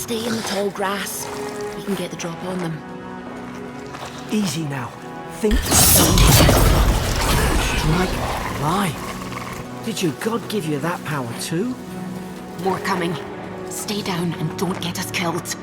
Stay in the tall grass. You can get the drop on them. Easy now. Think. Strike live. Did your god give you that power too? More coming. Stay down and don't get us killed.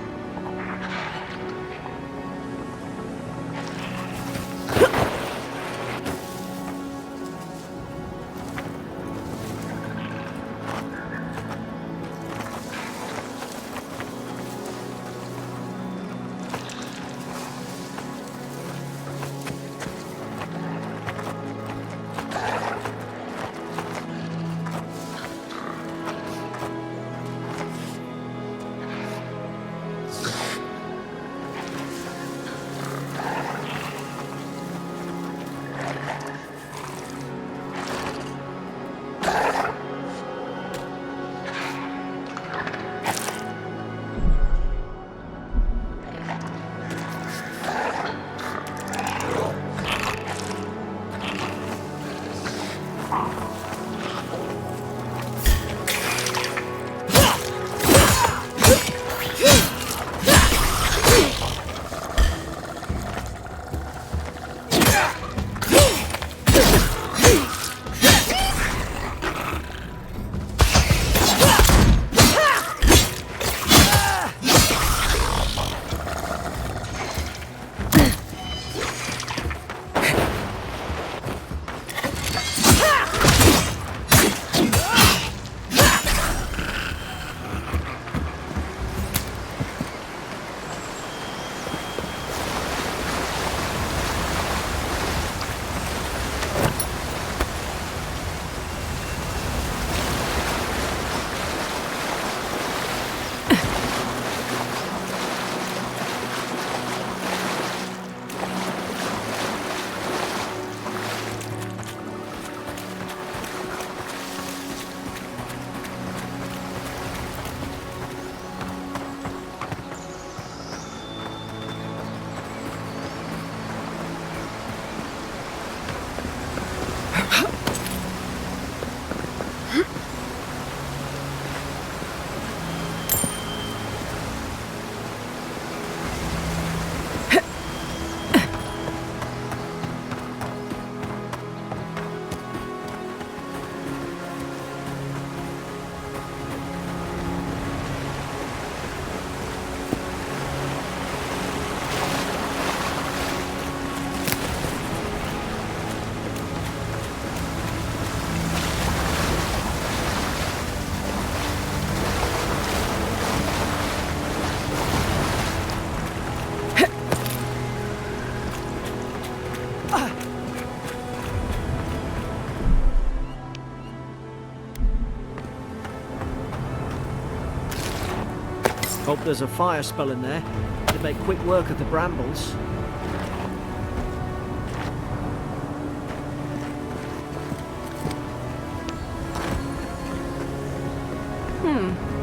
Hope there's a fire spell in there to make quick work of the brambles.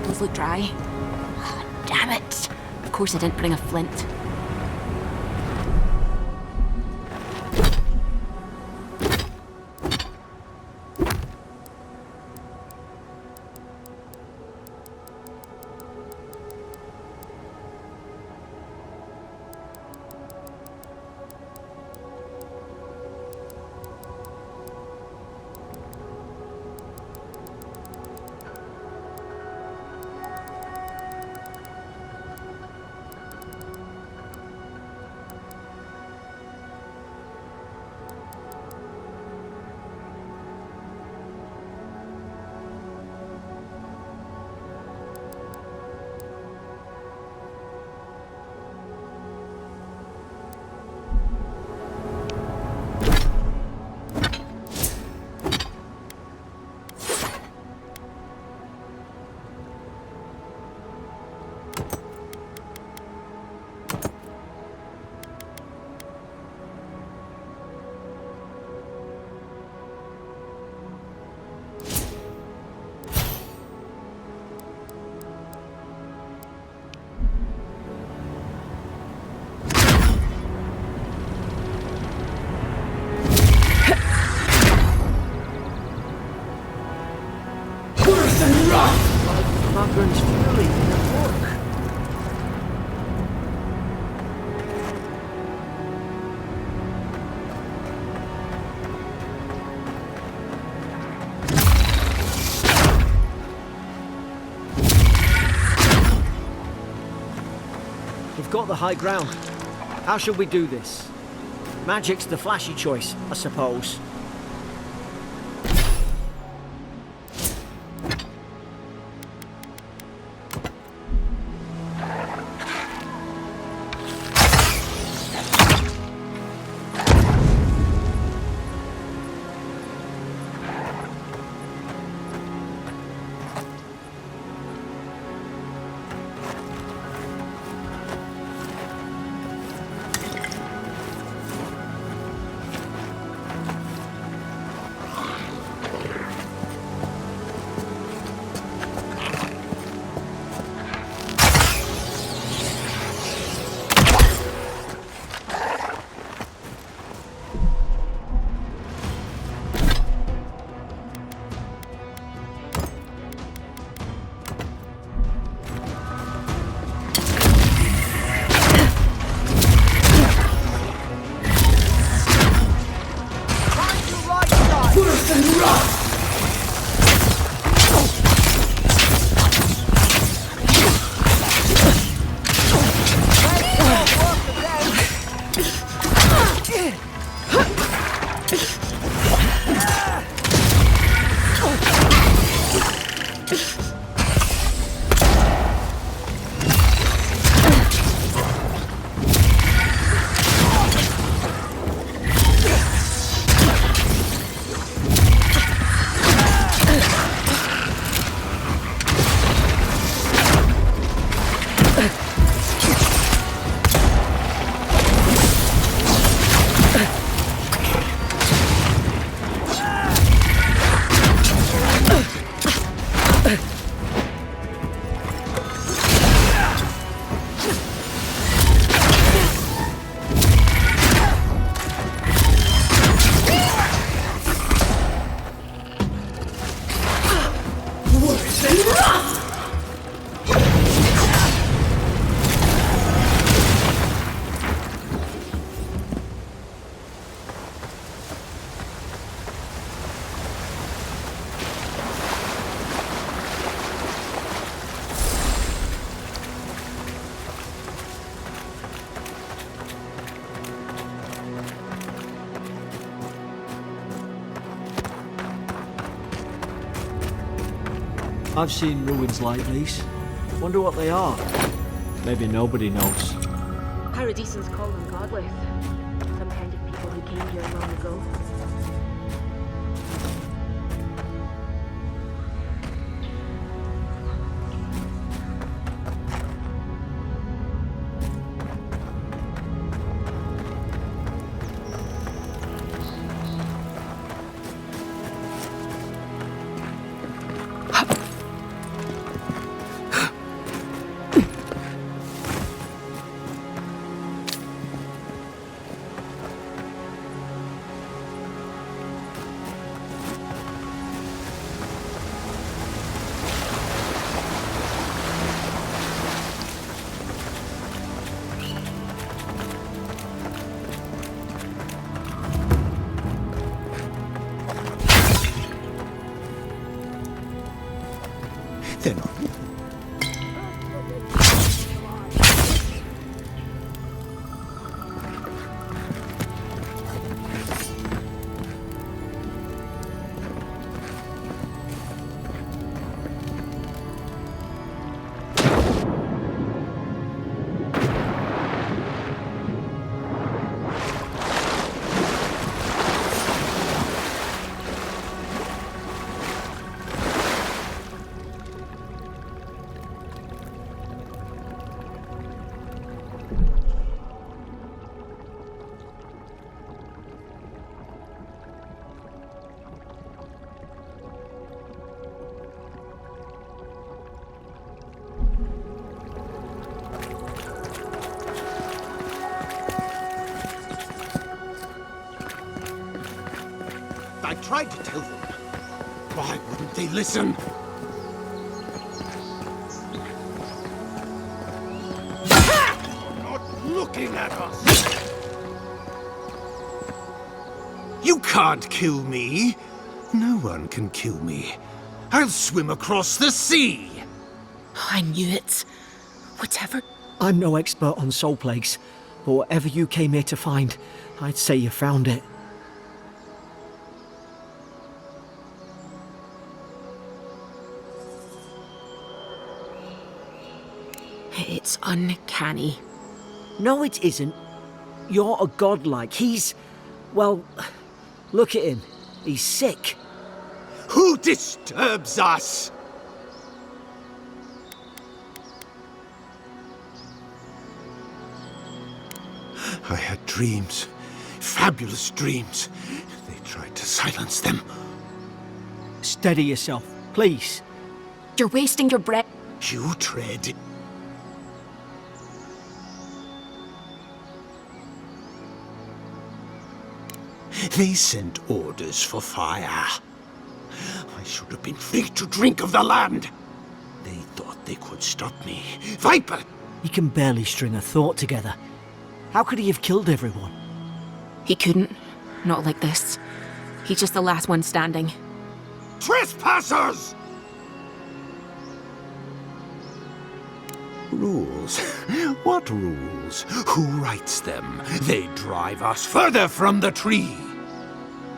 Those look dry. Ah, damn it! Of course I didn't bring a flint. Mugren's fury in the book. got the high ground. How shall we do this? Magic's the flashy choice, I suppose. I've seen ruins like these. Wonder what they are. Maybe nobody knows. Paradisans call them godless. Some kind of people who came here long ago. They're not. I tried to tell them. Why wouldn't they listen? Not looking at us! You can't kill me. No one can kill me. I'll swim across the sea. I knew it. Whatever I'm no expert on soul plagues, but whatever you came here to find, I'd say you found it. It's uncanny. No, it isn't. You're a godlike. He's... well, look at him. He's sick. Who disturbs us? I had dreams. Fabulous dreams. They tried to silence them. Steady yourself, please. You're wasting your breath. You tread. They sent orders for fire. I should have been free to drink of the land. They thought they could stop me. Viper! He can barely string a thought together. How could he have killed everyone? He couldn't. Not like this. He's just the last one standing. Trespassers! Rules? What rules? Who writes them? They drive us further from the tree.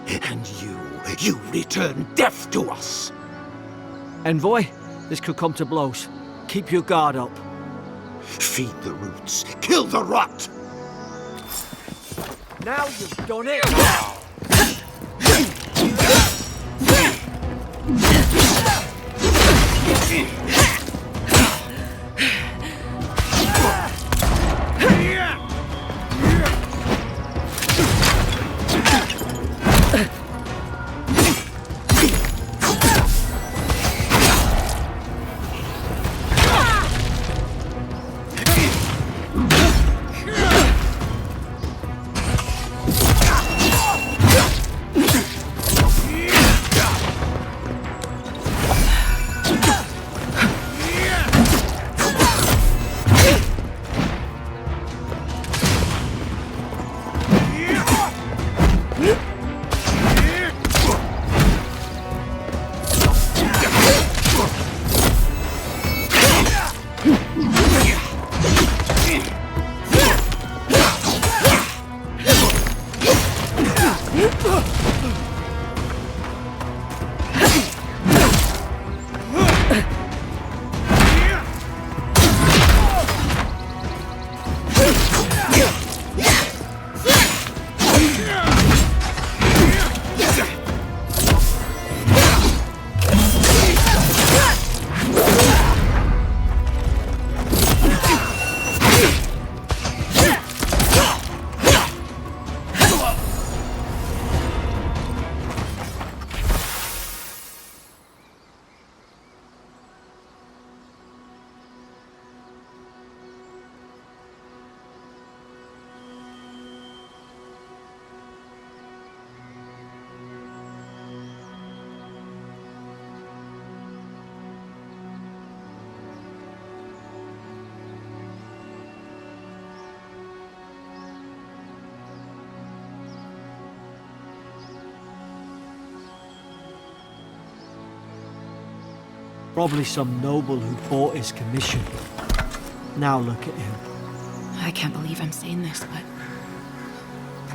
And you return death to us. Envoy, this could come to blows. Keep your guard up. Feed the roots, kill the rot. Now you've done it! Probably some noble who bought his commission. Now look at him. I can't believe I'm saying this, but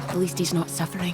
at least he's not suffering.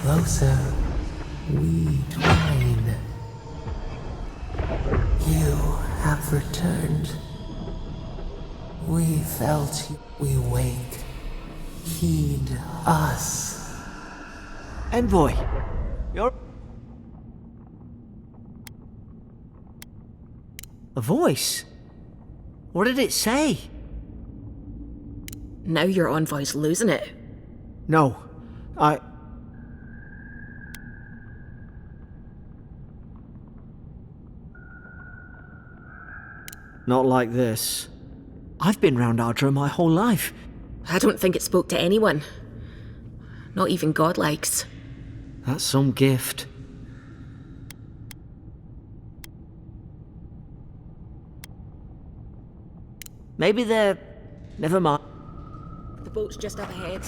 Closer, we twine. You have returned. We felt you. We wake. Heed us. Envoy, you're... A voice? What did it say? Now your envoy's losing it. No, Not like this. I've been round Ardra my whole life. I don't think it spoke to anyone. Not even godlikes. That's some gift. Maybe they're... Never mind. The boat's just up ahead.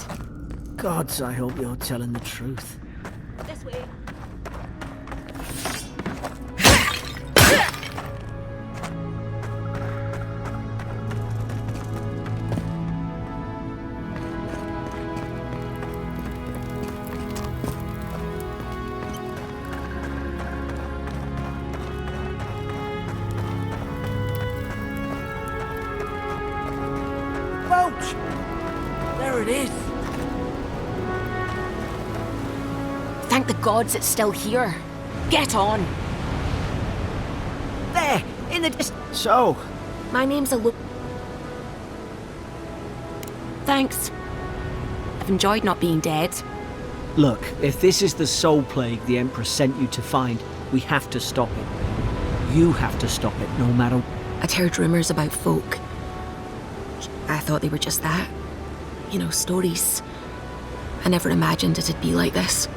Gods, I hope you're telling the truth. This way. Boat! There it is. Thank the gods it's still here. Get on. There, in the distance. So, My name's Thanks. I've enjoyed not being dead. look, if this is the soul plague the Empress sent you to find, we have to stop it. You have to stop it, no matter... I'd heard rumours about folk. I thought they were just that. You know, stories. I never imagined it'd be like this.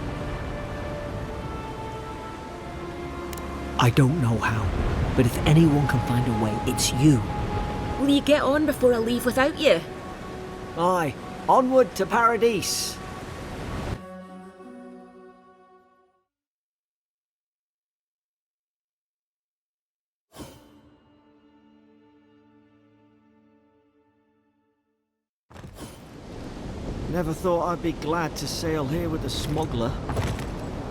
I don't know how, but if anyone can find a way, it's you. Will you get on before I leave without you? Aye, onward to Paradise. Never thought I'd be glad to sail here with a smuggler.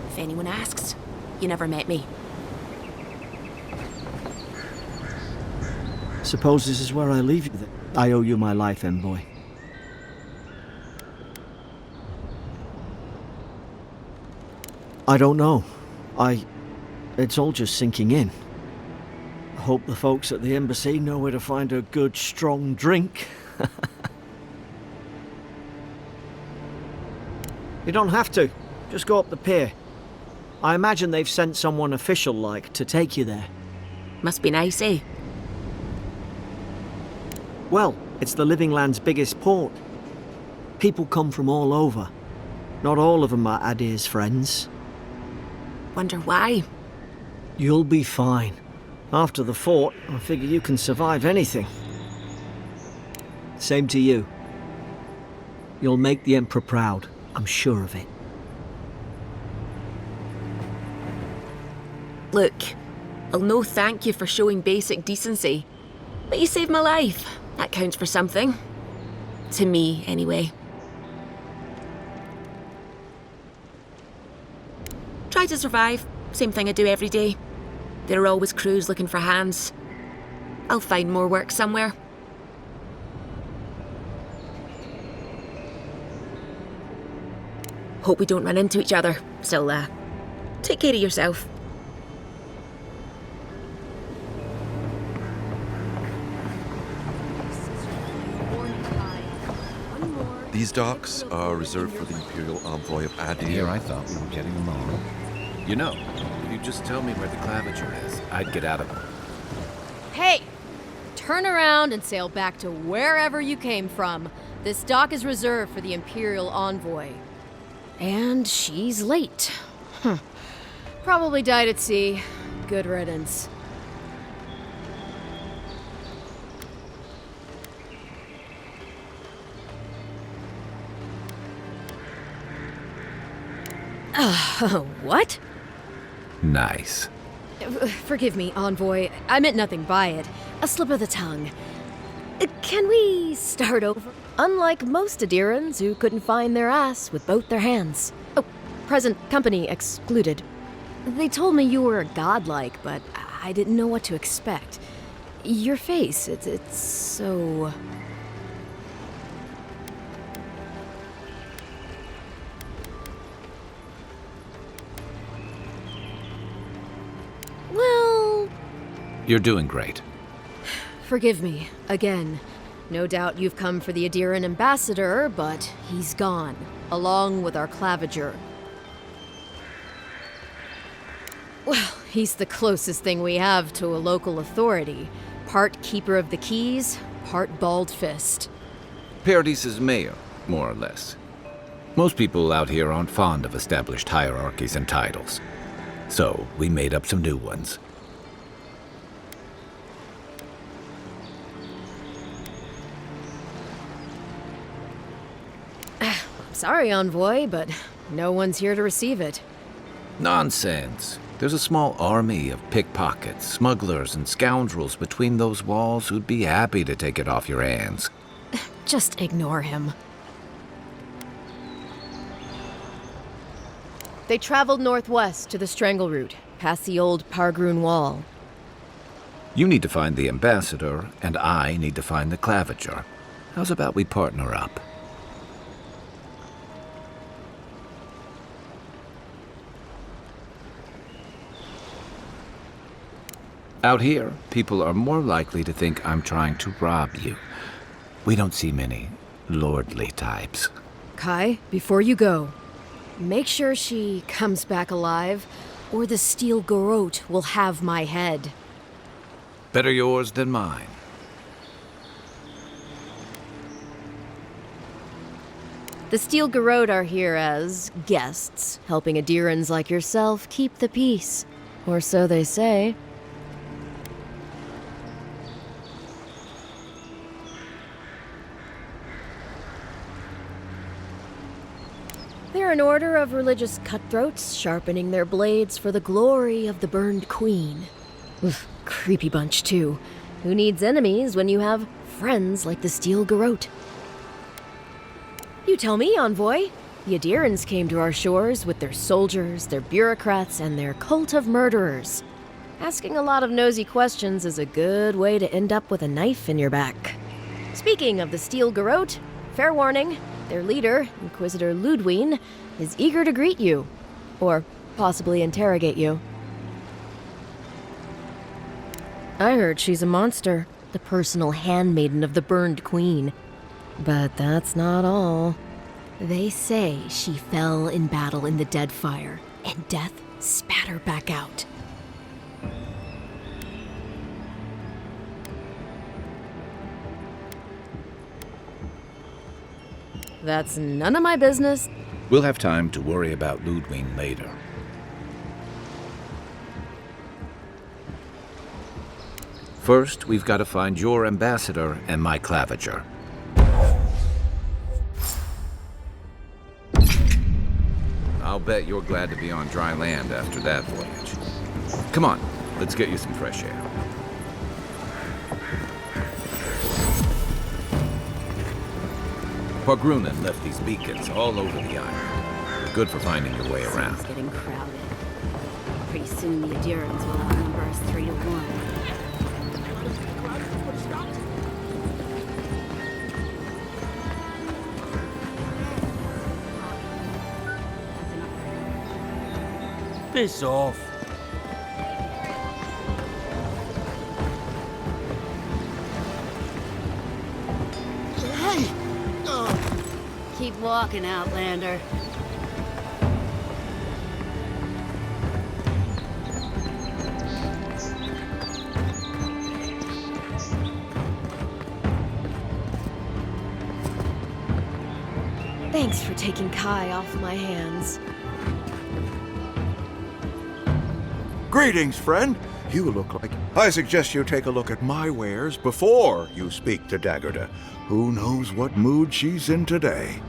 If anyone asks, you never met me. Suppose this is where I leave you then. I owe you my life, envoy. I don't know. It's all just sinking in. I hope the folks at the embassy know where to find a good, strong drink. You don't have to. Just go up the pier. I imagine they've sent someone official-like to take you there. Must be nice, eh? Well, it's the Living Land's biggest port. People come from all over. Not all of them are Adir's friends. Wonder why. You'll be fine. After the fort, I figure you can survive anything. Same to you. You'll make the Emperor proud. I'm sure of it. Look, I'll no thank you for showing basic decency. But you saved my life. That counts for something. To me, anyway. Try to survive. Same thing I do every day. There are always crews looking for hands. I'll find more work somewhere. Hope we don't run into each other. Still, take care of yourself. These docks are reserved for the Imperial Envoy of Adir. Here I thought we were getting along. You know, if you just tell me where the claviger is, I'd get out of it. Hey! Turn around and sail back to wherever you came from. This dock is reserved for the Imperial Envoy. And she's late. Probably died at sea. Good riddance. What? Nice. Forgive me, Envoy. I meant nothing by it. A slip of the tongue. Can we start over? Unlike most Adirans who couldn't find their ass with both their hands. Oh, present company excluded. They told me you were godlike, but I didn't know what to expect. Your face, it's so... Well... You're doing great. Forgive me, again. No doubt you've come for the Adiran ambassador, but he's gone, along with our claviger. Well, he's the closest thing we have to a local authority. Part keeper of the keys, part bald fist. Paradis's mayor, more or less. Most people out here aren't fond of established hierarchies and titles. So, we made up some new ones. Sorry, Envoy, but no one's here to receive it. Nonsense. There's a small army of pickpockets, smugglers, and scoundrels between those walls who'd be happy to take it off your hands. Just ignore him. They traveled northwest to the Strangle Route, past the old Pargroon Wall. You need to find the ambassador, and I need to find the claviger. How's about we partner up? Out here, people are more likely to think I'm trying to rob you. We don't see many lordly types. Kai, before you go, make sure she comes back alive, or the Steel Garrote will have my head. Better yours than mine. The Steel Garrote are here as guests, helping Adirans like yourself keep the peace. Or so they say. They're an order of religious cutthroats, sharpening their blades for the glory of the burned queen. Oof, creepy bunch, too. Who needs enemies when you have friends like the Steel Garrote? You tell me, Envoy. The Adirans came to our shores with their soldiers, their bureaucrats, and their cult of murderers. Asking a lot of nosy questions is a good way to end up with a knife in your back. Speaking of the Steel Garrote, fair warning, their leader, Inquisitor Ludwine, is eager to greet you. Or possibly interrogate you. I heard she's a monster, the personal handmaiden of the burned queen. But that's not all. They say she fell in battle in the Deadfire, and death spat her back out. That's none of my business. We'll have time to worry about Ludwine later. First, we've got to find your ambassador and my claviger. I'll bet you're glad to be on dry land after that voyage. Come on, let's get you some fresh air. Pargrunen left these beacons all over the island. They're good for finding your way around. It's getting crowded. Pretty soon the Adirans will outnumber us 3-1. Piss off. Hey! Keep walking, Outlander. Thanks for taking Kai off my hands. Greetings, friend. You look like... I suggest you take a look at my wares before you speak to Daggerda. Who knows what mood she's in today?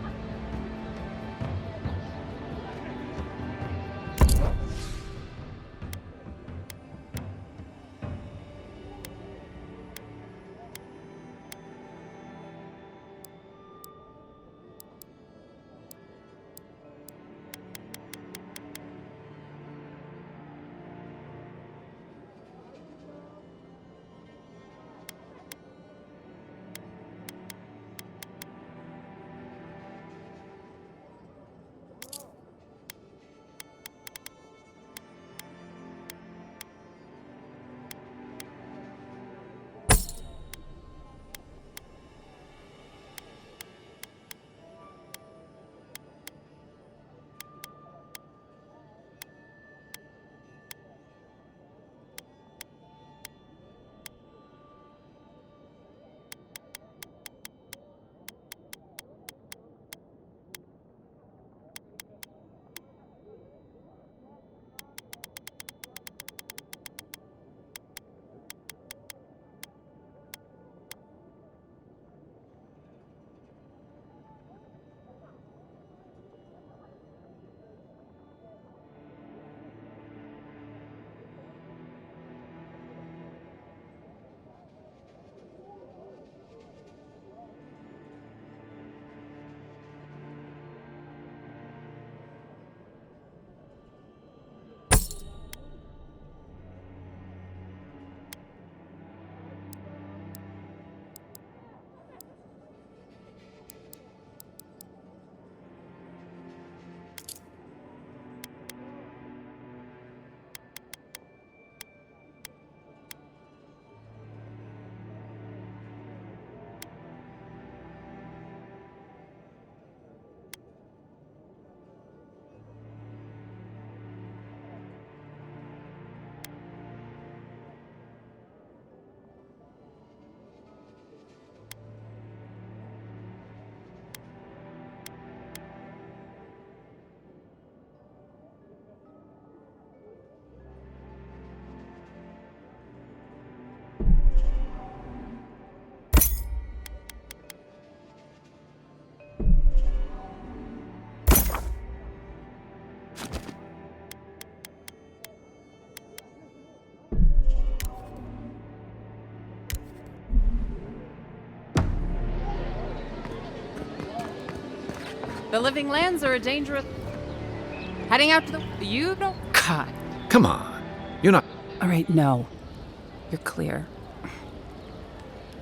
The living lands are a dangerous... Heading out to the... You don't... God, come on. You're not... All right, no. You're clear.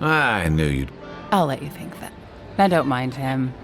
I knew you'd... I'll let you think that. Now don't mind him.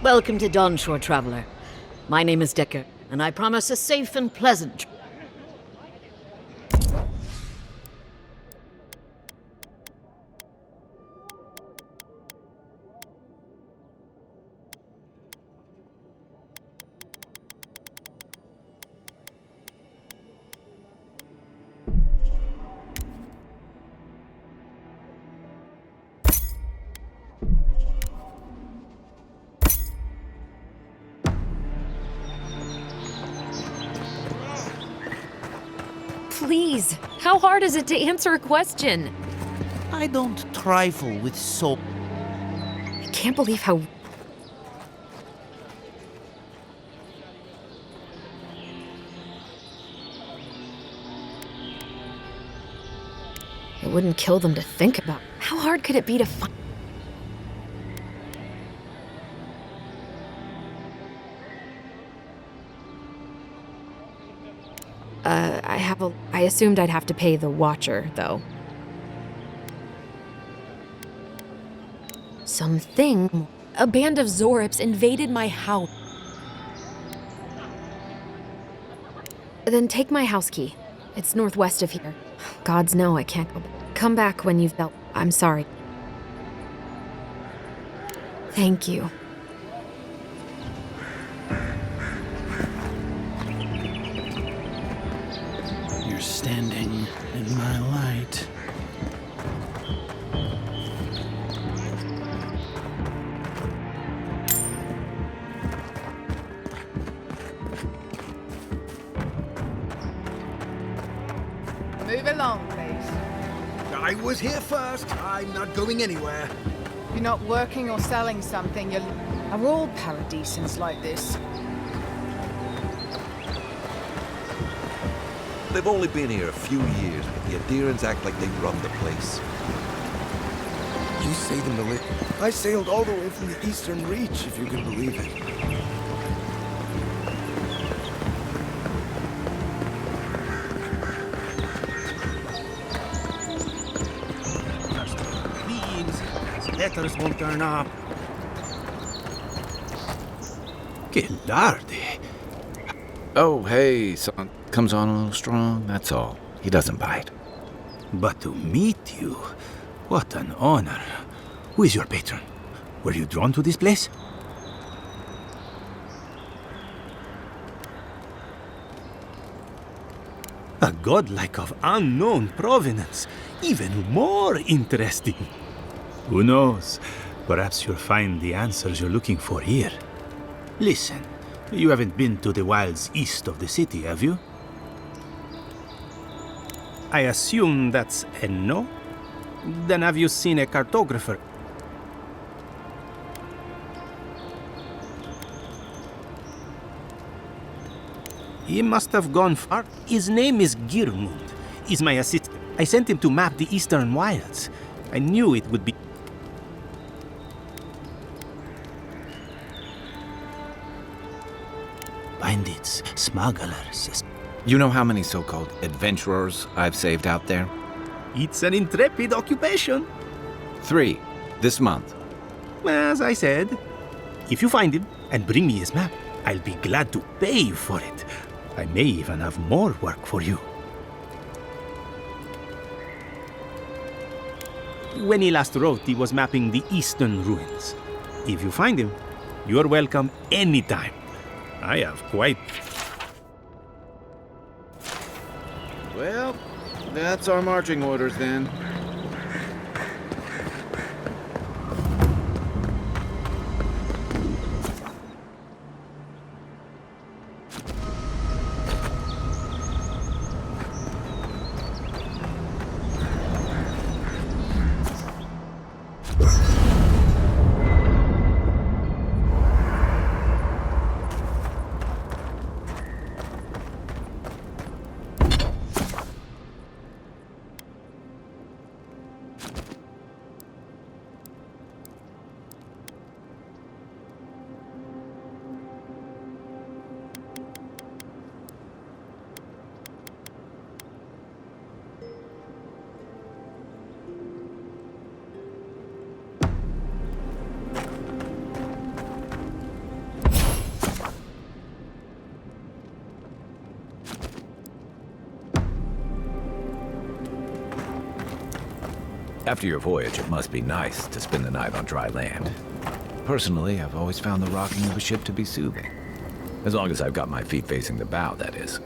Welcome to Dawnshore, traveler. My name is Decker, and I promise a safe and pleasant. Please, how hard is it to answer a question? I don't trifle with soul. I can't believe how... It wouldn't kill them to think about. How hard could it be to find... I assumed I'd have to pay the Watcher, though. Something. A band of Zorips invaded my house. Then take my house key. It's northwest of here. Gods know I can't go back. Come back when you've dealt. I'm sorry. Thank you. You're standing in my light. Move along, please. I was here first. I'm not going anywhere. You're not working or selling something. Are all paradisans like this? They've only been here a few years, but the Adherents act like they run the place. You say them to live. I sailed all the way from the Eastern Reach, if you can believe it. Please, letters won't turn up. Que larde. Oh, hey, son. Comes on a little strong, that's all. He doesn't bite. But to meet you, what an honor. Who is your patron? Were you drawn to this place? A godlike of unknown provenance. Even more interesting. Who knows? Perhaps you'll find the answers you're looking for here. Listen, you haven't been to the wilds east of the city, have you? I assume that's a no? Then have you seen a cartographer? He must have gone far. His name is Girmund. He's my assistant. I sent him to map the eastern wilds. I knew it would be... Bandits, smugglers... You know how many so-called adventurers I've saved out there? It's an intrepid occupation. 3, this month. As I said, if you find him and bring me his map, I'll be glad to pay you for it. I may even have more work for you. When he last wrote, he was mapping the eastern ruins. If you find him, you're welcome anytime. I have quite... Well, that's our marching orders then. After your voyage, it must be nice to spend the night on dry land. Personally, I've always found the rocking of a ship to be soothing. As long as I've got my feet facing the bow, that is.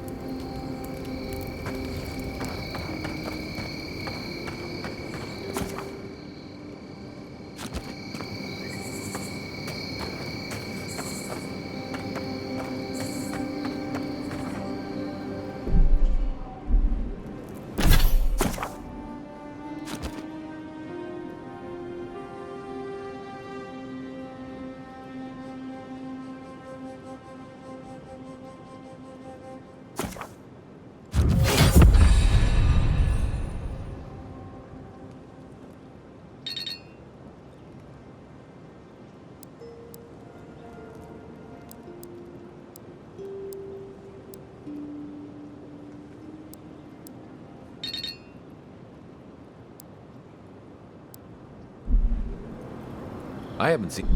I haven't seen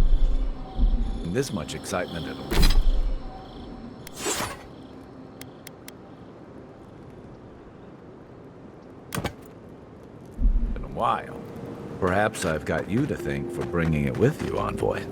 this much excitement in a while. Perhaps I've got you to thank for bringing it with you, Envoy.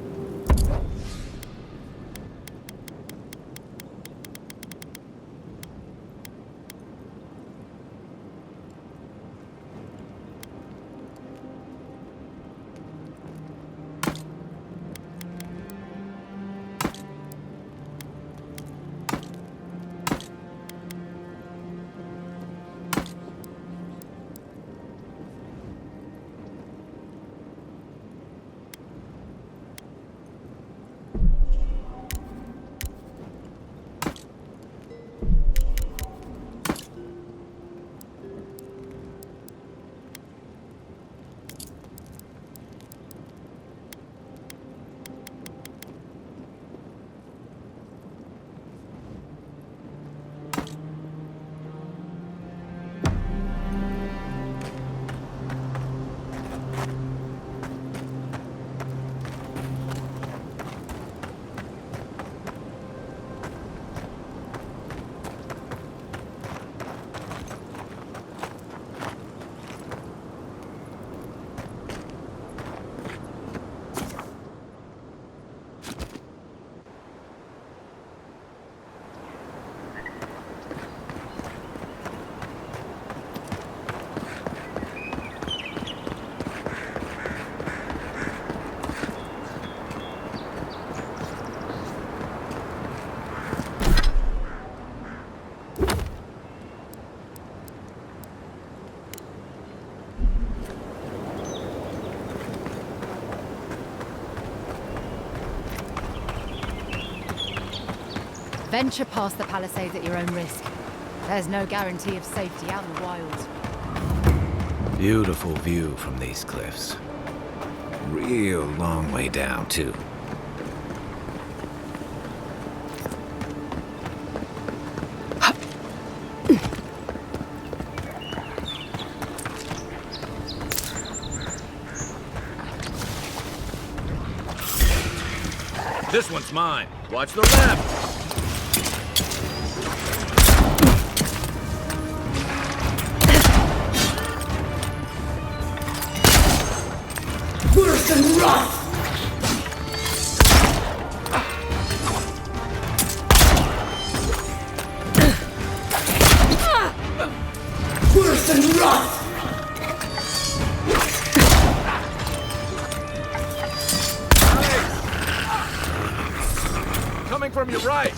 Venture past the palisades at your own risk. There's no guarantee of safety out in the wild. Beautiful view from these cliffs. Real long way down, too. This one's mine. Watch the left! Worse than rot! Worse than rot! Coming from your right!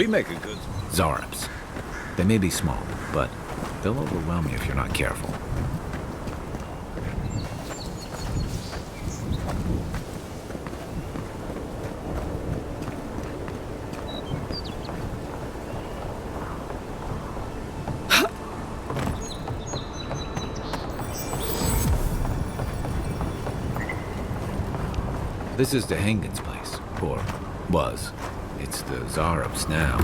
We make a good... Zarops. They may be small, but they'll overwhelm you if you're not careful. This is Dehangan's place, or was. It's the Zarops now.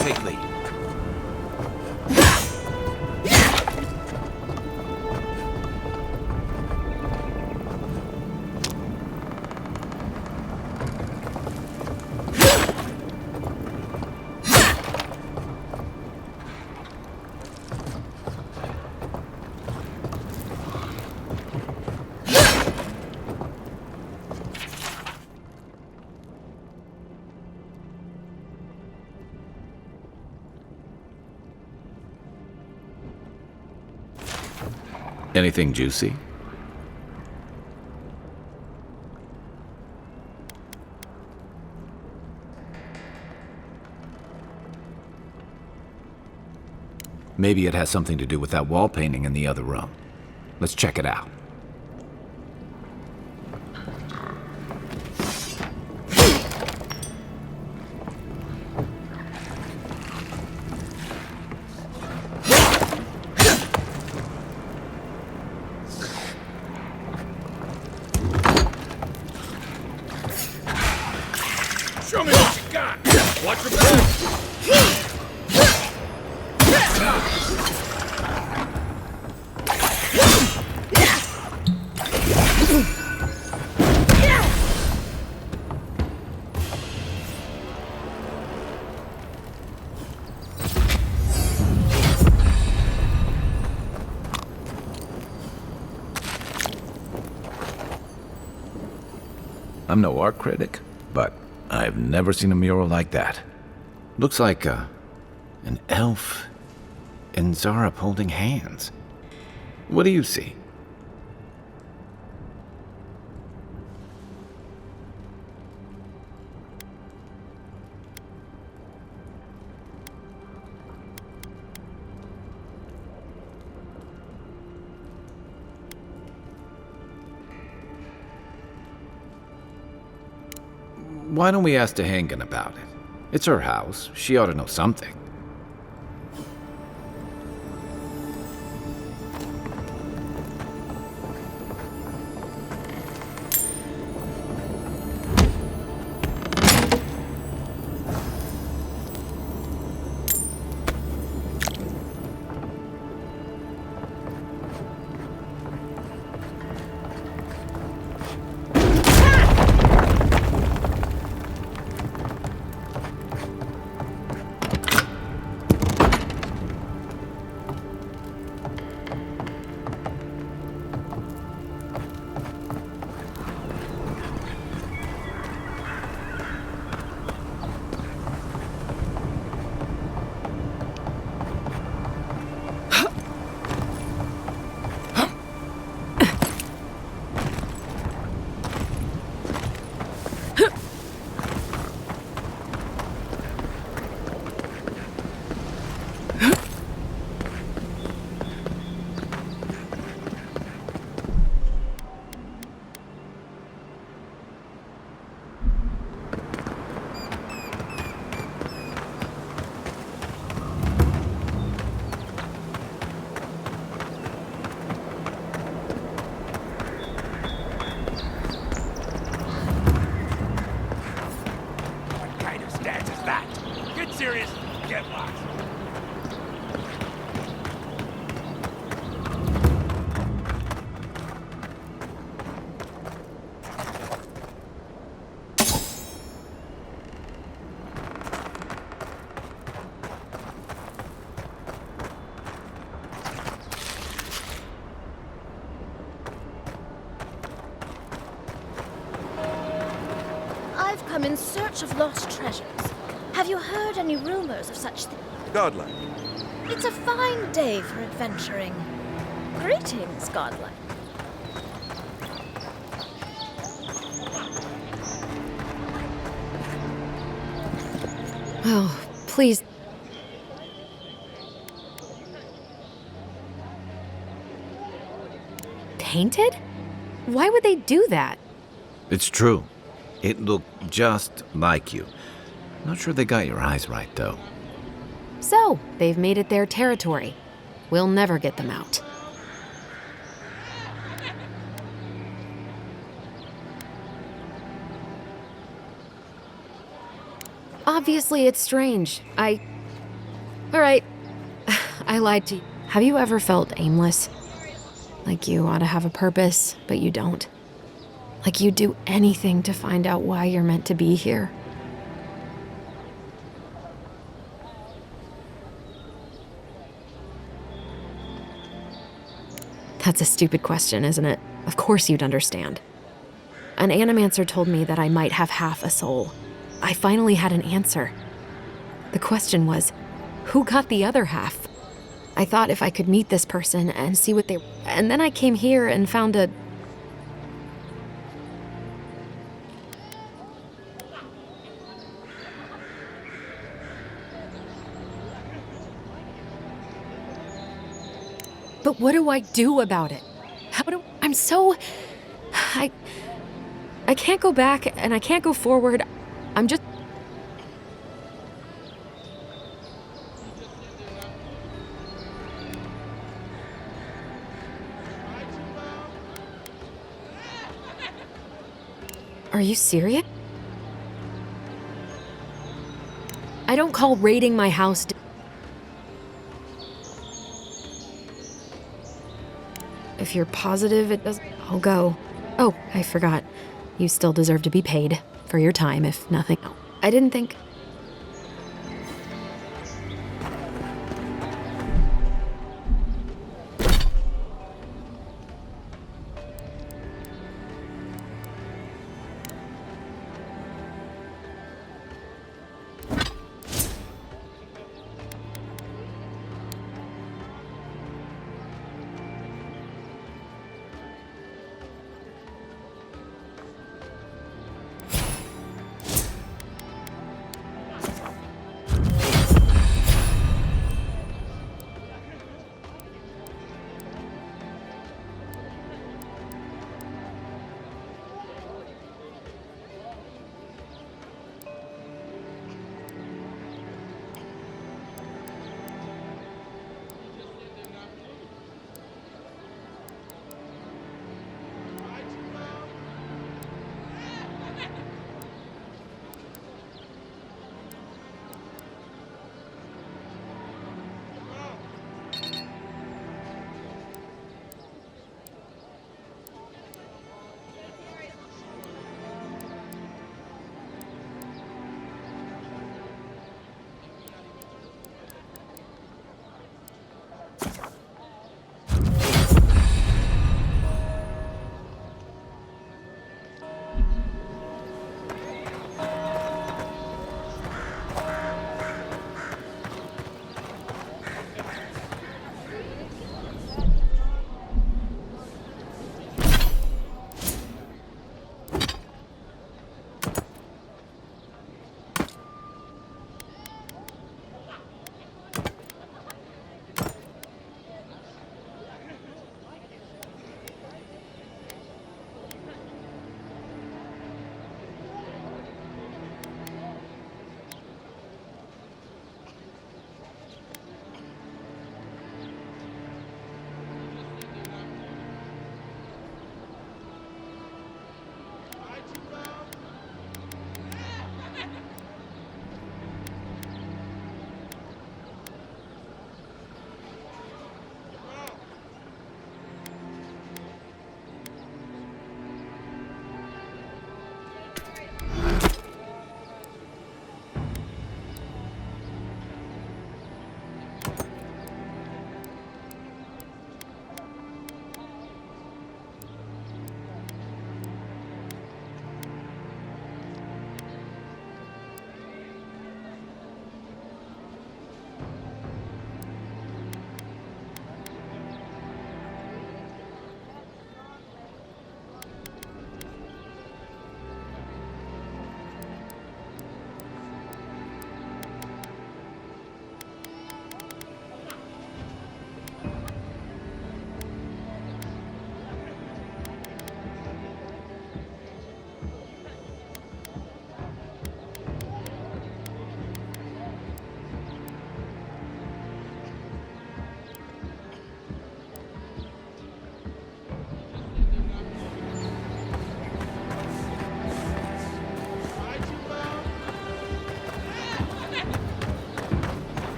Take lead. Anything juicy? Maybe it has something to do with that wall painting in the other room. Let's check it out. Show me what you got! Watch your back! I'm no art critic, but I've never seen a mural like that. Looks like an elf and Zarop holding hands. What do you see? Why don't we ask Dehangan about it? It's her house. She ought to know something. I've come in search of lost treasures. Have you heard any rumors of such things? Godlike. It's a fine day for adventuring. Greetings, Godlike. Oh, please. Tainted? Why would they do that? It's true. It looked just like you. Not sure they got your eyes right, though. So, they've made it their territory. We'll never get them out. Obviously, it's strange. Alright. I lied to you. Have you ever felt aimless? Like you ought to have a purpose, but you don't? Like you'd do anything to find out why you're meant to be here? That's a stupid question, isn't it? Of course you'd understand. An animancer told me that I might have half a soul. I finally had an answer. The question was, who got the other half? I thought if I could meet this person and see what they... And then I came here and found a... But what do I do about it? I'm so... I can't go back and I can't go forward. I'm just... Are you serious? I don't call raiding my house... If you're positive it doesn't... I'll go. Oh, I forgot. You still deserve to be paid for your time, if nothing else. I didn't think...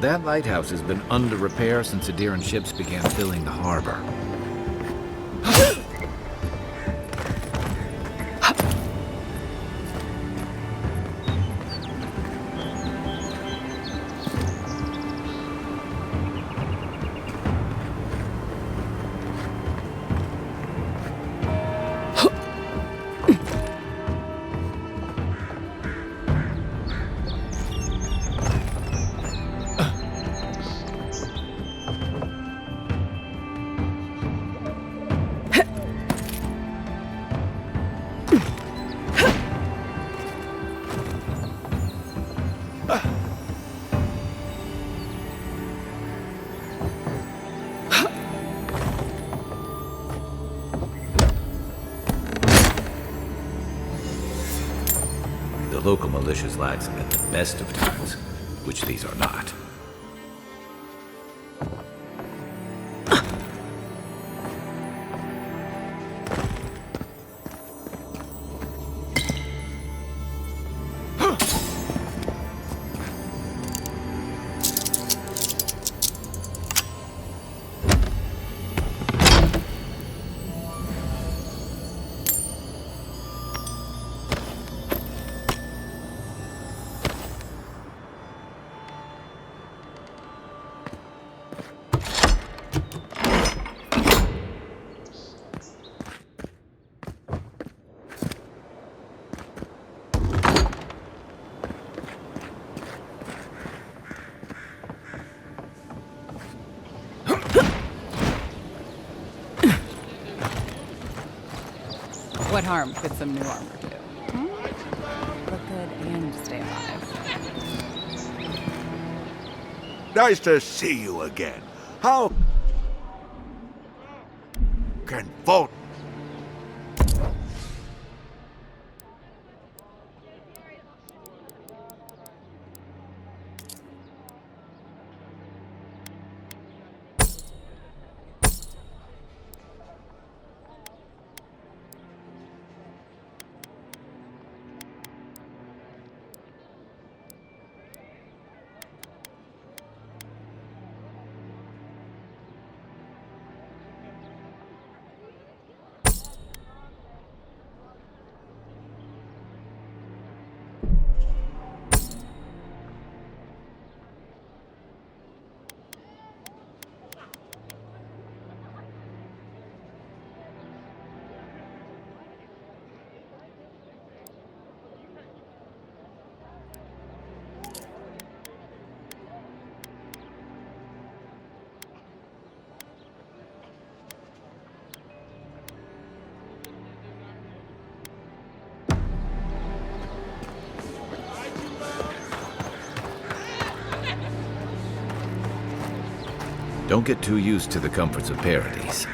That lighthouse has been under repair since Adiran ships began filling the harbor. The local militia's lads have been the best of times, which these are not. What harm could some new armor do? Look good and stay alive. Nice to see you again. How can vote? Don't get too used to the comforts of Paradise.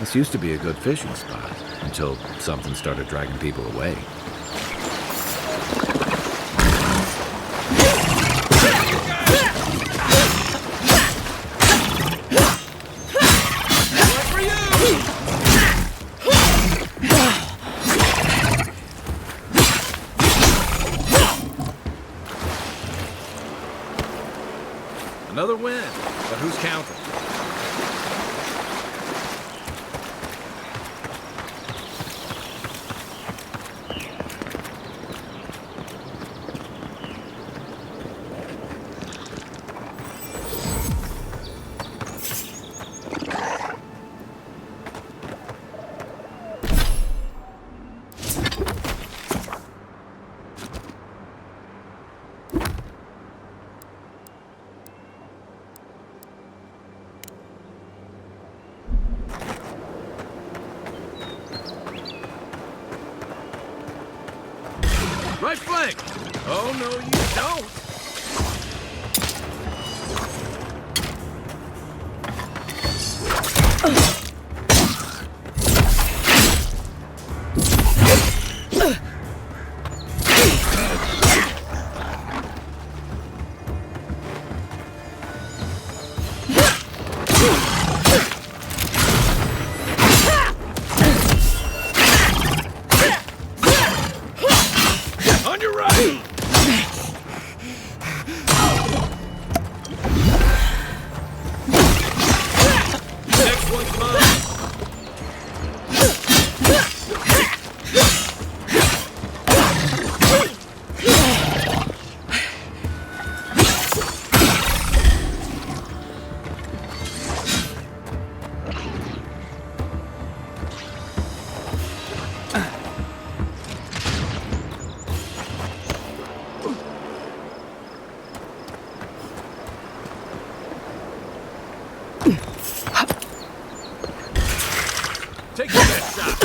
This used to be a good fishing spot until something started dragging people away. Another win, but who's counting? Right flank! Oh, no, you don't! On your right! Next one's mine! Take your best shot!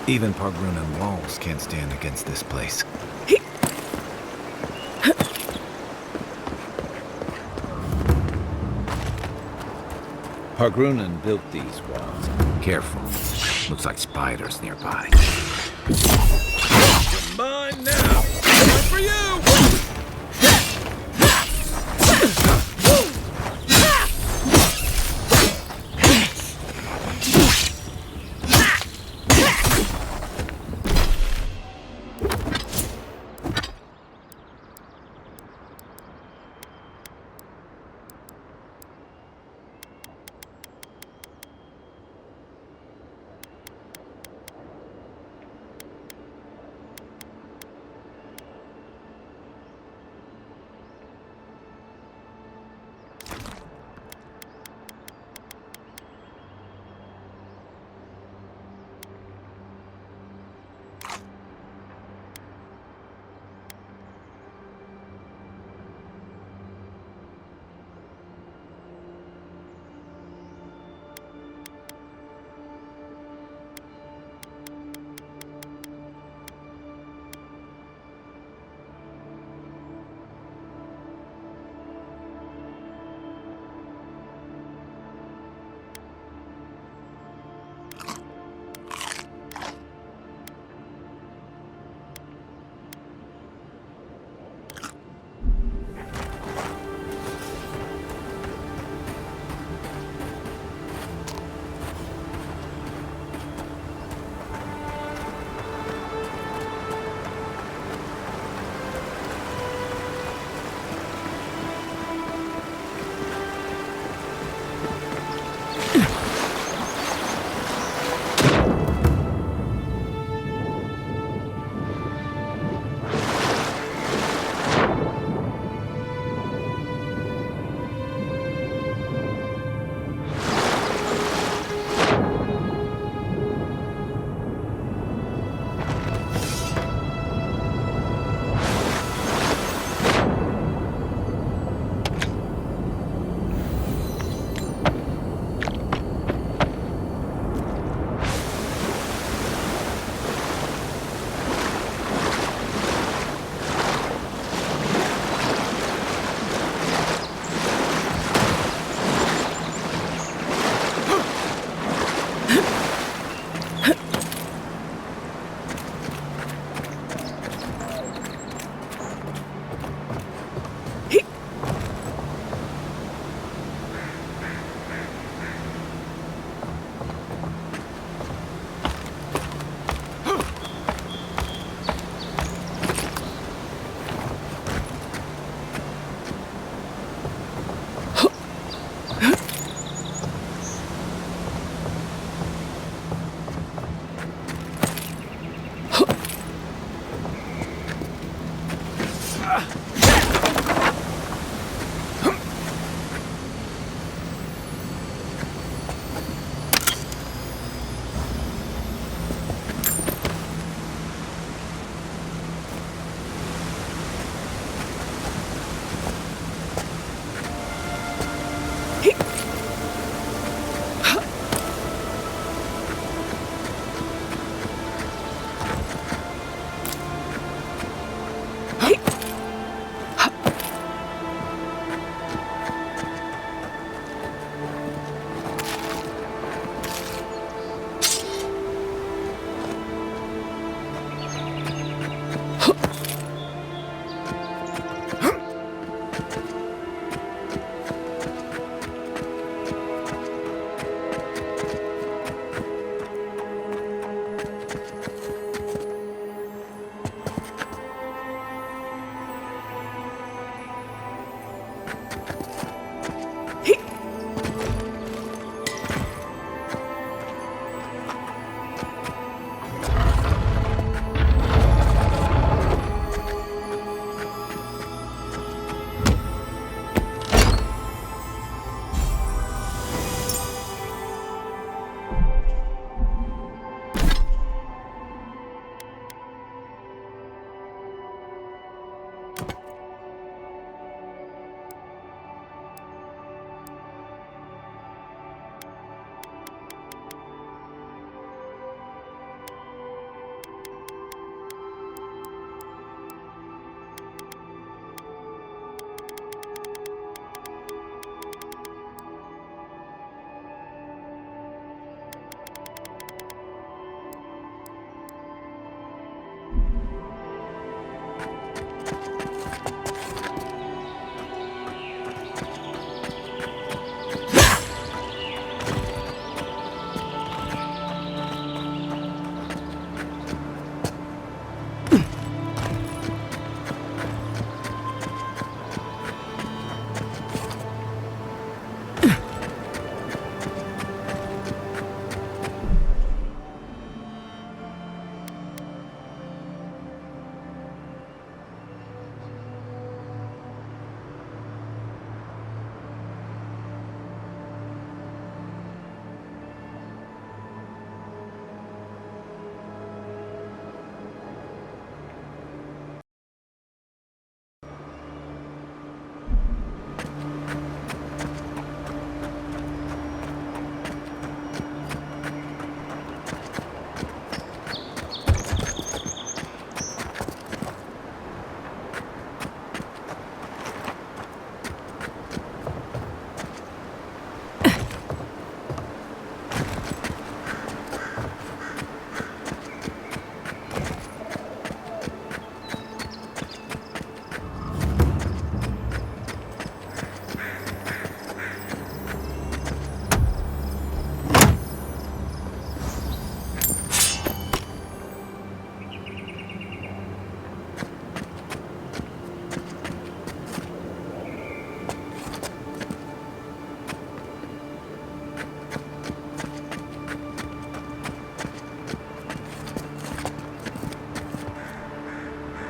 Even Pargrunan walls can't stand against this place. Pargrunan built these walls. Careful. Looks like spiders nearby. You're mine now! One for you!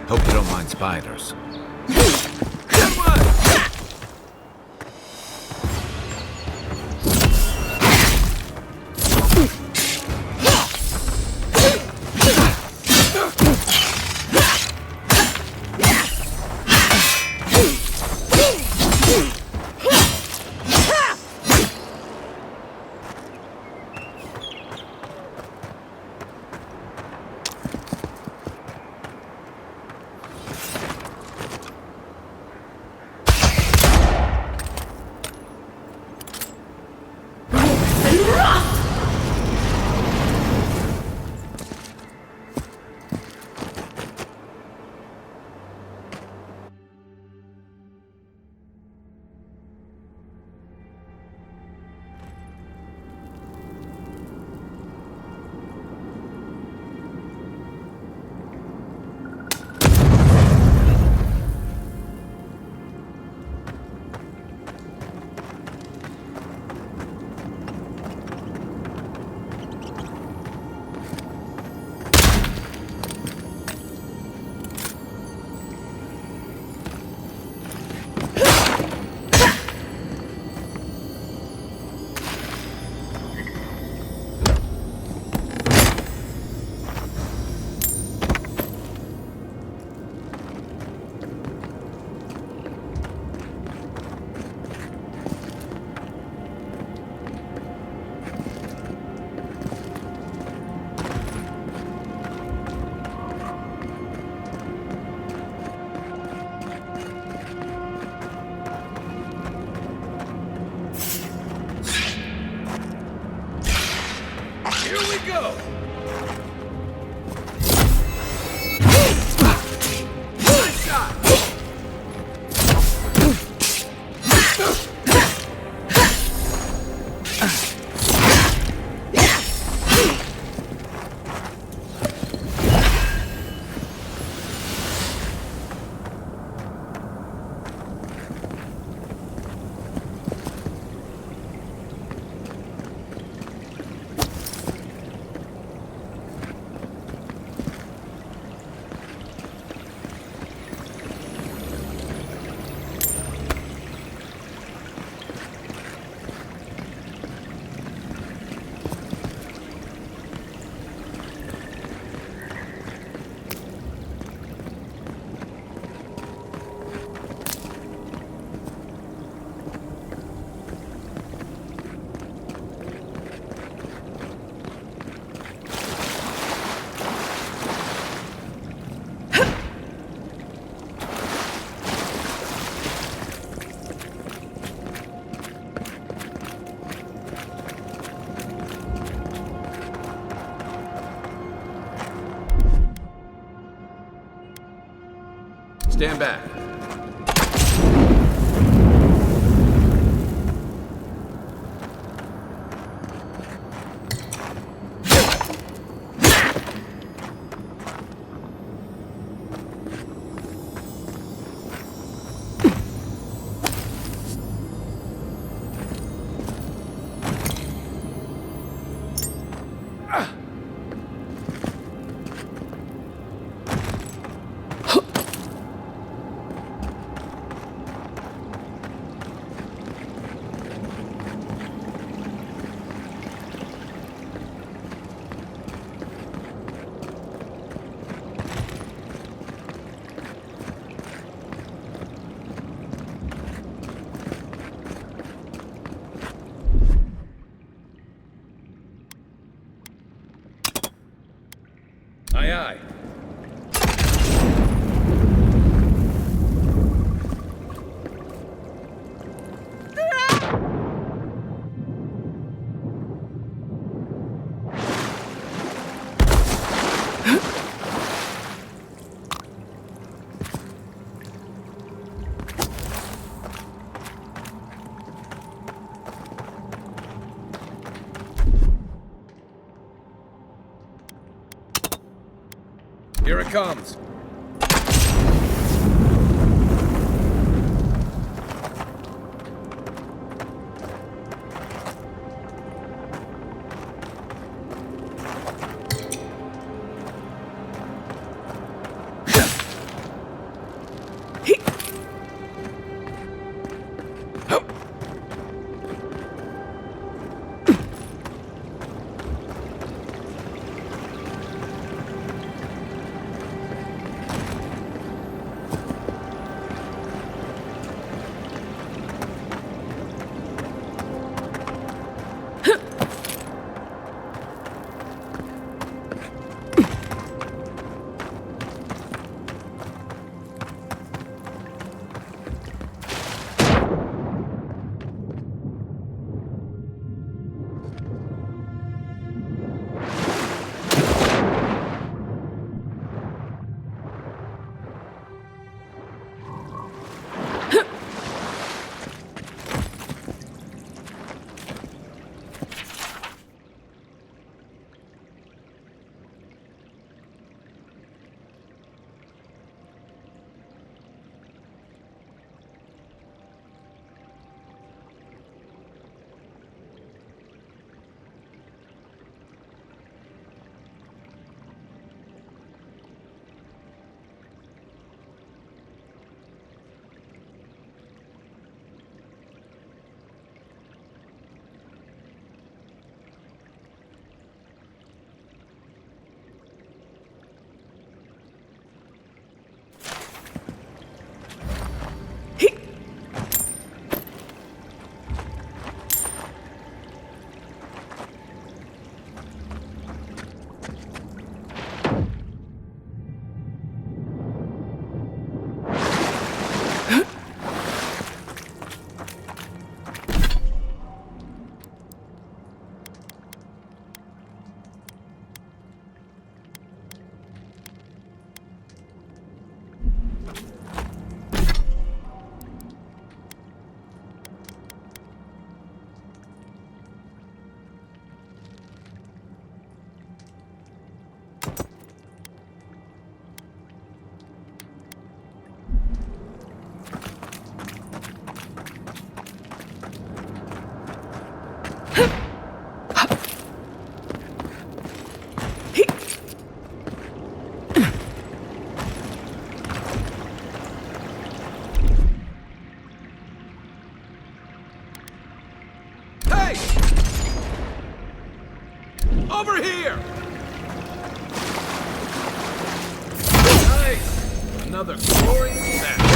Hope you don't mind spiders. Stand back. Aye, aye. Here it comes. Over here! Nice! Another glorious match.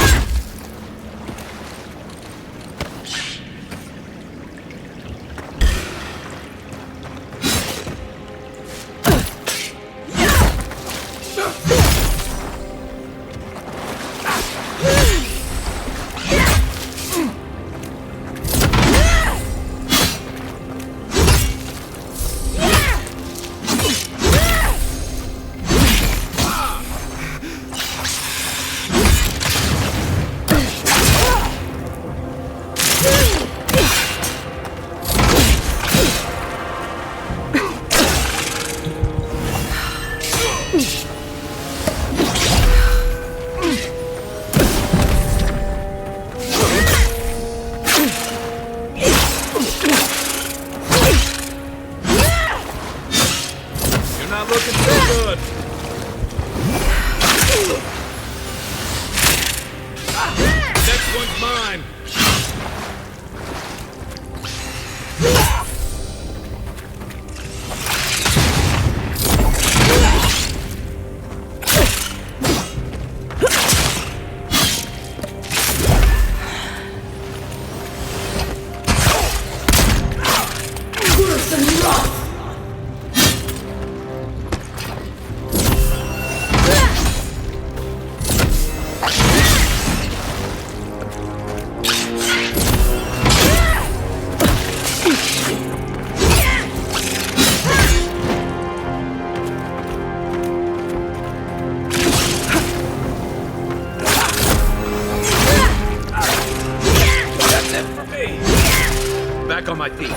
back on my feet.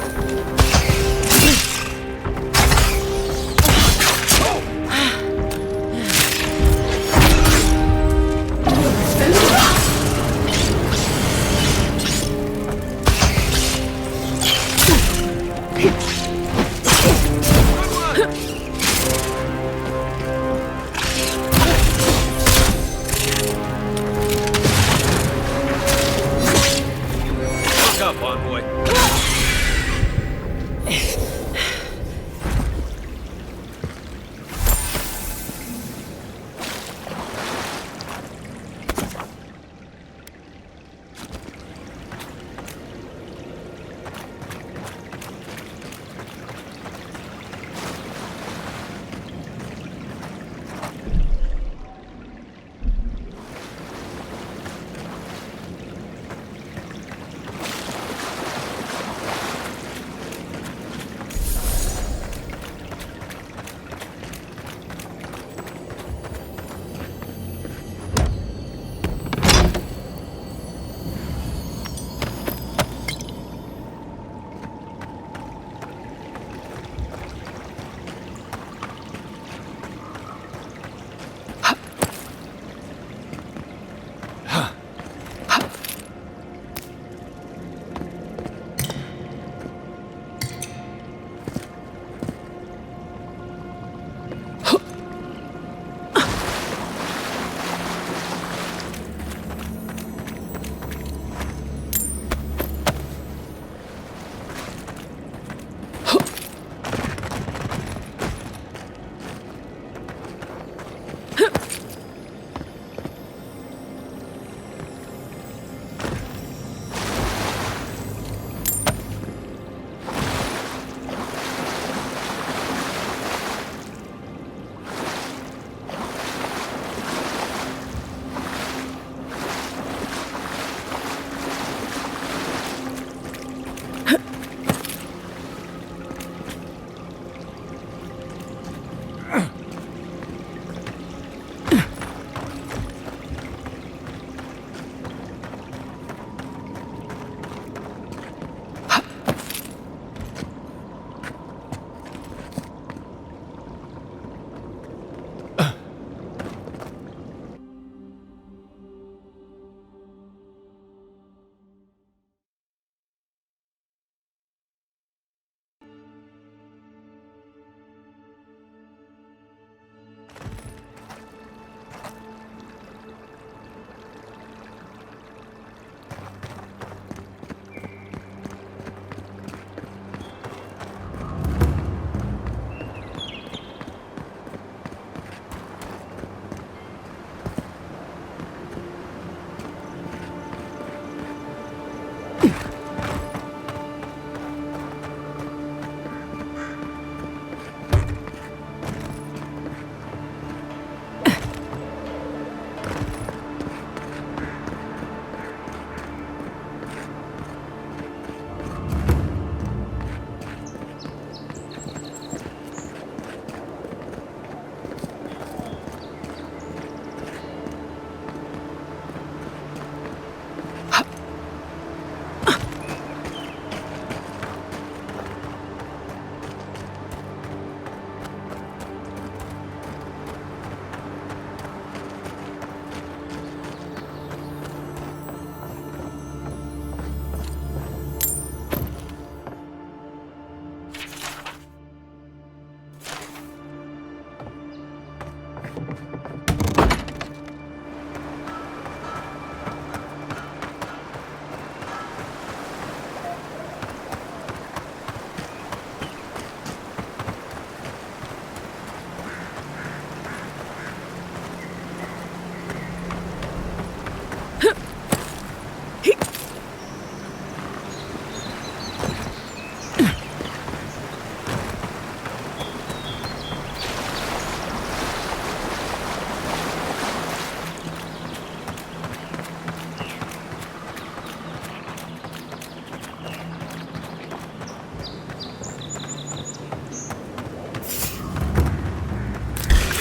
Look up, Envoy.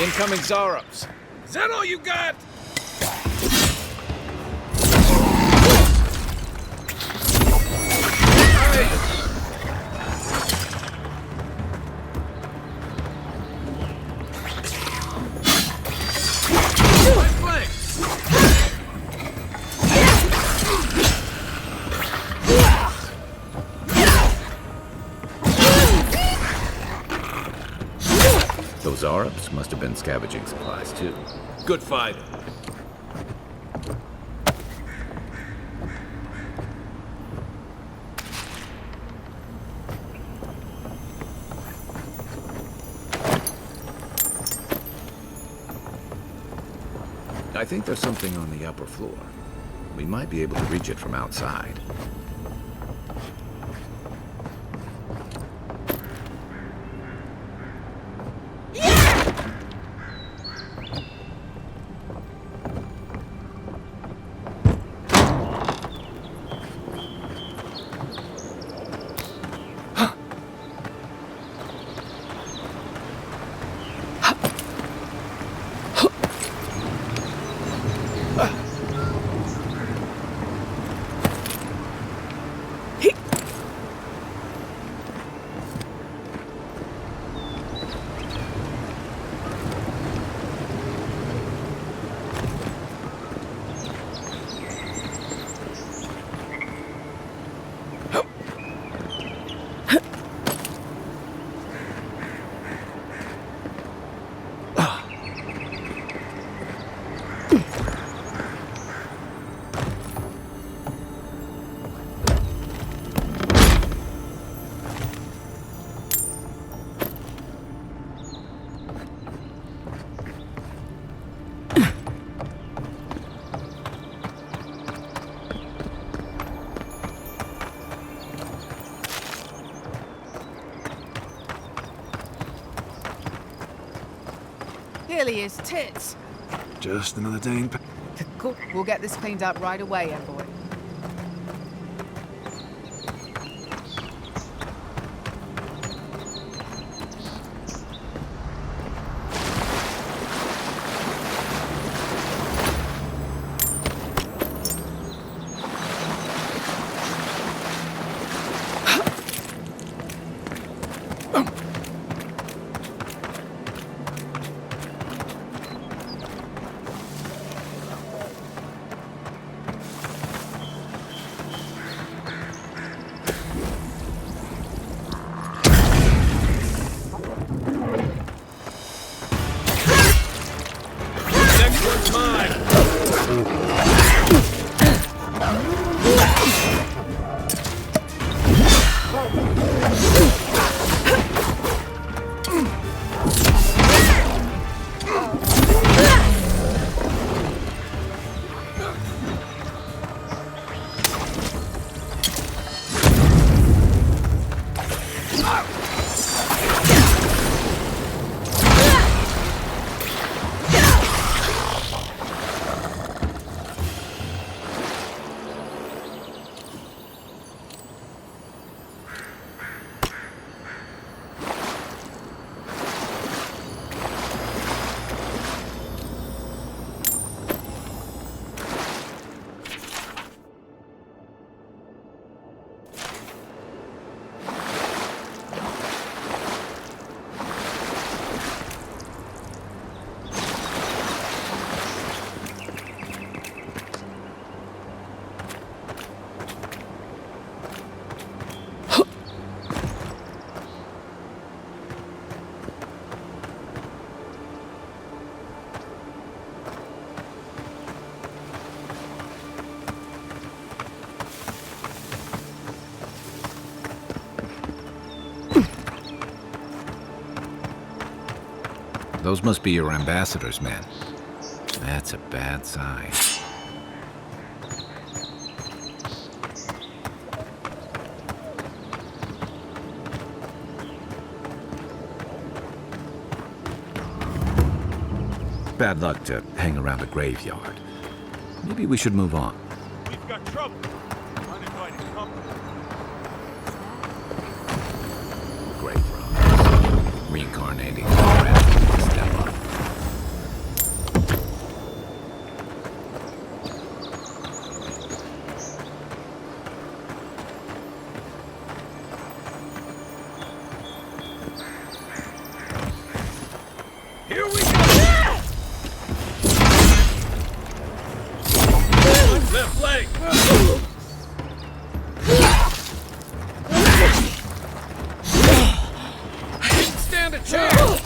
Incoming Zarops. Is that all you got? Hey, Those Arabs must have been scavenging supplies too. Good fighter. I think there's something on the upper floor. We might be able to reach it from outside. Really is tits. Just another day in... Cool. We'll get this cleaned up right away, Envoy. Those must be your ambassador's men. That's a bad sign. Bad luck to hang around a graveyard. Maybe we should move on. We've got trouble. Uninvited company. Grave robbers. Reincarnating. Step up. Here we go! Left leg! Stand a chance!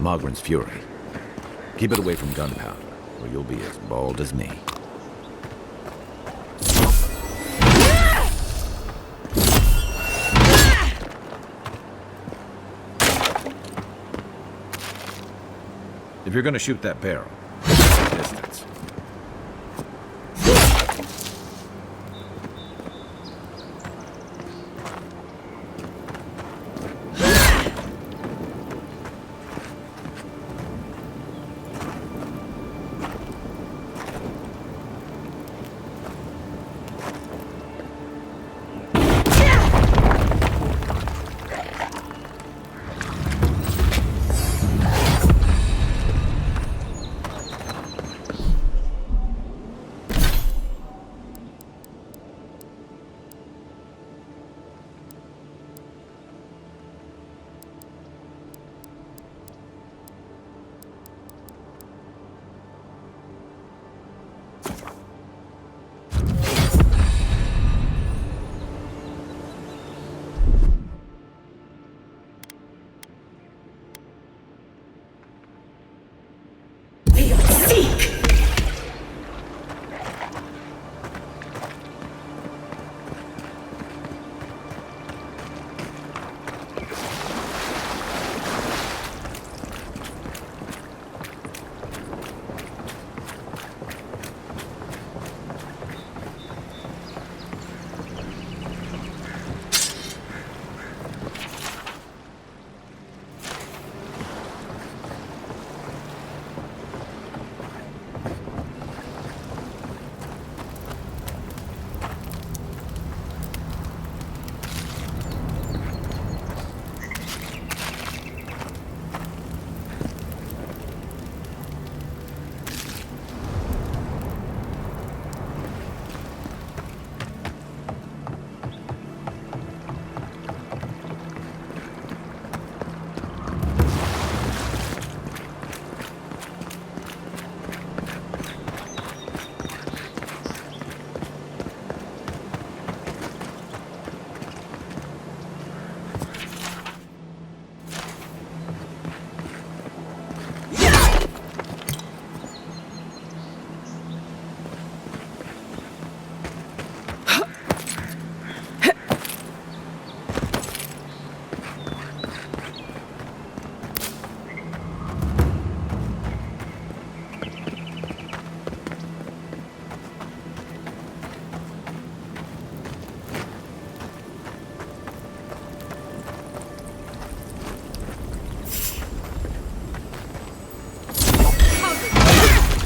Mogren's fury. Keep it away from gunpowder, or you'll be as bald as me. If you're gonna shoot that barrel, distance.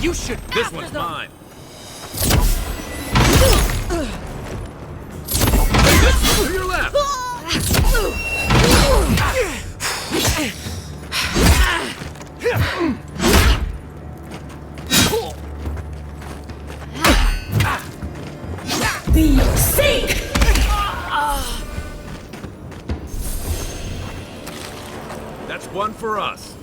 You should. This one's mine. To your left. Be safe. That's one for us.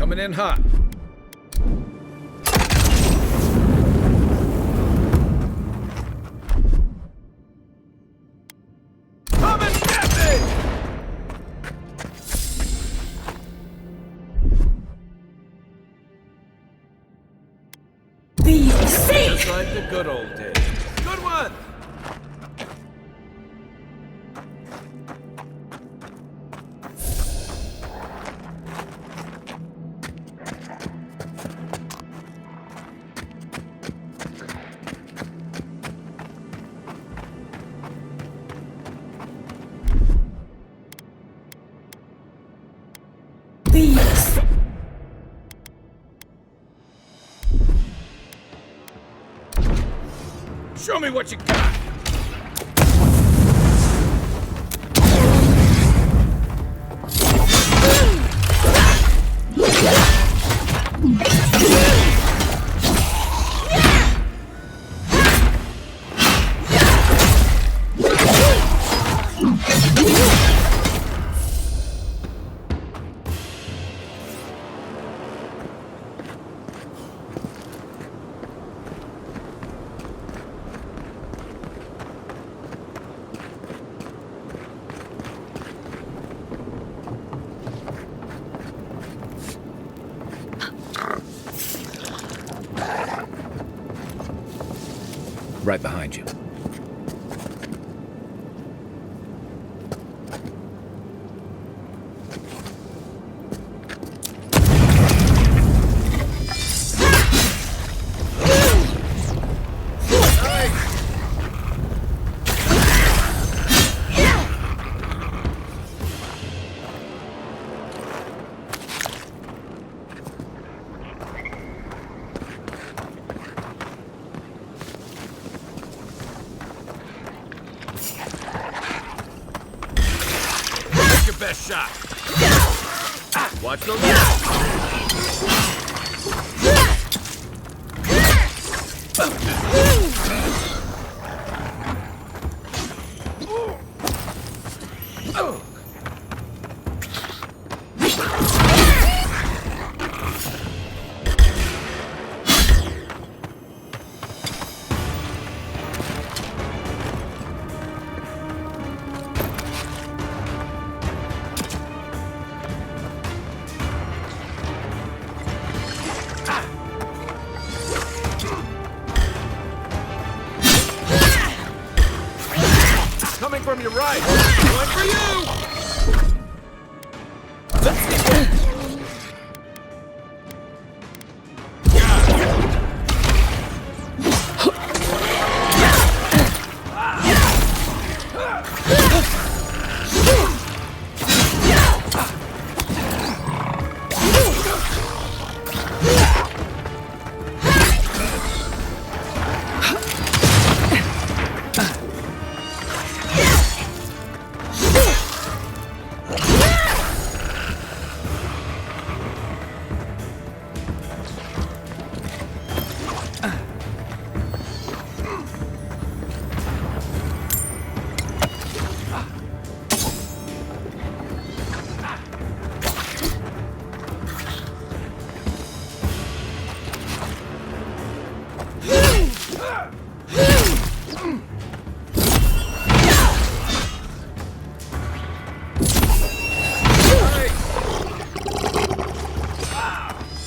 Coming in hot. Come and get me! Just like the good old days. Good one! Show me what you got! Right behind you. Best shot. Watch the coming from your right. One for you. Let's see.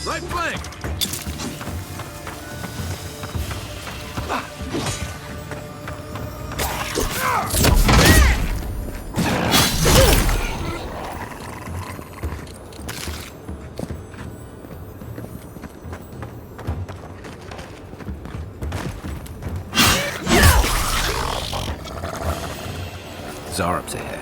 Right flank! Zarup's ahead.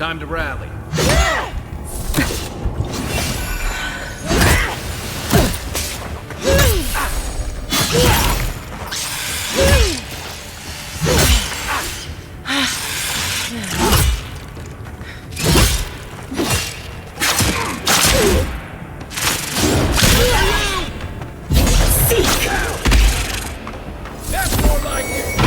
Time to rally. That's more like it.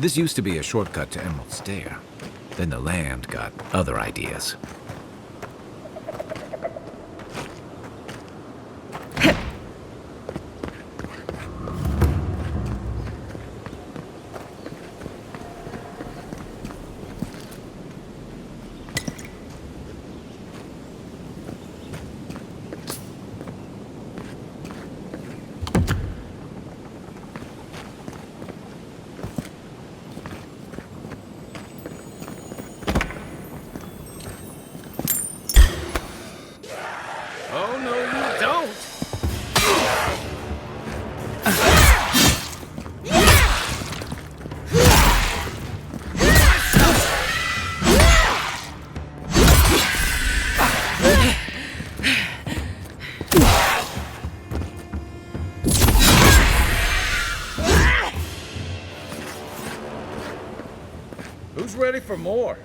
This used to be a shortcut to Emerald Stair. Then the land got other ideas. Oh, no, you don't! Who's ready for more?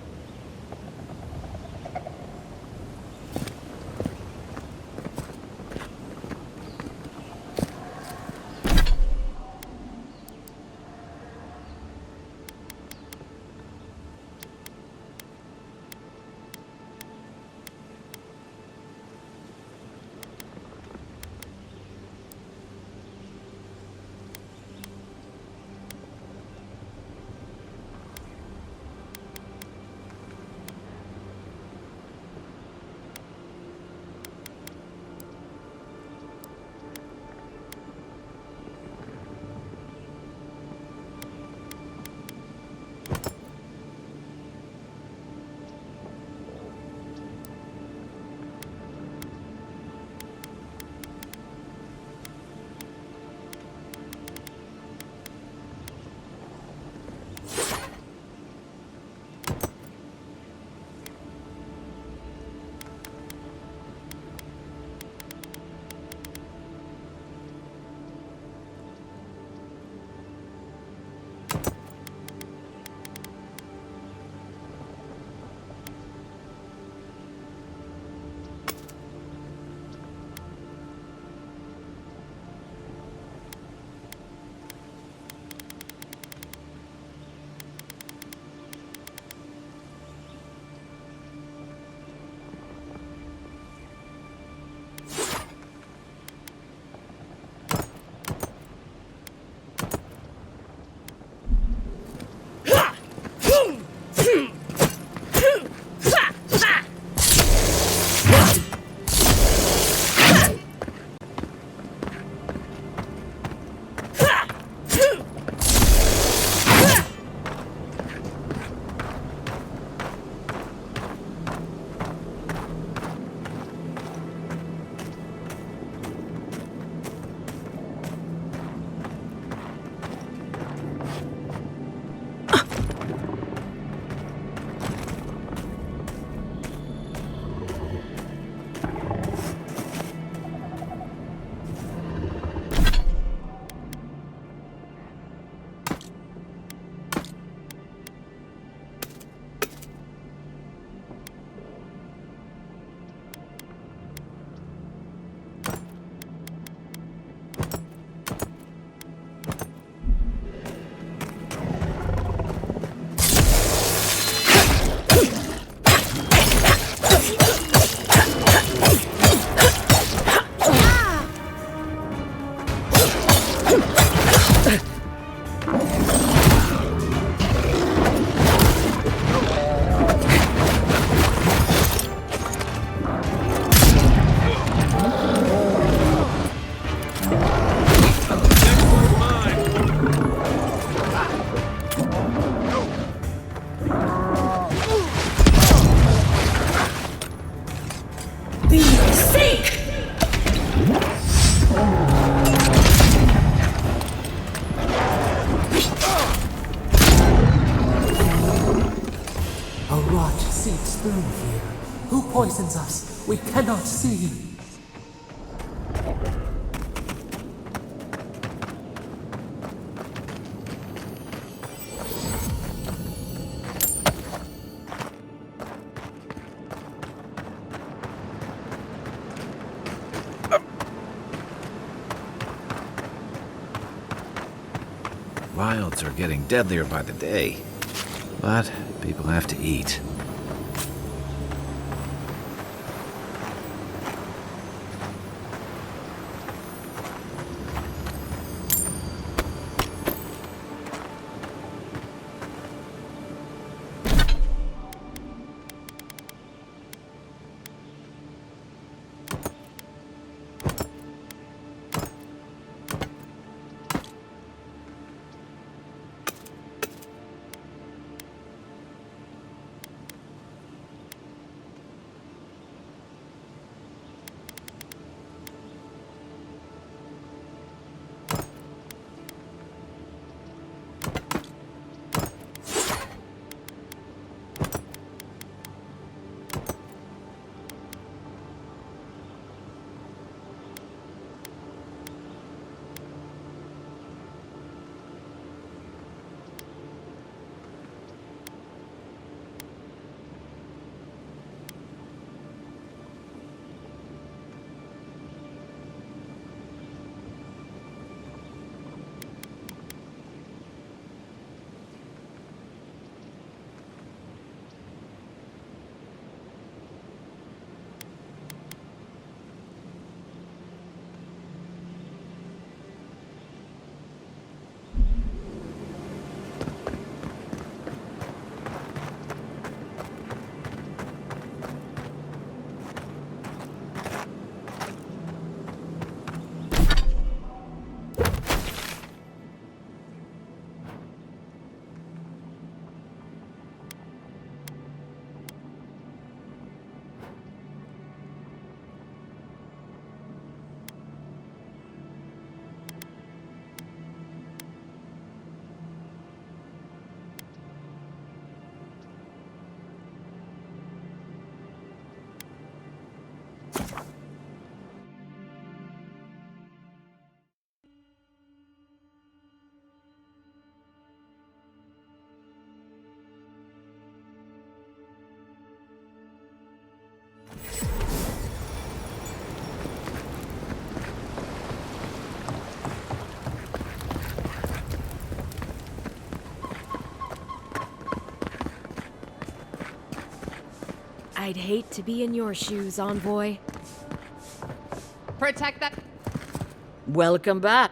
A rot seeps through here. Who poisons us? We cannot see. Wilds are getting deadlier by the day, but people have to eat. I'd hate to be in your shoes, Envoy. Protect that. Welcome back.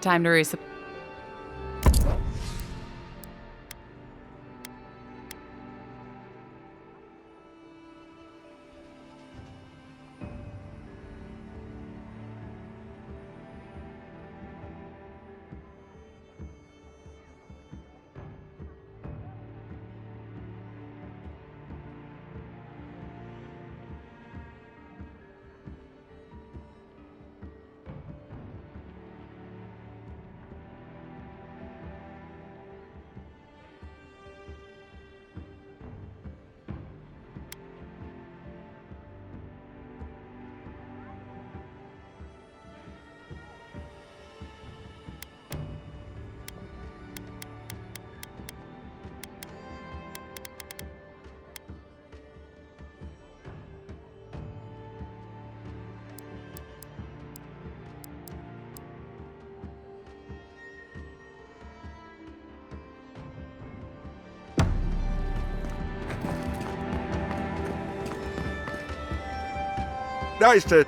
Time to resupply. Nice to...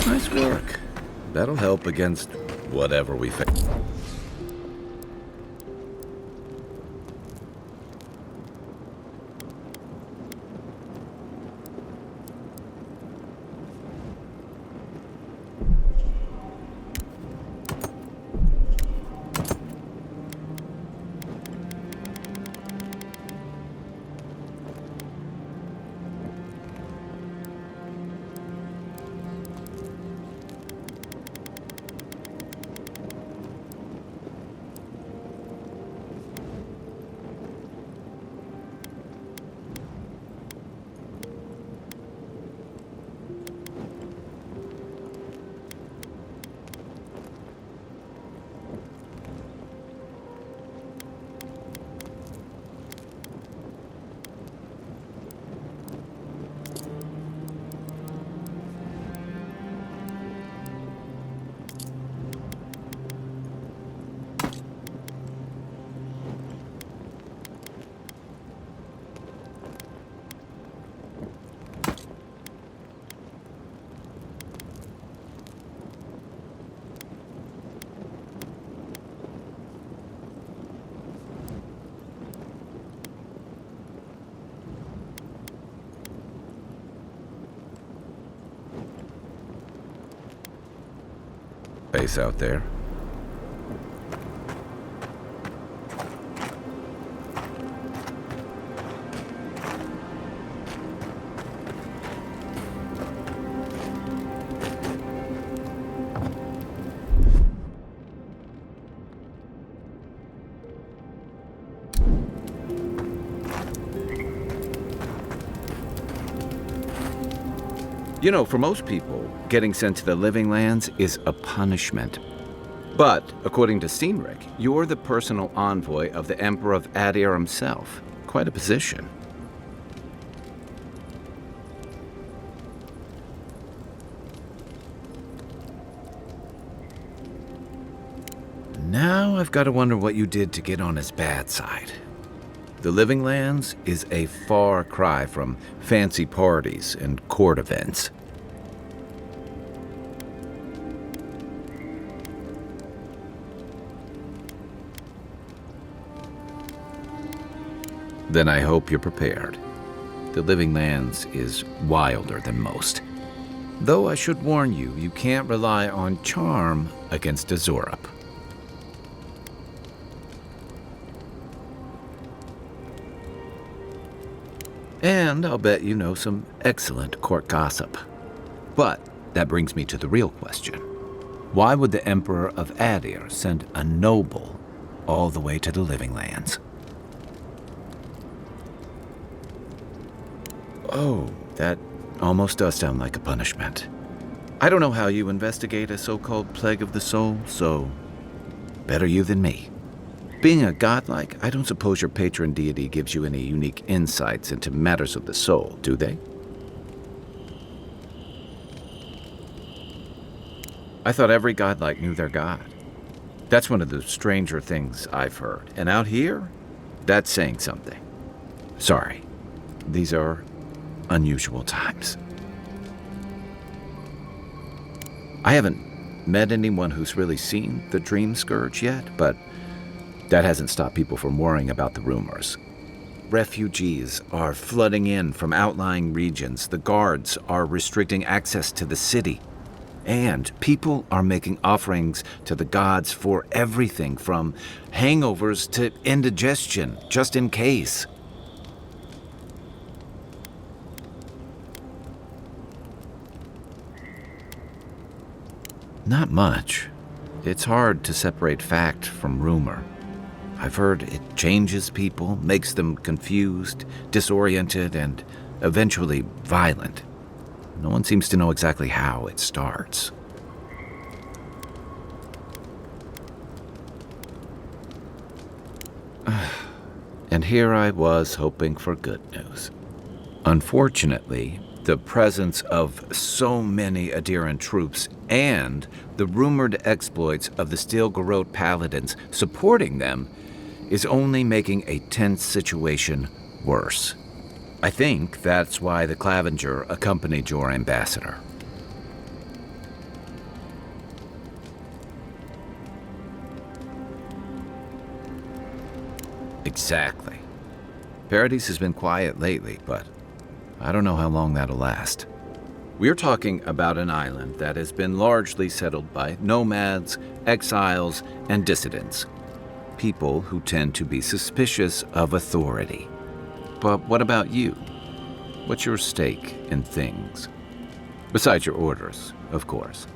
Nice work. That'll help against whatever we face. space out there. You know, for most people, getting sent to the Living Lands is a punishment. But, according to Cynric, you're the personal envoy of the Emperor of Adir himself. Quite a position. Now I've got to wonder what you did to get on his bad side. The Living Lands is a far cry from fancy parties and court events. Then I hope you're prepared. The Living Lands is wilder than most. Though I should warn you, you can't rely on charm against a Zorup. And I'll bet you know some excellent court gossip. But that brings me to the real question. Why would the Emperor of Adir send a noble all the way to the Living Lands? Oh, that almost does sound like a punishment. I don't know how you investigate a so-called plague of the soul, so better you than me. Being a godlike, I don't suppose your patron deity gives you any unique insights into matters of the soul, do they? I thought every godlike knew their god. That's one of the stranger things I've heard. And out here, that's saying something. Sorry, these are unusual times. I haven't met anyone who's really seen the Dream Scourge yet, but that hasn't stopped people from worrying about the rumors. Refugees are flooding in from outlying regions. The guards are restricting access to the city. And people are making offerings to the gods for everything from hangovers to indigestion, just in case. Not much. It's hard to separate fact from rumor. I've heard it changes people, makes them confused, disoriented, and eventually violent. No one seems to know exactly how it starts. And here I was hoping for good news. Unfortunately, the presence of so many Adiran troops and the rumored exploits of the Steel Garrote paladins supporting them is only making a tense situation worse. I think that's why the Clavenger accompanied your ambassador. Exactly. Paradise has been quiet lately, but I don't know how long that'll last. We're talking about an island that has been largely settled by nomads, exiles, and dissidents. People who tend to be suspicious of authority. But what about you? What's your stake in things? Besides your orders, of course.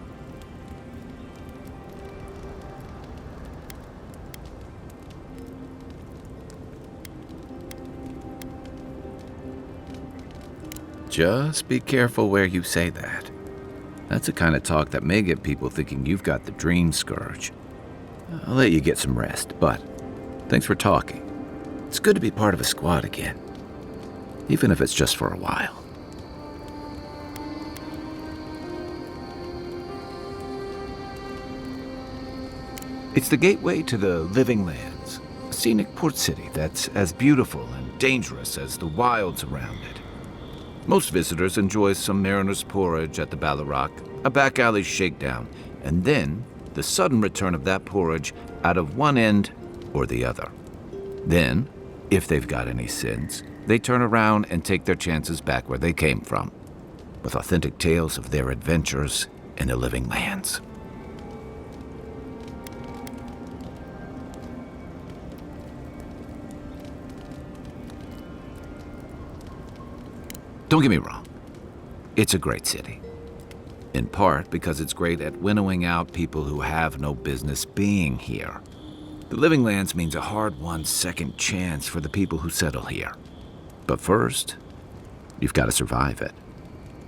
Just be careful where you say that. That's the kind of talk that may get people thinking you've got the Dream Scourge. I'll let you get some rest, but thanks for talking. It's good to be part of a squad again, even if it's just for a while. It's the gateway to the Living Lands, a scenic port city that's as beautiful and dangerous as the wilds around it. Most visitors enjoy some mariner's porridge at the Ballarrock, a back alley shakedown, and then the sudden return of that porridge out of one end or the other. Then, if they've got any sins, they turn around and take their chances back where they came from, with authentic tales of their adventures in the Living Lands. Don't get me wrong. It's a great city. In part because it's great at winnowing out people who have no business being here. The Living Lands means a hard-won second chance for the people who settle here. But first, you've got to survive it.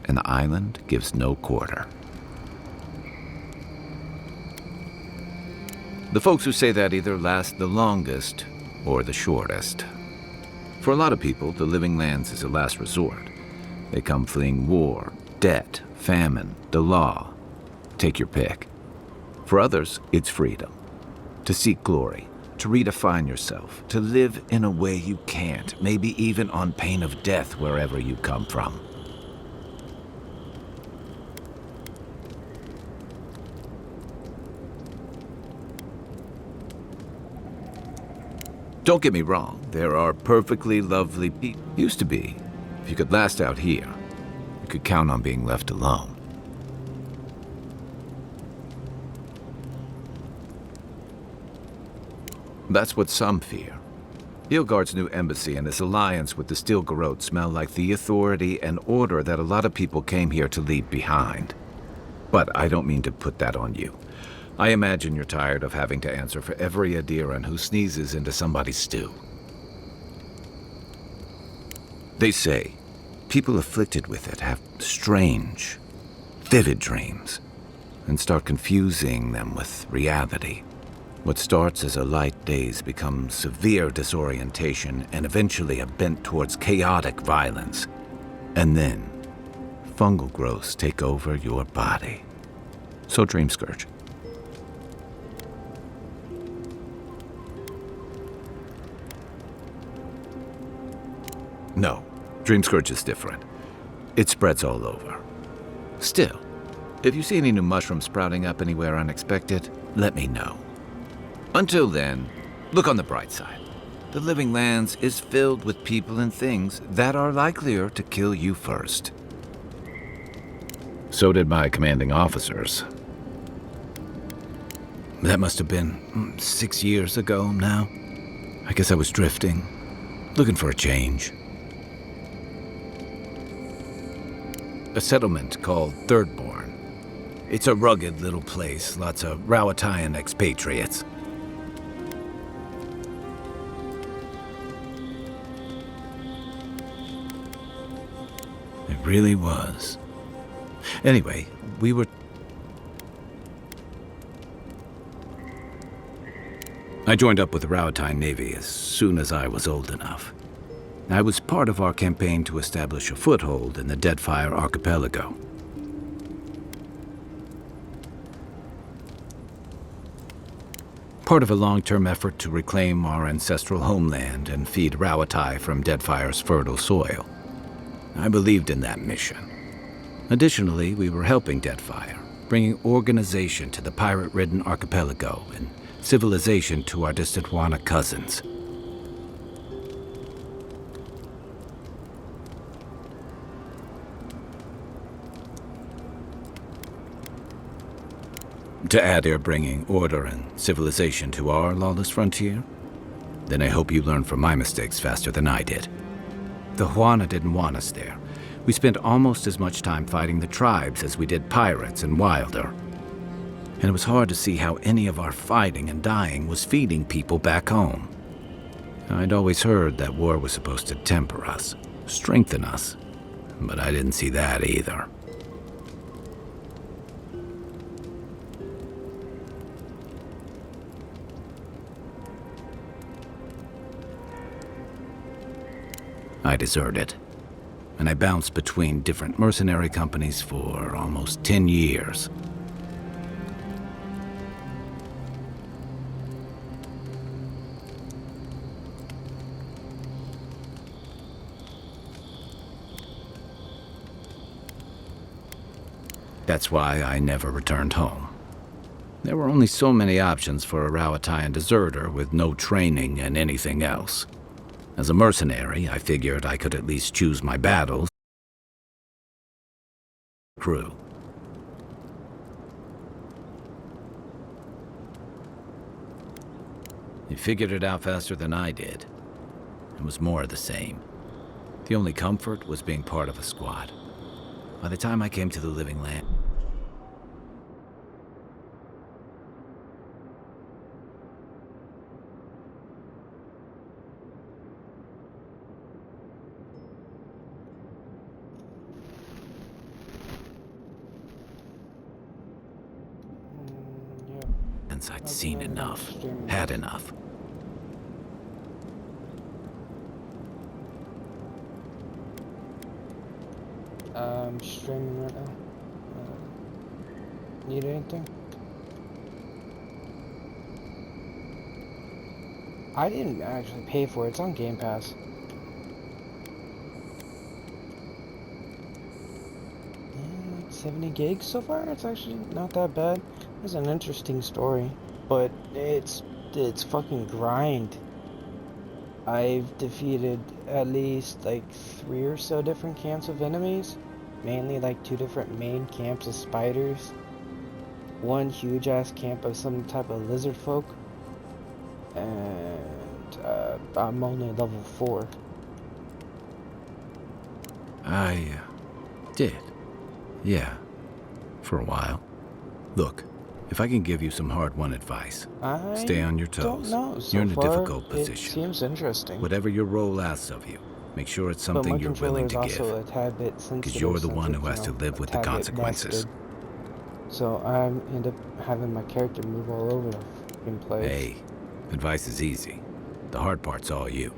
And the island gives no quarter. The folks who say that either last the longest or the shortest. For a lot of people, the Living Lands is a last resort. They come fleeing war, debt, famine, the law. Take your pick. For others, it's freedom. To seek glory, to redefine yourself, to live in a way you can't, maybe even on pain of death wherever you come from. Don't get me wrong, there are perfectly lovely people. Used to be. If you could last out here, you could count on being left alone. That's what some fear. Hilgard's new embassy and his alliance with the Stilgarrote smell like the authority and order that a lot of people came here to leave behind. But I don't mean to put that on you. I imagine you're tired of having to answer for every Adiran who sneezes into somebody's stew. They say people afflicted with it have strange, vivid dreams and start confusing them with reality. What starts as a light daze becomes severe disorientation and eventually a bent towards chaotic violence. And then, fungal growths take over your body. So Dream Scourge. No, Dream Scourge is different. It spreads all over. Still, if you see any new mushrooms sprouting up anywhere unexpected, let me know. Until then, look on the bright side. The Living Lands is filled with people and things that are likelier to kill you first. So did my commanding officers. That must have been 6 years ago now. I guess I was drifting, looking for a change. A settlement called Thirdborn. It's a rugged little place, lots of Rawatayan expatriates. It really was. Anyway, I joined up with the Rawatayan Navy as soon as I was old enough. I was part of our campaign to establish a foothold in the Deadfire Archipelago. Part of a long-term effort to reclaim our ancestral homeland and feed Rawatai from Deadfire's fertile soil. I believed in that mission. Additionally, we were helping Deadfire, bringing organization to the pirate-ridden archipelago and civilization to our distant Wana cousins. To add they're bringing order and civilization to our lawless frontier? Then I hope you learn from my mistakes faster than I did. The Huana didn't want us there. We spent almost as much time fighting the tribes as we did pirates and Wilder. And it was hard to see how any of our fighting and dying was feeding people back home. I'd always heard that war was supposed to temper us, strengthen us, but I didn't see that either. I deserted, and I bounced between different mercenary companies for almost 10 years. That's why I never returned home. There were only so many options for a Rawatayan deserter with no training and anything else. As a mercenary, I figured I could at least choose my battles. Crew. You figured it out faster than I did. It was more of the same. The only comfort was being part of a squad. By the time I came to the Living Land, I'd seen enough, had enough. I'm streaming right now. Need anything? I didn't actually pay for it. It's on Game Pass. 70 gigs so far. It's actually not that bad. It's an interesting story, but it's fucking grind. I've defeated at least like 3 or so different camps of enemies, mainly like 2 different main camps of spiders, 1 huge ass camp of some type of lizard folk, and I'm only level 4. I did. Yeah. For a while. Look, if I can give you some hard-won advice, stay on your toes. Don't know. So You're in a far, difficult it position. seems interesting. Whatever your role asks of you, make sure it's But something my you're controller willing is to also give. a tad bit sensitive, Because you're the since one it's, who has to you know, live a with the tad bit consequences. nested. So I end up having my character move all over the fucking place. Hey, advice is easy. The hard part's all you.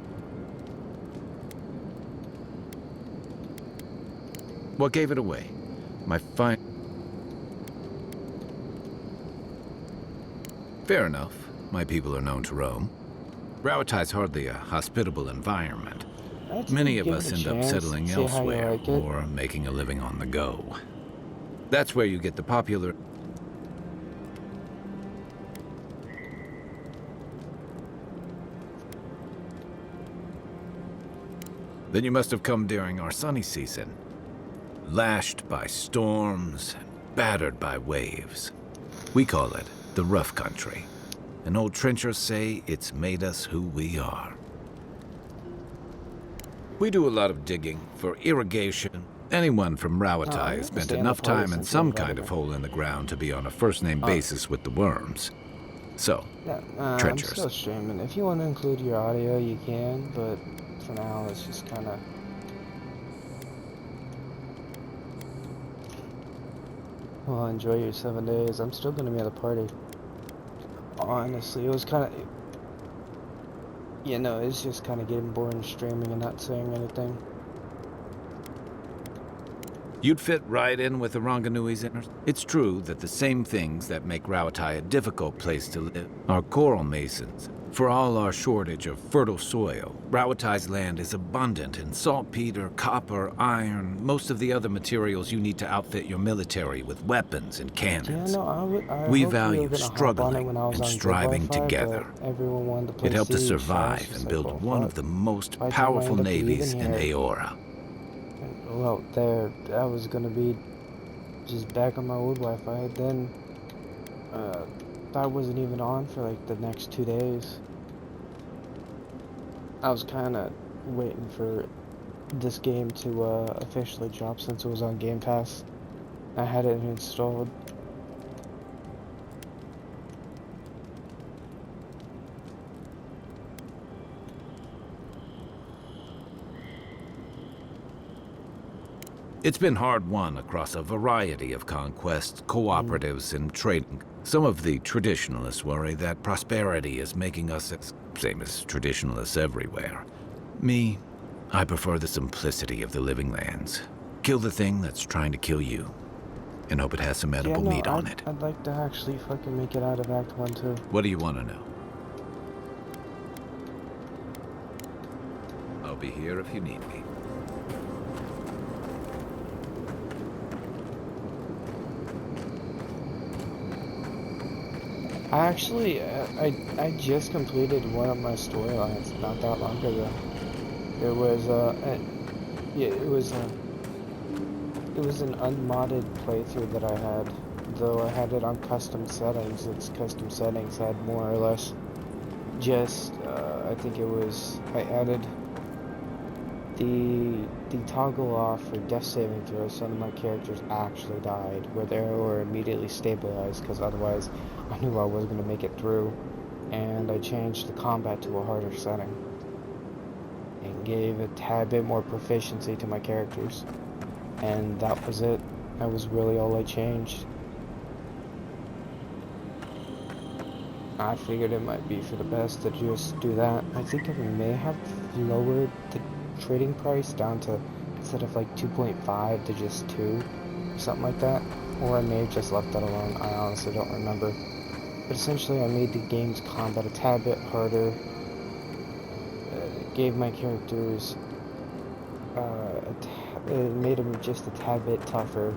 What gave it away? My fine... Fair enough. My people are known to roam. Rawatai's hardly a hospitable environment. Many of us end up settling elsewhere or making a living on the go. That's where you get the popular... Then you must have come during our sunny season. Lashed by storms and battered by waves. We call it the rough country. And old trenchers say it's made us who we are. We do a lot of digging for irrigation. Anyone from Rawatai has spent enough time in some kind of hole in the ground to be on a first-name basis with the worms. So, trenchers. I'm still streaming. If you want to include your audio, you can, but for now, it's just kind of... Well, enjoy your 7 days. I'm still going to be at the party. Honestly, it was kind of... You know, it's just kind of getting boring streaming and not saying anything. You'd fit right in with the Ronganui's inners. It's true that the same things that make Rawatai a difficult place to live are coral masons. For all our shortage of fertile soil, Rawatai's land is abundant in saltpeter, copper, iron, most of the other materials you need to outfit your military with weapons and cannons. Yeah, no, I We hope you were value gonna hop on it struggling when I was and on good striving Wi-Fi, together. but everyone wanted to play It helped us Siege, so I was survive just and like, build well, one fuck. of the most By the time I powerful ended up leaving navies in here- Aora. Well, there, I was gonna be just back on my old Wi-Fi. Then, I wasn't even on for like the next 2 days. I was kind of waiting for this game to officially drop since it was on Game Pass. I had it installed. It's been hard won across a variety of conquests, cooperatives, and trading. Some of the traditionalists worry that prosperity is making us same as traditionalists everywhere. Me, I prefer the simplicity of the living lands. Kill the thing that's trying to kill you, and hope it has some edible meat on it. I'd like to actually fucking make it out of Act 1 too. What do you want to know? I'll be here if you need me. Actually, I just completed one of my storylines not that long ago. It was it was an unmodded playthrough that I had, though I had it on custom settings. Its custom settings had more or less just I think it was I added the toggle off for death saving throws, some of my characters actually died, where they were immediately stabilized, because otherwise I knew I wasn't going to make it through. And I changed the combat to a harder setting, and gave a tad bit more proficiency to my characters. And that was it. That was really all I changed. I figured it might be for the best to just do that. I think I may have lowered the trading price down to, instead of like 2.5 to just 2, or something like that. Or I may have just left that alone. I honestly don't remember. But essentially I made the game's combat a tad bit harder. Gave my characters, it made them just a tad bit tougher.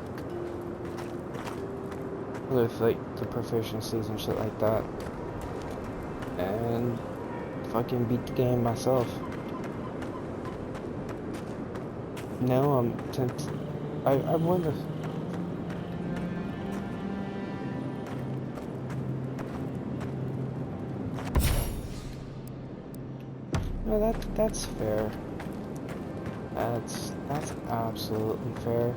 With like the proficiencies and shit like that. And fucking beat the game myself. Now I'm tempted. I wonder. No, that's fair. That's absolutely fair.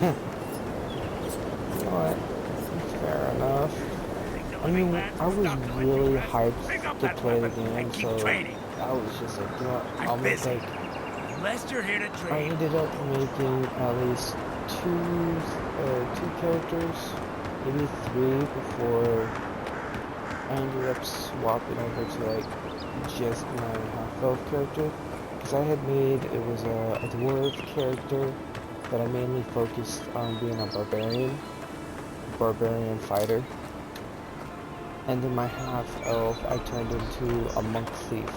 You know what? Fair enough. I mean, I was really hyped to play the game, so I was just like, you know what, I'll make like... I ended up making at least two characters, maybe 3 before I ended up swapping over to like just my half-elf character. Because I had made, it was a dwarf character that I mainly focused on being a barbarian fighter. And then my half-elf I turned into a monk thief.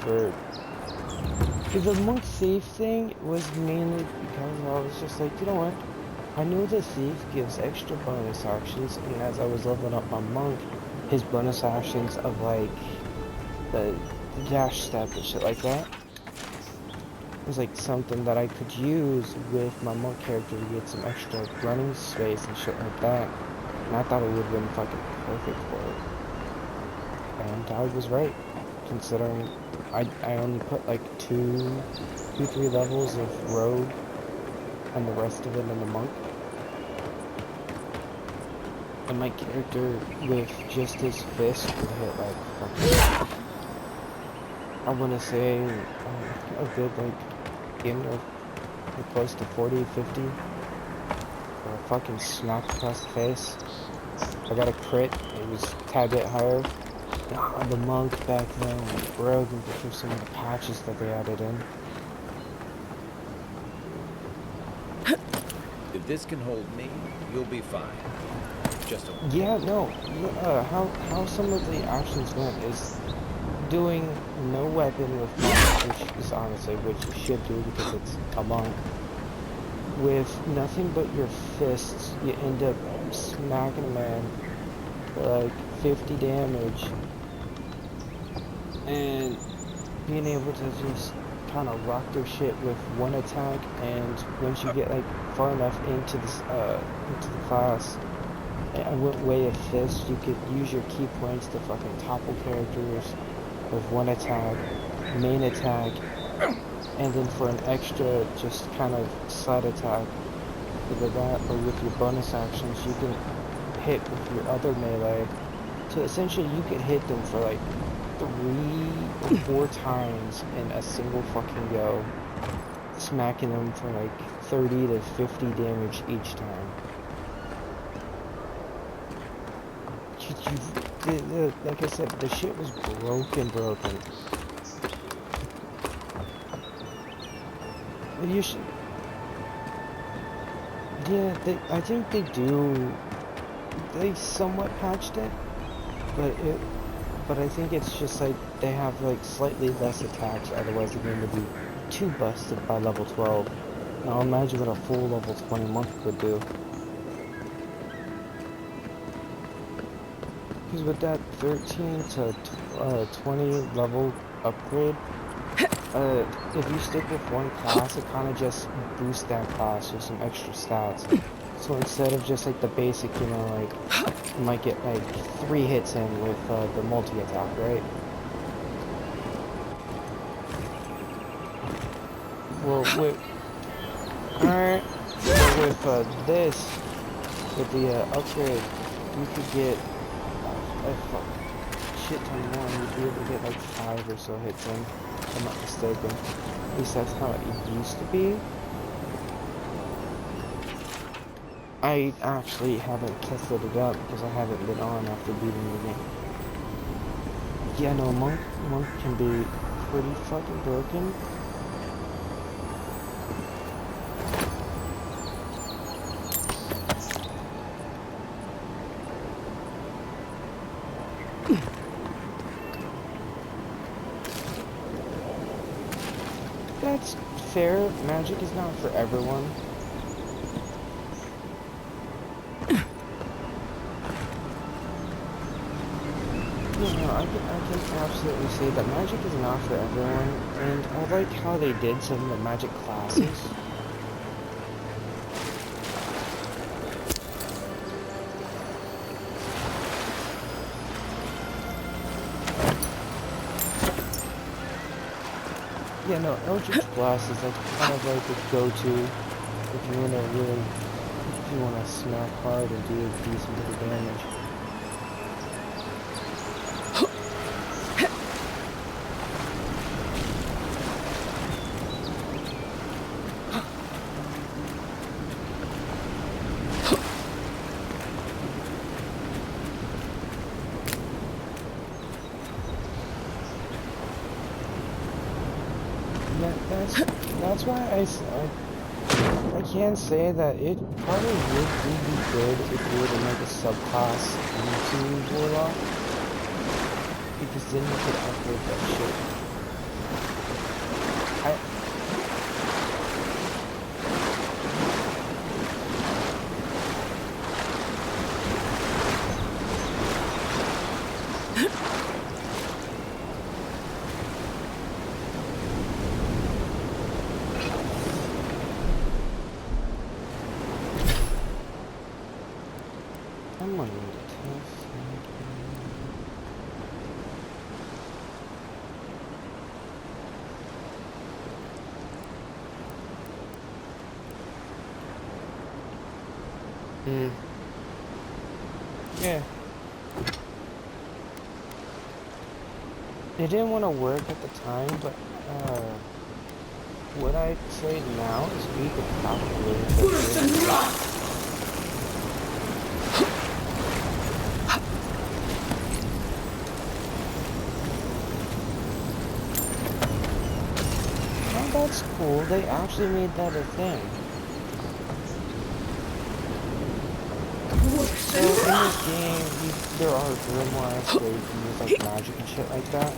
The monk thief thing was mainly because I was just like, you know what? I know the thief gives extra bonus actions, and as I was leveling up my monk, his bonus actions of like the dash step and shit like that was like something that I could use with my monk character to get some extra running space and shit like that. And I thought it would have been fucking perfect for it. And I was right, considering I only put like 2-3 levels of rogue and the rest of it in the monk. And my character with just his fist could hit like fucking, I want to say a good like close to 40, 50 for a fucking smack across the face. I got a crit, it was a tad bit higher. The monk back then was broken through some of the patches that they added in. If this can hold me, you'll be fine. Just a... Yeah, no. How some of the actions went is doing no weapon with monk, which is honestly what you should do because it's a monk. With nothing but your fists, you end up smacking a man for like 50 damage. And being able to just kind of rock their shit with one attack, and once you get like far enough into the class, I went way of fist, you could use your key points to fucking topple characters with one attack, main attack, and then for an extra just kind of side attack, either that or with your bonus actions you can hit with your other melee. So essentially you can hit them for like 3 or 4 times in a single fucking go, smacking them for like 30 to 50 damage each time. Like I said, the shit was broken. You should... Yeah, I think they somewhat patched it, but I think it's just like they have like slightly less attacks, otherwise the game would be too busted by level 12. Now imagine what a full level 20 monk would do. Because with that 13 to 20 level upgrade, if you stick with one class, it kind of just boosts that class with some extra stats. So instead of just like the basic, you know, like you might get like 3 hits in with the multi-attack, right? Well, with this, with the upgrade, you could get a shit ton more. You'd be able to get like 5 or so hits in, if I'm not mistaken. At least that's how it used to be. I actually haven't tested it out because I haven't been on after beating the game. Yeah, no, monk can be pretty fucking broken. That's fair. Magic is not for everyone. You know, I can absolutely say that magic is not for everyone, and I like how they did some of the magic classes. Yeah, no, Eldritch Blast is like kind of like a go-to if you want to smack hard and do a decent bit of damage. That's why I can say that it probably would be good if you were to make a subclass into Warlock, because then you could upgrade that shit. I'm gonna need a test. Yeah. It didn't want to work at the time, but what I'd say now is we could probably that's cool. They actually made that a thing. So in this game, there are grimoires where you can use like magic and shit like that.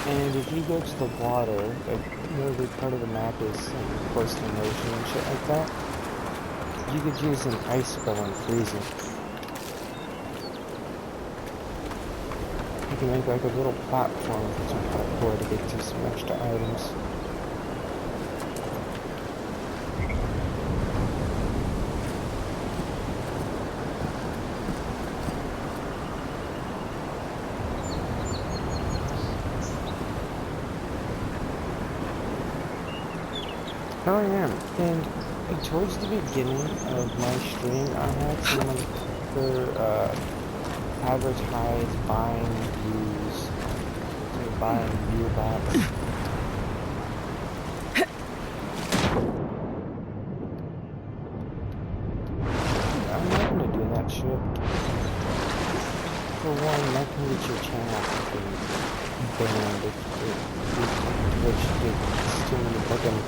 And if you go to the water, like nearly part of the map is close to an ocean and shit like that, you could use an ice spell and freeze it. You can make like a little platform with some parkour to get to some extra items. Oh yeah, and towards the beginning of my stream, I had some other advertise buying views, so buying view bots. I'm not gonna do that shit. For one, that can get your channel fucking banned if Twitch gets too many fucking.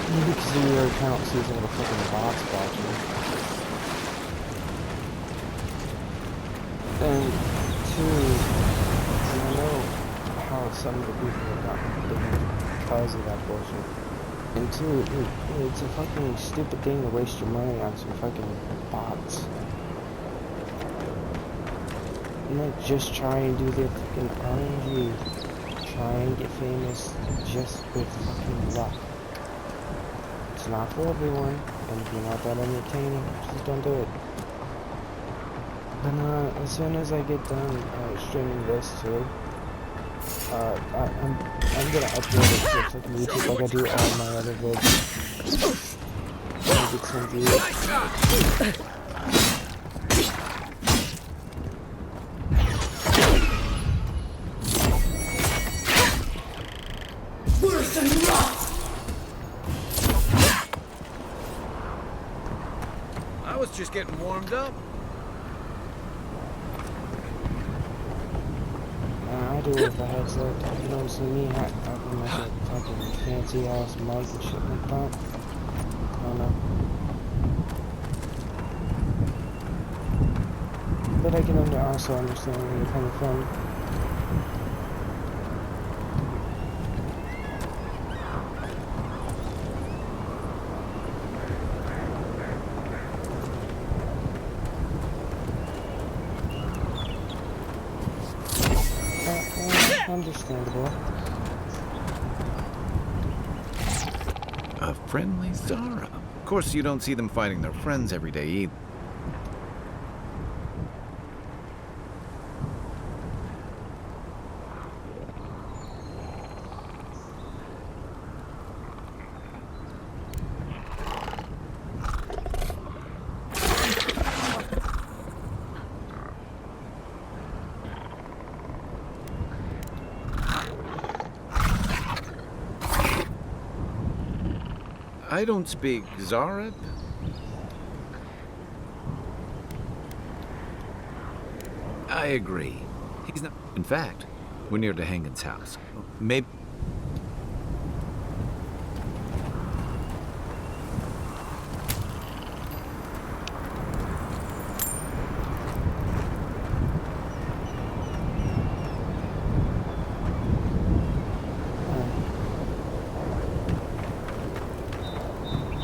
Because your account sees all the fucking bots watching. And two, I know how some of the people have gotten banned because of that bullshit. And two, it's a fucking stupid thing to waste your money on some fucking bots. like, just try and do the fucking RNG. Try and get famous just with fucking luck. It's not for everyone, and if you're not that entertaining, just don't do it. Then, as soon as I get done streaming this too, I'm gonna upload it to fucking YouTube like I do all my other videos. And get some views. Worse than rock! I was just getting warmed up. I do it with a headset. You don't see me having like a fucking fancy ass mic and shit like that. I don't know. But I can also understand where you're coming from. Understandable. A friendly Zara. Of course, you don't see them fighting their friends every day either. I don't speak Zarab. I agree. He's not. In fact, we're near Dehangan's house. Maybe.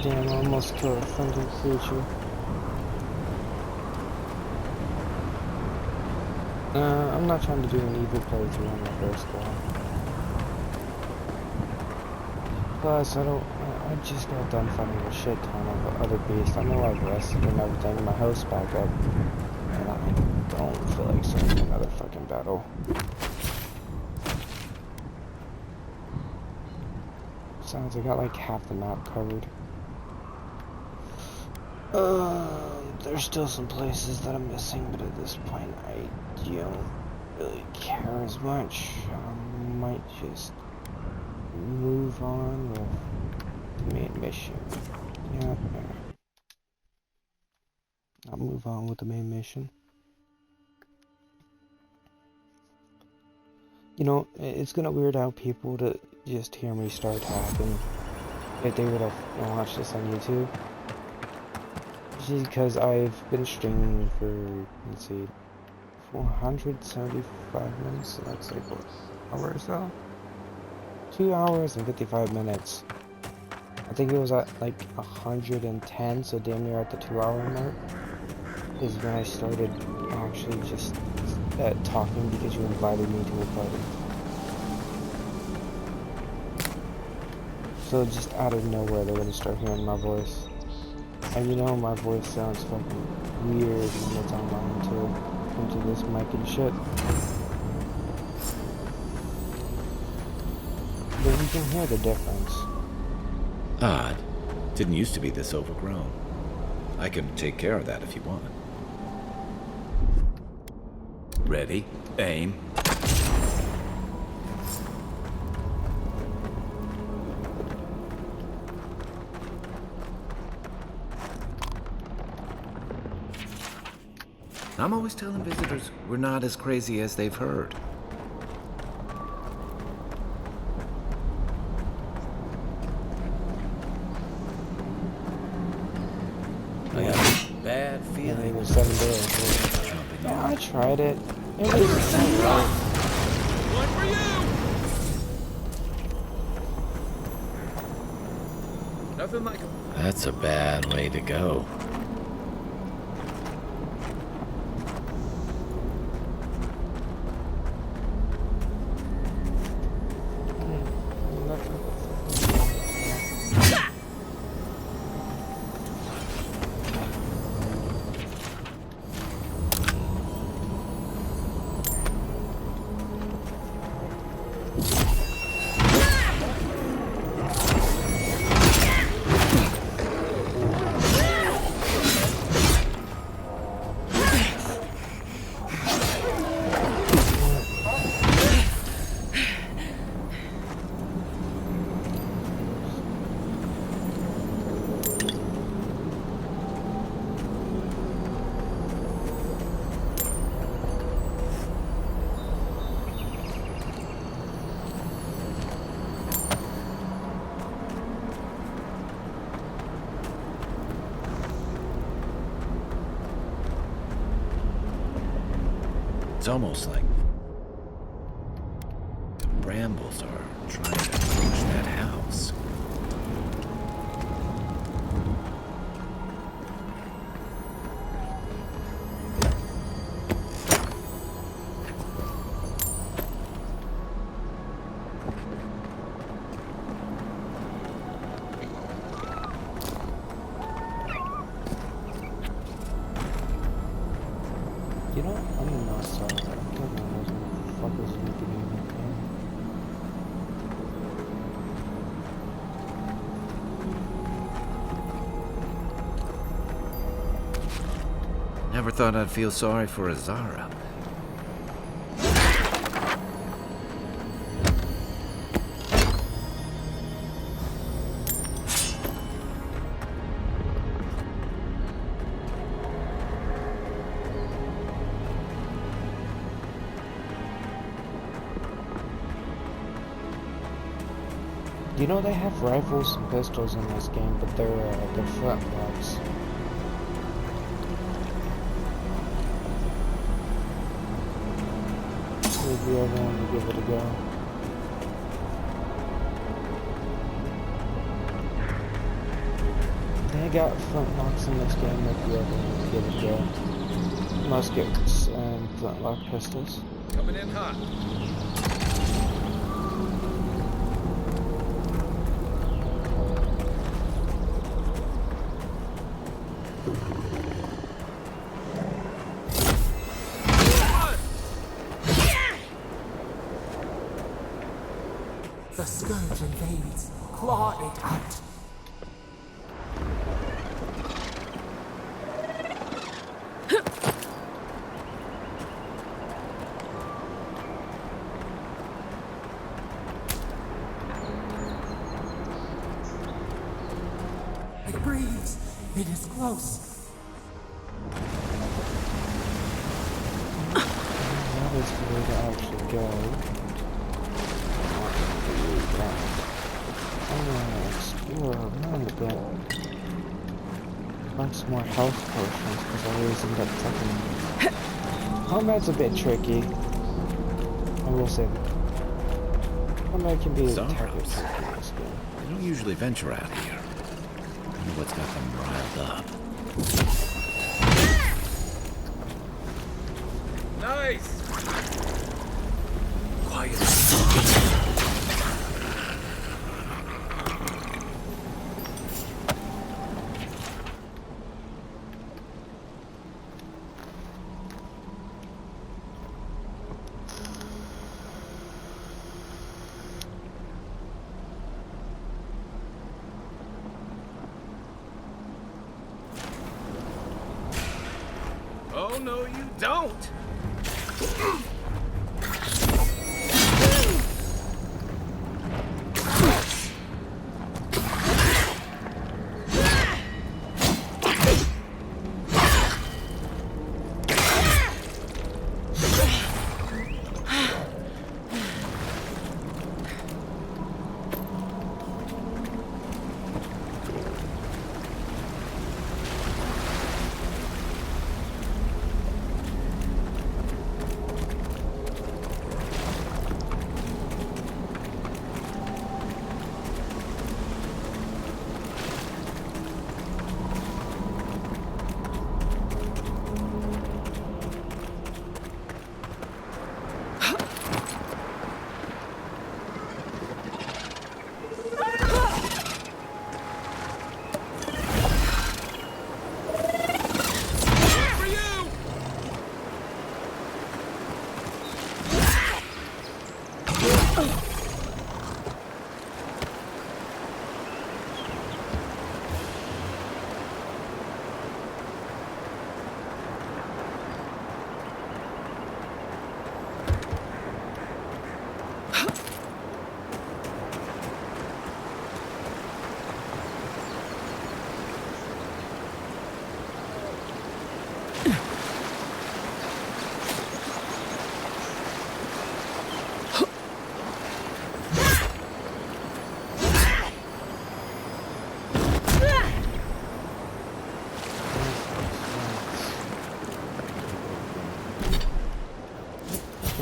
Damn, I almost killed a friendly creature. I'm not trying to do an evil playthrough on my first go. Plus, I just got done fighting a shit ton of other beasts. I know I've rested and everything in my house back up. And I don't feel like starting another fucking battle. Sounds like I got like half the map covered. There's still some places that I'm missing, but at this point I don't really care as much. I might just move on with the main mission. Yeah, I'll move on with the main mission. You know, it's gonna weird out people to just hear me start talking if they would have watched this on YouTube. Because I've been streaming for, let's see, 475 minutes, so that's like what, hour or so? 2 hours and 55 minutes. I think it was at like 110, so damn near at the 2-hour mark, is when I started actually just talking because you invited me to a party. So just out of nowhere, they're gonna start hearing my voice. And you know my voice sounds fucking weird when it's online too, into this mic and shit. But you can hear the difference. Odd. Didn't used to be this overgrown. I can take care of that if you want. Ready, aim. I'm always telling visitors we're not as crazy as they've heard. I got a bad feeling. It was 7 days. Yeah, I tried it. It was right. One for you! Nothing like a... That's a bad way to go. It's almost like the brambles are trying to approach that house. You know, I'm not sorry. I don't know those motherfuckers in the beginning of the game. Never thought I'd feel sorry for Azara. You know they have rifles and pistols in this game, but they're flintlocks. Maybe I want to give it a go. They got flintlocks in this game if you ever want to give it a go. Muskets and flintlock pistols. Coming in hot. The scourge invades. Claw it out. It breathes. It is close. That is the way to actually go. I'm gonna explore around a bit. Find some more health potions because I always end up fucking. Combat's a bit tricky. I will say that. Combat can be a tad bit tricky in this game. They don't usually venture out here. I wonder what's got them riled up. Nice! Quiet. Oh, no, you don't!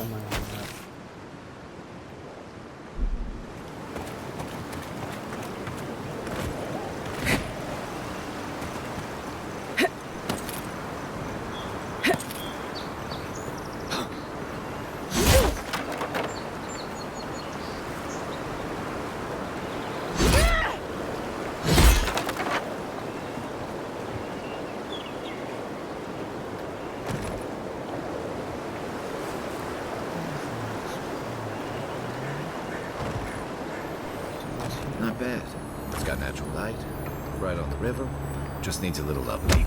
Semi on that. Not bad. It's got natural light, right on the river. Just needs a little upkeep.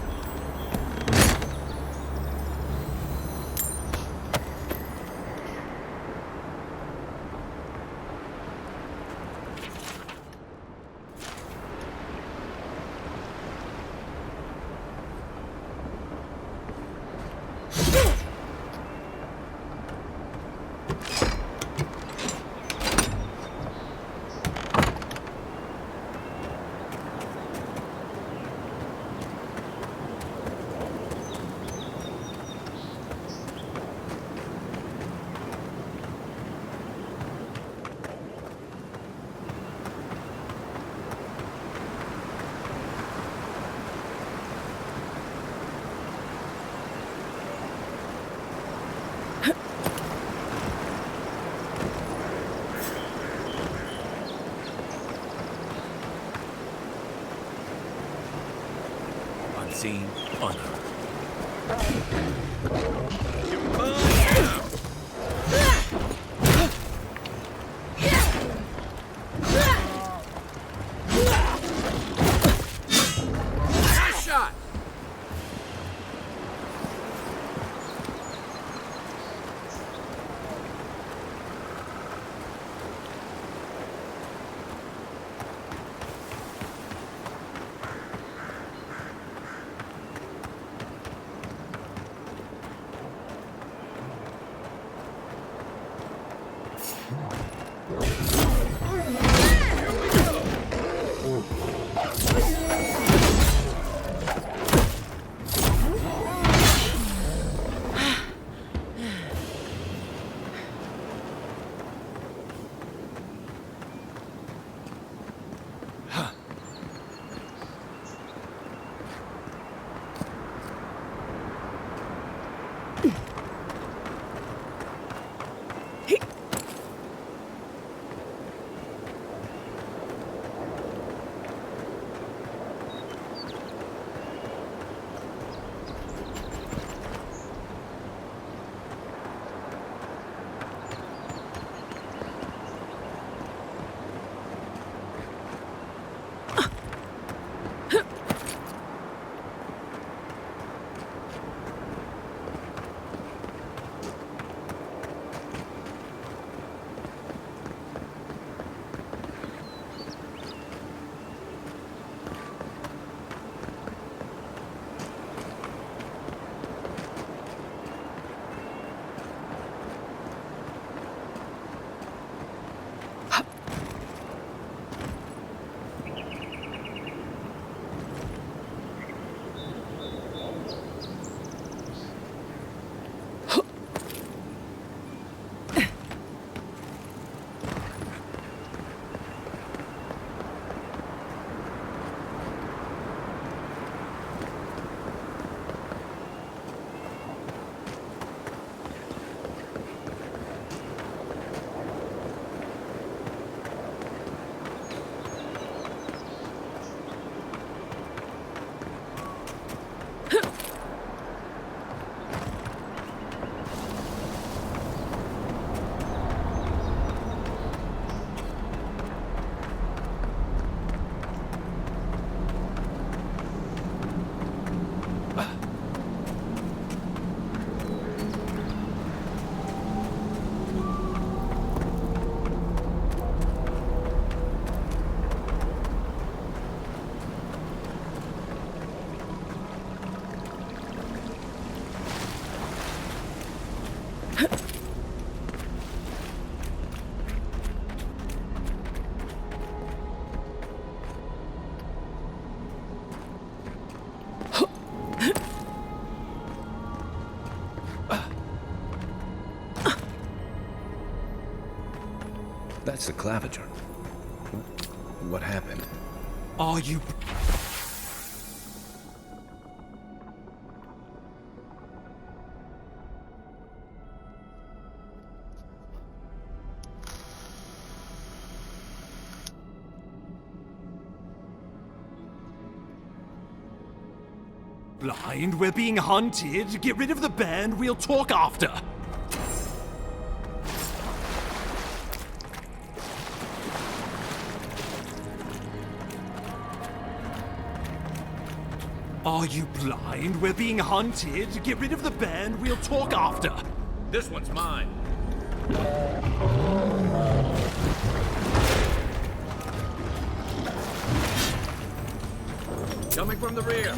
Unseen, unheard. Nice shot! That's the claviger. What happened? Are you... blind? We're being hunted. Get rid of the band. We'll talk after. Are you blind? We're being hunted. Get rid of the band. We'll talk after. This one's mine. Coming from the rear.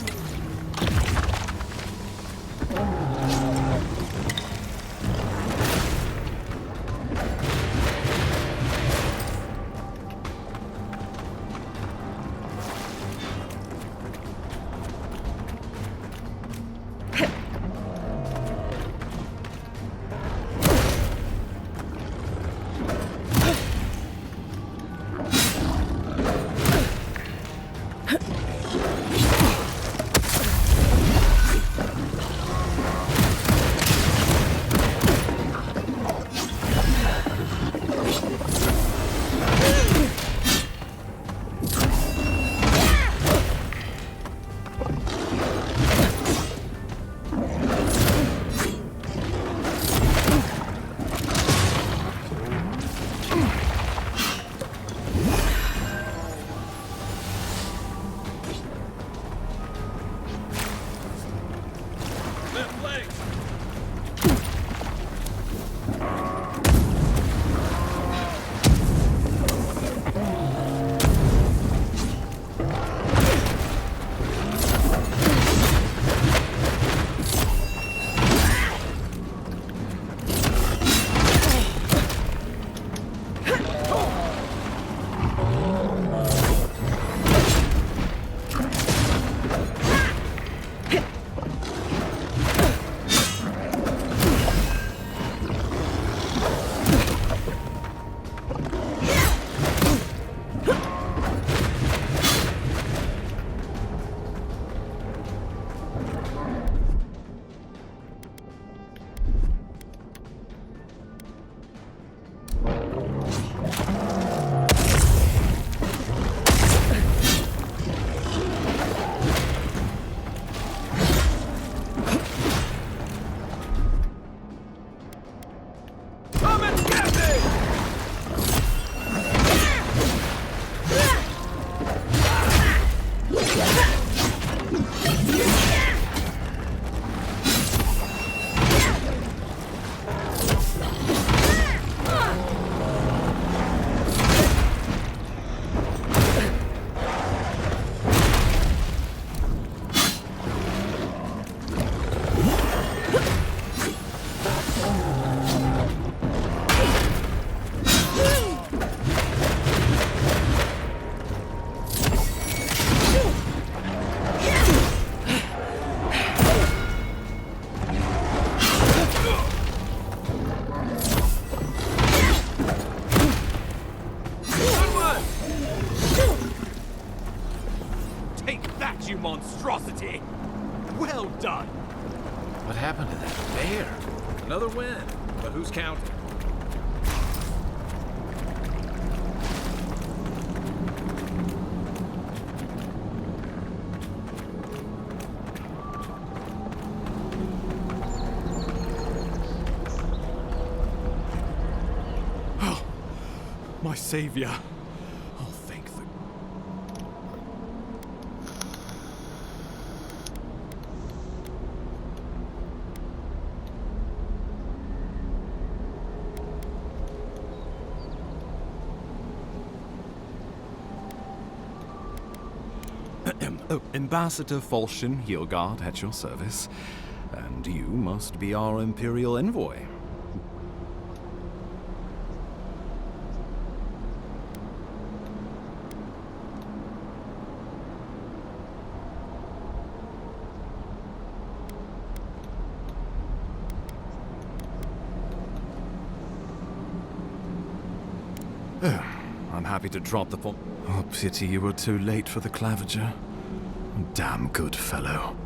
You monstrosity! Well done! What happened to that bear? Another win, but who's counting? Oh, my savior. Oh, thank the... Ambassador Falchion Hildgard at your service. And you must be our Imperial envoy. I'm happy to drop the point. Oh, pity you were too late for the Claviger. Damn good fellow.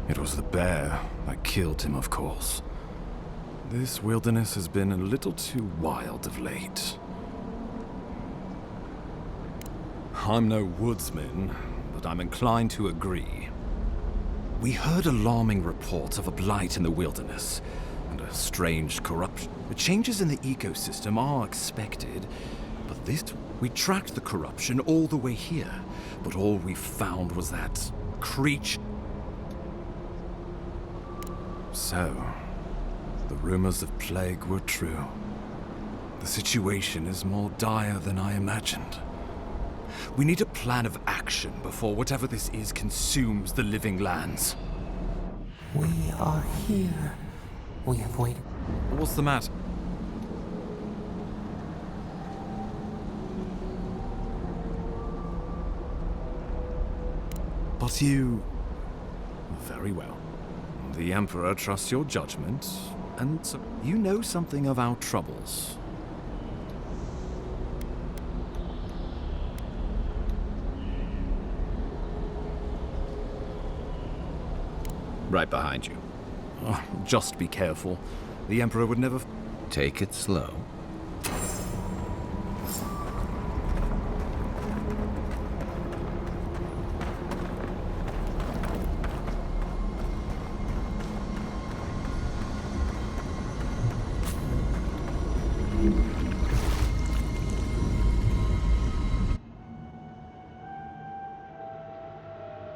It was the bear that killed him, of course. This wilderness has been a little too wild of late. I'm no woodsman, but I'm inclined to agree. We heard alarming reports of a blight in the wilderness, and a strange corruption. The changes in the ecosystem are expected, but we tracked the corruption all the way here, but all we found was that creature. So, the rumors of plague were true. The situation is more dire than I imagined. We need a plan of action before whatever this is consumes the living lands. We are here. We have waited. What's the matter? But you... Very well. The Emperor trusts your judgment, and so you know something of our troubles. Right behind you. Oh, just be careful. The Emperor would never... Take it slow.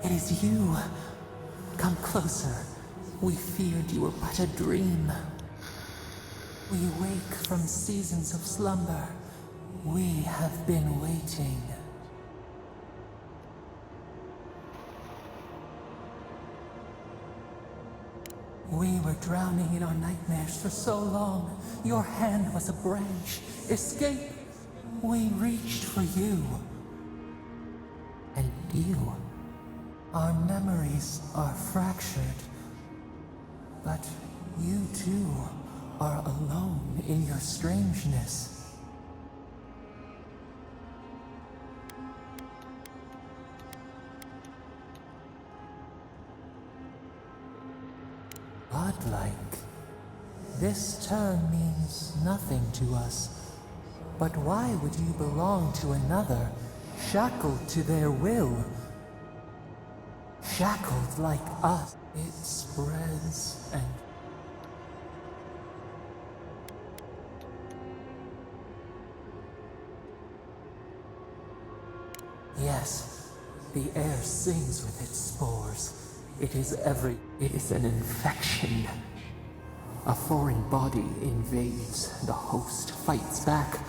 It is you. Come closer. We feared you were but a dream. We wake from seasons of slumber. We have been waiting. We were drowning in our nightmares for so long. Your hand was a branch. Escape! We reached for you. And you. Our memories are fractured. But you too are alone in your strangeness. Godlike. This term means nothing to us. But why would you belong to another, shackled to their will? Shackled like us. It spreads and... Yes, the air sings with its spores. It is an infection. A foreign body invades, the host fights back.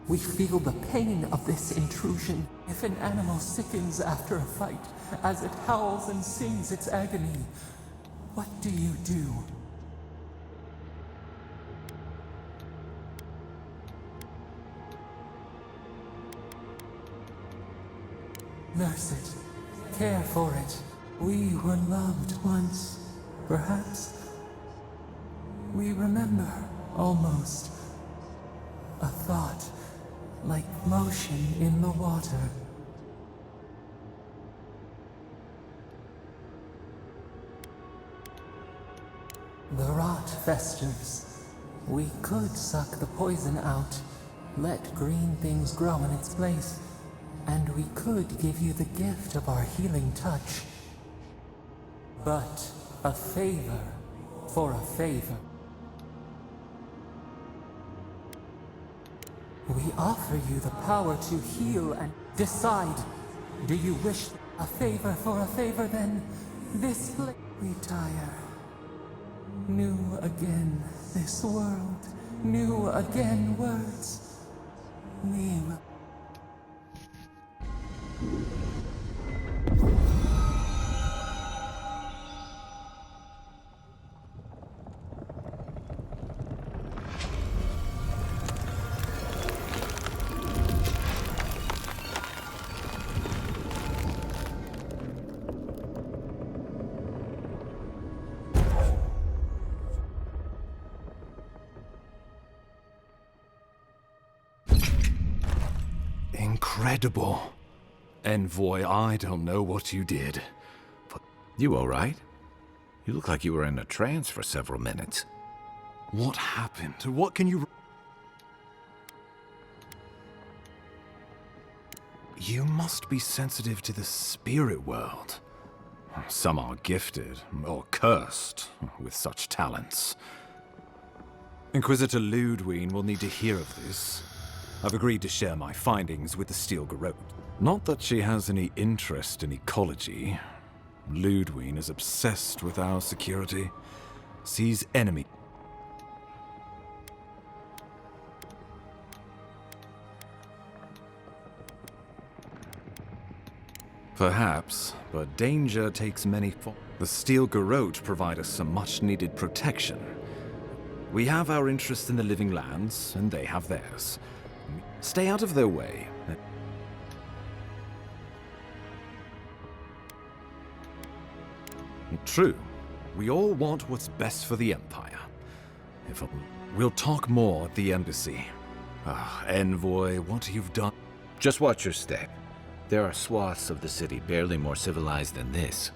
We feel the pain of this intrusion. If an animal sickens after a fight, as it howls and sings its agony, what do you do? Nurse it. Care for it. We were loved once, perhaps. We remember, almost. A thought, like motion in the water. The rot festers. We could suck the poison out, let green things grow in its place, and we could give you the gift of our healing touch. But a favor for a favor. We offer you the power to heal and decide. Do you wish a favor for a favor then? This place we tire. New again this world. New again words. We will... incredible. Envoy, I don't know what you did. But you all right? You look like you were in a trance for several minutes. What happened? What can you... You must be sensitive to the spirit world. Some are gifted, or cursed, with such talents. Inquisitor Ludwine will need to hear of this. I've agreed to share my findings with the Steel Garrote. Not that she has any interest in ecology. Ludwine is obsessed with our security. Sees enemy. Perhaps, but danger takes many forms. The Steel Garrote provide us some much-needed protection. We have our interest in the living lands, and they have theirs. Stay out of their way. True. We all want what's best for the Empire. We'll talk more at the embassy. Envoy, what you've done... Just watch your step. There are swaths of the city barely more civilized than this.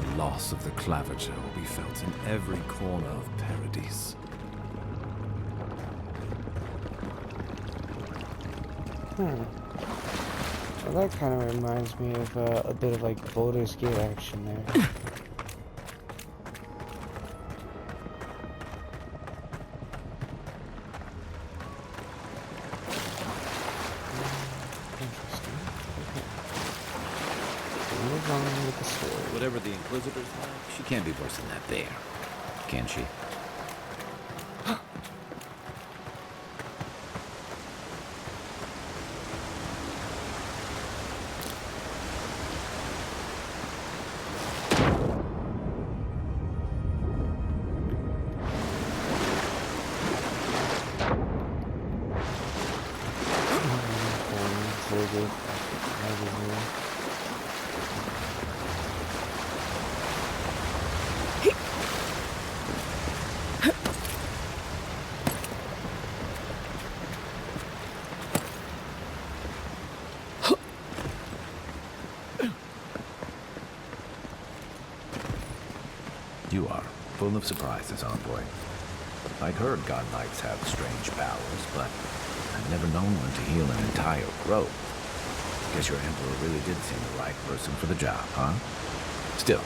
The loss of the Clavager will be felt in every corner of Paradise. Well, that kind of reminds me of a bit of like Baldur's Gate action there. Whatever the Inquisitor's like, she can't be worse than that bear, can she? You are full of surprises, Envoy. I'd heard godlikes have strange powers, but I'd never known one to heal an entire grove. Guess your Emperor really did seem the right person for the job, huh? Still,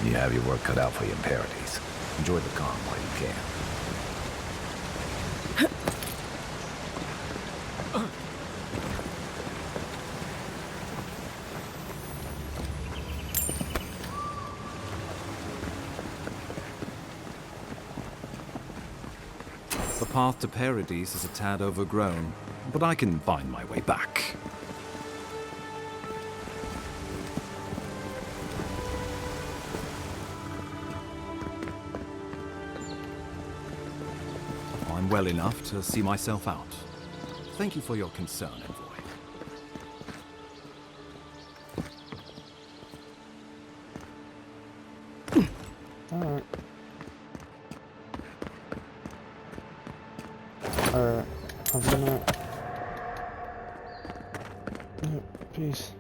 you have your work cut out for you in Paradise. Enjoy the calm while you can. The path to Paradise is a tad overgrown, but I can find my way back. I'm well enough to see myself out. Thank you for your concern, Envoy. Alright. Alright, I'm gonna... Peace.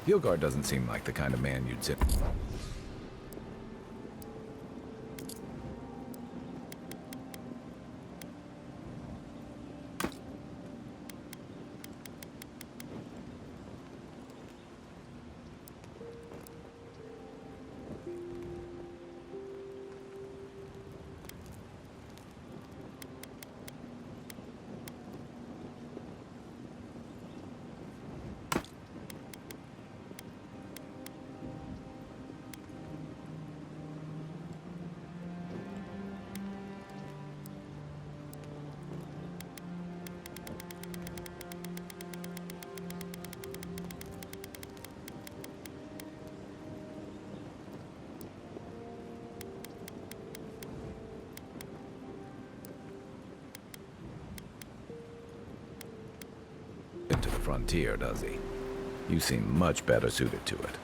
Hildegard doesn't seem like the kind of man you'd sit... into the frontier, does he? You seem much better suited to it.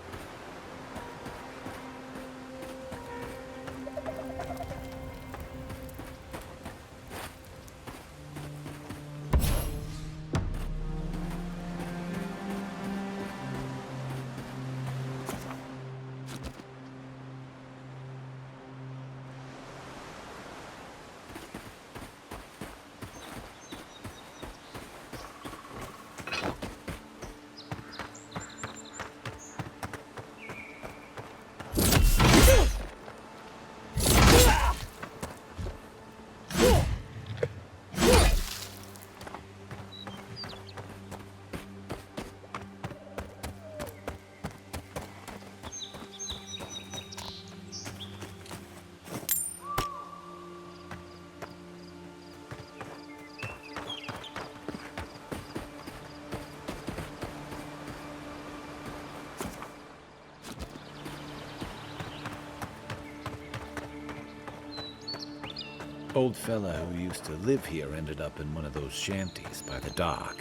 Old fella who used to live here ended up in one of those shanties by the dock.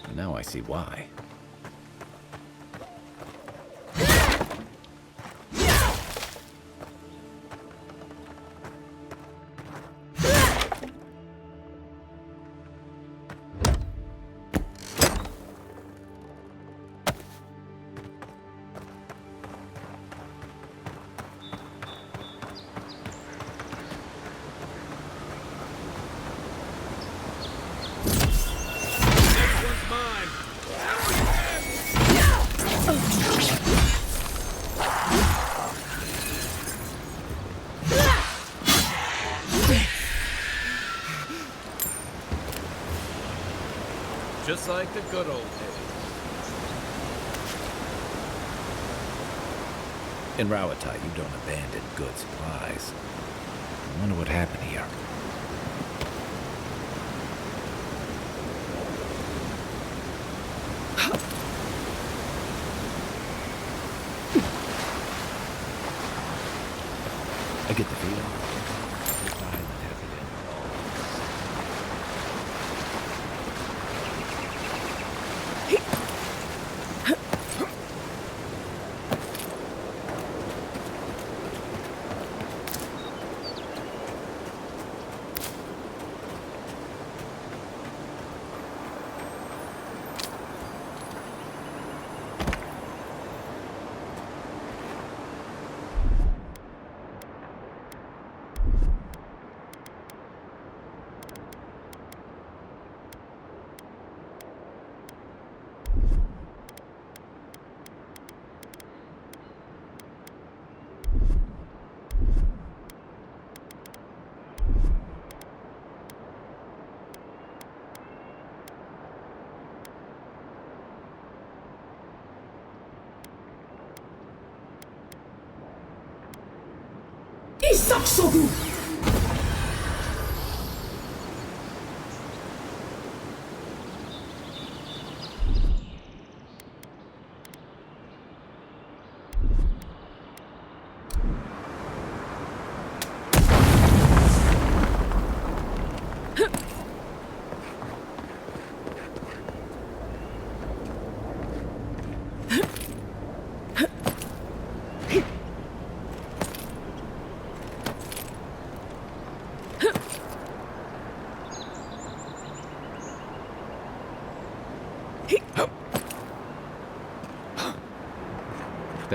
And now I see why. Just like the good old days. In Rawatai, you don't abandon good supplies. I wonder what happened here. I get the feeling. Isaksogu!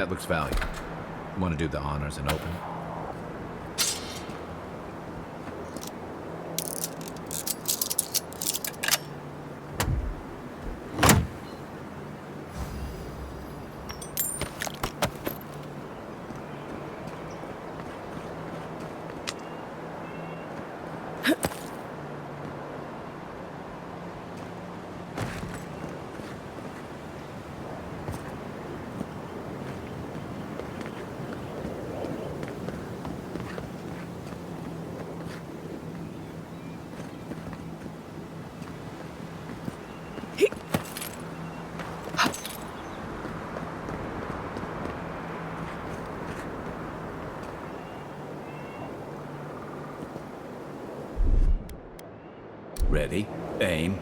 That looks valuable. Want to do the honors and open? Ready, aim.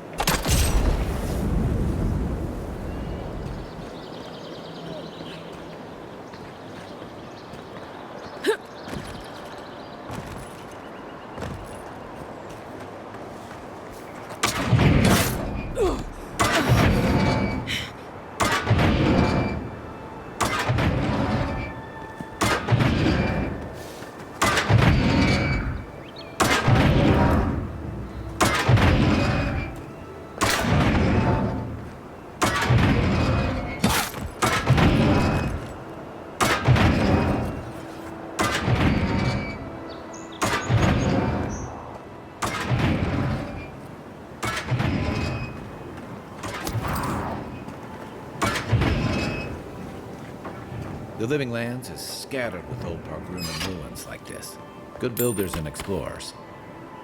The Living Lands is scattered with old Parkrunan ruins like this. Good builders and explorers.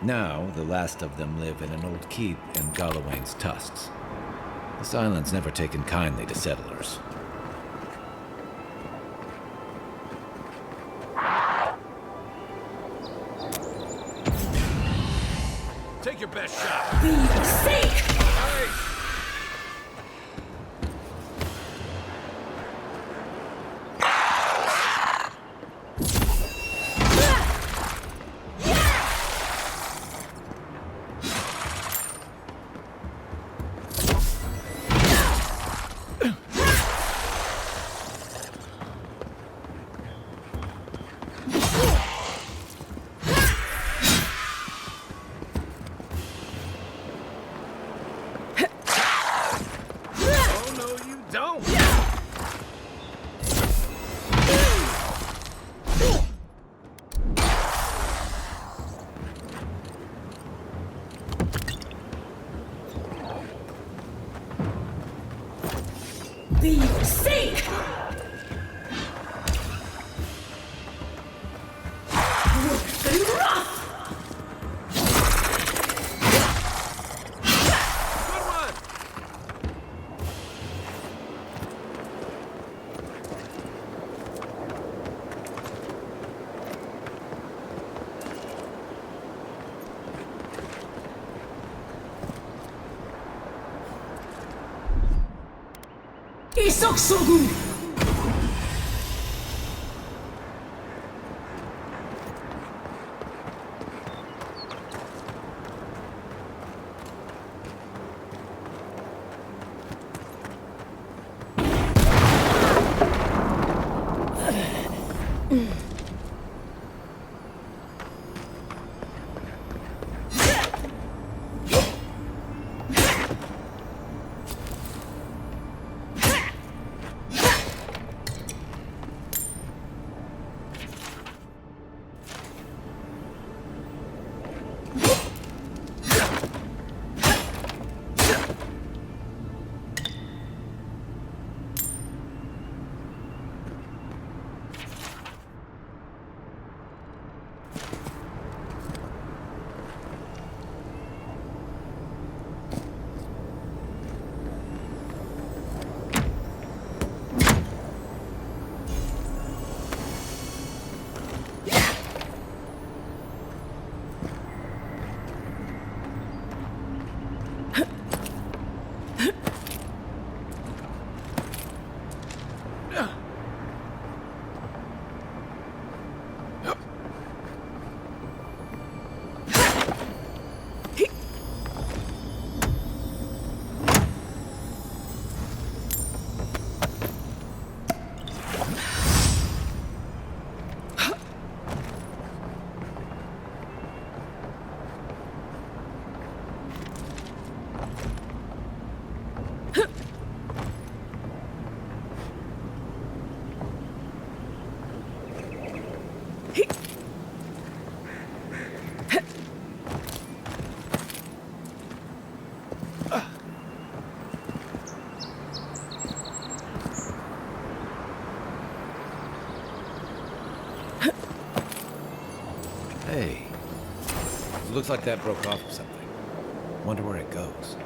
Now, the last of them live in an old keep in Galawain's tusks. This island's never taken kindly to settlers. Take your best shot. Be safe! Be safe! Isoksogu! Hey. Looks like that broke off of something. Wonder where it goes.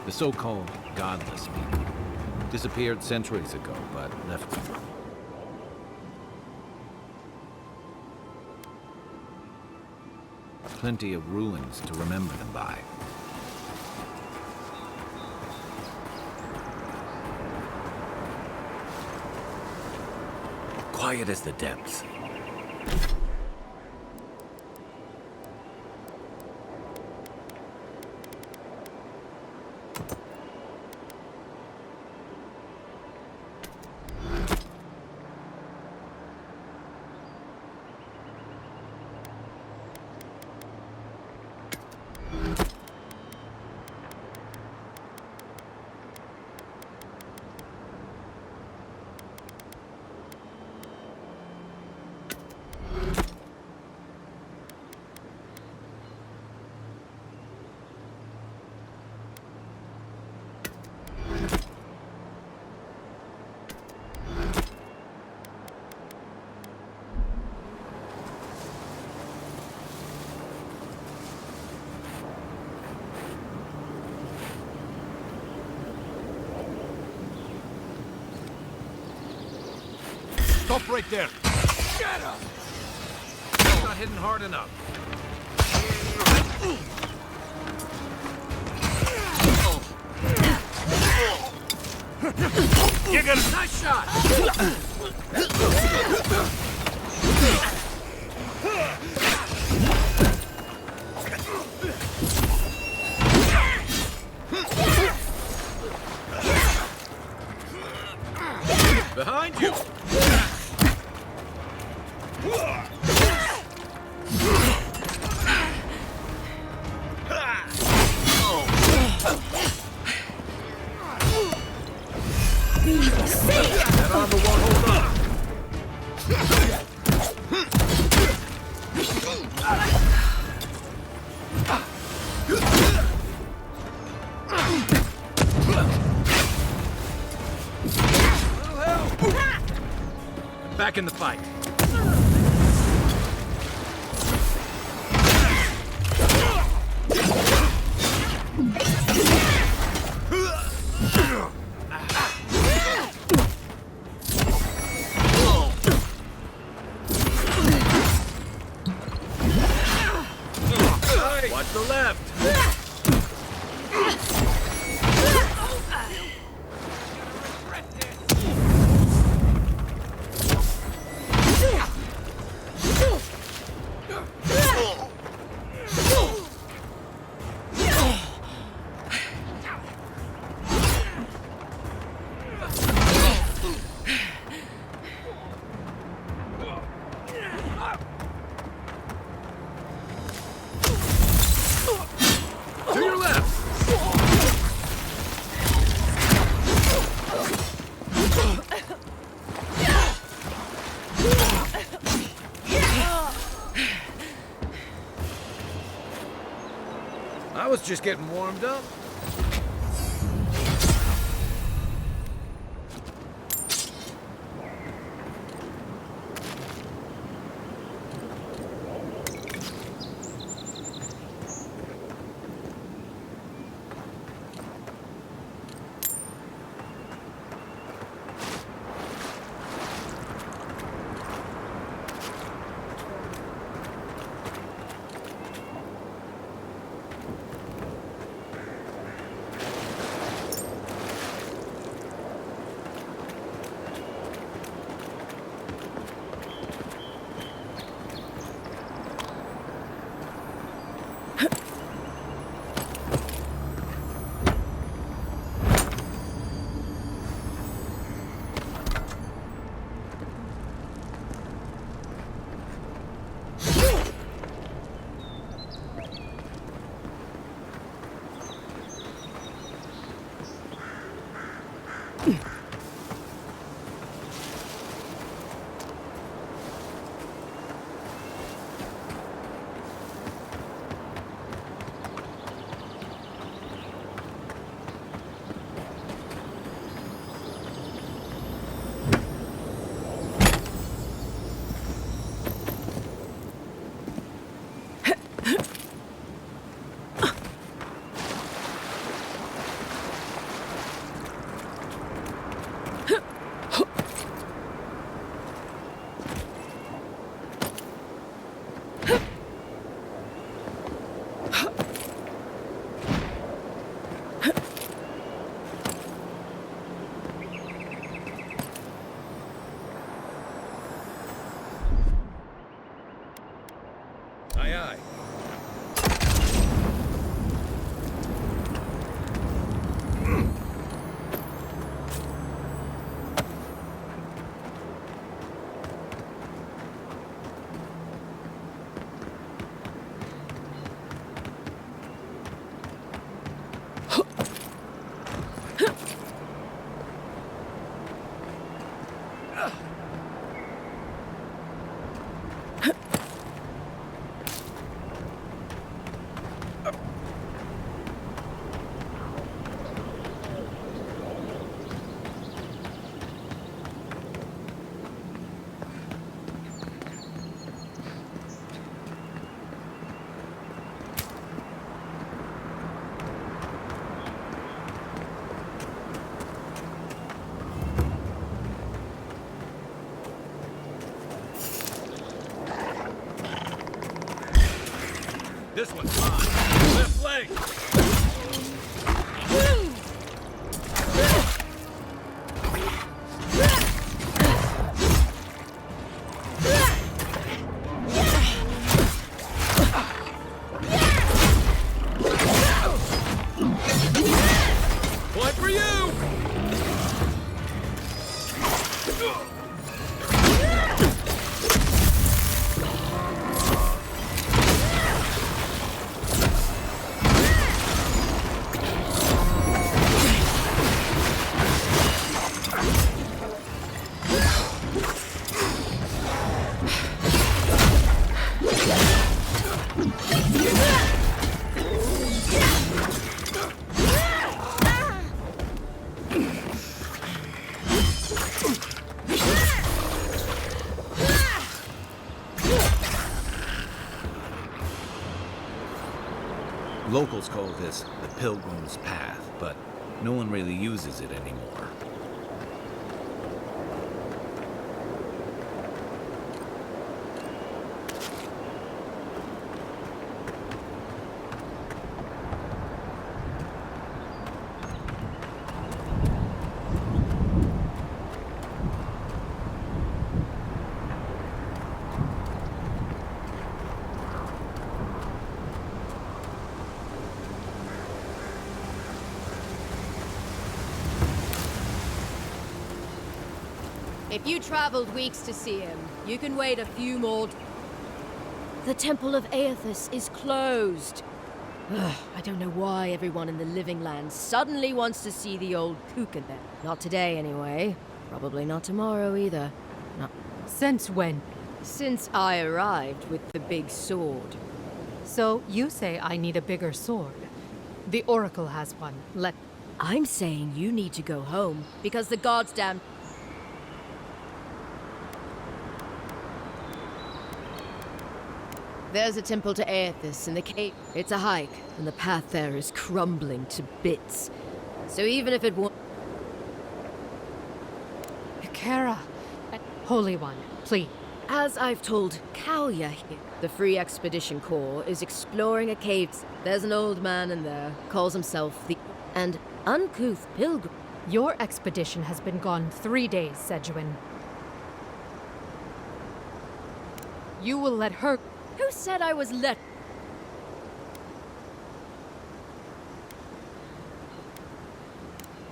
The so-called godless people disappeared centuries ago, but left plenty of ruins to remember them by. Quiet as the depths. Stop right there! Get him! It's not hitting hard enough. You got a nice shot! Behind you! That armor won't hold up. Back in the fight. Watch the left. us just getting warmed up. Aye, aye. This one's mine. Left leg. One for you. Locals call this the Pilgrim's Path, but no one really uses it anymore. If you traveled weeks to see him, you can wait a few more. The Temple of Aethys is closed. Ugh, I don't know why everyone in the Living Lands suddenly wants to see the old Kukan there. Not today, anyway. Probably not tomorrow either. Not. Since when? Since I arrived with the big sword. So you say I need a bigger sword. The Oracle has one. I'm saying you need to go home, because the gods damn... There's a temple to Aethys in the cave. It's a hike, and the path there is crumbling to bits. So even if it won't... Kara, Holy One, please. As I've told Kalya here, the Free Expedition Corps is exploring a cave. There's an old man in there, calls himself the... and uncouth pilgrim. Your expedition has been gone 3 days, Sejuan. You will let her... Who said I was let...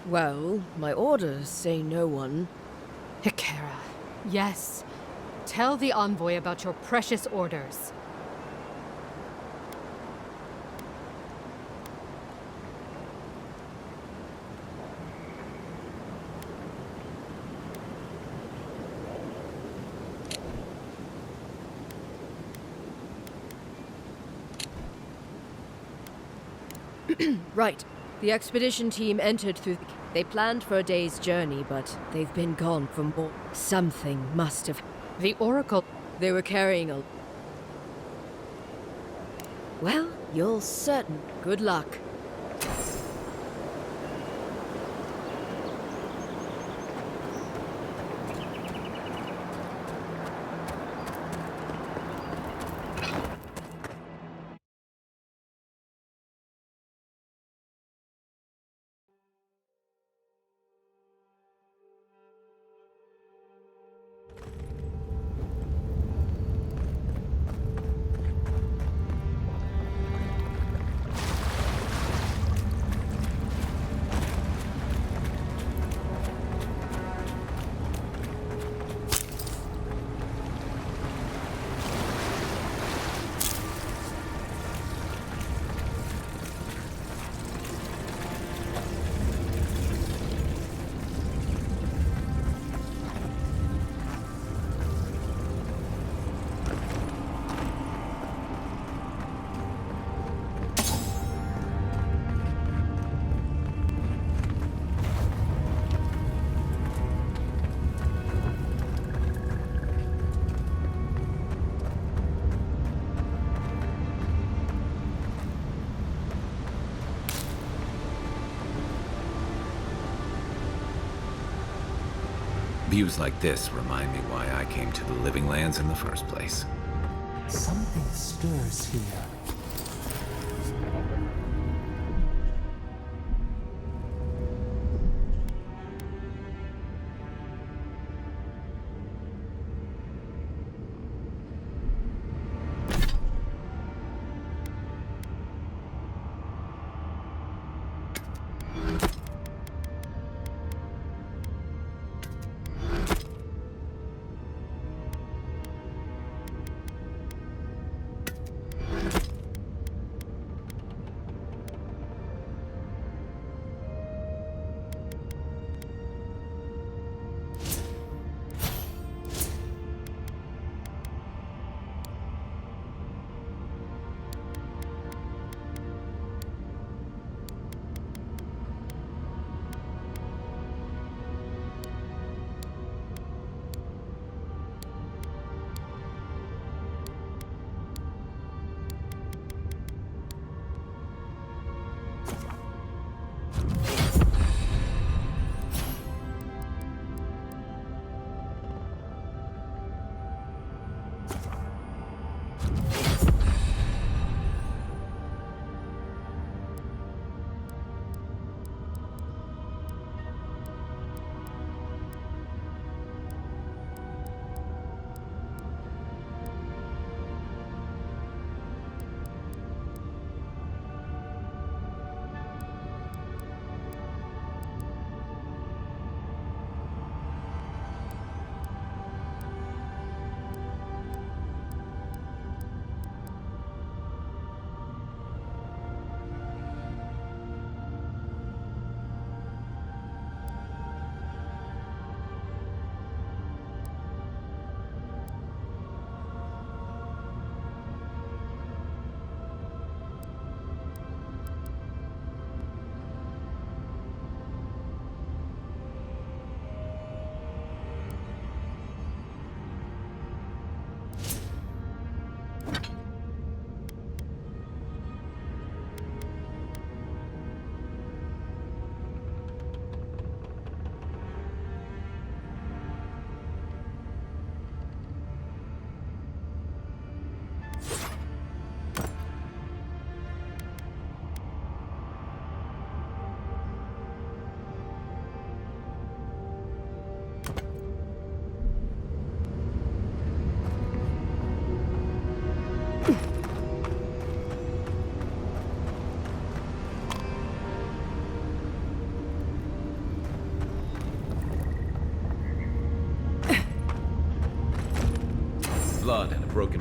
Well, my orders say no one. Hikara, yes. Tell the envoy about your precious orders. Right. The expedition team entered through the... They planned for a day's journey, but they've been gone for more. Something must have... The Oracle... They were carrying a... Well, you'll certain... Good luck. Views like this remind me why I came to the Living Lands in the first place. Something stirs here.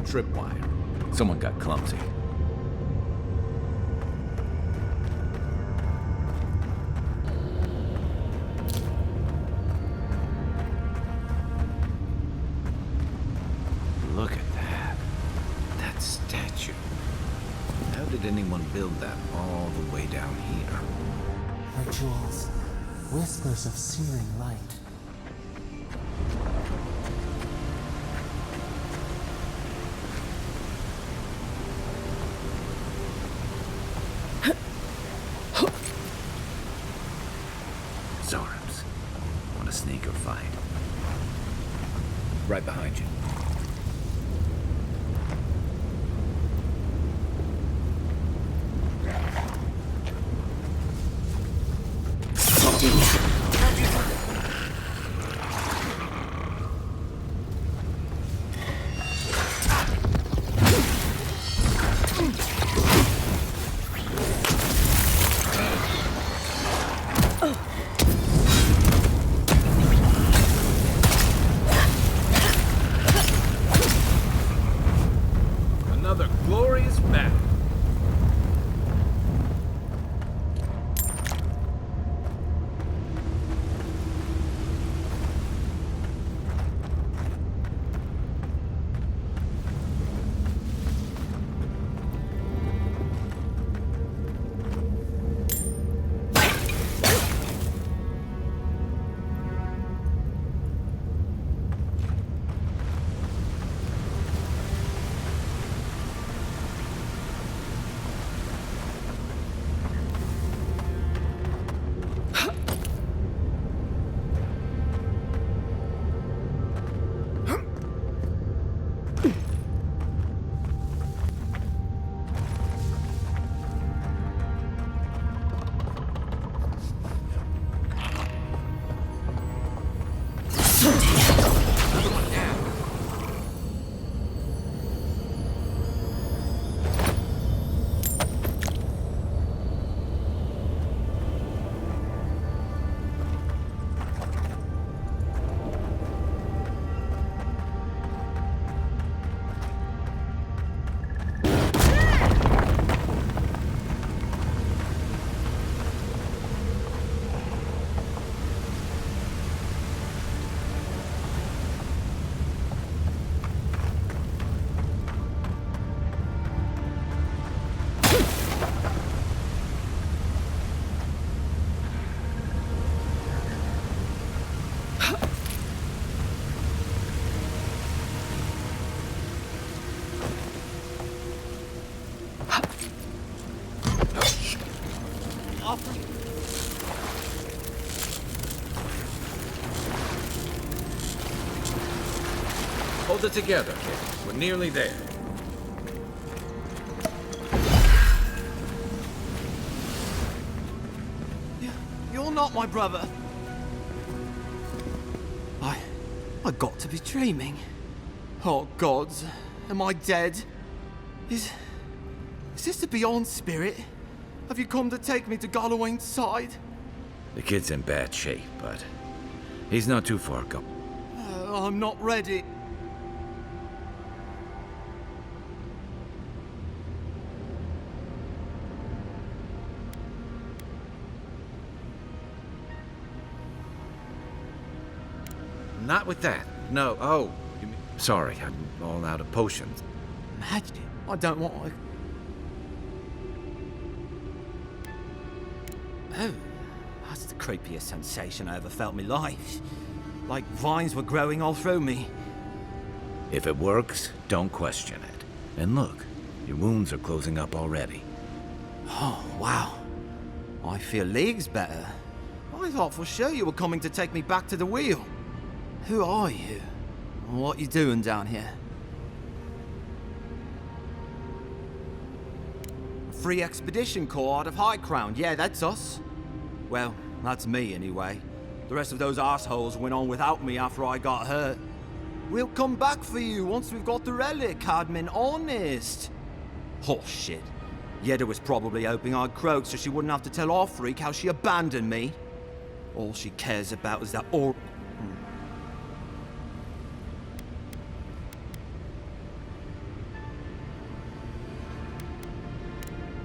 tripwire. Someone got clumsy. Look at that. That statue. How did anyone build that all the way down here? Her jewels, whispers of searing light. Zorams. Want a sneak or fight? Right behind you. Another glorious battle. Hold it together, kid. We're nearly there. You're not my brother. I got to be dreaming. Oh, gods. Am I dead? Is this the Beyond Spirit? Have you come to take me to Galloway's side? The kid's in bad shape, but he's not too far gone. I'm not ready. Not with that. No. Oh, sorry. I'm all out of potions. Magic? I don't want to... Oh, that's the creepiest sensation I ever felt in my life. Like vines were growing all through me. If it works, don't question it. And look, your wounds are closing up already. Oh, wow. I feel leagues better. I thought for sure you were coming to take me back to the wheel. Who are you? What you doing down here? Free Expedition Corps out of High Crown. Yeah, that's us. Well, that's me anyway. The rest of those assholes went on without me after I got hurt. We'll come back for you once we've got the relic, Cadman, honest. Oh, shit. Yeda was probably hoping I'd croak so she wouldn't have to tell our freak how she abandoned me. All she cares about is that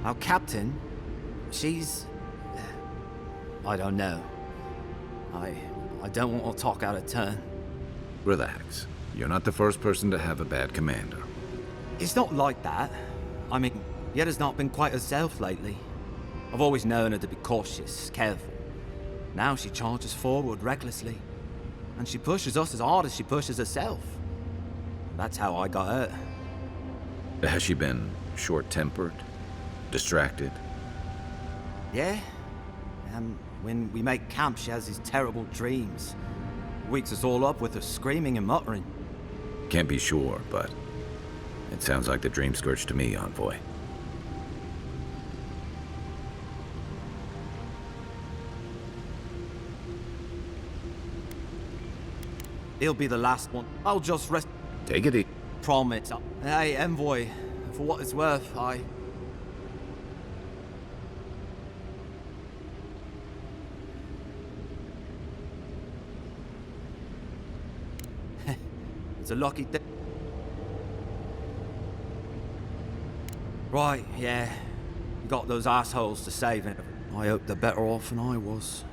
Our captain, she's... I don't know. I don't want to talk out of turn. Relax. You're not the first person to have a bad commander. It's not like that. I mean, Yetta's not been quite herself lately. I've always known her to be cautious, careful. Now she charges forward recklessly. And she pushes us as hard as she pushes herself. That's how I got hurt. Has she been short-tempered? Distracted? Yeah. When we make camp, she has these terrible dreams. Wakes us all up with her screaming and muttering. Can't be sure, but it sounds like the dream scourge to me, Envoy. He'll be the last one. I'll just rest. Take it easy. Promise. Hey, Envoy, for what it's worth, It's a lucky thing. Right, yeah. You got those assholes to save it. I hope they're better off than I was.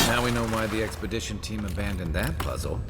Now we know why the expedition team abandoned that puzzle.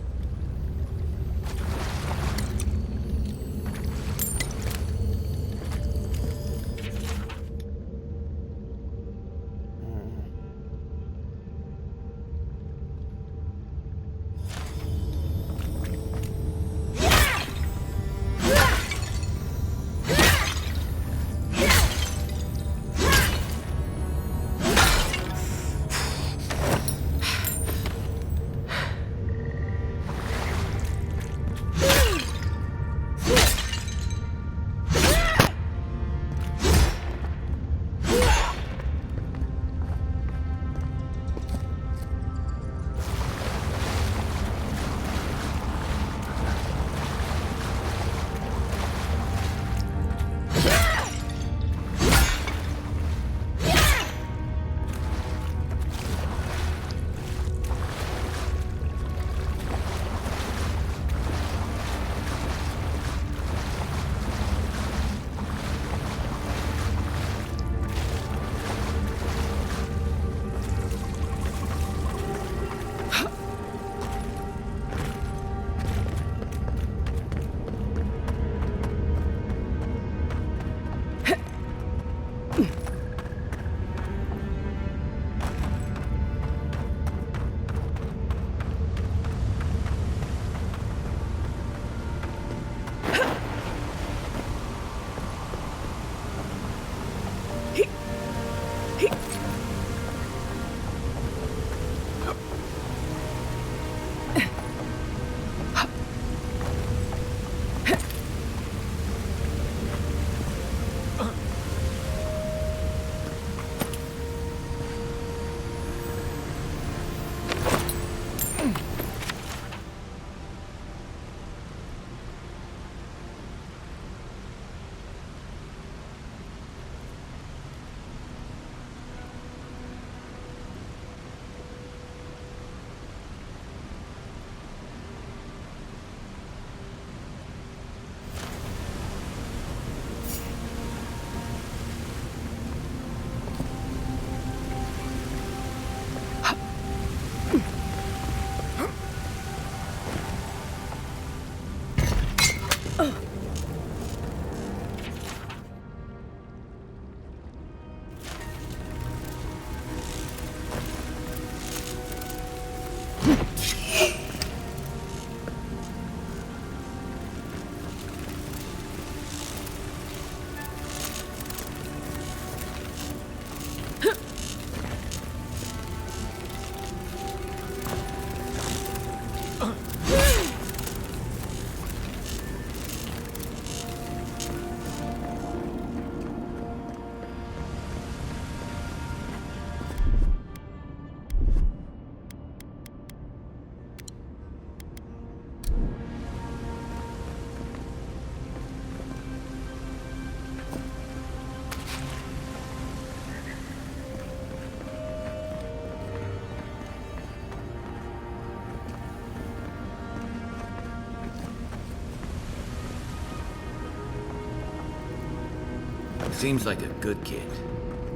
Seems like a good kid.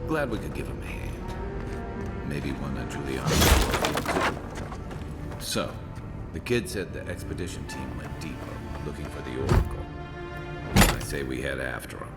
Glad we could give him a hand. Maybe one that Juliana. So, the kid said the expedition team went deeper, looking for the Oracle. I say we head after him.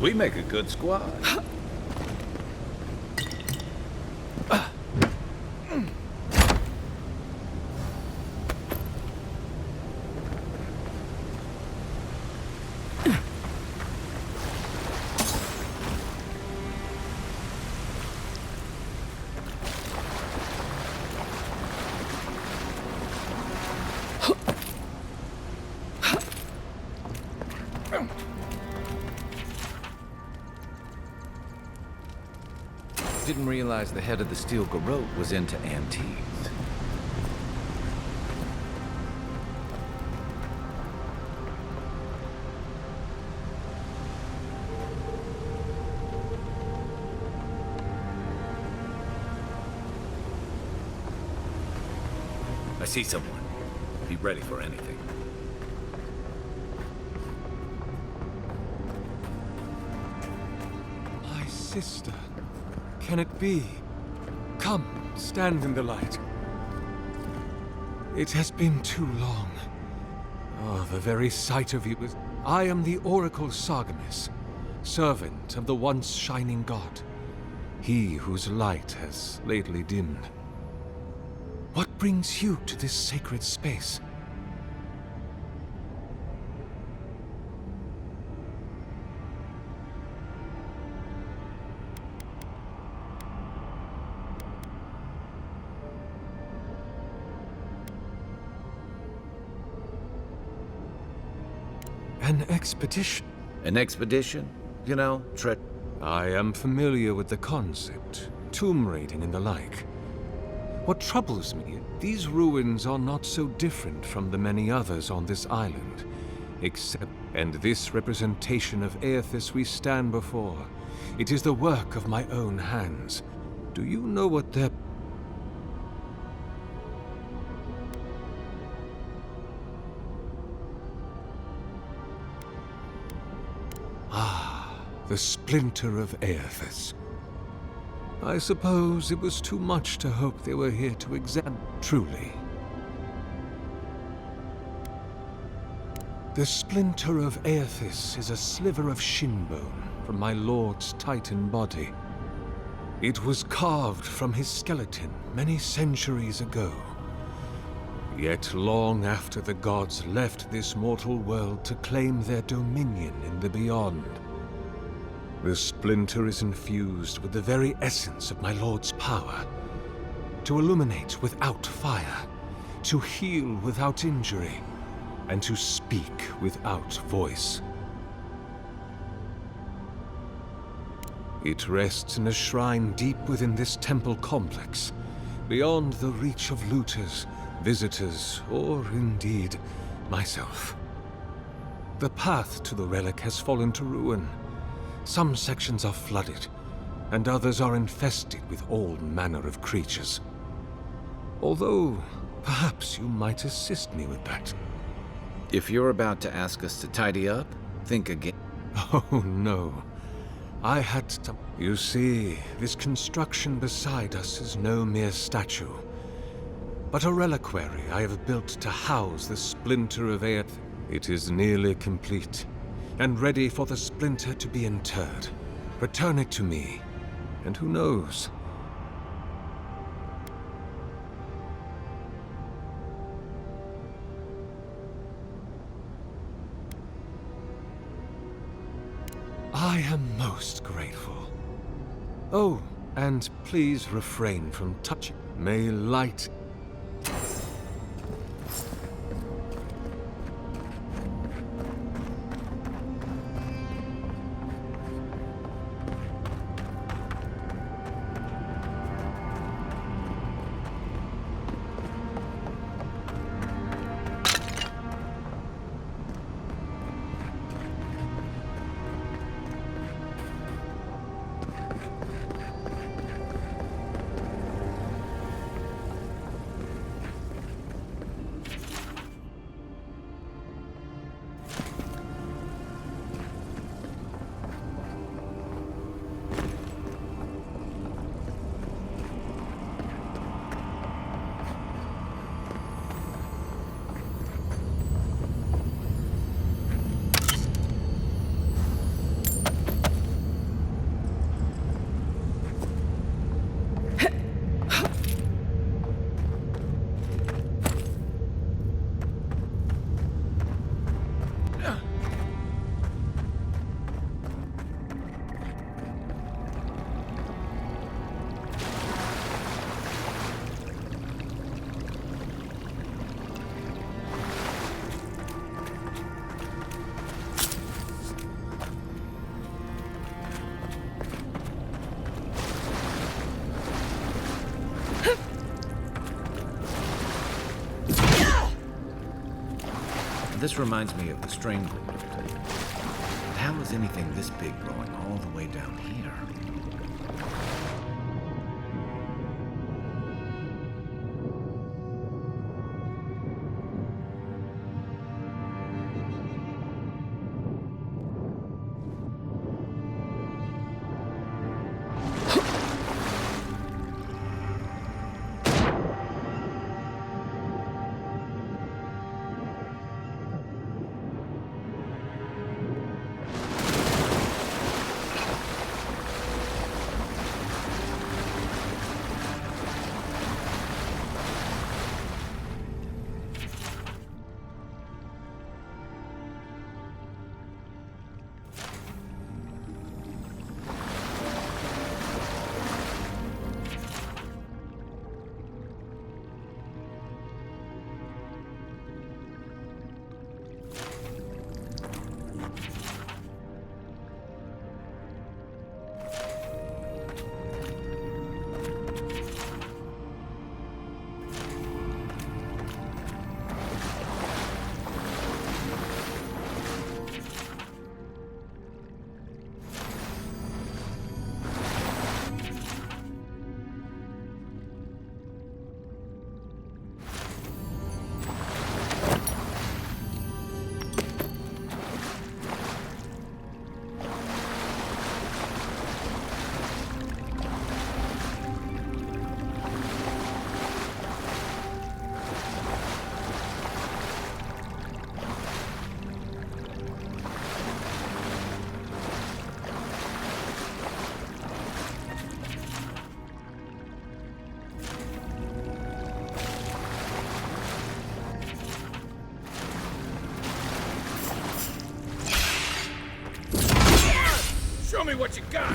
We make a good squad. Didn't realize the head of the steel garrote was into antiques. I see someone. Be ready for anything. My sister. Can it be? Come, stand in the light. It has been too long. Oh, the very sight of you is... I am the Oracle Sargamis, servant of the once shining god. He whose light has lately dimmed. What brings you to this sacred space? An expedition? An expedition? You know, I am familiar with the concept. Tomb raiding and the like. What troubles me, these ruins are not so different from the many others on this island. Except, and this representation of Aethys we stand before, it is the work of my own hands. Do you know what their... The splinter of Aethys. I suppose it was too much to hope they were here to examine. Truly. The splinter of Aethys is a sliver of shinbone from my lord's Titan body. It was carved from his skeleton many centuries ago. Yet long after the gods left this mortal world to claim their dominion in the beyond, the splinter is infused with the very essence of my lord's power. To illuminate without fire, to heal without injury, and to speak without voice. It rests in a shrine deep within this temple complex, beyond the reach of looters, visitors, or indeed, myself. The path to the relic has fallen to ruin. Some sections are flooded, and others are infested with all manner of creatures. Although, perhaps you might assist me with that. If you're about to ask us to tidy up, think again. Oh, no. I had to... You see, this construction beside us is no mere statue, but a reliquary I have built to house the splinter of Aeth. It is nearly complete, and ready for the splinter to be interred. Return it to me, and who knows? I am most grateful. Oh, and please refrain from touching. May light... This reminds me of the Strangling. How is anything this big growing all the way down here? me what you got!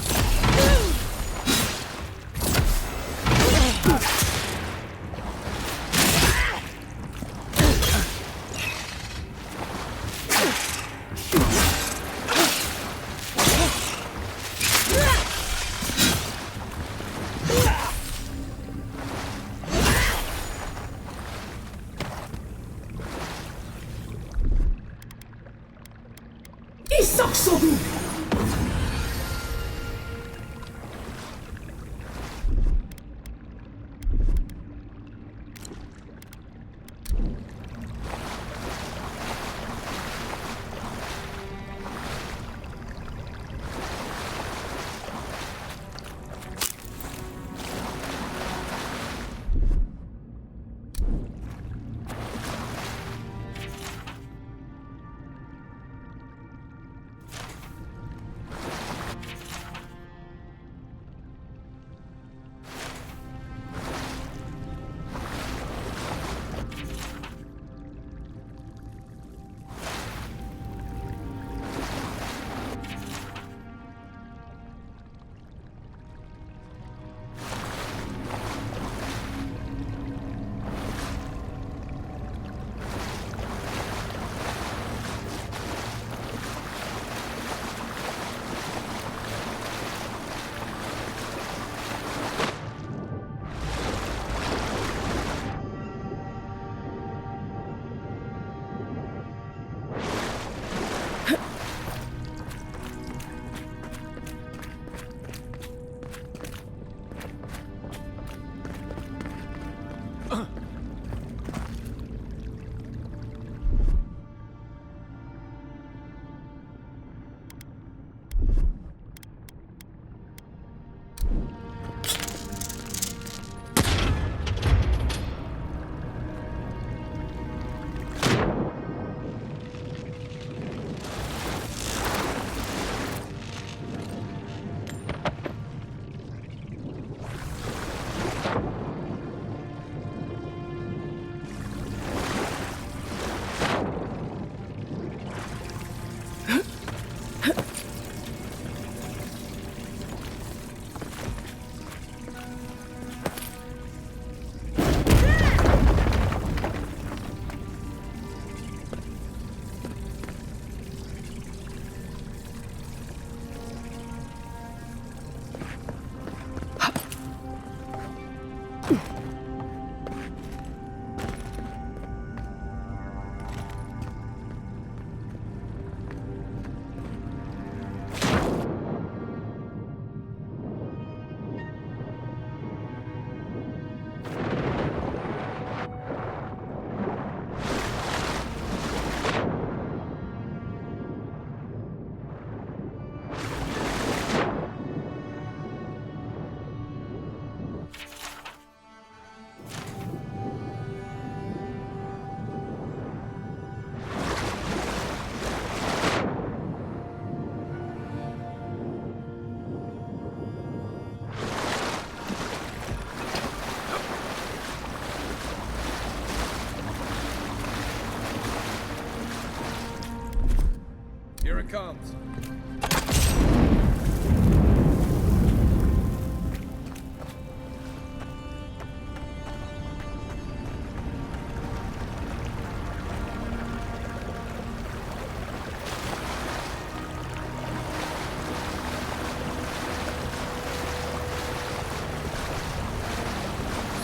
Here it comes.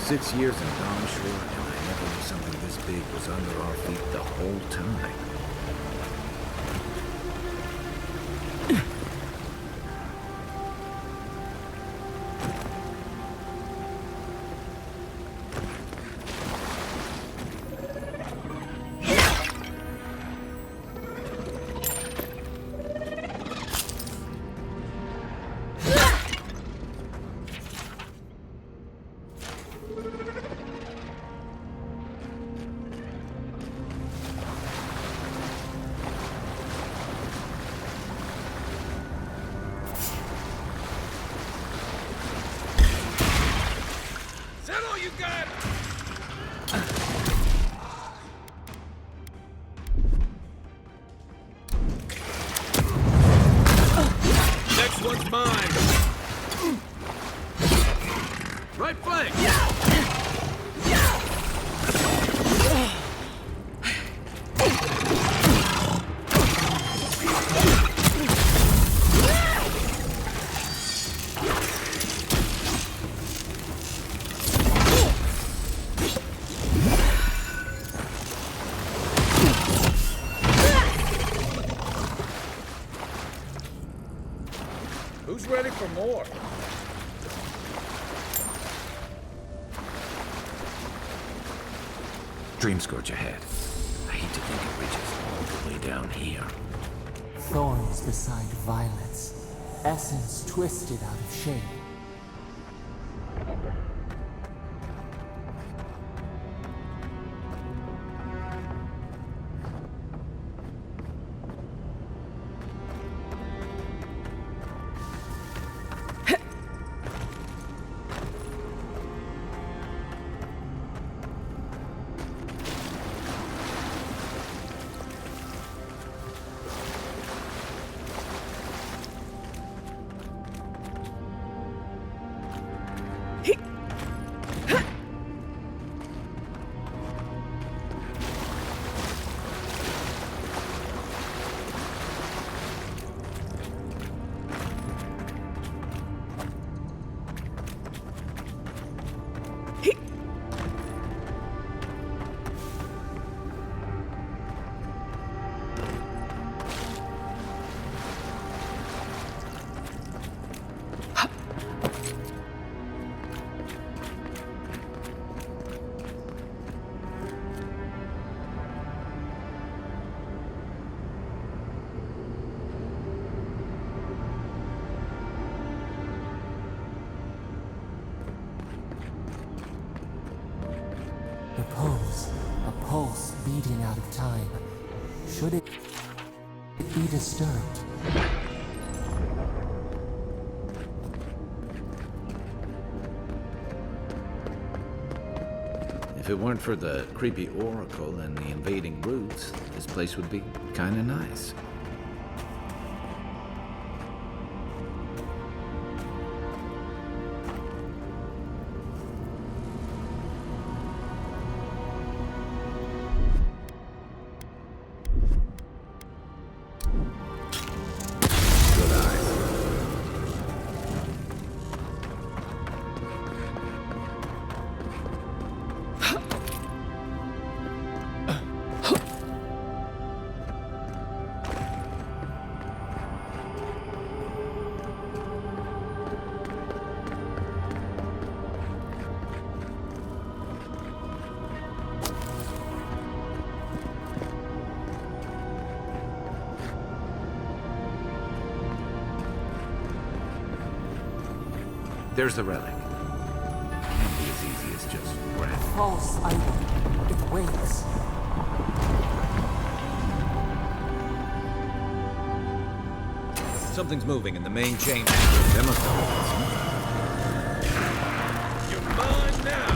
Six years in Domshore, and I never knew something this big was under our feet the whole time. Who's ready for more? Dream scourge ahead. I hate to think it reaches all the way down here. Thorns beside violets, essence twisted out of shape. A pulse beating out of time. Should it be disturbed? If it weren't for the creepy oracle and the invading roots, this place would be kinda nice. There's the relic. Can't be as easy as just grab. False item. It waits. Something's moving in the main chamber. There must have been some. You're mine now!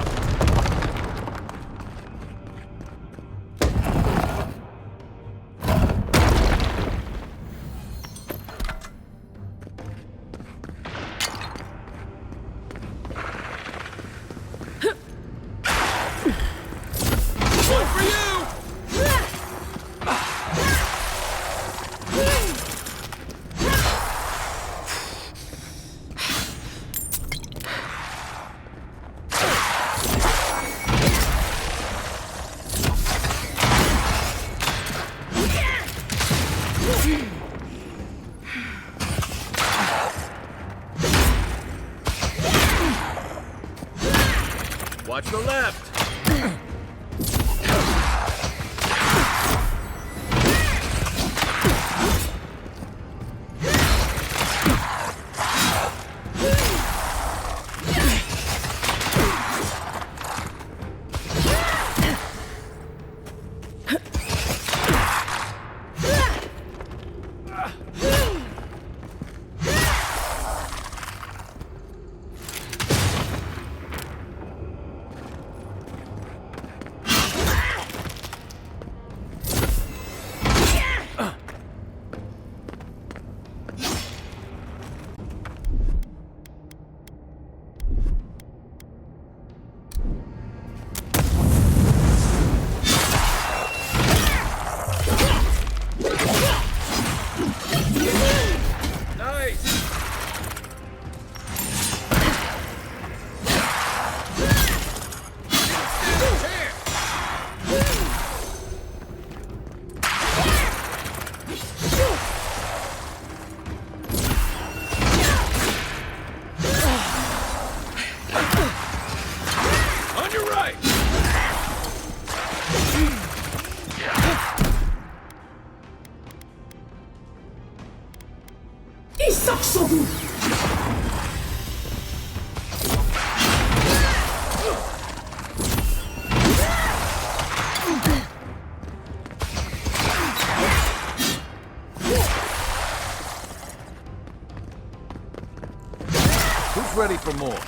Watch the left! Who's ready for more?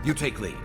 You take lead.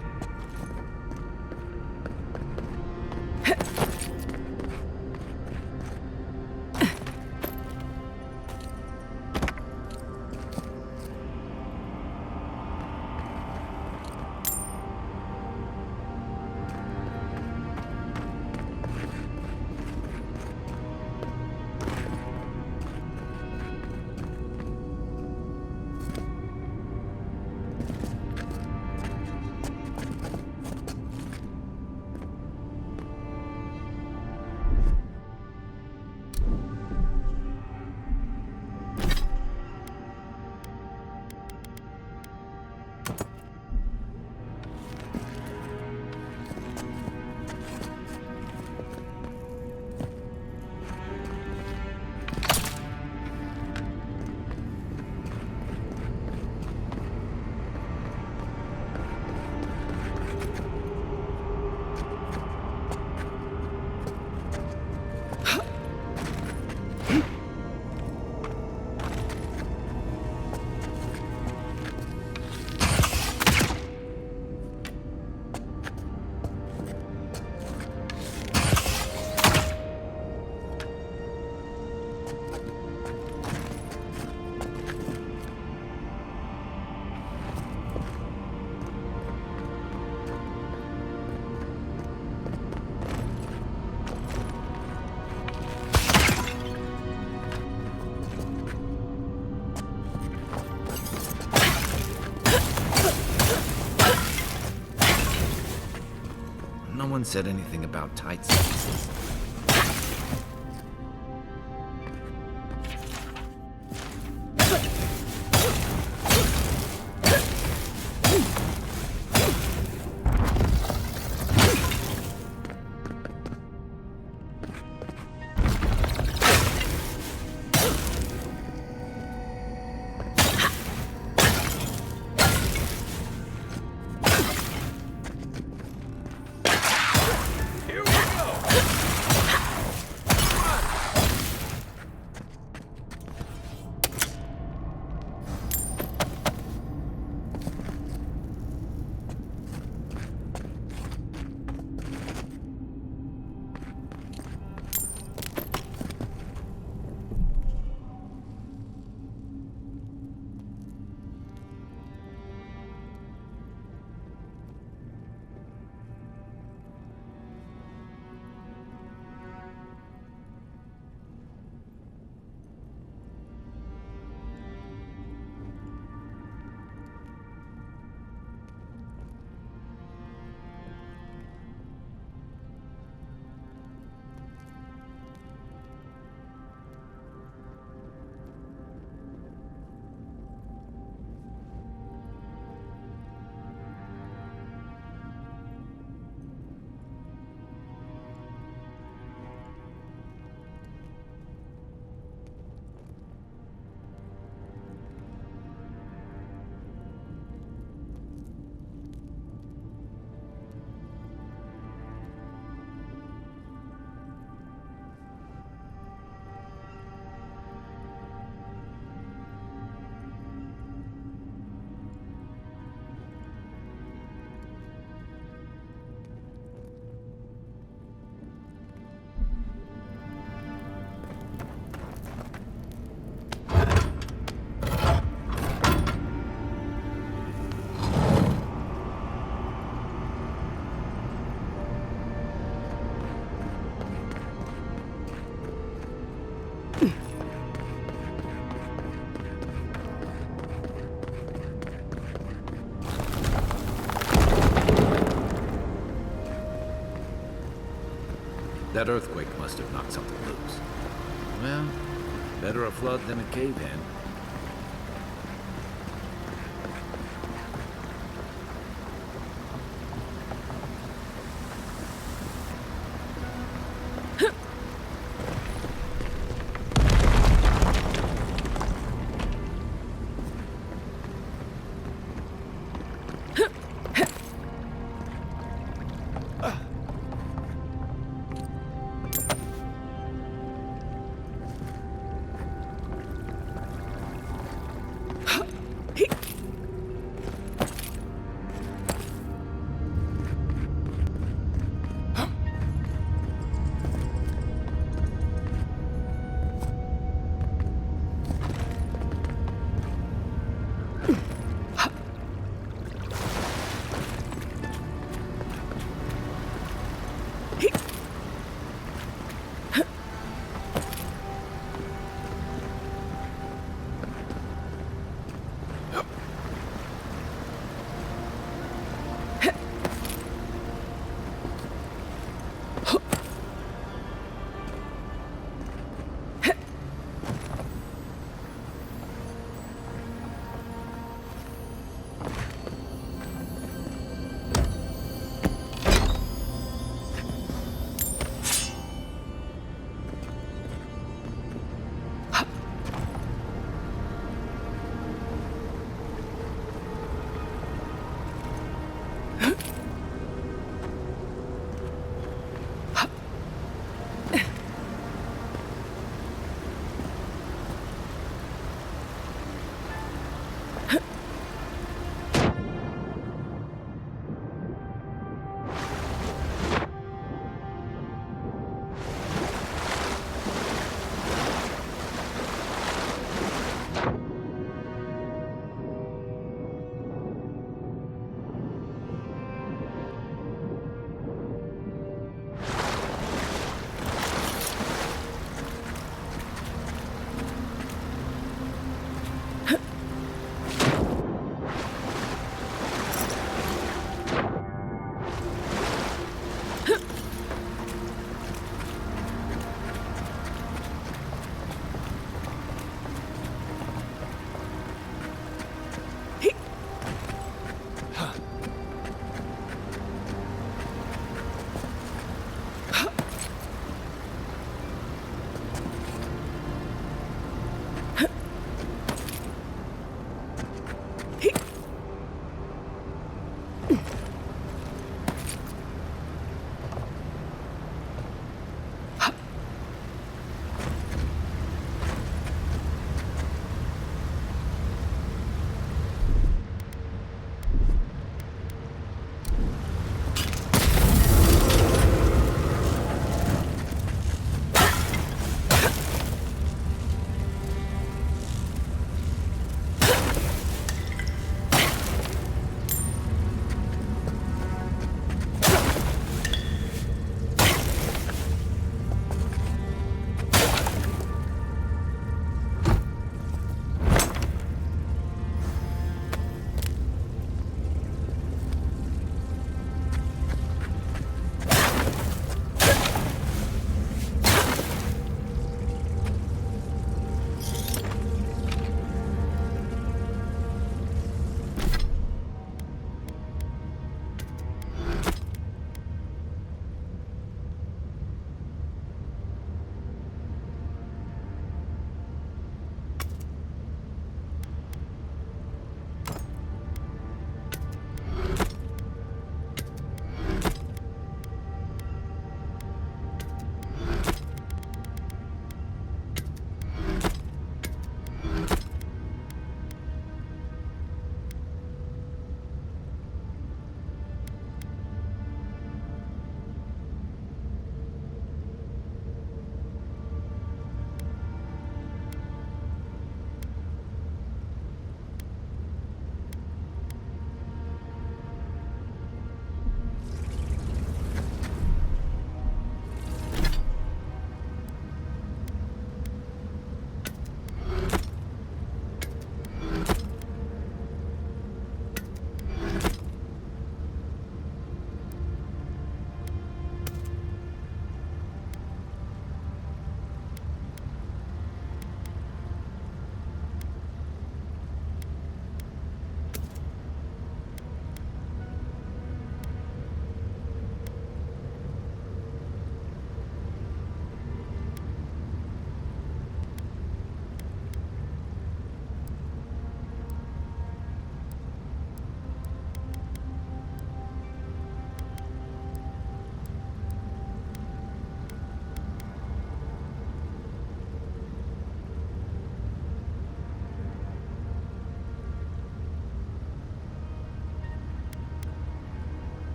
No one said anything about tight spaces. That earthquake must have knocked something loose. Well, better a flood than a cave-in.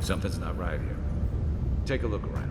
Something's not right here. Take a look around.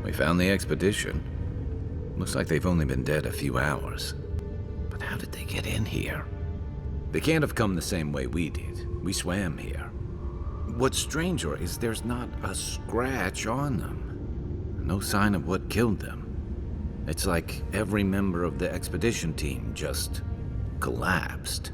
We found the expedition. Looks like they've only been dead a few hours. But how did they get in here? They can't have come the same way we did. We swam here. What's stranger is there's not a scratch on them. No sign of what killed them. It's like every member of the expedition team just collapsed.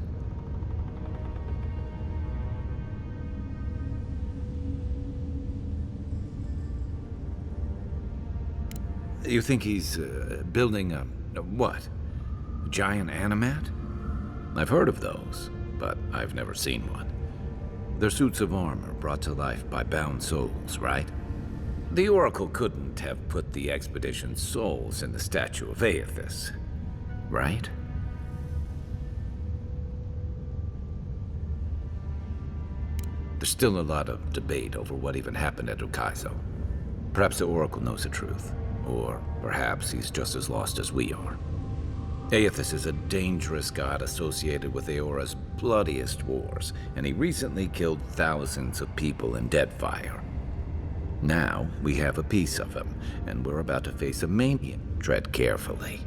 You think he's building a what? A giant animat? I've heard of those, but I've never seen one. They're suits of armor brought to life by bound souls, right? The Oracle couldn't have put the expedition's souls in the statue of Aethys, right? There's still a lot of debate over what even happened at Ukaizo. Perhaps the Oracle knows the truth. Or perhaps he's just as lost as we are. Aethys is a dangerous god associated with Eora's bloodiest wars, and he recently killed thousands of people in Deadfire. Now we have a piece of him, and we're about to face a mania. Tread carefully.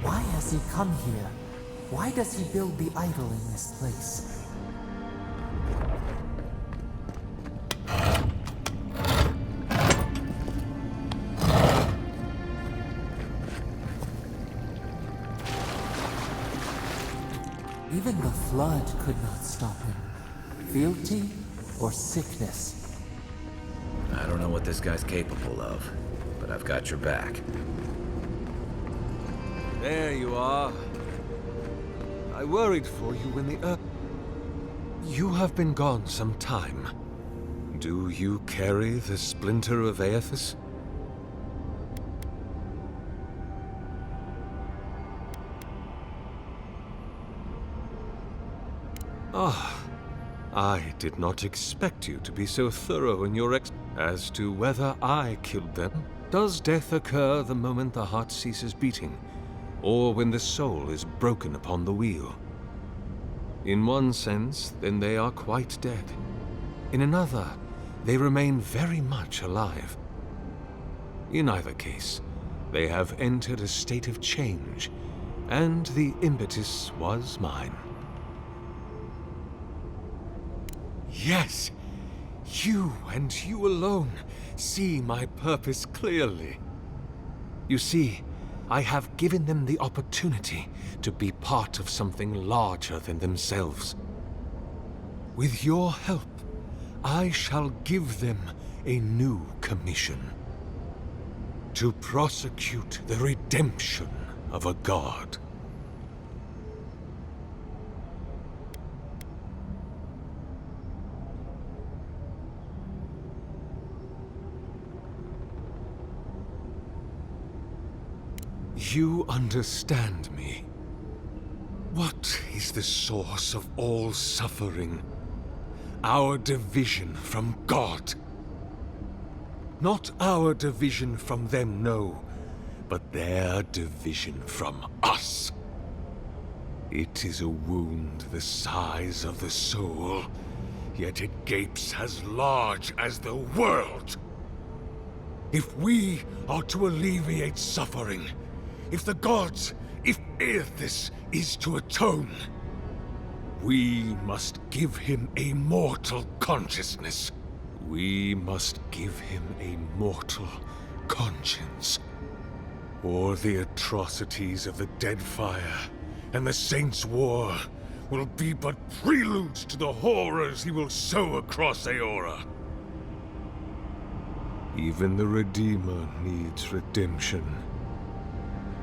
Why has he come here? Why does he build the idol in this place? Even the flood could not stop him. Fealty or sickness. I don't know what this guy's capable of, but I've got your back. There you are. I worried for you when the You have been gone some time. Do you carry the splinter of Aethys? Ah, I did not expect you to be so thorough in your As to whether I killed them, does death occur the moment the heart ceases beating, or when the soul is broken upon the wheel? In one sense, then they are quite dead. In another, they remain very much alive. In either case, they have entered a state of change, and the impetus was mine. Yes, you and you alone see my purpose clearly. You see, I have given them the opportunity to be part of something larger than themselves. With your help, I shall give them a new commission. To prosecute the redemption of a god. You understand me. What is the source of all suffering? Our division from God. Not our division from them, no, but their division from us. It is a wound the size of the soul, yet it gapes as large as the world. If we are to alleviate suffering, if the gods, if Aethys is to atone, we must give him a mortal consciousness. We must give him a mortal conscience. Or the atrocities of the Deadfire and the Saints' War will be but preludes to the horrors he will sow across Aora. Even the Redeemer needs redemption.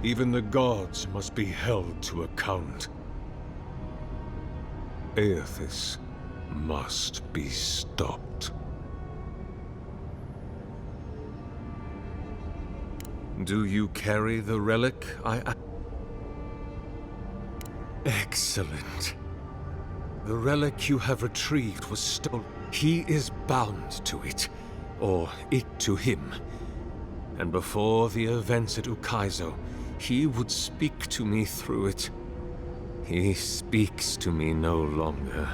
Even the gods must be held to account. Aethys must be stopped. Do you carry the relic Excellent. The relic you have retrieved was stolen. He is bound to it, or it to him. And before the events at Ukaizo, he would speak to me through it. He speaks to me no longer,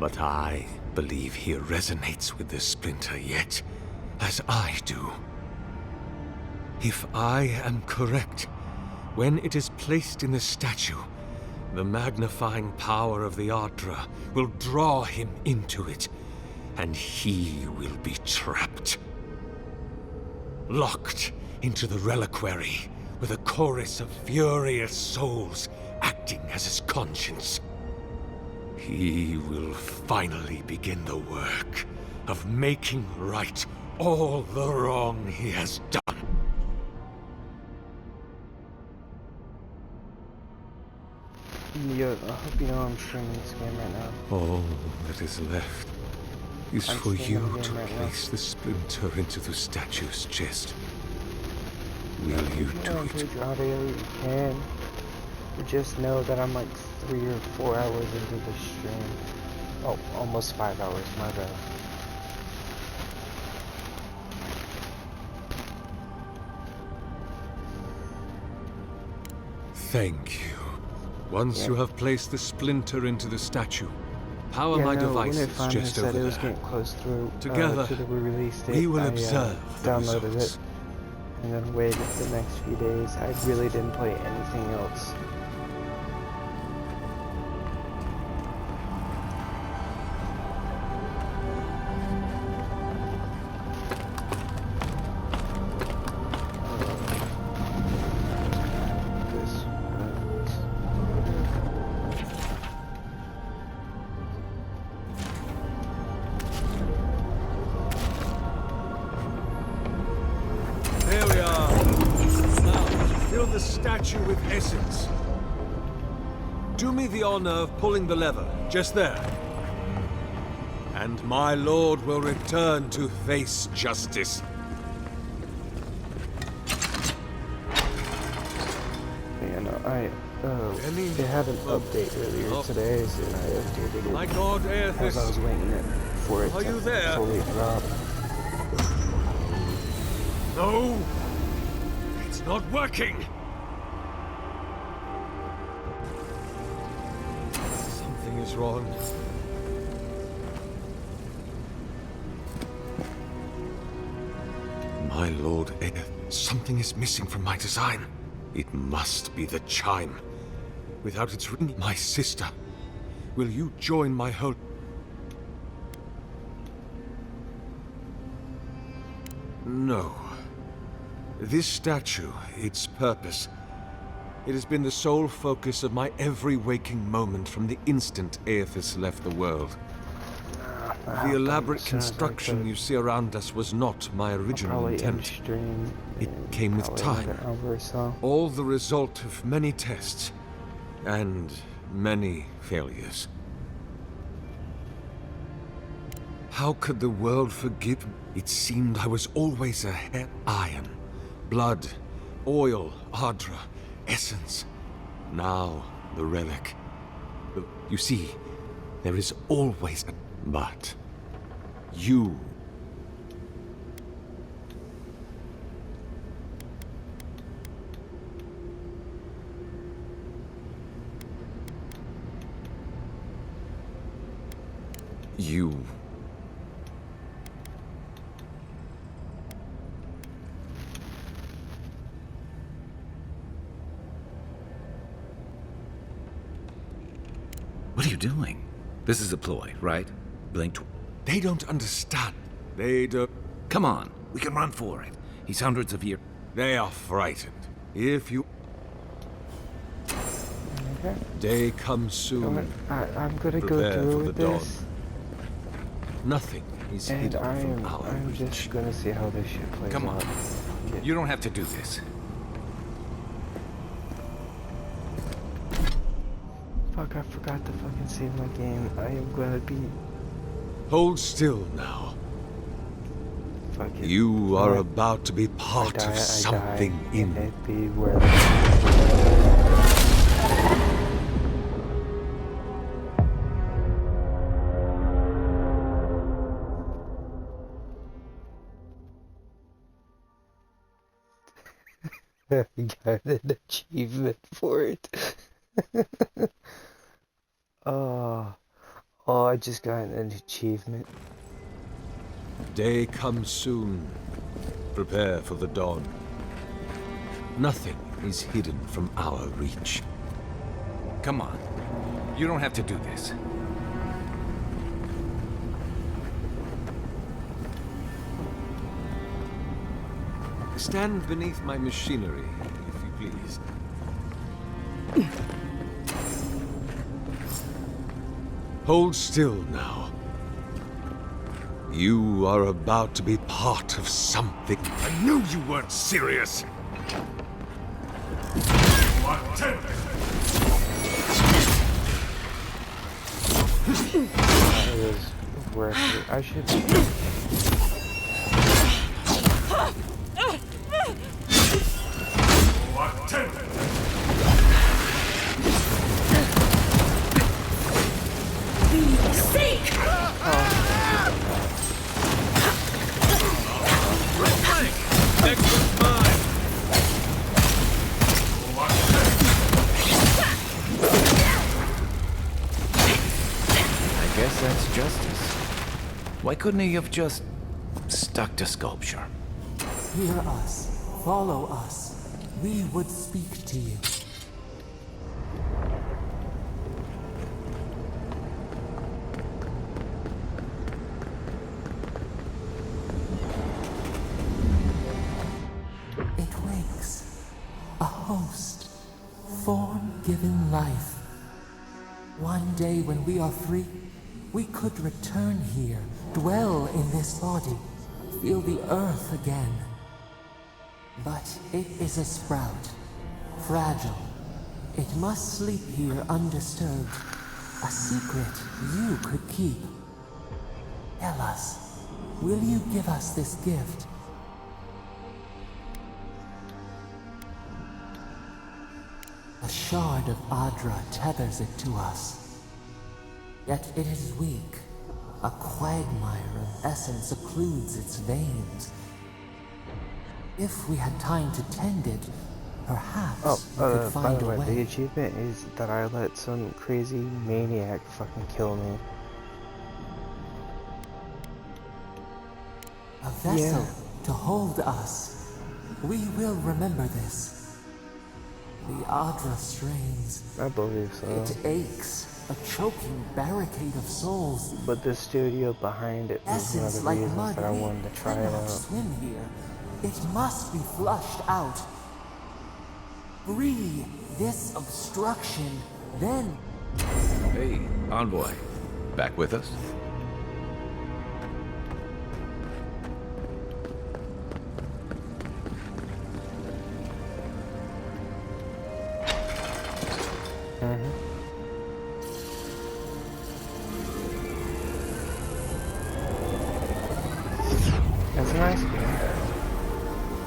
but I believe he resonates with the splinter yet, as I do. If I am correct, when it is placed in the statue, the magnifying power of the Ardra will draw him into it, and he will be trapped. Locked into the reliquary with a chorus of furious souls acting as his conscience. He will finally begin the work of making right all the wrong he has done. Yo, I hope you know I'm streaming this game right now. All that is left is for you to place the splinter into the statue's chest. Will you do it? You can. But just know that I'm like 3 or 4 hours into the stream. Oh, almost 5 hours, my bad. Thank you. Once you have placed the splinter into the statue, power my devices just over it was there. getting close through, Together, to the release date, we will I observe the downloaded results. it and then waited the next few days. I really didn't play anything else. the statue with essence. Do me the honor of pulling the lever, just there. And my lord will return to face justice. You know, they had an update earlier today, and I updated it My god, as I was waiting for it to fully drop. No! It's not working! Something is wrong. My lord, something is missing from my design. It must be the chime. Without its ring, my sister. Will you join my whole... No. This statue, its purpose, it has been the sole focus of my every waking moment from the instant Aethys left the world. The elaborate construction you see around us was not my original intent. It came with time. All the result of many tests and many failures. How could the world forgive me? It seemed I was always ahead. Iron, blood, oil, Ardra, essence. Now, the relic. You see, there is always a... But... you... You... What are you doing? This is a ploy, right? Blink. They don't understand. They don't... Come on, we can run for it. He's hundreds of years... They are frightened. If you... Okay. Day comes soon. I'm gonna Prepare go through for with the dawn. this. Nothing is And hidden from our I'm just gonna see how this shit plays Come on. out. You don't have to do this. Fuck, I forgot to fucking save my game. I am gonna be... Hold still now. Fuck it. You are What? about to be part of something in... It be where... I got an achievement for it. Oh, I just got an achievement. Day comes soon. Prepare for the dawn. Nothing is hidden from our reach. Come on. You don't have to do this. Stand beneath my machinery, if you please. Hold still now. You are about to be part of something. I knew you weren't serious! That is worth it. I should... I guess that's justice. Why couldn't he have just stuck to sculpture? Hear us. Follow us. We would speak to you. It wakes. A host. Form given life. One day when we are free, we could return here, dwell in this body, feel the earth again. But it is a sprout, fragile. It must sleep here undisturbed. A secret you could keep. Tell us, will you give us this gift? A shard of Adra tethers it to us. Yet it is weak. A quagmire of essence occludes its veins. If we had time to tend it, perhaps we could by find the a way, the way. achievement is that I let some crazy maniac fucking kill me. A vessel to hold us. We will remember this. The Adra strains. I believe so. It aches. A choking barricade of souls. But the studio behind it was one of Essence the like reasons mud. that I We wanted to try it cannot out. swim here. It must be flushed out. Free this obstruction, then. Hey, Envoy. Back with us? That's a nice game.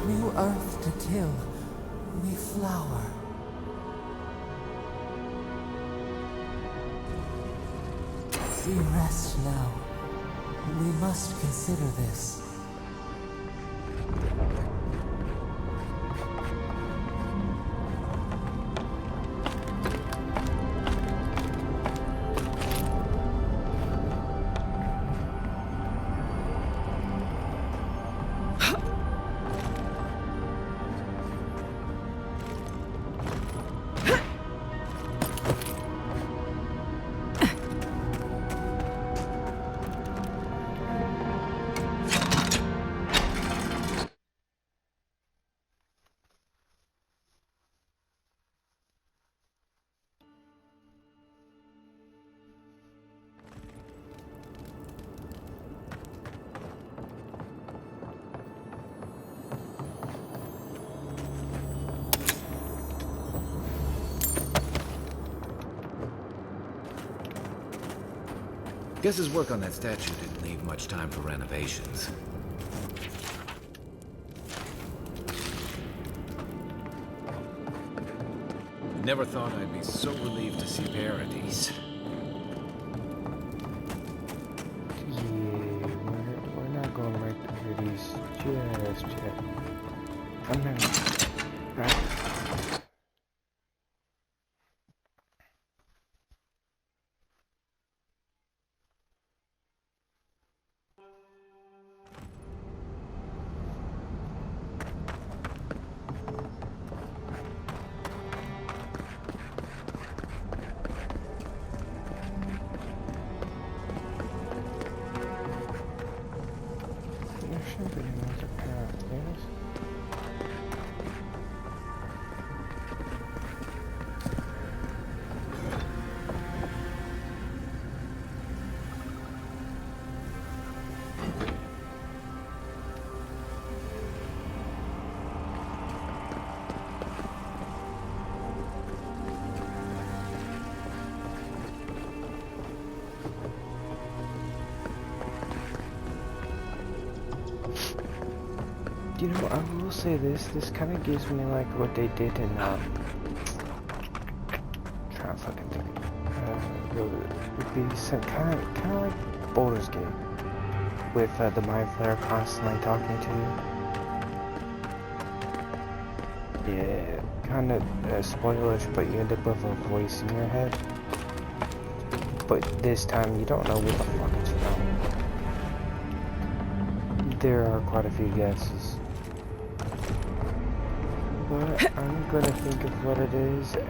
New earth to till. We flower. We rest now. We must consider this. Guess his work on that statue didn't leave much time for renovations. Never thought I'd be so relieved to see Paradise. Yeah, we're not going right through these just yet. I'm not. Right. There should be another path, yes? You know, I will say this kind of gives me like what they did in, trying to fucking think, it'd be some kind of like Baldur's Gate, with the Mind Flayer constantly talking to you. Yeah, kind of spoilers, but you end up with a voice in your head. But this time you don't know what the fuck it's from. There are quite a few guesses. But I'm gonna think of what it is, and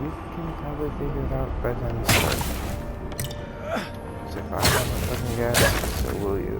you can probably figure it out by the time you start. So if I have a fucking guess, so will you.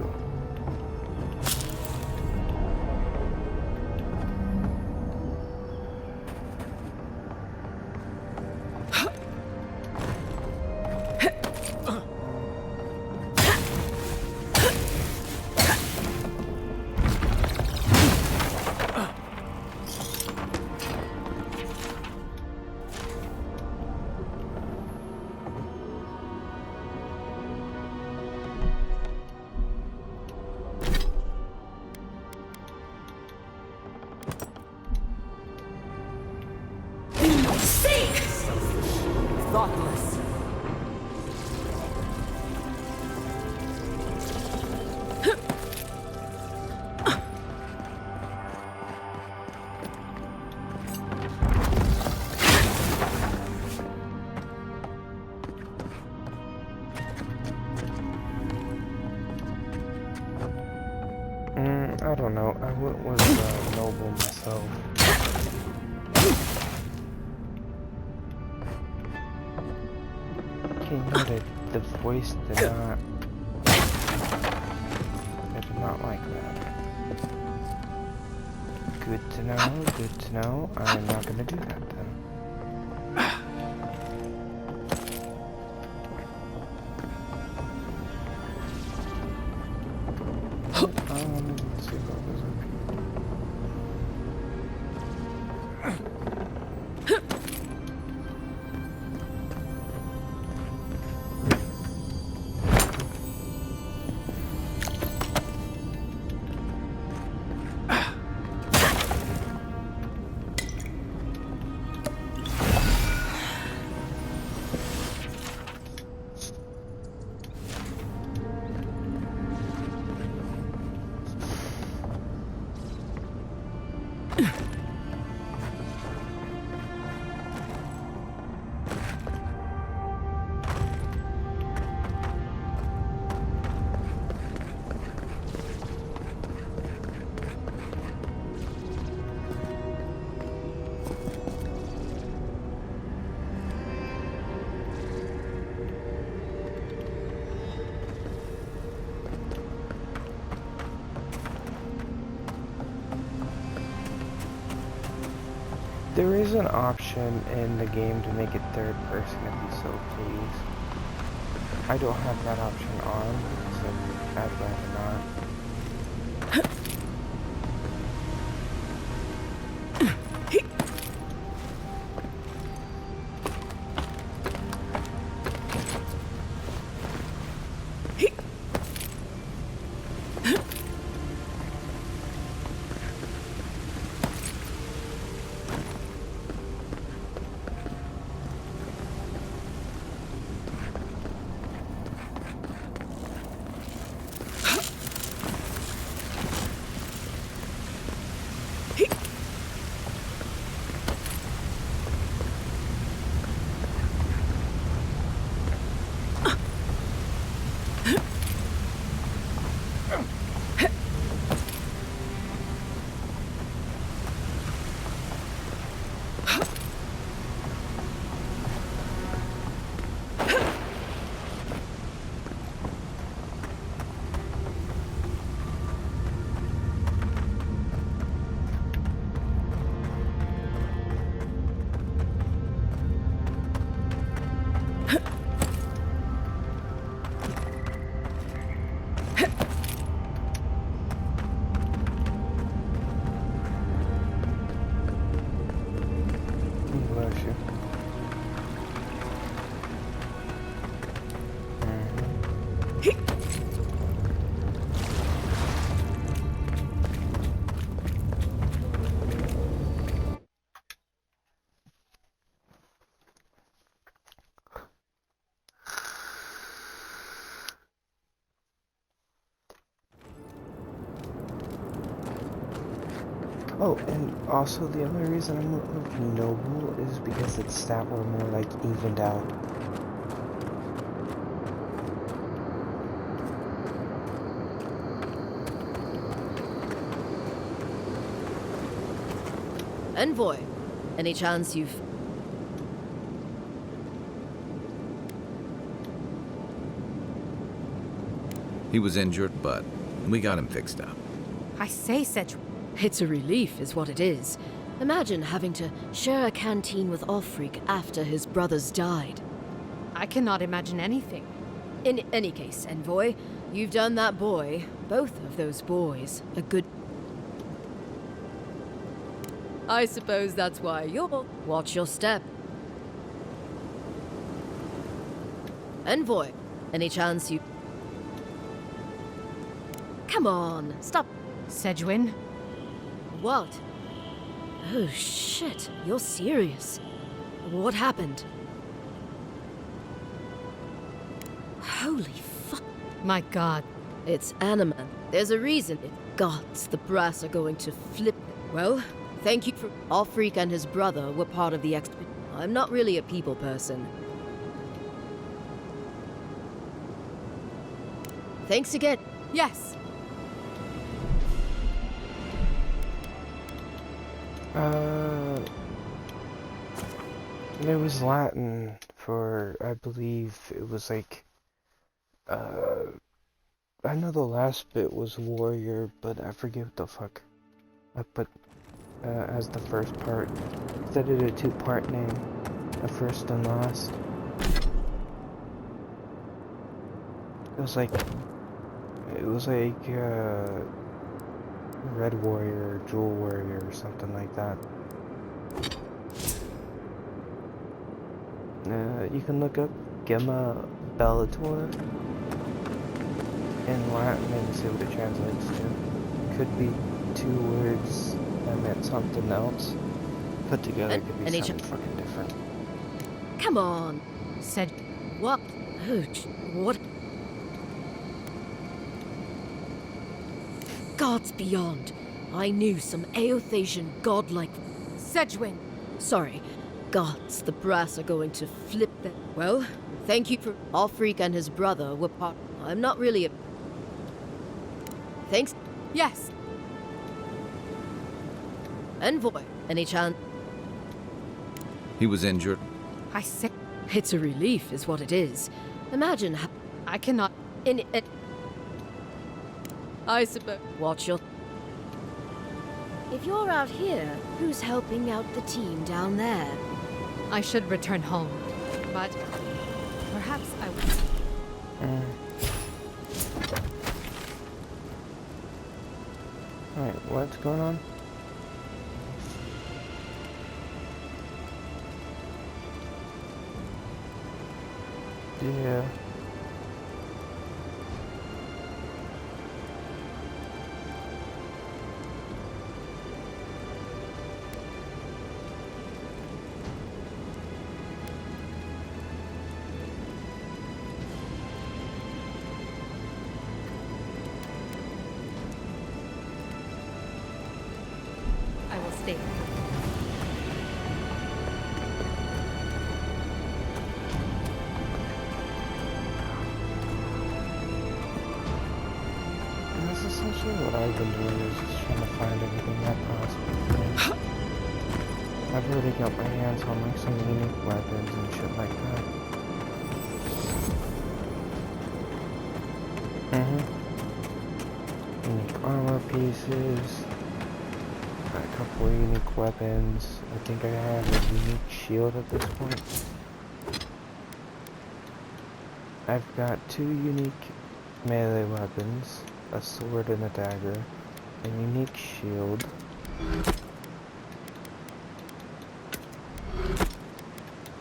thoughtless. I don't know. I went with Noble myself. Okay, noted. The voice did not. I did not like that. Good to know. Good to know. I'm not gonna do that then. Let's see what goes up There is an option in the game to make it third person if you so please. I don't have that option on, so I'd rather not. Oh, and also the other reason I'm with Noble is because its stat were more like evened out. Envoy, any chance you've... He was injured, but we got him fixed up. I say, Cedric. It's a relief, is what it is. Imagine having to share a canteen with Ulfric after his brothers died. I cannot imagine anything. In any case, Envoy, you've done that boy, both of those boys, a good... I suppose that's why you're... Watch your step. Envoy, any chance you... Come on, stop. Sedwin? What? Oh shit, you're serious. What happened? Holy fuck. My god. It's Animan. There's a reason it gods. The brass are going to flip. Well, thank you for... Alfreak and his brother were part of the expedition. I'm not really a people person. Thanks again. Yes. It was Latin for, I believe it was like, I know the last bit was warrior, but I forget what the fuck I put as the first part. I did a two-part name, the first and last. It was like Red Warrior or Jewel Warrior or something like that. You can look up Gemma Bellator in Latin and see what it translates to. Could be two words that meant something else. Put together could be something fucking different. Come on. Said what? What? Gods beyond. I knew some Eothasian godlike... Sedgwin. Sorry. Gods, the brass are going to flip them. Well, thank you for... Alfreak and his brother were part... I'm not really a... Thanks. Yes. Envoy. Any chance? He was injured. I said... It's a relief, is what it is. Imagine how... I cannot... In it... I suppose... Watch your... If you're out here, who's helping out the team down there? I should return home, but perhaps I will. Alright, what's going on? Yeah. I will stay. And that's essentially what I've been doing, is just trying to find everything I possibly can. I've already got my hands on like some unique weapons and shit like that. Unique armor pieces. Got a couple of unique weapons. I think I have a unique shield at this point. I've got 2 unique melee weapons, a sword and a dagger, a unique shield.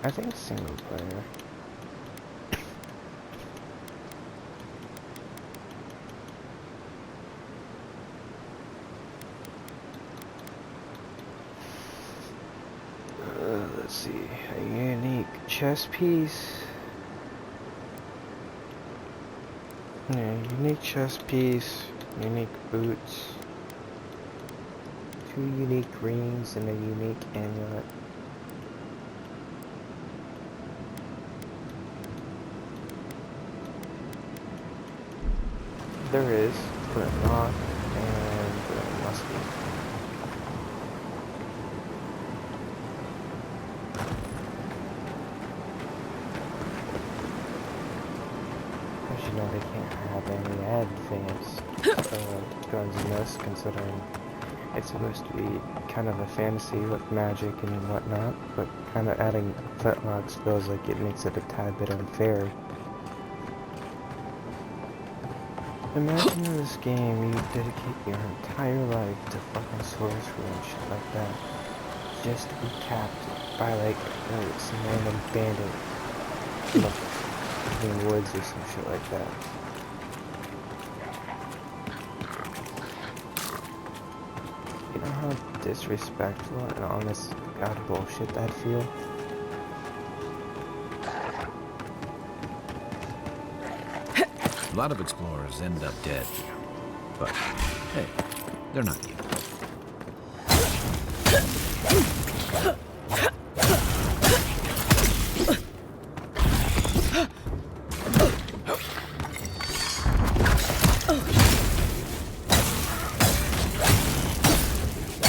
I think single player. Let's see, a unique chest piece. Yeah, unique chest piece, unique boots, 2 unique rings, and a unique amulet. There is, but not, and there must be. As you know, they can't have any advanced guns in this, considering it's supposed to be kind of a fantasy with magic and whatnot, but kind of adding flintlocks feels like it makes it a tad bit unfair. Imagine in this game you dedicate your entire life to fucking sorcery and shit like that, just to be capped by like some random bandit in the woods or some shit like that. You know how disrespectful and honest god bullshit that'd feel? lot of explorers end up dead here. But, hey, they're not you.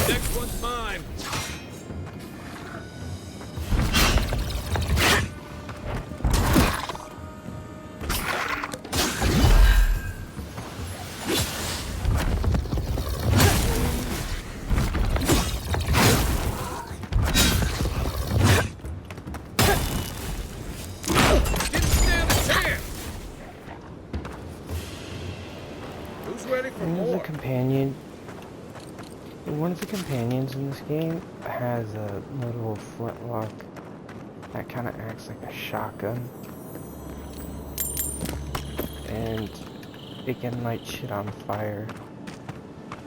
Next one's mine. There's a companion. One of the companions in this game has a little flintlock that kind of acts like a shotgun, and it can light shit on fire.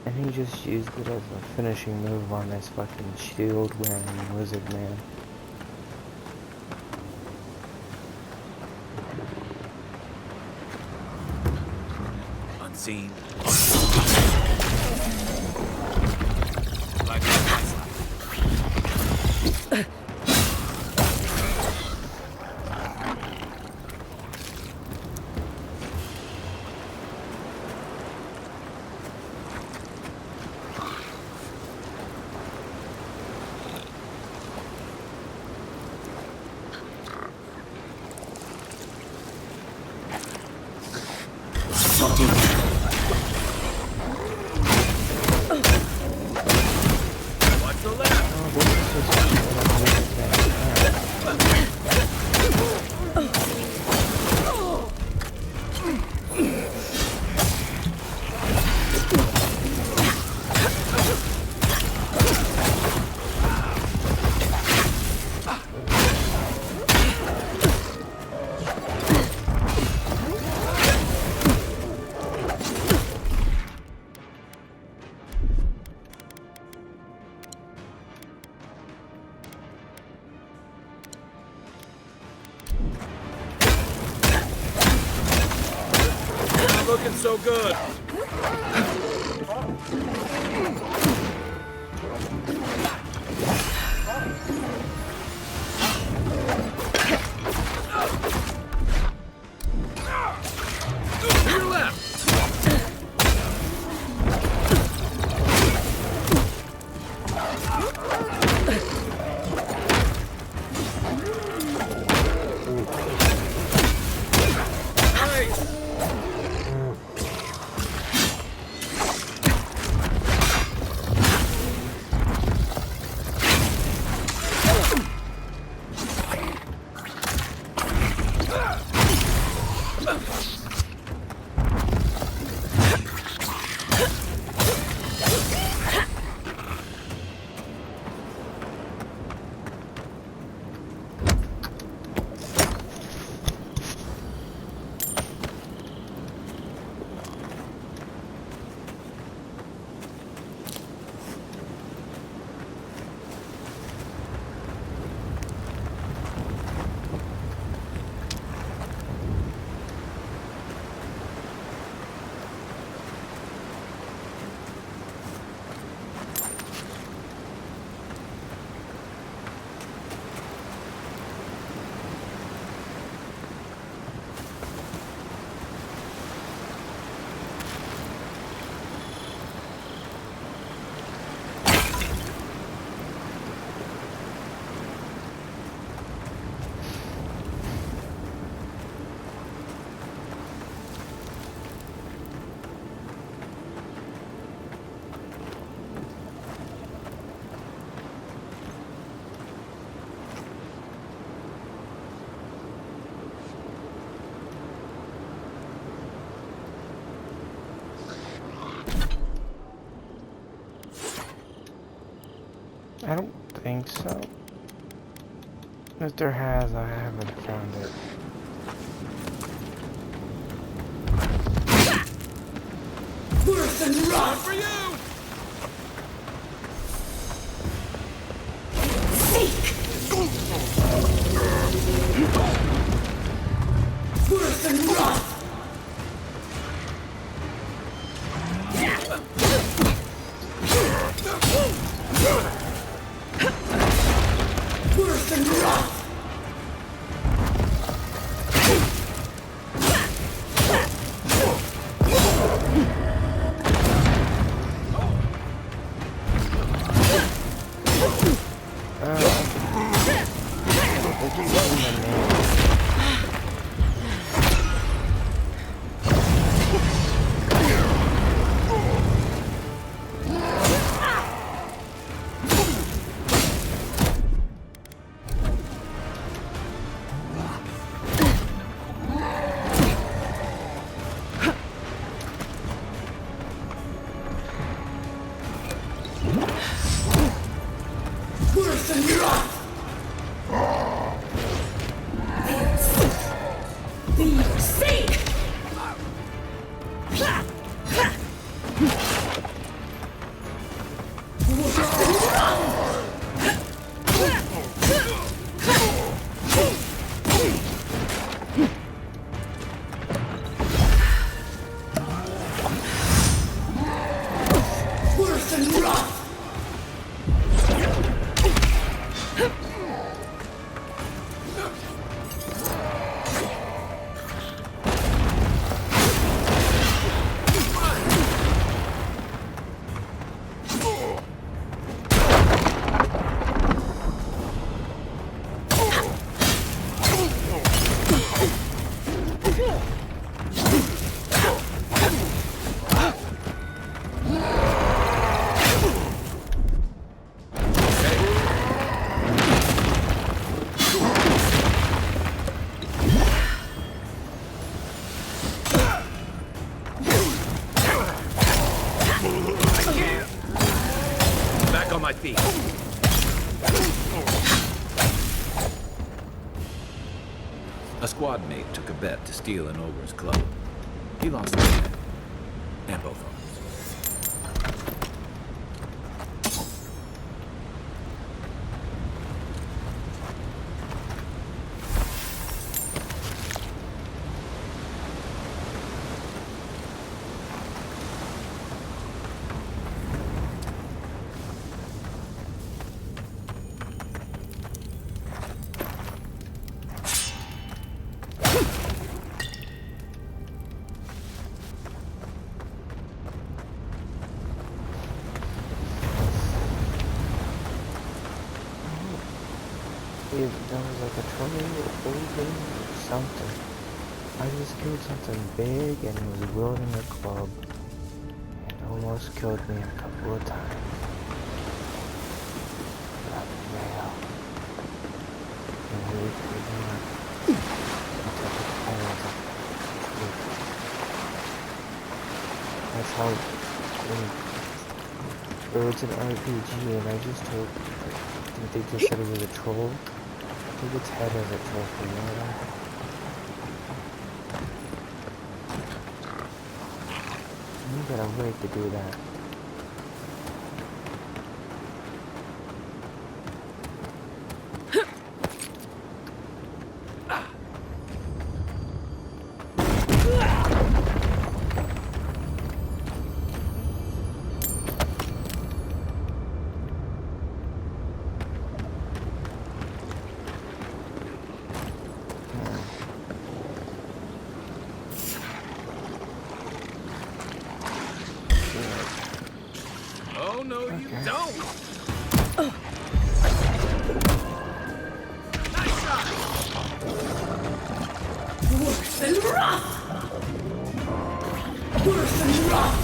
And he just used it as a finishing move on this fucking shield-wearing lizard man. Unseen. Looking so good. To your left. I don't think so. If there has, I haven't found it. Worth and run for you! Seek! Worth and run! Back on my feet. A squad mate took a bet to steal an ogre's club. He lost the bet. And both arms. That was like a tornado or something. I just killed something big and it was wielding a club. It almost killed me a couple of times. Got the mail. And we pretty much took the parents up. That's how it's an RPG and I just took, I think they just said it was a troll. I think its head as a trophy, you know that? You got a right to do that. Oh, no, you don't! Nice shot! Worse than rough! Worse than rough!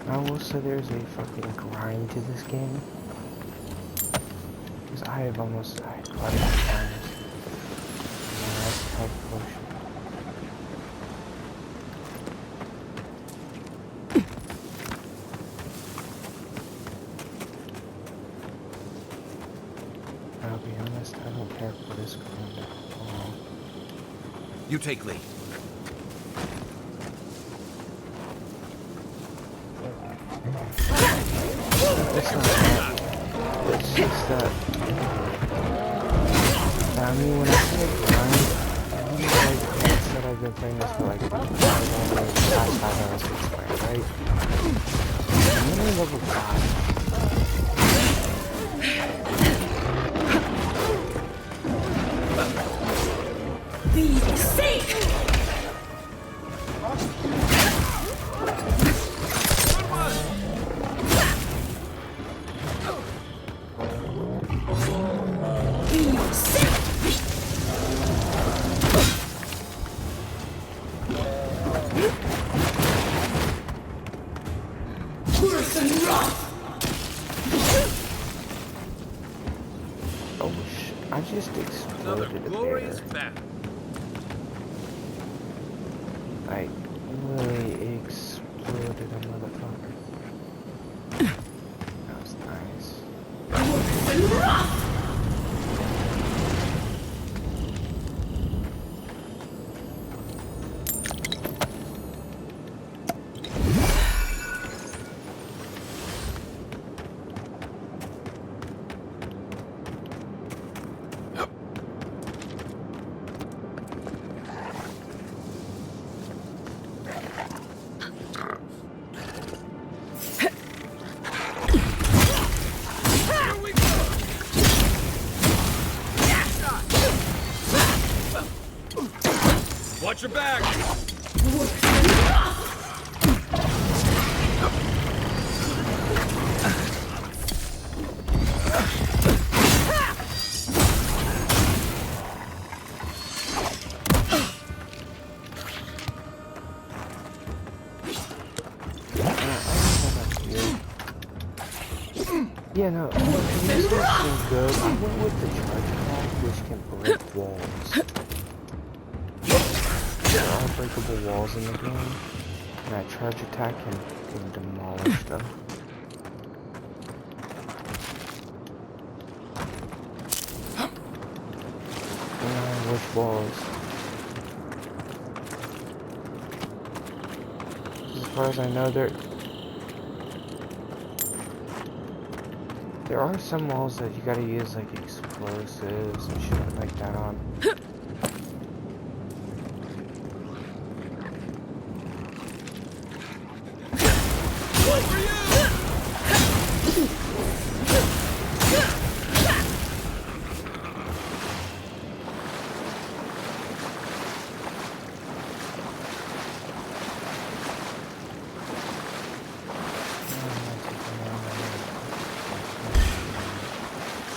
I will say there's a fucking grind to this game. Because I have almost died quite a few times. And that's a health potion. I'll be honest, I don't care for this ground at all. You take lead. It's not that. It's just that. I mean, when I say grind, I mean, like I said, I've been playing this for like 5 hours each way, right? I'm only level 5. Be safe! Oh shit, I just exploded a bear. I really exploded a motherfucker. That was nice. Watch your back! Yeah, no, this one's good. I went with the charge attack, which can break walls. There are unbreakable walls in the game, and that charge attack can demolish them. Which walls? As far as I know, there are some walls that you gotta use like explosives and shit like that on.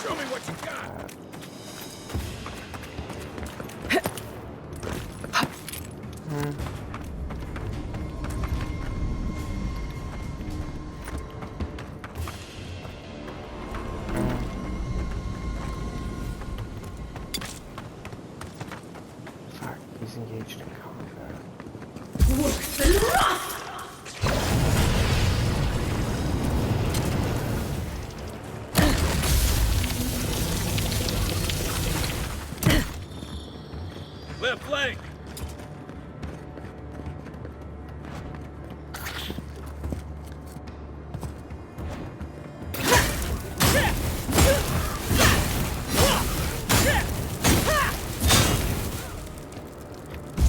Show me what you got! Fuck, he's engaged in combat. Left flank!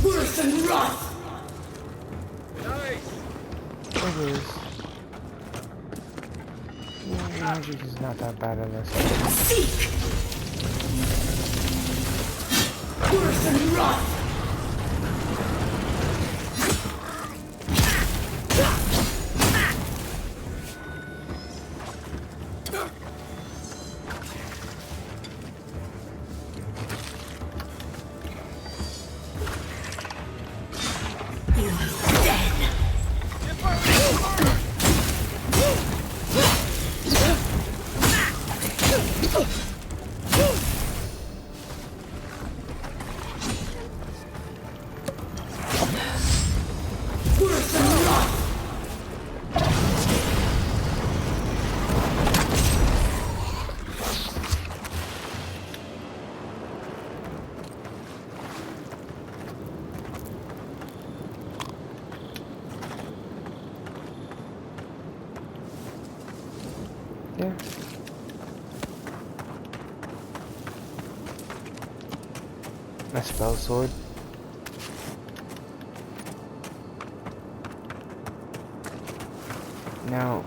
Worse than rough! Nice! It is. Yeah, magic is not that bad in this. Seek! Worse than rough! A spell sword. Now,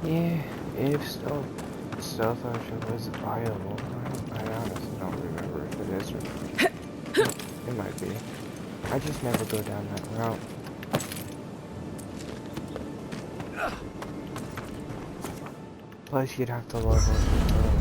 yeah, if stealth option was viable, I honestly don't remember if it is or not. It might be. I just never go down that route. Plus, you'd have to level up your throw.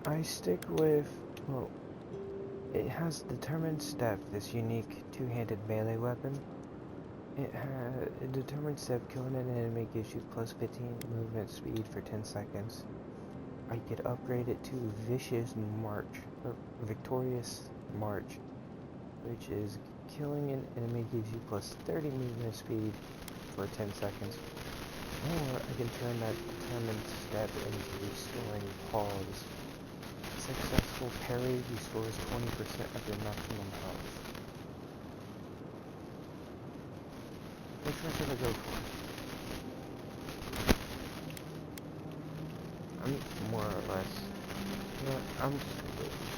I stick with, well, it has determined step, this unique two-handed melee weapon. It has a determined step, killing an enemy gives you plus 15 movement speed for 10 seconds. I could upgrade it to Vicious March, or Victorious March, which is killing an enemy gives you plus 30 movement speed for 10 seconds. Or I can turn that determined step into Restoring Pause. Successful parry restores 20% of your maximum health. Which one should I go for? I'm more or less. You know what? I'm just gonna go for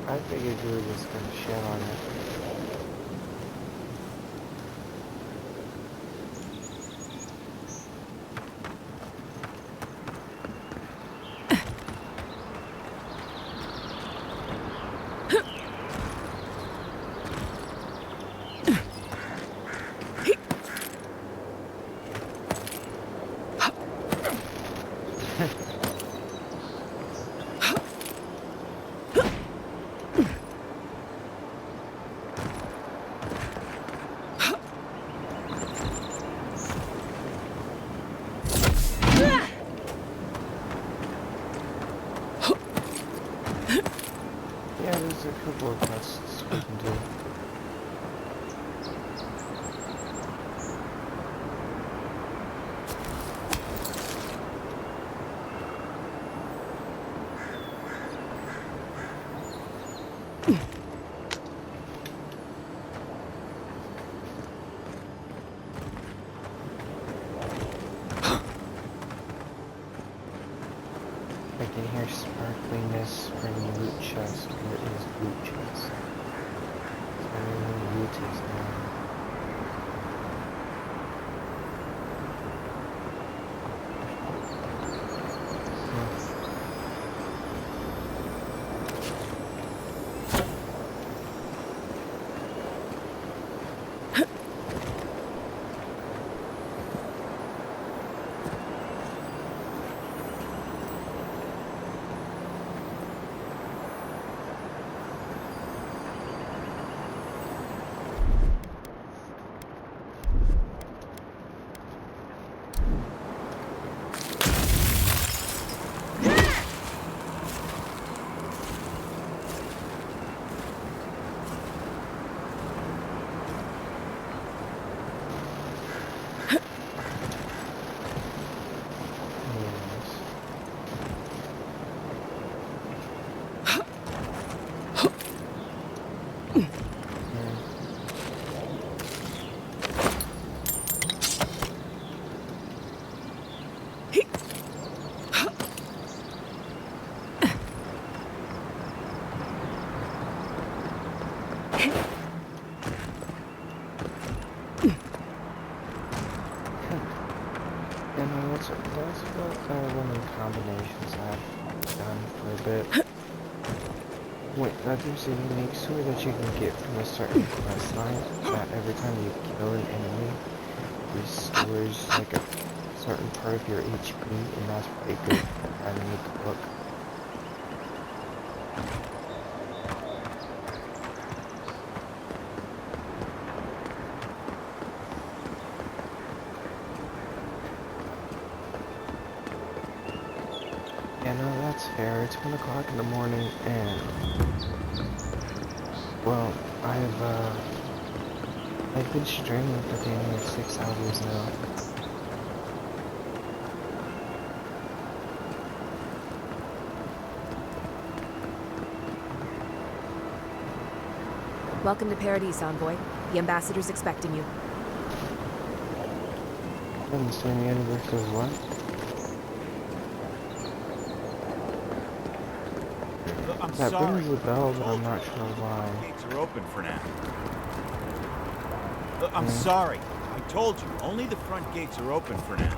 I figured you were just gonna shit on it. Yeah, there's a couple of quests we can do. I can hear sparkliness from the loot chest. What is loot chest? I don't know what loot is now. You know, that's about kind of one of the combinations I've done for a bit. Wait, there's a unique sword that you can get from a certain quest line that every time you kill an enemy, restores like a certain part of your HP, and that's pretty good for having a book. Yeah, no, that's fair. It's 1 o'clock in the morning, and well, I've been streaming for damn near 6 hours now. Welcome to Paradise, Envoy. The ambassador's expecting you. In the same universe as what? I'm That sorry. rings a bell, but I'm not sure why. Gates are open for now. I'm sorry. I told you, only the front gates are open for now.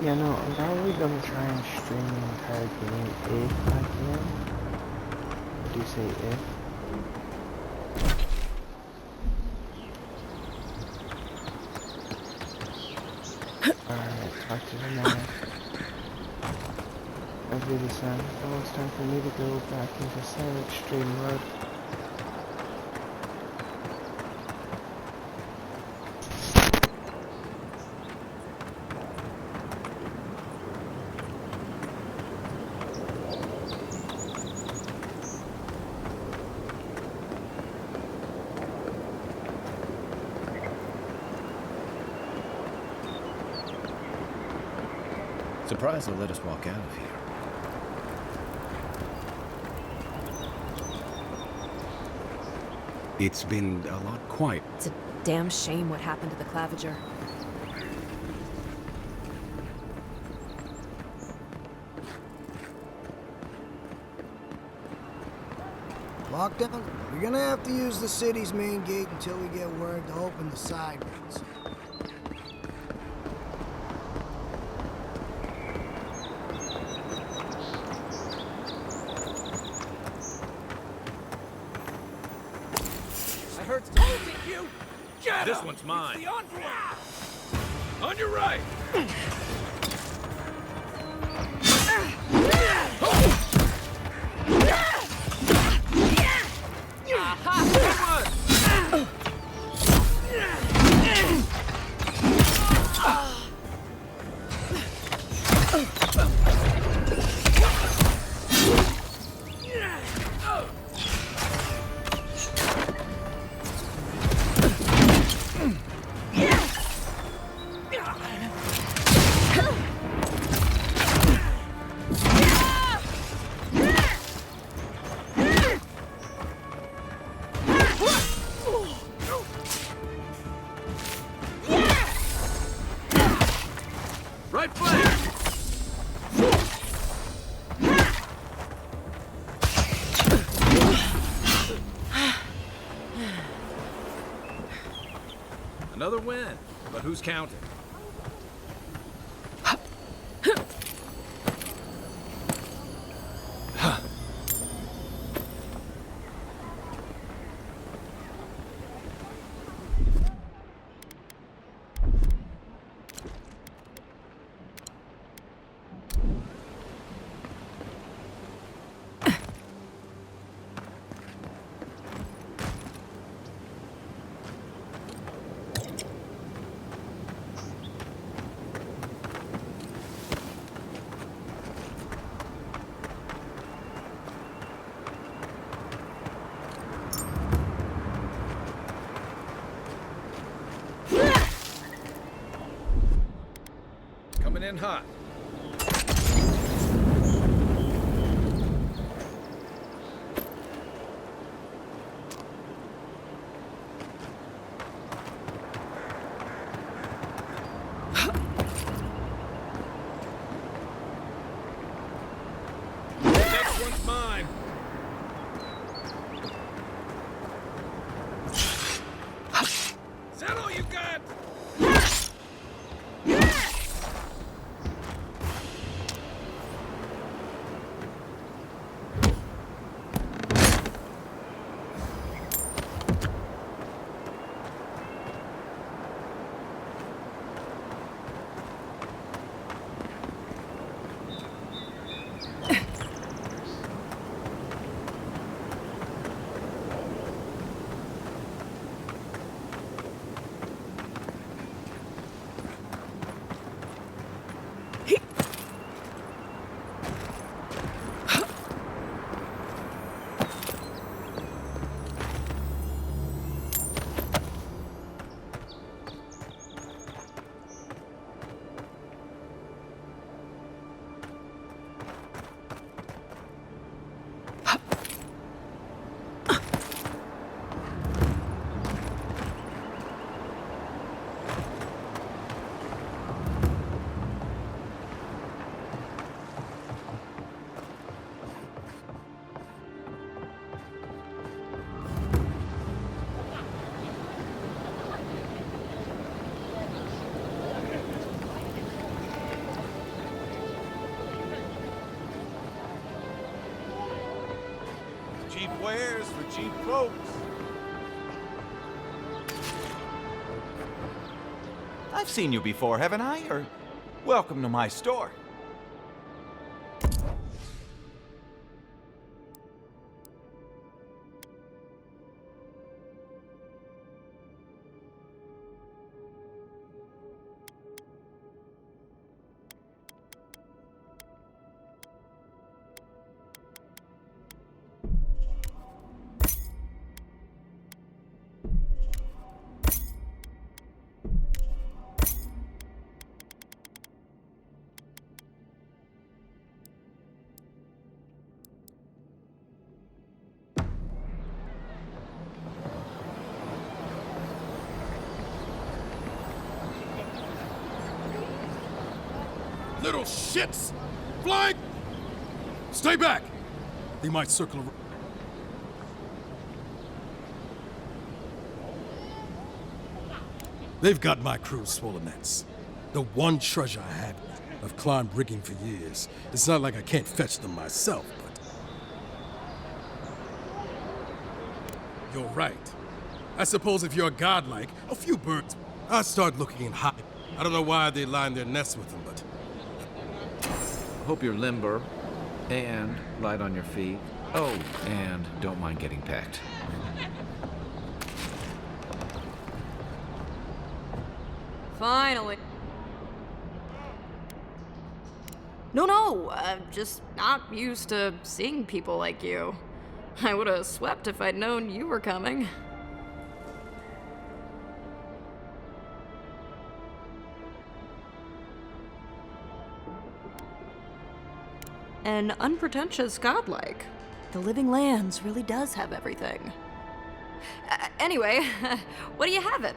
Yeah, no, I'm probably gonna try and stream the entire game if I can. I do say if. Alright, talk to the man. I'll do the same. Now it's time for me to go back into silent stream mode. Surprised they'll let us walk out of here. It's been a lot quiet. It's a damn shame what happened to the Clavager. Lockdown? We're gonna have to use the city's main gate until we get word to open the side ones. I heard holding you. Get This him! one's mine. It's the envoy. On your right! Another win, but who's counting? Coming in hot. Next one's mine. Is that all you got? Cheap wares for cheap folks. I've seen you before, haven't I? Or welcome to my store. Little shits! Flank! Stay back! They might circle around. They've got my crew swollen nets. The one treasure I had. I've climbed rigging for years. It's not like I can't fetch them myself, but... You're right. I suppose if you're godlike, a few birds... I'd start looking in high. I don't know why they line their nests with them, but... Hope you're limber and light on your feet. Oh, and don't mind getting pecked. Finally. No, I'm just not used to seeing people like you. I would have swept if I'd known you were coming. An unpretentious godlike. The Living Lands really does have everything. Anyway, what are you having?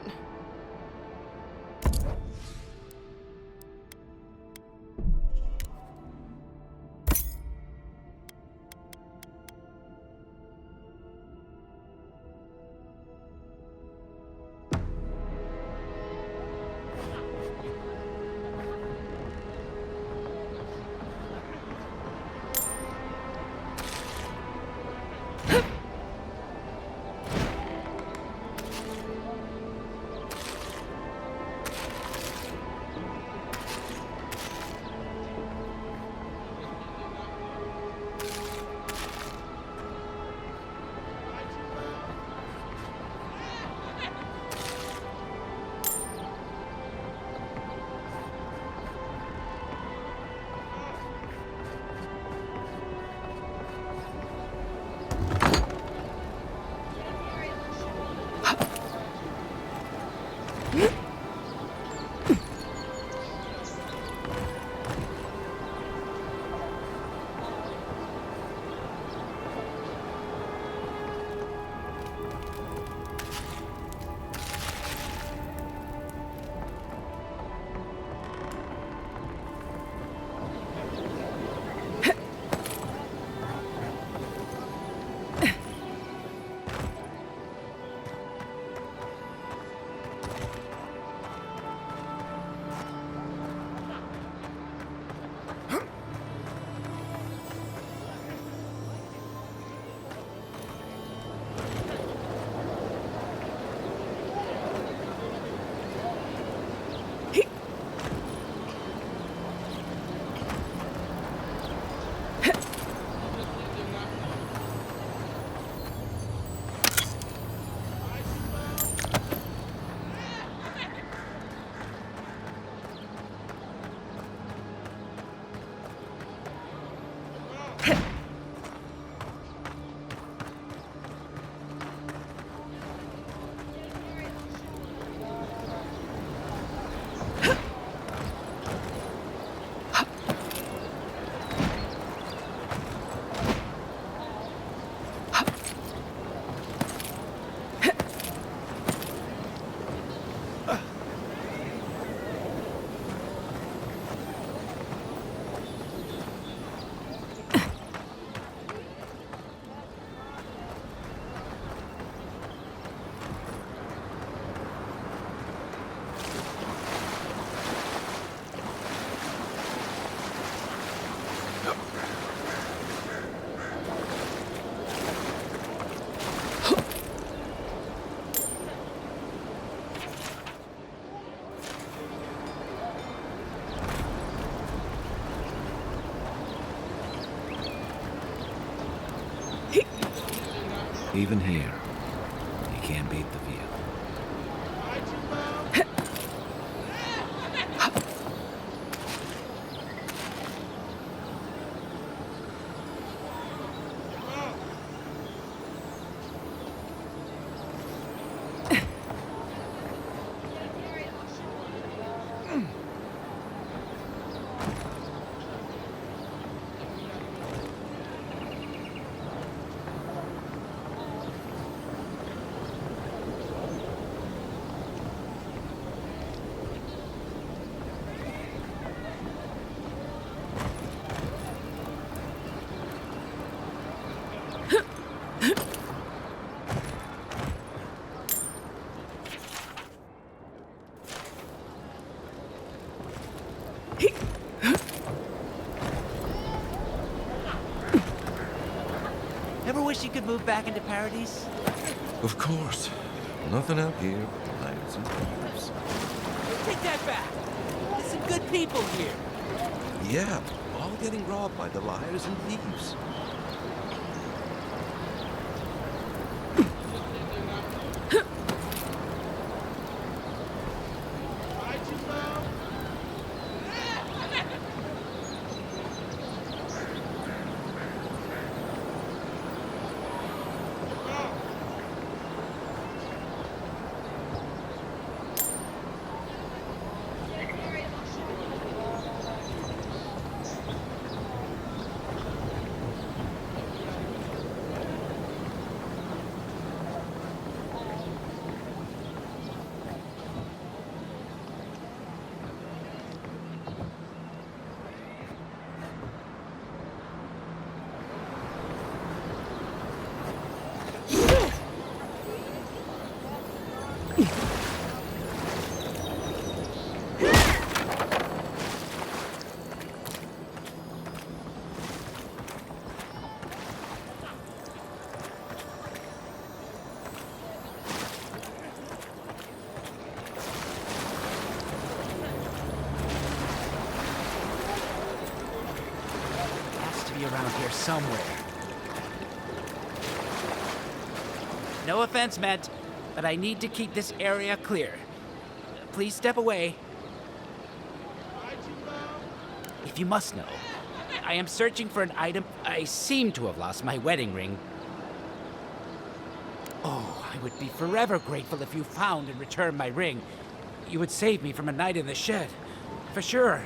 Even here, you can't beat the view. Ever wish you could move back into Paradise? Of course. Nothing out here but lions and bears. Take that back! There's some good people here. Yeah, all getting robbed by the liars and thieves. Around here somewhere. No offense meant, but I need to keep this area clear. Please step away. If you must know, I am searching for an item. I seem to have lost my wedding ring. Oh, I would be forever grateful if you found and returned my ring. You would save me from a night in the shed. For sure.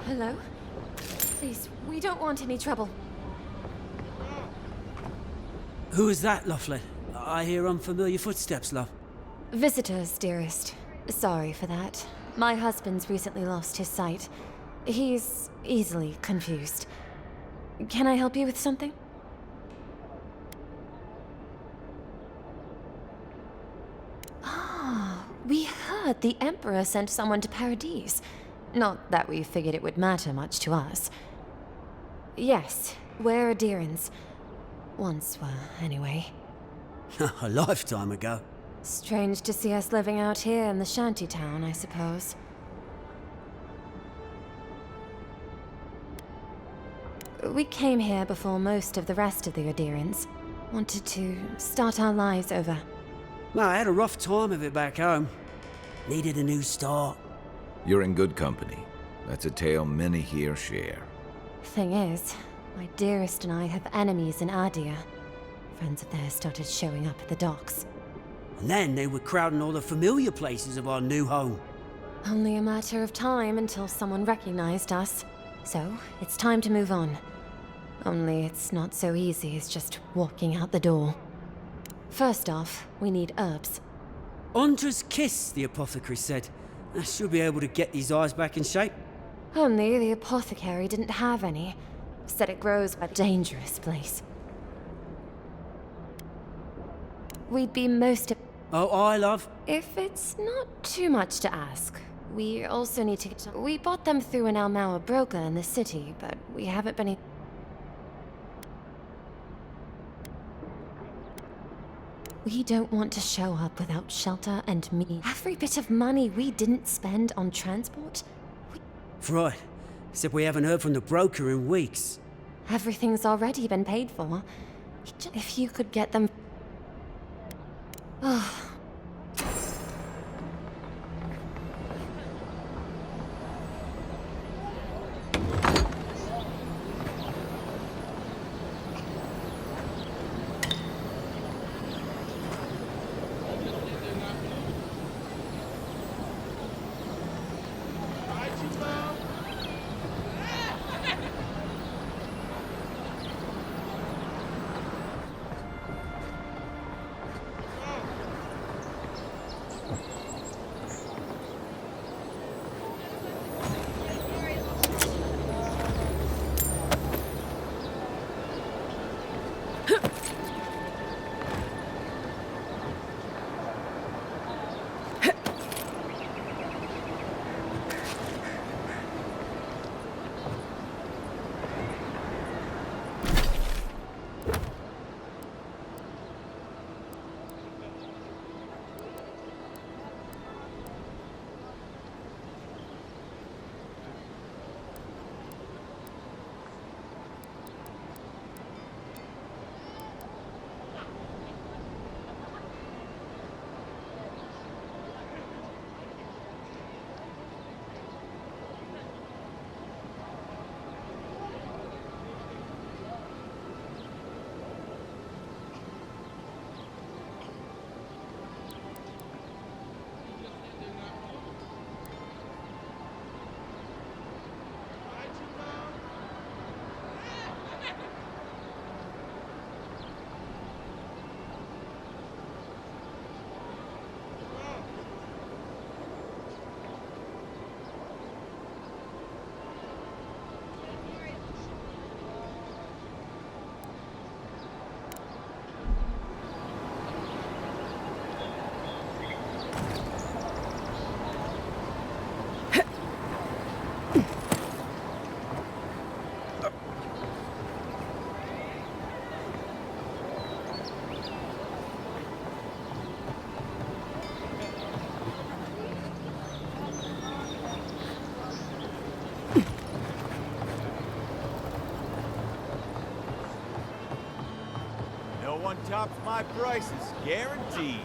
Hello? Please, we don't want any trouble. Who is that, Loughlin? I hear unfamiliar footsteps, love. Visitors, dearest. Sorry for that. My husband's recently lost his sight. He's easily confused. Can I help you with something? Ah, we heard the Emperor sent someone to Paradise. Not that we figured it would matter much to us. Yes, we're Adirans. Once were, anyway. A lifetime ago. Strange to see us living out here in the shanty town, I suppose. We came here before most of the rest of the Adirans. Wanted to start our lives over. No, I had a rough time of it back home. Needed a new start. You're in good company. That's a tale many here share. Thing is, my dearest and I have enemies in Adia. Friends of theirs started showing up at the docks. And then they were crowding all the familiar places of our new home. Only a matter of time until someone recognized us. So, it's time to move on. Only it's not so easy as just walking out the door. First off, we need herbs. Hunter's kiss, the apothecary said. I should be able to get these eyes back in shape. Only the apothecary didn't have any. Said it grows by a dangerous place. We'd be most... Oh, I love... If it's not too much to ask, we also need to get some... We bought them through an Almaua broker in the city, but we haven't been... We don't want to show up without shelter and meat. Every bit of money we didn't spend on transport... Right. Except we haven't heard from the broker in weeks. Everything's already been paid for. If you could get them... Oh. one tops my prices, guaranteed.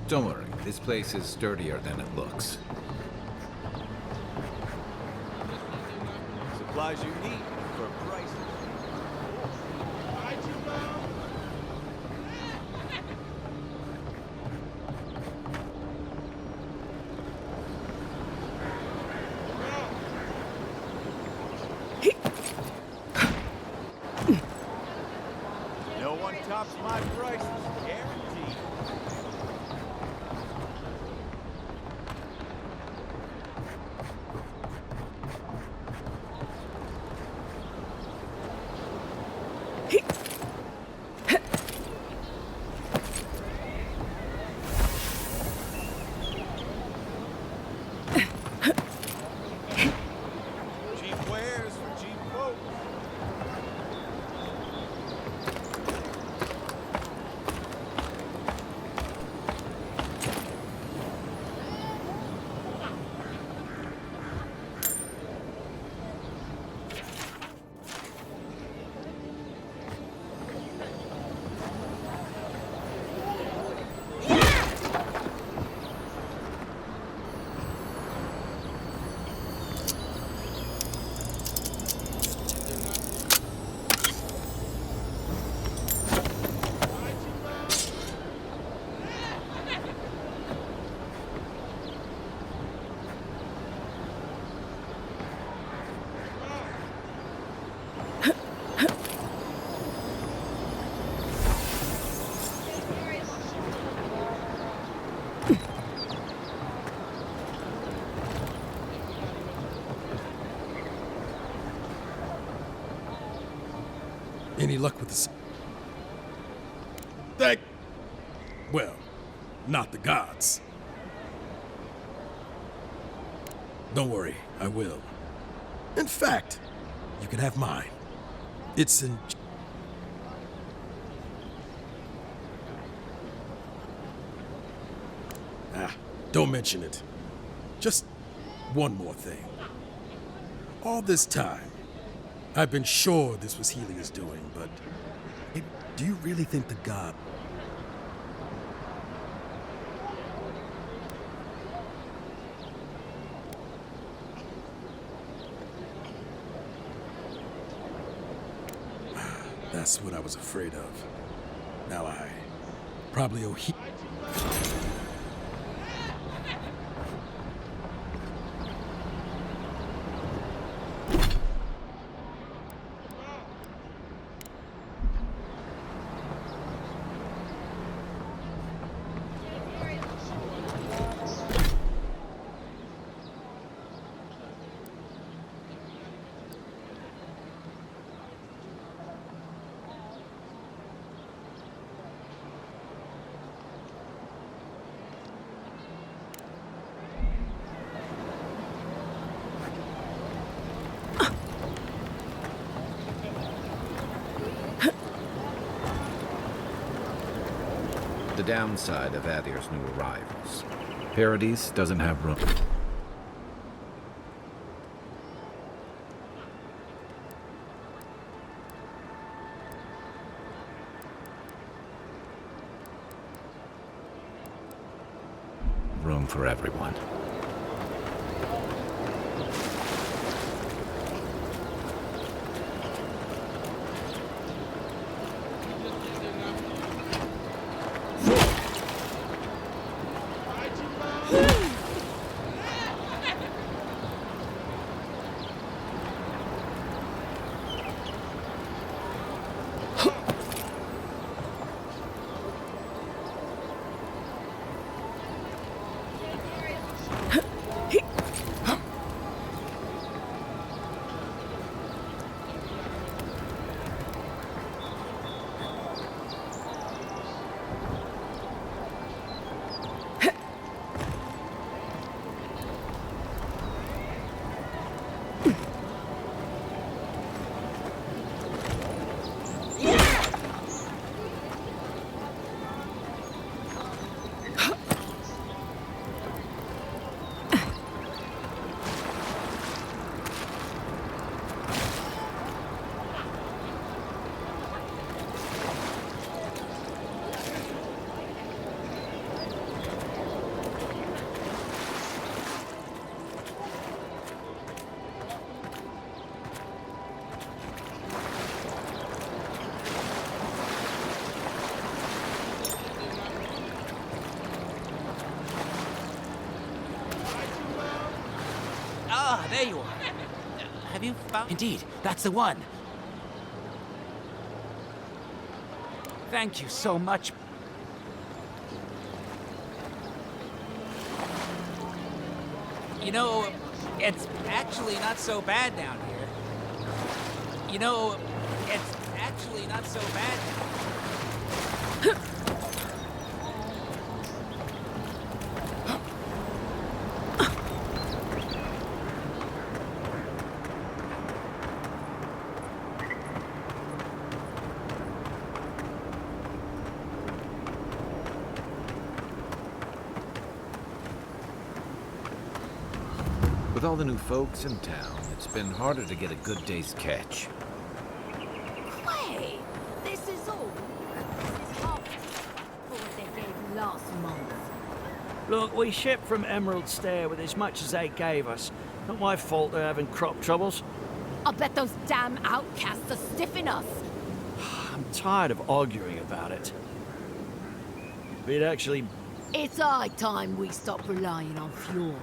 Don't worry, this place is sturdier than it looks. Supplies you need for a price. Any luck with the... Well, not the gods. Don't worry, I will. In fact, you can have mine. It's in... Don't mention it. Just one more thing. All this time, I've been sure this was Helia's doing, but do you really think the god... That's what I was afraid of. Now I probably owe The downside of Adir's new arrivals. Paradise doesn't have room. Room for everyone. There you are. Have you found... Indeed, that's the one. Thank you so much. You know, it's actually not so bad down here. You know, it's actually not so bad down here. With all the new folks in town, it's been harder to get a good day's catch. Wait, this is all. This is half for what they gave last month. Look, we shipped from Emerald Stair with as much as they gave us. Not my fault they're having crop troubles. I bet those damn outcasts are stiffing us. I'm tired of arguing about it. We'd actually... It's high time we stop relying on fuel.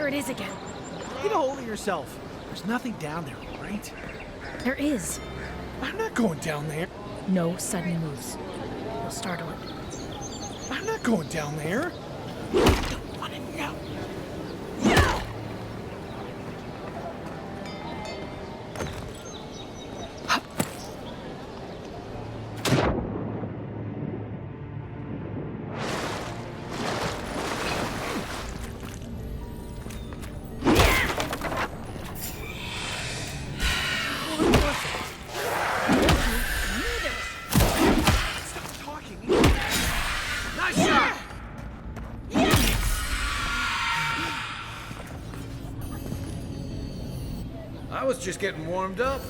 There it is again. Get a hold of yourself. There's nothing down there, right? There is. I'm not going down there. No sudden moves. You'll startle it. I'm not going down there. I was just getting warmed up.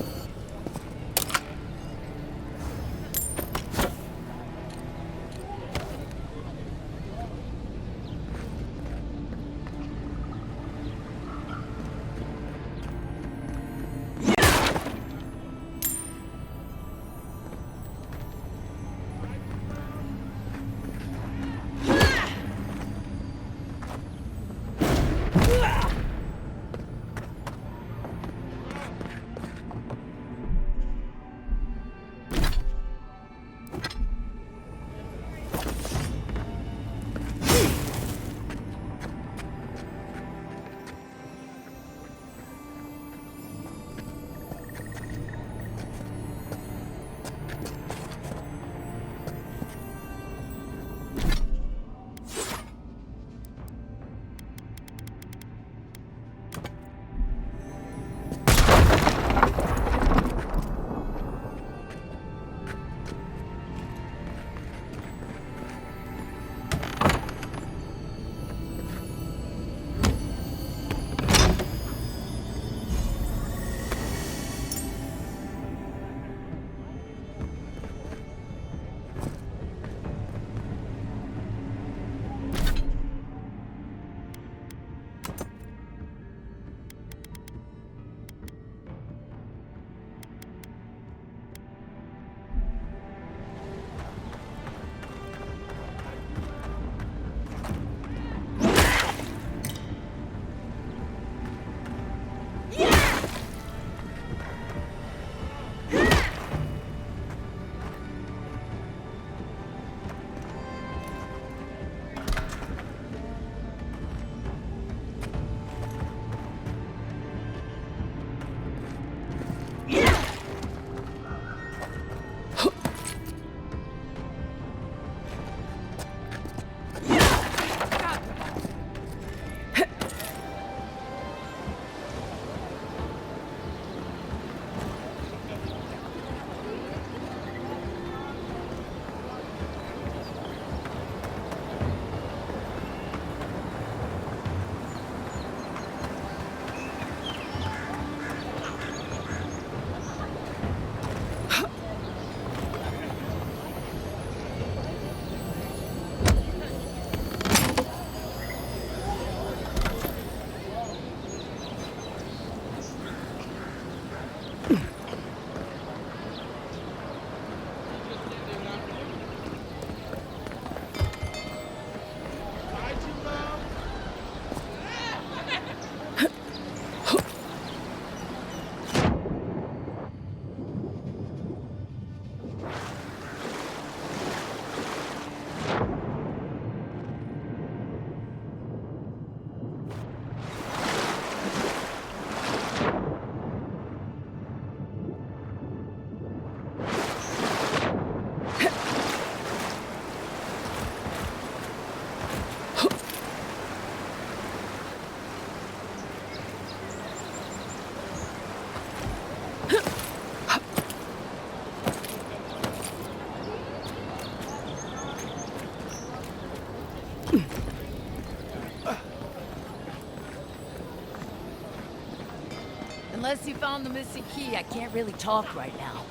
Unless you found the missing key, I can't really talk right now.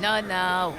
No.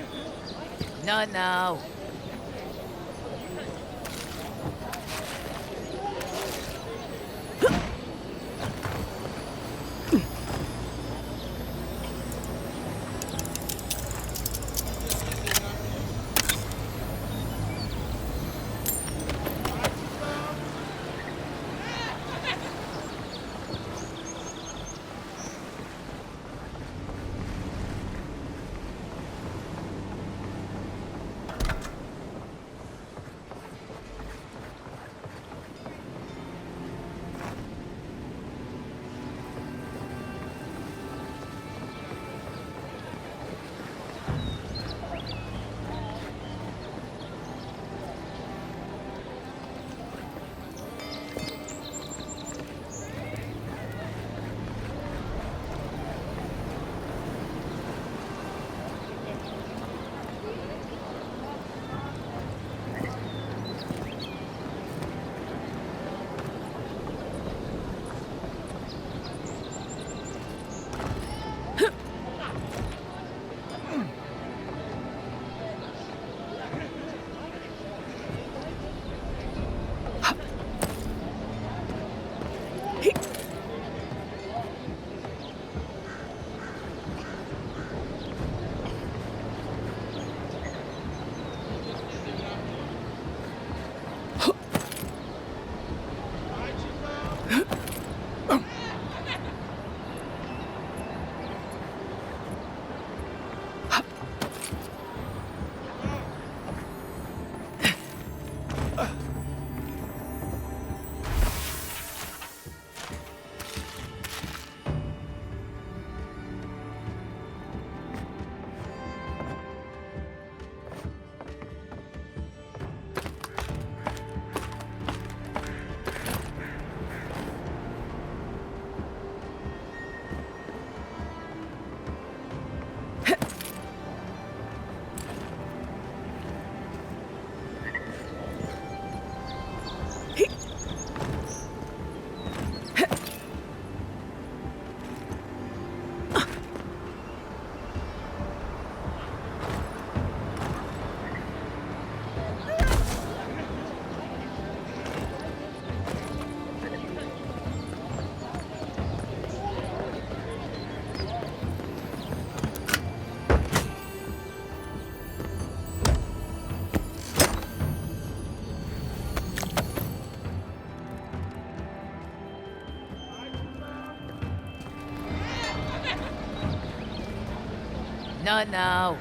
Not now.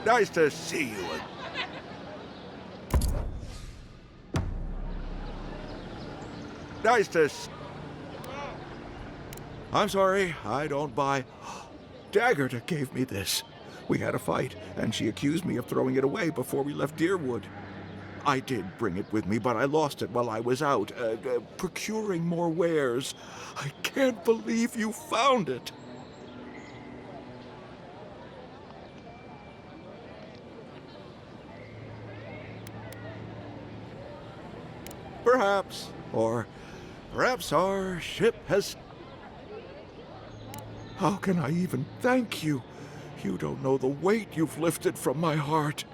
Nice to see you. Nice to. I'm sorry, I don't buy. Daggerta gave me this. We had a fight, and she accused me of throwing it away before we left Deerwood. I did bring it with me, but I lost it while I was out, procuring more wares. I can't believe you found it. Perhaps, or perhaps our ship has... How can I even thank you? You don't know the weight you've lifted from my heart.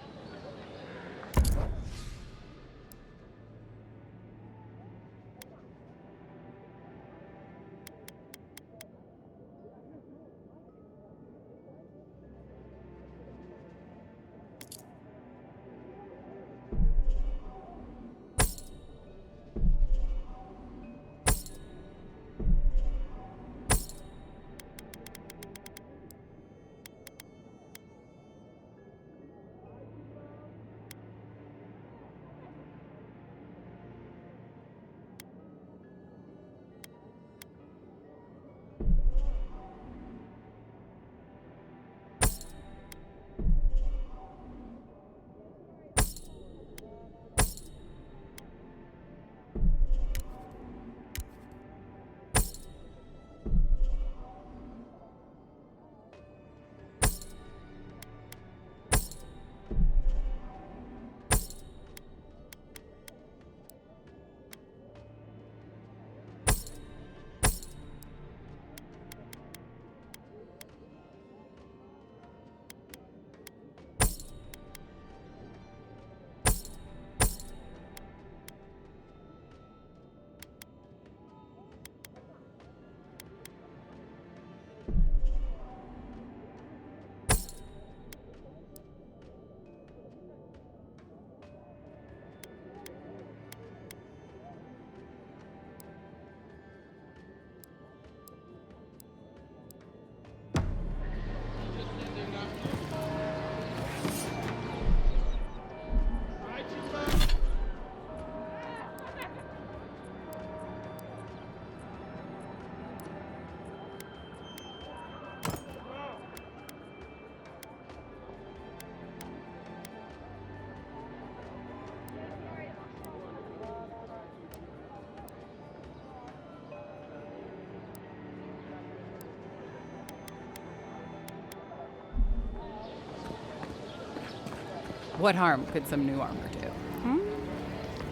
What harm could some new armor do?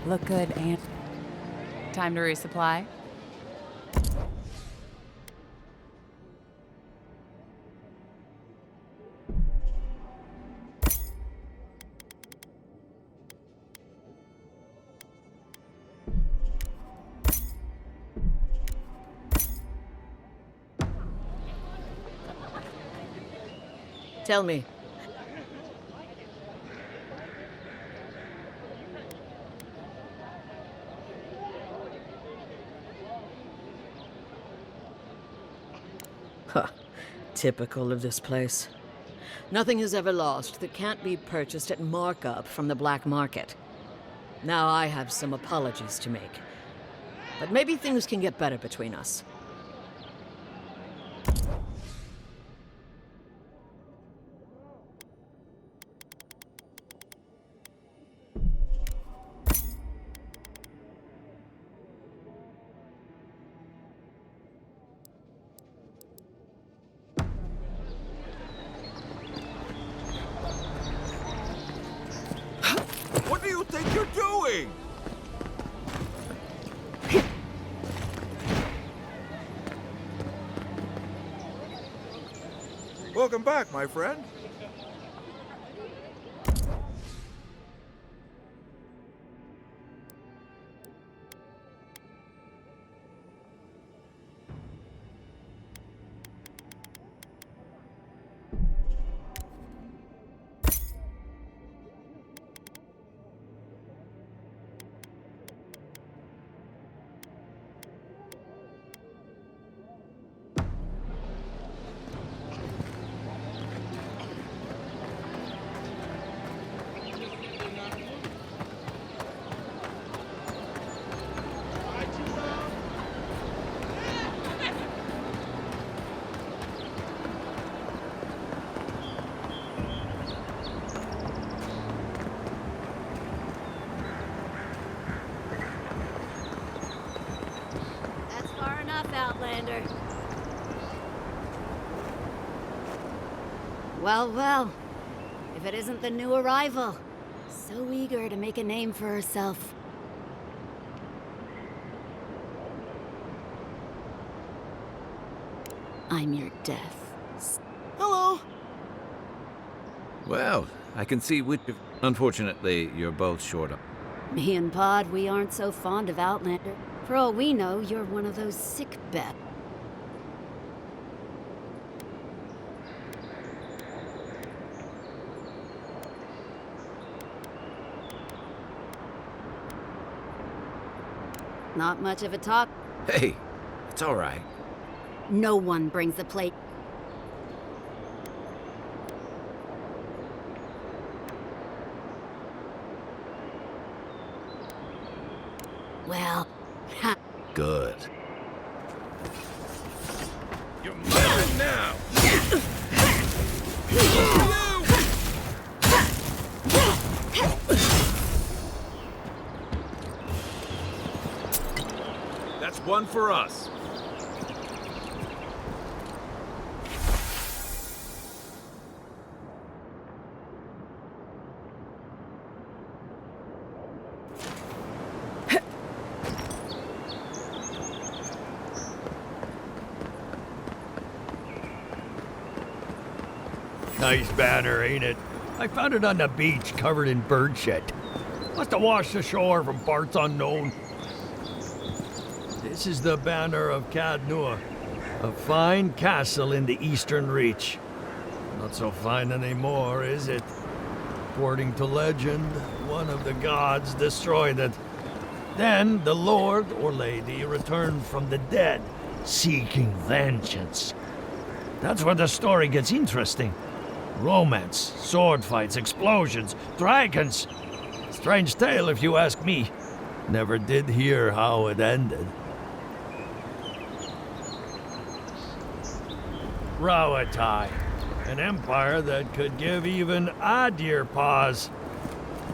Look good, and time to resupply? Tell me. Huh. Typical of this place. Nothing is ever lost that can't be purchased at markup from the black market. Now I have some apologies to make. But maybe things can get better between us. What do you think you're doing? Welcome back, my friend. That's far enough, Outlander. Well, well. If it isn't the new arrival. So eager to make a name for herself. I'm your death. Hello. Well, I can see which. Unfortunately, you're both short of. Me and Pod, we aren't so fond of Outlander. For all we know, you're one of those sick bet. Not much of a talk. Hey, it's all right. No one brings the plate. Well, ha. Good. You're mine now! That's one for us. Nice banner, ain't it? I found it on the beach, covered in bird shit. Must have washed ashore from parts unknown. This is the banner of Cadnur, a fine castle in the Eastern Reach. Not so fine anymore, is it? According to legend, one of the gods destroyed it. Then the lord or lady returned from the dead, seeking vengeance. That's where the story gets interesting. Romance, sword fights, explosions, dragons. Strange tale if you ask me. Never did hear how it ended. Rawatai, an empire that could give even Adir pause.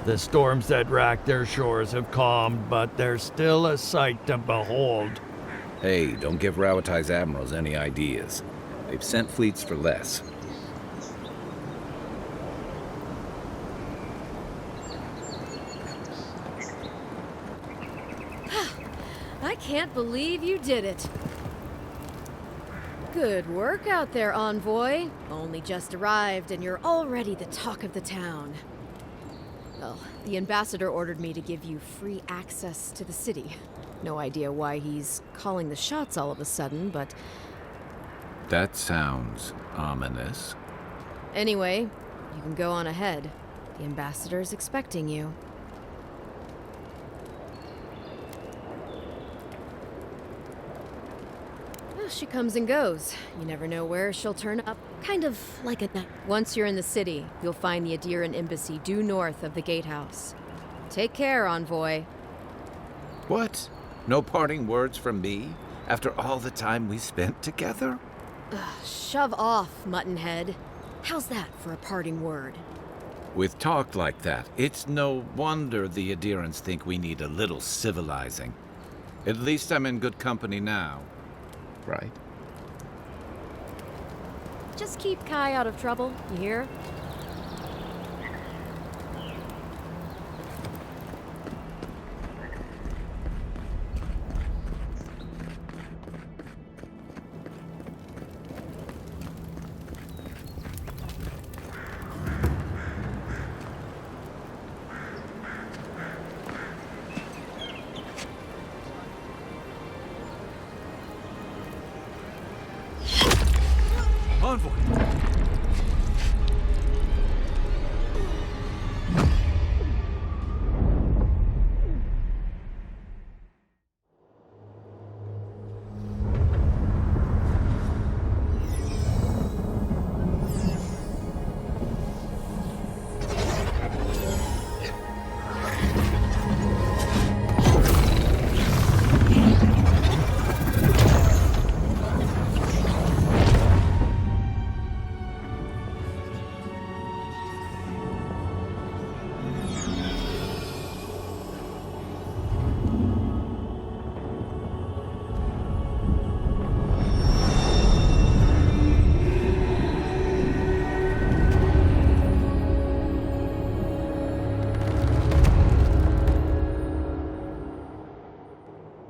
The storms that racked their shores have calmed, but they're still a sight to behold. Hey, don't give Rawatai's admirals any ideas. They've sent fleets for less. can't believe you did it. Good work out there, Envoy. Only just arrived and you're already the talk of the town. Well, the ambassador ordered me to give you free access to the city. No idea why he's calling the shots all of a sudden, but... That sounds ominous. Anyway, you can go on ahead. The ambassador's expecting you. Well, she comes and goes. You never know where she'll turn up. Kind of like a... Once you're in the city, you'll find the Adiran embassy due north of the gatehouse. Take care, Envoy. What? No parting words from me after all the time we spent together? Shove off, Muttonhead. How's that for a parting word? With talk like that, it's no wonder the Adirans think we need a little civilizing. At least I'm in good company now, right? Just keep Kai out of trouble, you hear? Envoy!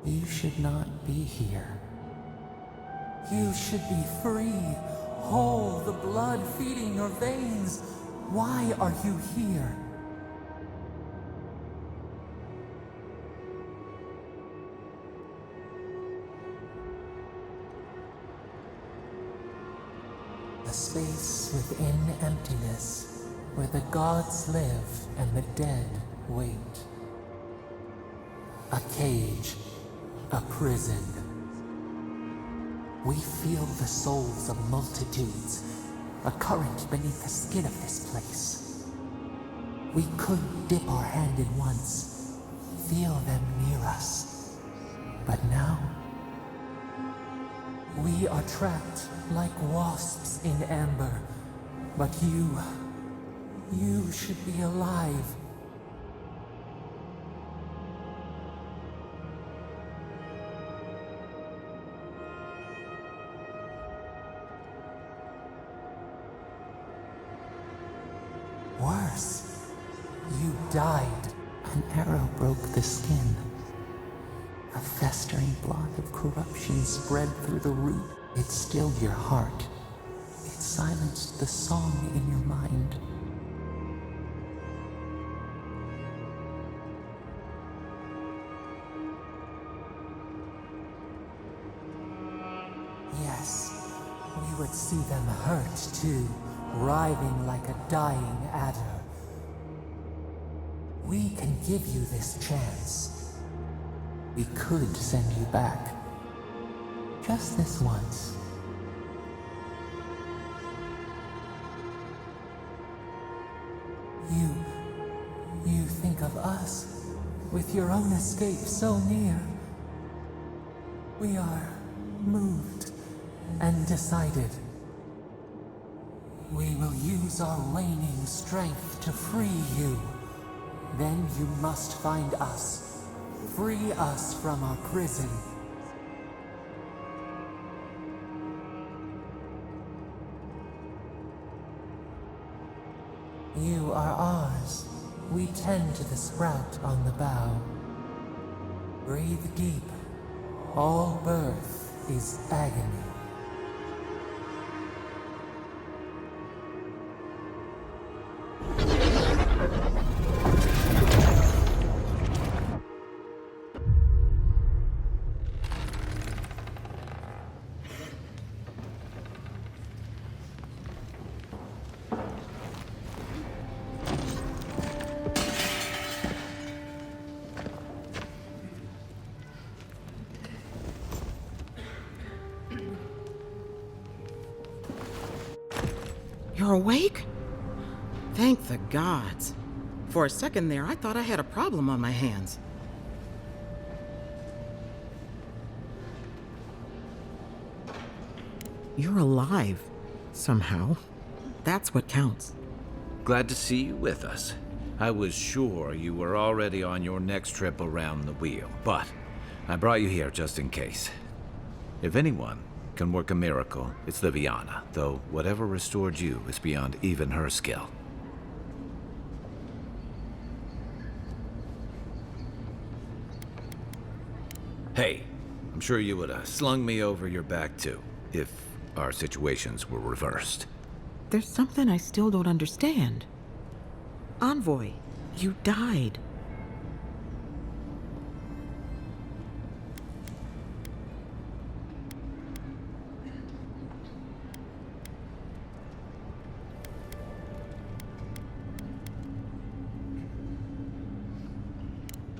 You should not be here. You should be free, whole, the blood feeding your veins. Why are you here? A space within emptiness, where the gods live and the dead wait. A cage, a prison. We feel the souls of multitudes, a current beneath the skin of this place. We could dip our hand in once, feel them near us. But now, we are trapped like wasps in amber. But you should be alive. Worse, you died. An arrow broke the skin. A festering blot of corruption spread through the root. It stilled your heart. It silenced the song in your mind. Yes, we would see them hurt too, writhing like a dying adder. We can give you this chance. We could send you back. Just this once. You think of us, with your own escape so near. We are moved and decided. We will use our waning strength to free you. Then you must find us. Free us from our prison. You are ours. We tend to the sprout on the bough. Breathe deep all birth is agony. You're awake? Thank the gods. For a second there, I thought I had a problem on my hands. You're alive, somehow. That's what counts. Glad to see you with us. I was sure you were already on your next trip around the wheel, but I brought you here just in case. If anyone can work a miracle, it's Liviana, though whatever restored you is beyond even her skill. Hey, I'm sure you would have slung me over your back too, if our situations were reversed. There's something I still don't understand. Envoy, you died.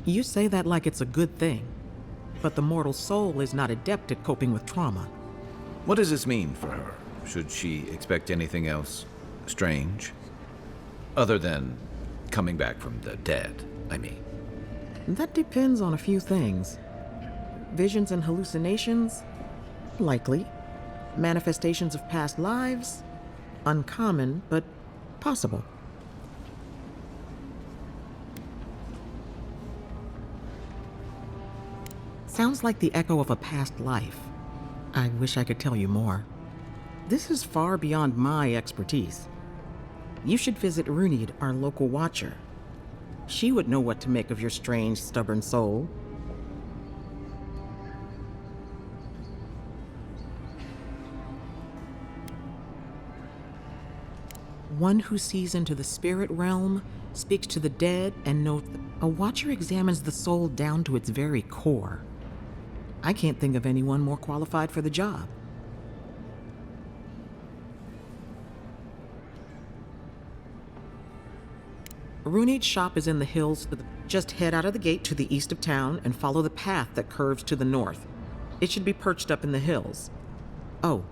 You say that like it's a good thing, but the mortal soul is not adept at coping with trauma. What does this mean for her? Should she expect anything else strange? Other than coming back from the dead, I mean. That depends on a few things. Visions and hallucinations? Likely. Manifestations of past lives? Uncommon, but possible. Sounds like the echo of a past life. I wish I could tell you more. This is far beyond my expertise. You should visit Runid, our local watcher. She would know what to make of your strange, stubborn soul. One who sees into the spirit realm, speaks to the dead, and knows a watcher examines the soul down to its very core. I can't think of anyone more qualified for the job. Runid's shop is in the hills. Just head out of the gate to the east of town and follow the path that curves to the north. It should be perched up in the hills. Oh,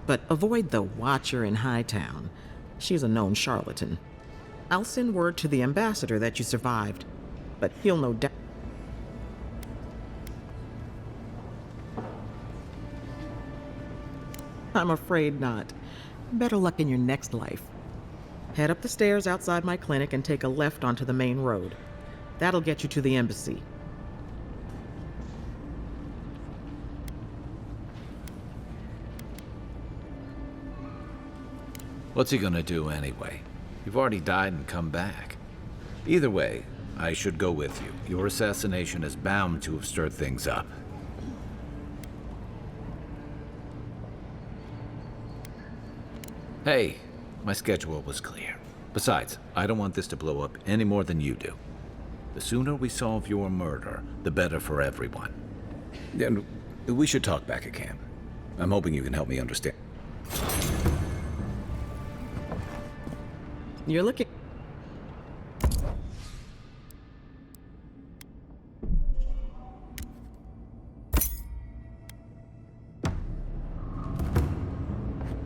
but avoid the Watcher in Hightown. She's a known charlatan. I'll send word to the ambassador that you survived, but he'll no doubt. I'm afraid not. Better luck in your next life. Head up the stairs outside my clinic and take a left onto the main road. That'll get you to the embassy. What's he gonna do anyway? You've already died and come back. Either way, I should go with you. Your assassination is bound to have stirred things up. Hey, my schedule was clear. Besides, I don't want this to blow up any more than you do. The sooner we solve your murder, the better for everyone. And we should talk back at camp. I'm hoping you can help me understand. You're looking...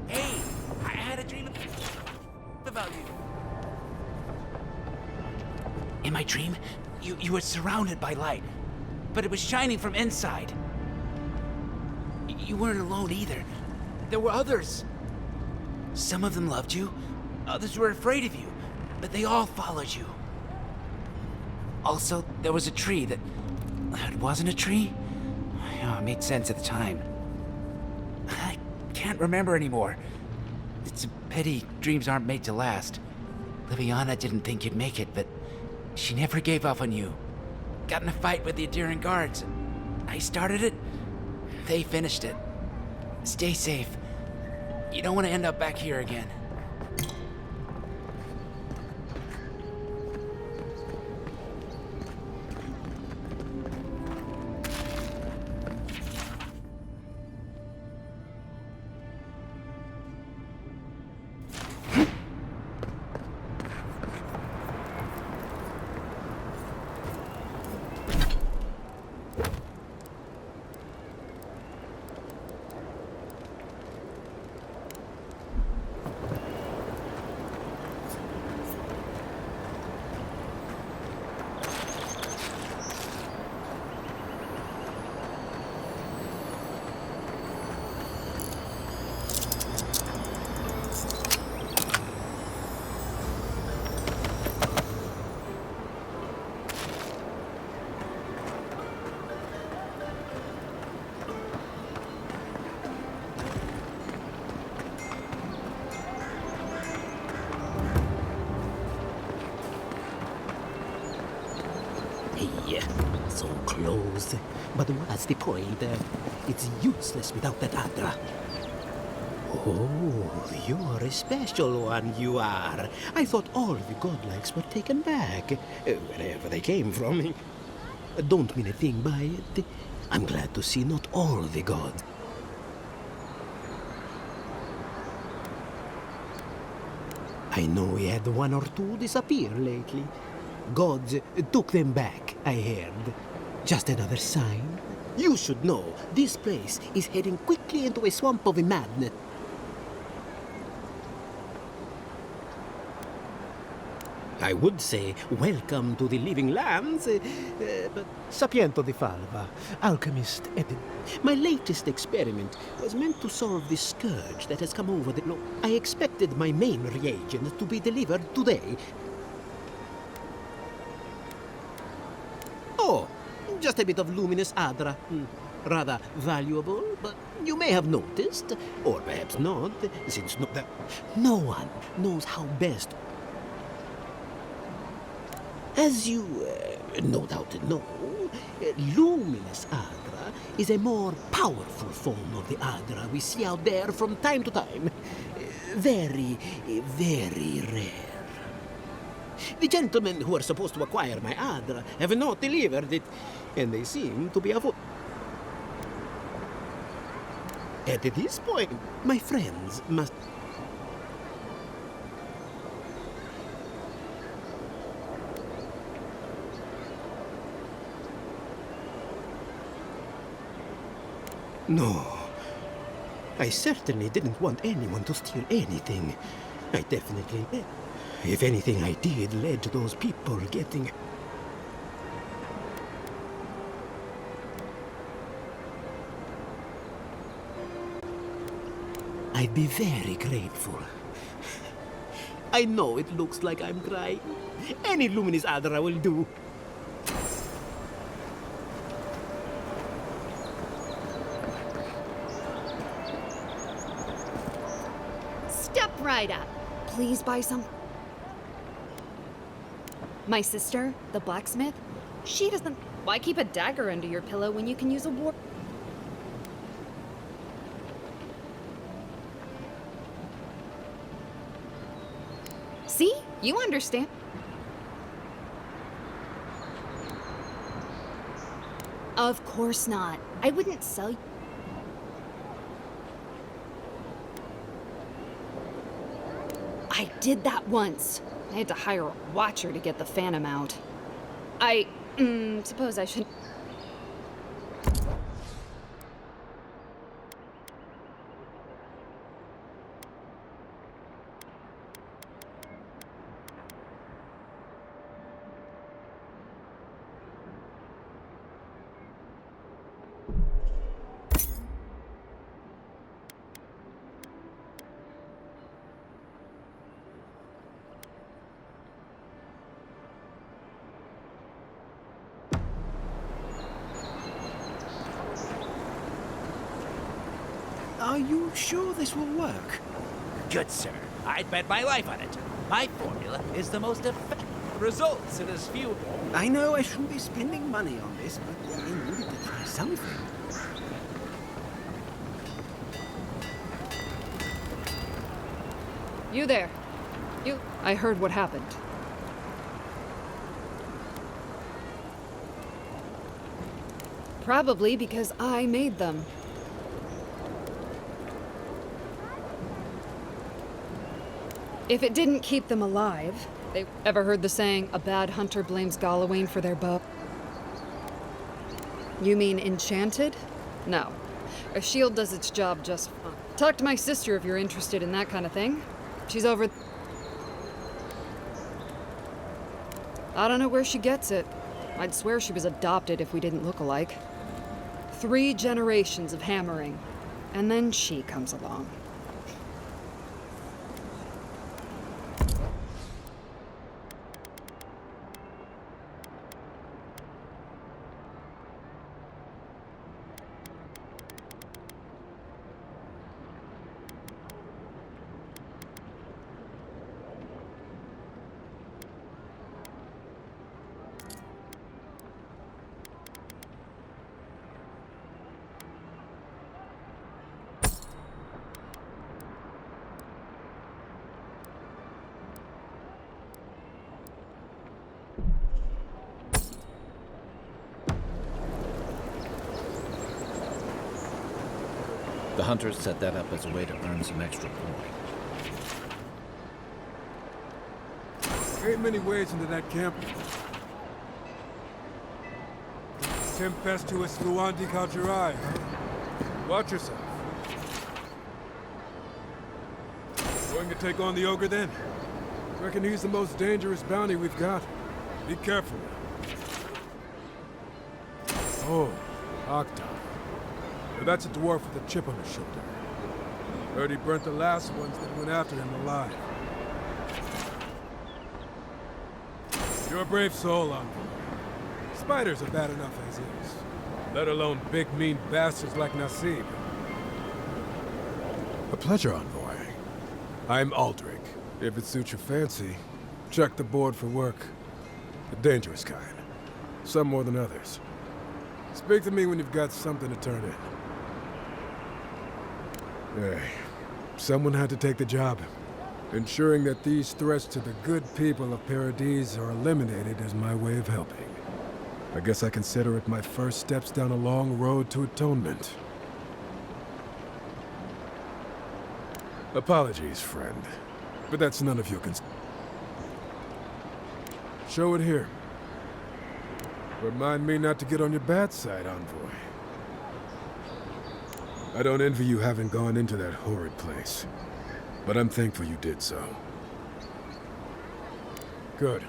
Hey, I had a dream about you. In my dream, you were surrounded by light, but it was shining from inside. You weren't alone either. There were others. Some of them loved you, others were afraid of you, but they all followed you. Also, there was a tree that... It wasn't a tree? It made sense at the time. I can't remember anymore. It's a pity dreams aren't made to last. Liviana didn't think you'd make it, but she never gave up on you. Got in a fight with the Adherent guards. I started it, They finished it. Stay safe. You don't want to end up back here again. So close. But what's the point? It's useless without that Adra. Oh, you're a special one, you are. I thought all the godlikes were taken back, wherever they came from. Don't mean a thing by it. I'm glad to see not all the gods. I know we had one or two disappear lately. Gods took them back, I heard. Just another sign. You should know, this place is heading quickly into a swamp of madness. I would say, welcome to the living lands, but sapiento di falva, alchemist Edin. My latest experiment was meant to solve the scourge that has come over the globe. I expected my main reagent to be delivered today. Oh, just a bit of luminous Adra. Rather valuable, but you may have noticed, or perhaps not, since no one knows how best. As you no doubt know, luminous Adra is a more powerful form of the Adra we see out there from time to time. Very, very rare. The gentlemen who are supposed to acquire my Adra have not delivered it, and they seem to be avoiding. At this point, my friends must... No. I certainly didn't want anyone to steal anything. I definitely... If anything I did led to those people getting... I'd be very grateful. I know it looks like I'm crying. Any luminous Adra will do. Step right up. Please buy some. My sister, the blacksmith, she doesn't... Why keep a dagger under your pillow when you can use a war... See? You understand. Of course not. I wouldn't sell you. I did that once. I had to hire a watcher to get the phantom out. I suppose I should... Are you sure this will work? Good, sir. I'd bet my life on it. My formula is the most effective. Results in as few... I know I shouldn't be spending money on this, but I needed to try something. You there. You. I heard what happened. Probably because I made them. If it didn't keep them alive, they ever heard the saying, a bad hunter blames Galawain for their bow? You mean enchanted? No. A shield does its job just fine. Talk to my sister if you're interested in that kind of thing. She's over... I don't know where she gets it. I'd swear she was adopted if we didn't look alike. 3 generations of hammering, and then she comes along. The hunters set that up as a way to earn some extra points. Ain't many ways into that camp. Tempestuous Luandi Kaljurai, huh? Watch yourself. Going to take on the ogre then? Reckon he's the most dangerous bounty we've got. Be careful. Oh, Octa. That's a dwarf with a chip on his shoulder. Heard he burnt the last ones that went after him alive. You're a brave soul, Envoy. Spiders are bad enough as is, let alone big, mean bastards like Nasib. A pleasure, Envoy. I'm Aldrich. If it suits your fancy, check the board for work. The dangerous kind. Some more than others. Speak to me when you've got something to turn in. Hey, someone had to take the job. Ensuring that these threats to the good people of Paradise are eliminated is my way of helping. I guess I consider it my first steps down a long road to atonement. Apologies, friend. But that's none of your concern. Show it here. Remind me not to get on your bad side, Envoy. I don't envy you having gone into that horrid place, but I'm thankful you did so. Good.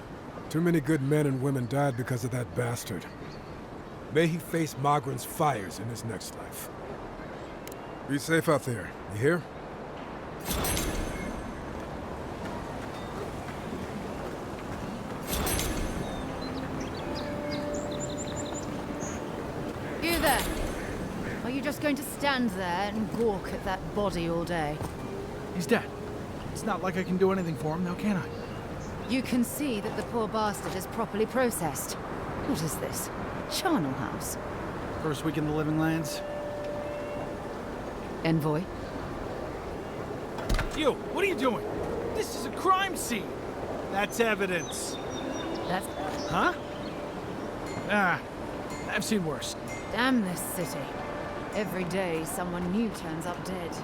Too many good men and women died because of that bastard. May he face Magran's fires in his next life. Be safe out there, you hear? You there! Are you just going to stand there and gawk at that body all day? He's dead. It's not like I can do anything for him now, can I? You can see that the poor bastard is properly processed. What is this? Charnel House? First week in the Living Lands. Envoy? You, what are you doing? This is a crime scene. That's evidence. That's... Huh? Ah, I've seen worse. Damn this city. Every day someone new turns up dead.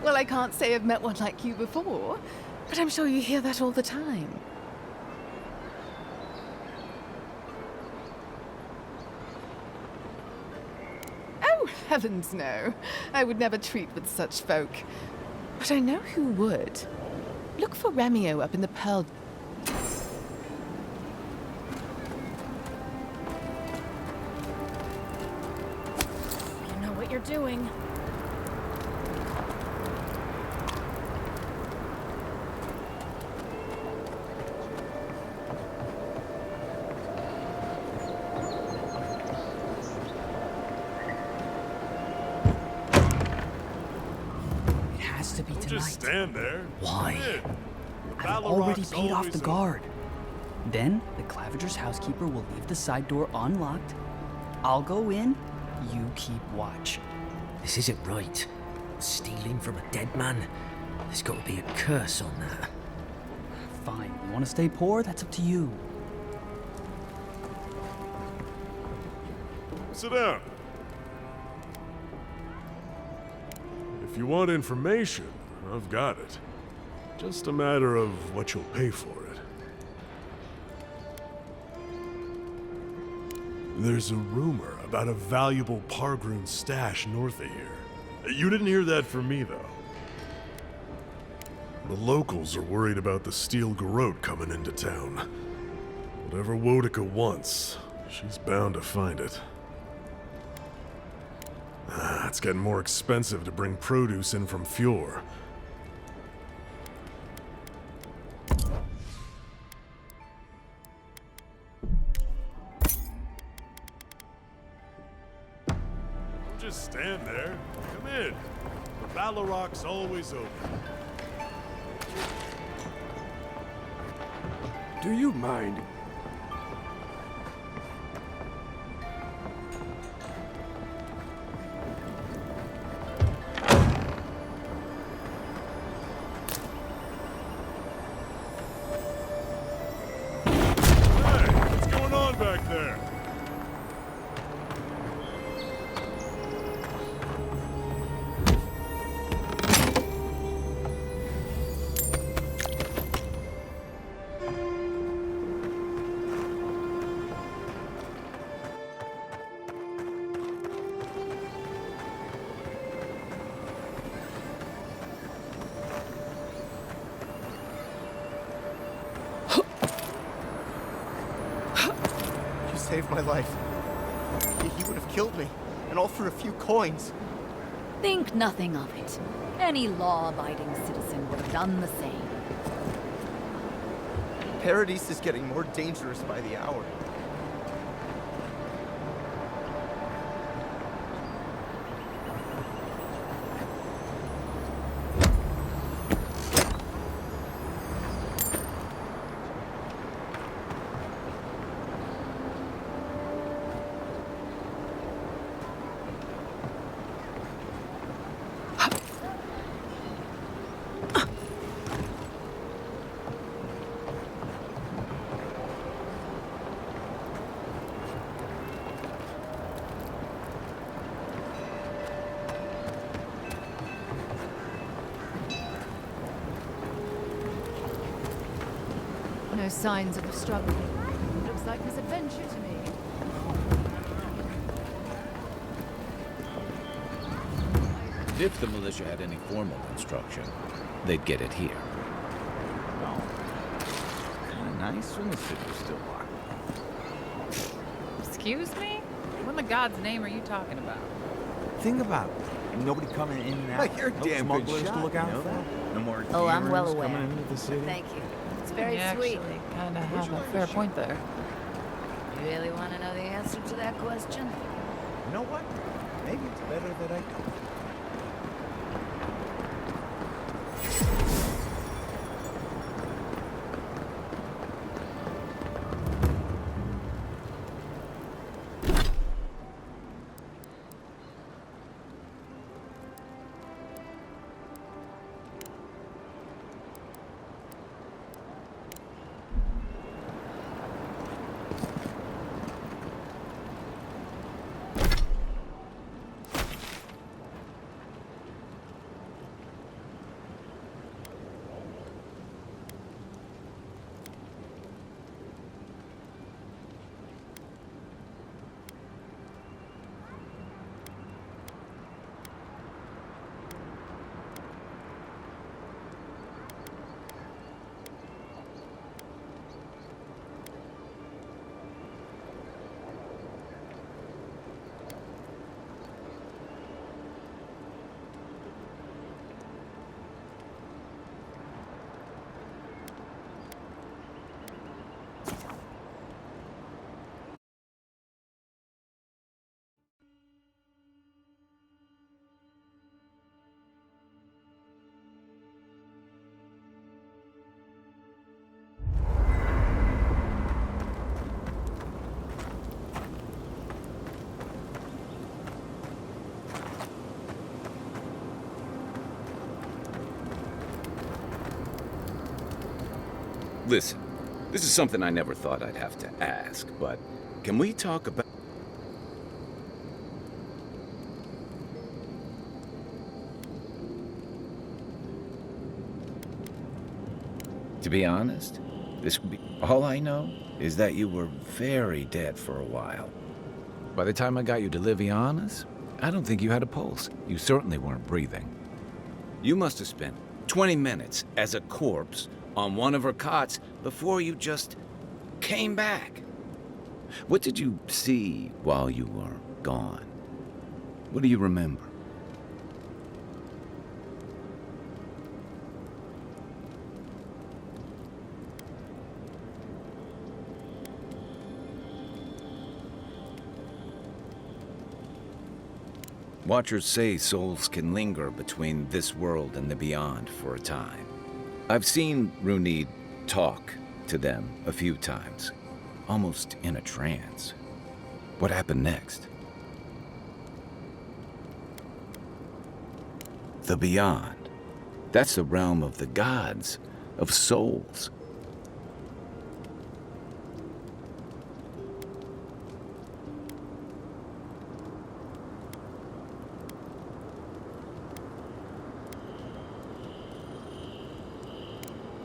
Well, I can't say I've met one like you before, but I'm sure you hear that all the time. Oh, heavens no. I would never treat with such folk. But I know who would. Look for Remio up in the Pearl... You know what you're doing. has to be Don't tonight. just stand there. Why? Come in. The I've Battle already Rock's paid off always the guard. Then the Clavager's housekeeper will leave the side door unlocked. I'll go in, you keep watch. This isn't right. Stealing from a dead man. There's got to be a curse on that. Fine, you want to stay poor? That's up to you. Sit down. If you want information, I've got it. Just a matter of what you'll pay for it. There's a rumor about a valuable Pargroon stash north of here. You didn't hear that from me, though. The locals are worried about the steel garrote coming into town. Whatever Wodica wants, she's bound to find it. It's getting more expensive to bring produce in from Fjord. Don't just stand there. Come in. The Battle Rock's always open. Do you mind? What's going on back there? Saved my life. He would have killed me, and all for a few coins. Think nothing of it. Any law-abiding citizen would have done the same. Paradise is getting more dangerous by the hour. No signs of a struggle. Looks like misadventure to me. If the militia had any formal instruction, they'd get it here. Oh. Kinda nice when the city's still locked. Excuse me? What in the God's name are you talking about? Think about it. Nobody coming in and out. Like, you're a no damn good smugglers shot, to look out you know for. that? No more Oh, I'm well deers aware. coming into the city. Thank you. It's very You sweet. actually kind of have a fair point there. You really want to know the answer to that question? You know what? Maybe it's better that I don't. Listen, this is something I never thought I'd have to ask, but can we talk about... To be honest, this could be... All I know is that you were very dead for a while. By the time I got you to Liviana's, I don't think you had a pulse. You certainly weren't breathing. You must have spent 20 minutes as a corpse on one of her cots before you just came back. What did you see while you were gone? What do you remember? Watchers say souls can linger between this world and the beyond for a time. I've seen Runid talk to them a few times, almost in a trance. What happened next? The beyond. That's the realm of the gods, of souls.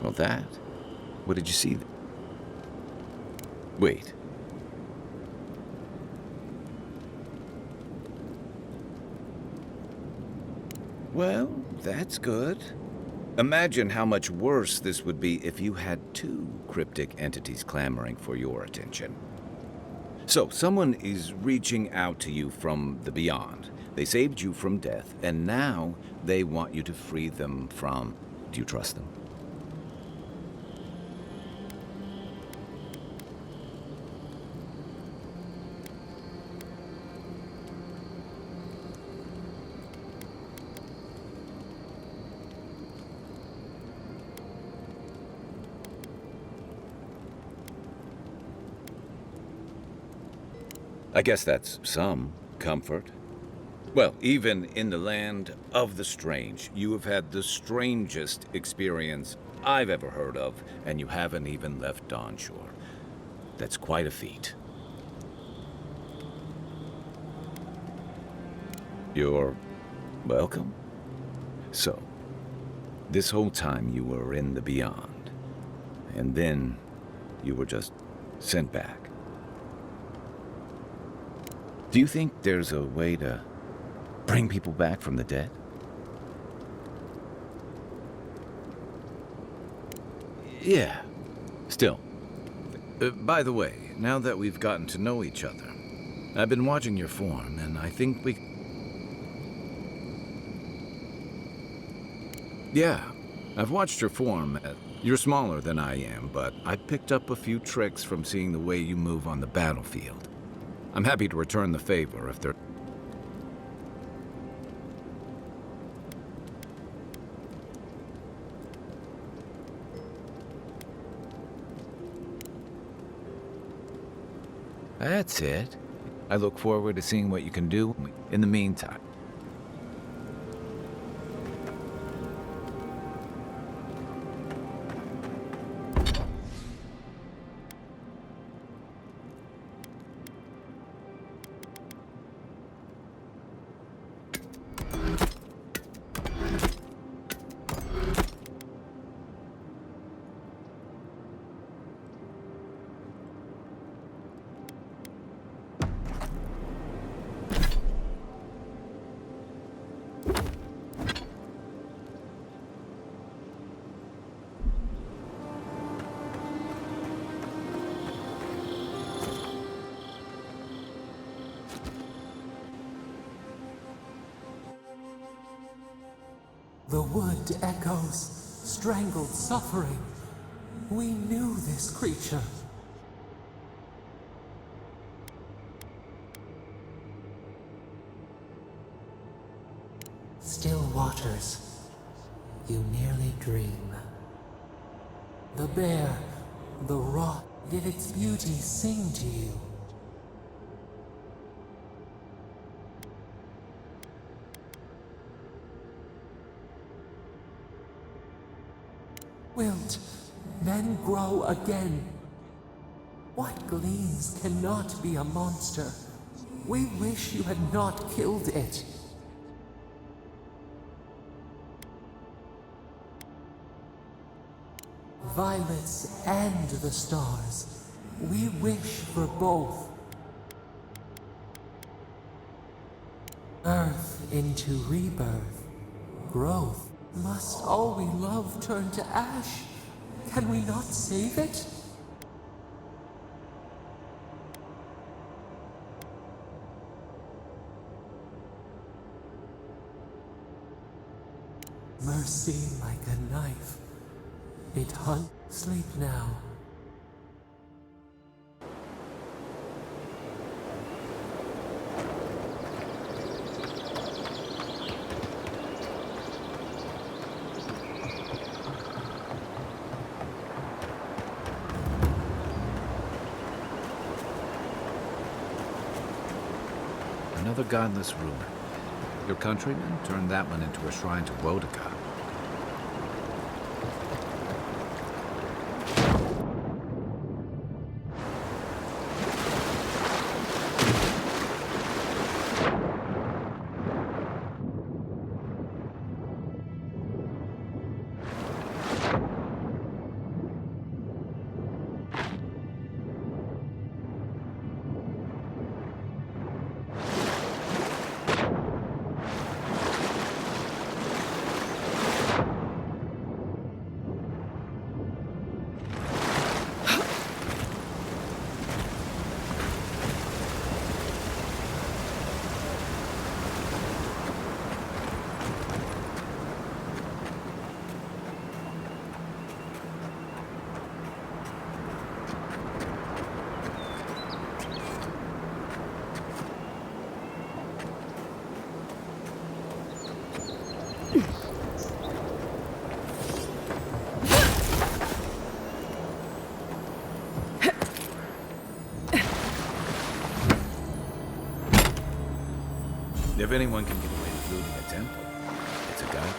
Well, that? What did you see? Wait. Well, that's good. Imagine how much worse this would be if you had two cryptic entities clamoring for your attention. So, someone is reaching out to you from the beyond. They saved you from death, and now they want you to free them from... Do you trust them? I guess that's some comfort. Well, even in the land of the strange, you have had the strangest experience I've ever heard of, and you haven't even left Dawnshore. That's quite a feat. You're welcome. So, this whole time you were in the beyond, and then you were just sent back. Do you think there's a way to bring people back from the dead? Yeah, still. By the way, now that we've gotten to know each other, I've been watching your form, and I think we... Yeah, I've watched your form. You're smaller than I am, but I picked up a few tricks from seeing the way you move on the battlefield. I'm happy to return the favor if there... That's it. I look forward to seeing what you can do in the meantime. The wood echoes, strangled suffering. We knew this creature. Still waters, you nearly dream. The bear, the rot, did its beauty sing to you? Wilt, then grow again. What gleams cannot be a monster. We wish you had not killed it. Violets and the stars. We wish for both. Birth into rebirth. Growth. Must all we love turn to ash? Can we not save it? Mercy like a knife. It hunts. Sleep now. Another godless ruler. Your countrymen turned that one into a shrine to Wodaka. If anyone can get away with looting a temple, it's a godlike.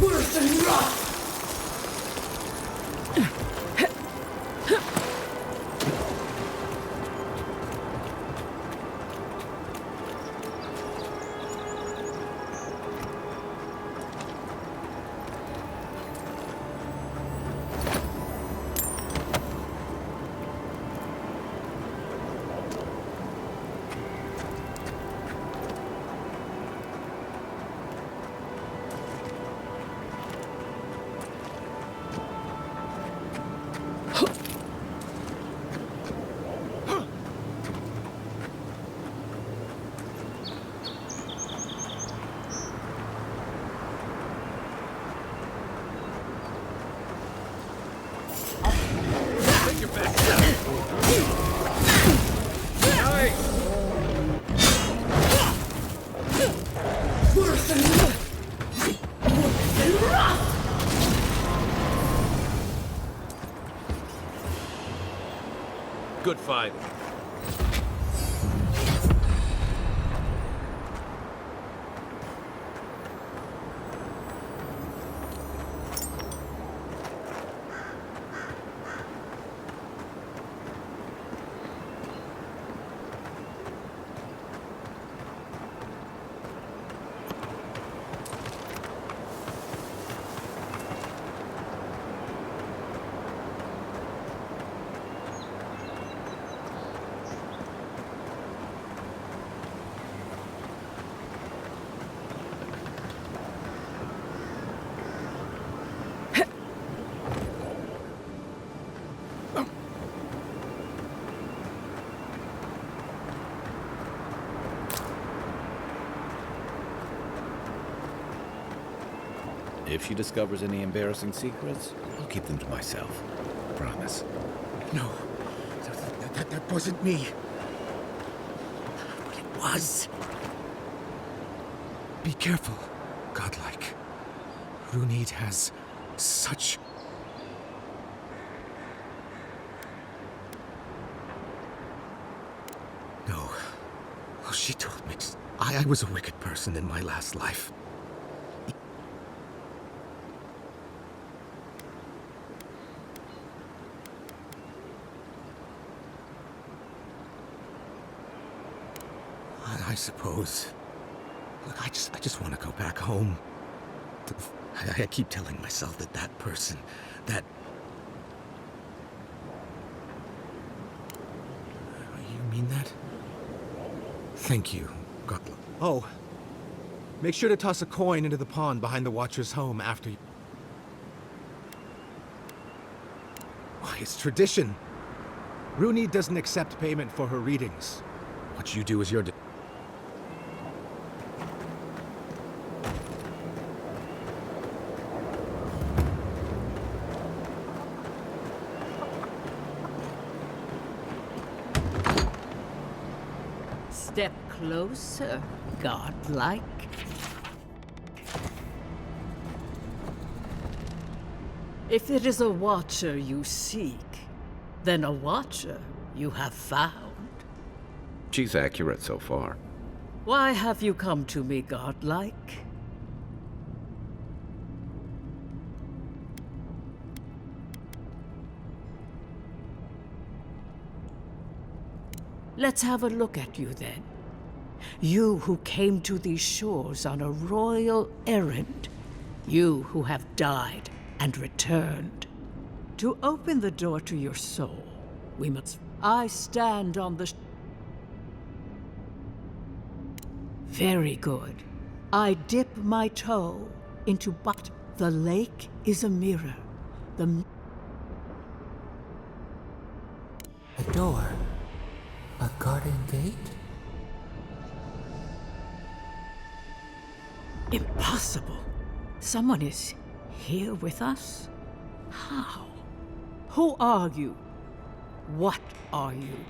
Worse than rot! Good fight. If she discovers any embarrassing secrets, I'll keep them to myself. Promise. No, that wasn't me. But it was. Be careful, godlike. Runid has such... No. Oh, she told me I was a wicked person in my last life. I suppose. Look, I just want to go back home. I keep telling myself that person, that... You mean that? Thank you, God. Oh, make sure to toss a coin into the pond behind the Watcher's home after you... Why, it's tradition. Rooney doesn't accept payment for her readings. What you do is your... Step closer, godlike. If it is a watcher you seek, then a watcher you have found. She's accurate so far. Why have you come to me, godlike? Let's have a look at you then. You who came to these shores on a royal errand. You who have died and returned. To open the door to your soul, we must... I stand on the... Very good. I dip my toe into but the lake is a mirror. A door. A garden gate? Impossible. Someone is here with us? How? Who are you? What are you?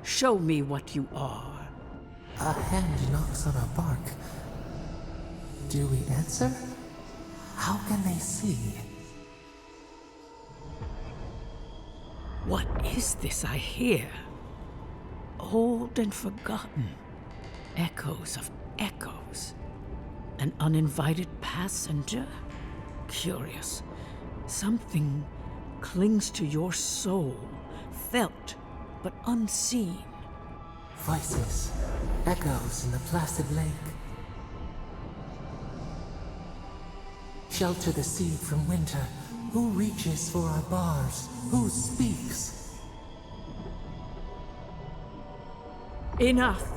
Show me what you are. A hand knocks on our bark. Do we answer? How can they see? What is this I hear? Old and forgotten. Echoes of echoes. An uninvited passenger? Curious. Something clings to your soul, felt but unseen. Voices, echoes in the placid lake. Shelter the seed from winter. Who reaches for our bars? Who speaks? Enough!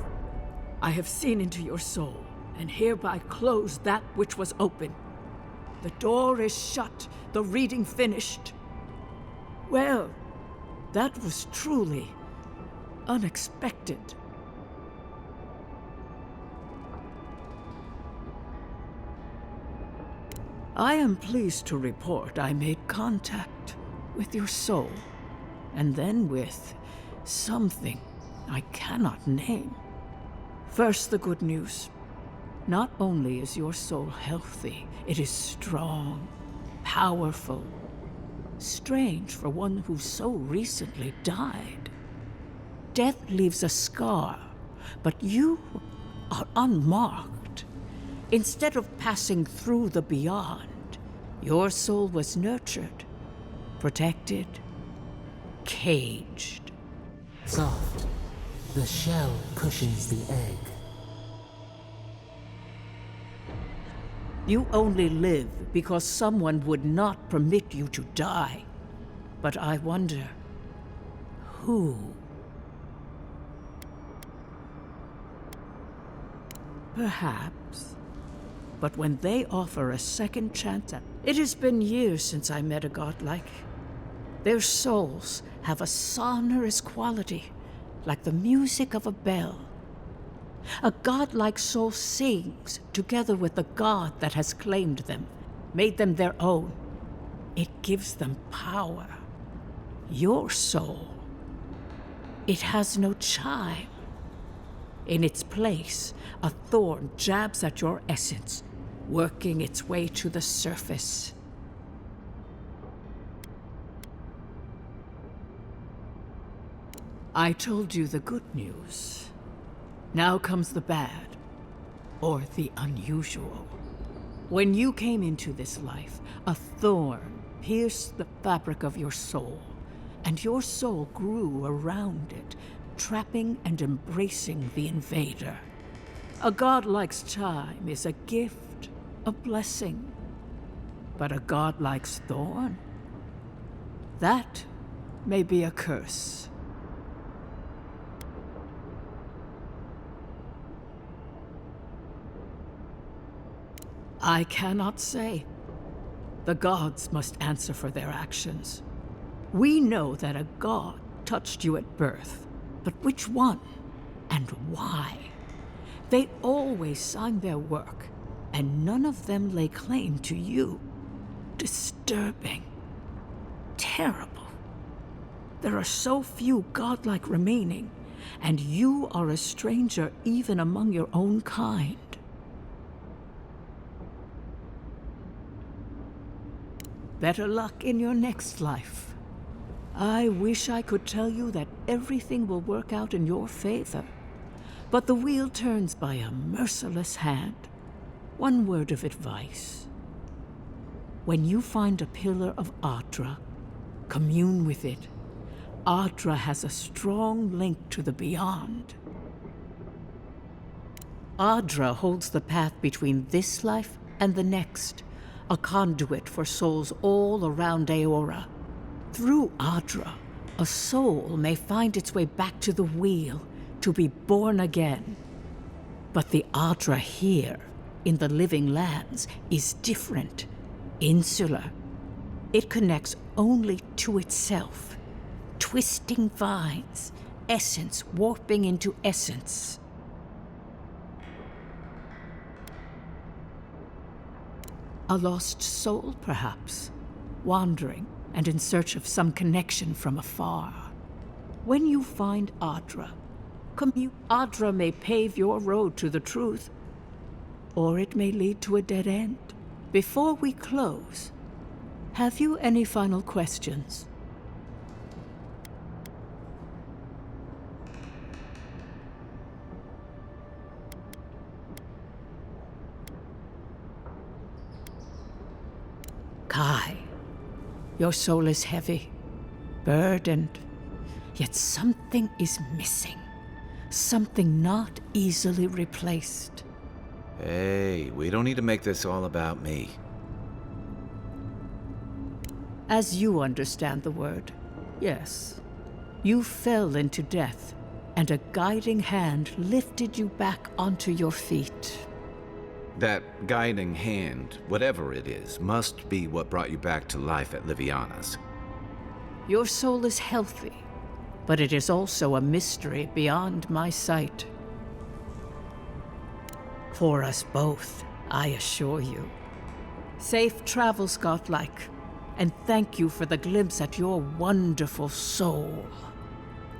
I have seen into your soul, and hereby close that which was open. The door is shut, the reading finished. Well, that was truly unexpected. I am pleased to report I made contact with your soul, and then with something I cannot name. First, the good news. Not only is your soul healthy, it is strong, powerful. Strange for one who so recently died. Death leaves a scar, but you are unmarked. Instead of passing through the beyond, your soul was nurtured, protected, caged. Soft. The shell cushions the egg. You only live because someone would not permit you to die. But I wonder, who? Perhaps. But when they offer a second chance at... It has been years since I met a godlike. Their souls have a sonorous quality, like the music of a bell. A godlike soul sings together with the god that has claimed them. made them their own. It gives them power. Your soul. It has no chime. In its place, a thorn jabs at your essence, working its way to the surface. I told you the good news. Now comes the bad, or the unusual. When you came into this life, a thorn pierced the fabric of your soul, and your soul grew around it, trapping and embracing the invader. A godlike's chime is a gift, a blessing. But a godlike's thorn? That may be a curse. I cannot say. The gods must answer for their actions. We know that a god touched you at birth, but which one and why? They always signed their work, and none of them lay claim to you. Disturbing. Terrible. There are so few godlike remaining, and you are a stranger even among your own kind. Better luck in your next life. I wish I could tell you that everything will work out in your favor, but the wheel turns by a merciless hand. One word of advice. When you find a pillar of Adra, commune with it. Adra has a strong link to the beyond. Adra holds the path between this life and the next, a conduit for souls all around Aora. Through Adra, a soul may find its way back to the wheel, to be born again. But the Adra here, in the living lands, is different, insular. It connects only to itself, twisting vines, essence warping into essence. A lost soul, perhaps, wandering and in search of some connection from afar. When you find Adra, Adra may pave your road to the truth, or it may lead to a dead end. Before we close, have you any final questions? Kai, your soul is heavy, burdened, yet something is missing. Something not easily replaced. Hey, we don't need to make this all about me. As you understand the word, yes. You fell into death, and a guiding hand lifted you back onto your feet. That guiding hand, whatever it is, must be what brought you back to life at Liviana's. Your soul is healthy, but it is also a mystery beyond my sight. For us both, I assure you. Safe travels, godlike, and thank you for the glimpse at your wonderful soul.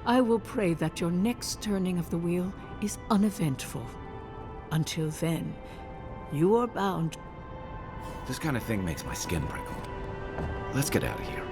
I will pray that your next turning of the wheel is uneventful. Until then, you are bound. This kind of thing makes my skin prickle. Let's get out of here.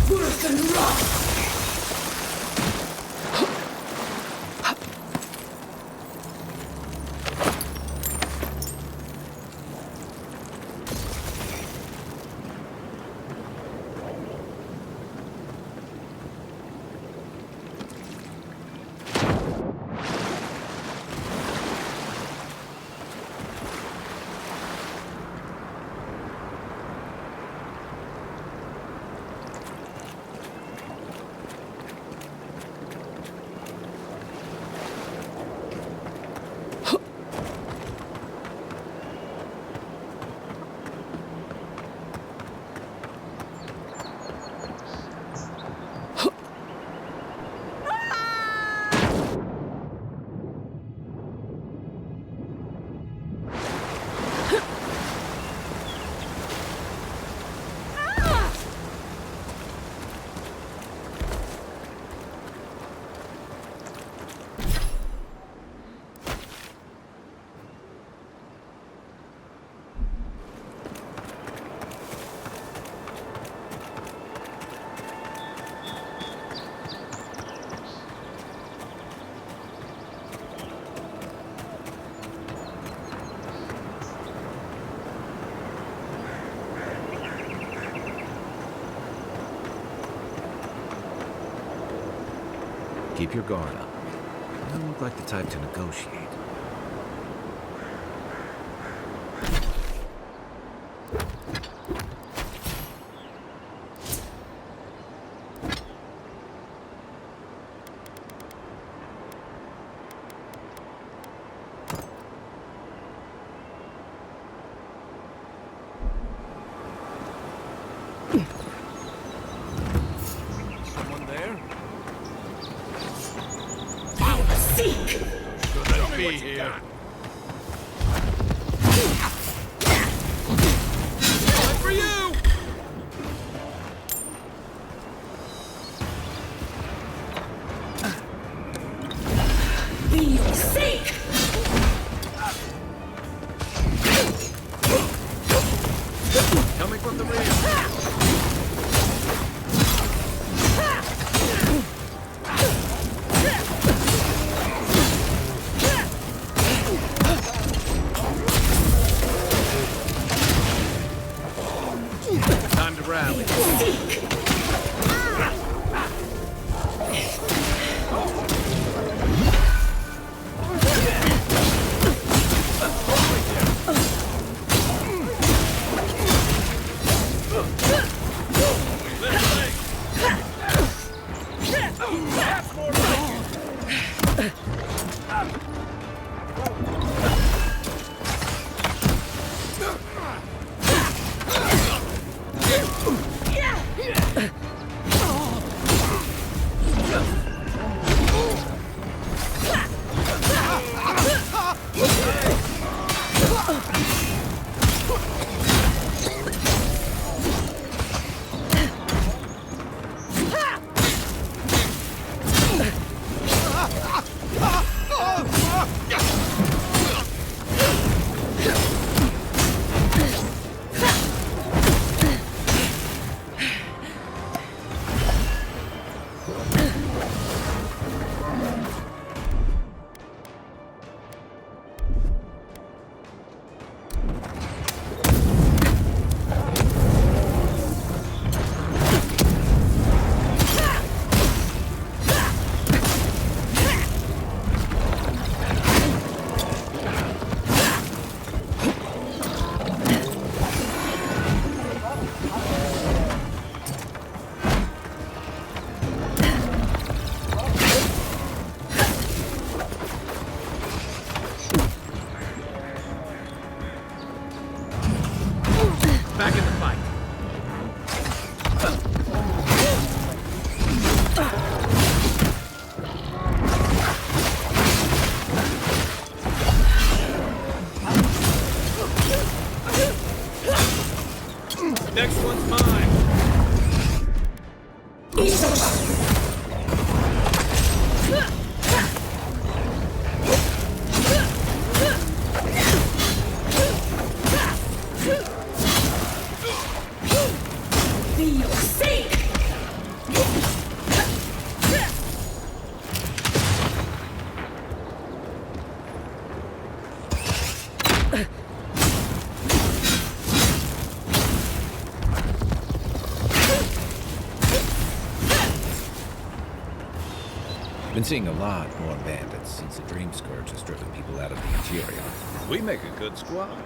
worse than rot! Keep your guard up. You don't look like the type to negotiate. Someone there? Seek! Shouldn't be here. Time for you! Be seek! Coming from the rear. Time to rally. Back in the fight. Next one's mine. Be your sake! Been seeing a lot more bandits since the Dream Scourge has driven people out of the interior. We make a good squad.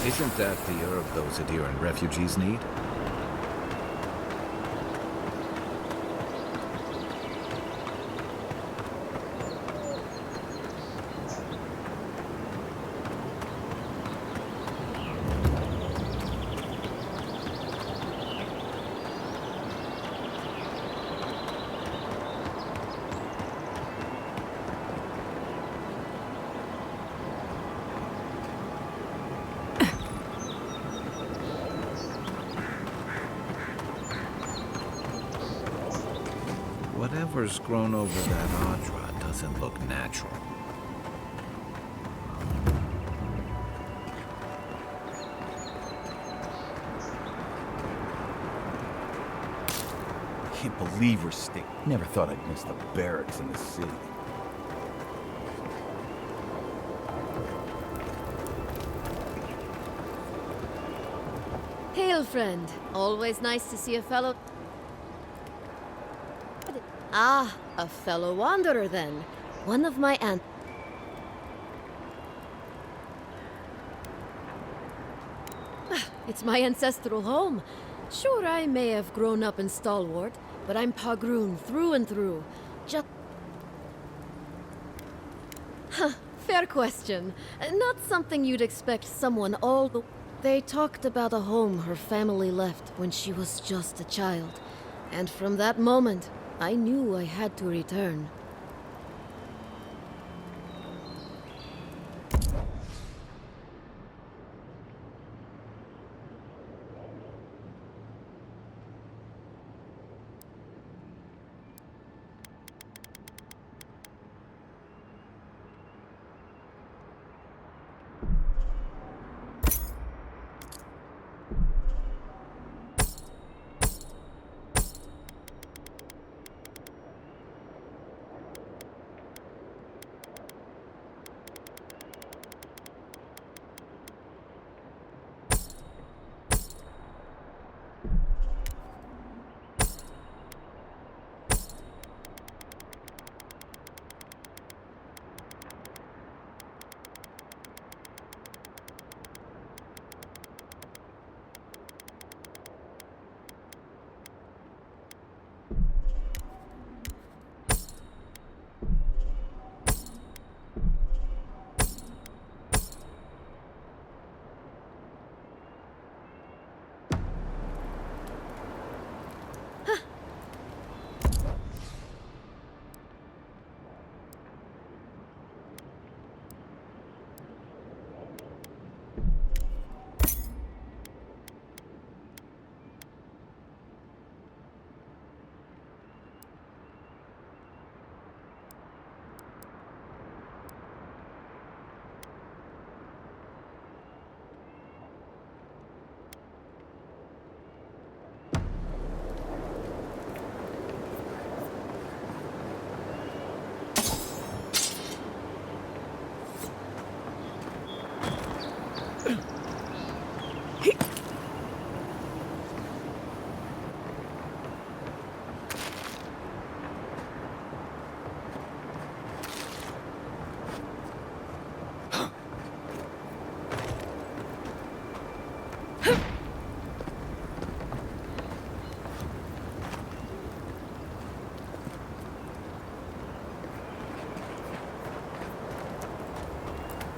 Isn't that the herb those Adiran refugees need? Whatever's grown over that Audra doesn't look natural. Can't believe we're stick. Never thought I'd miss the barracks in the city. Hail, friend. Always nice to see a fellow... Ah, a fellow wanderer then. One of my aunt... It's my ancestral home. Sure, I may have grown up in Stalwart, but I'm Pagroon through and through. Just... Huh, fair question. Not something you'd expect someone all the... They talked about a home her family left when she was just a child. And from that moment, I knew I had to return.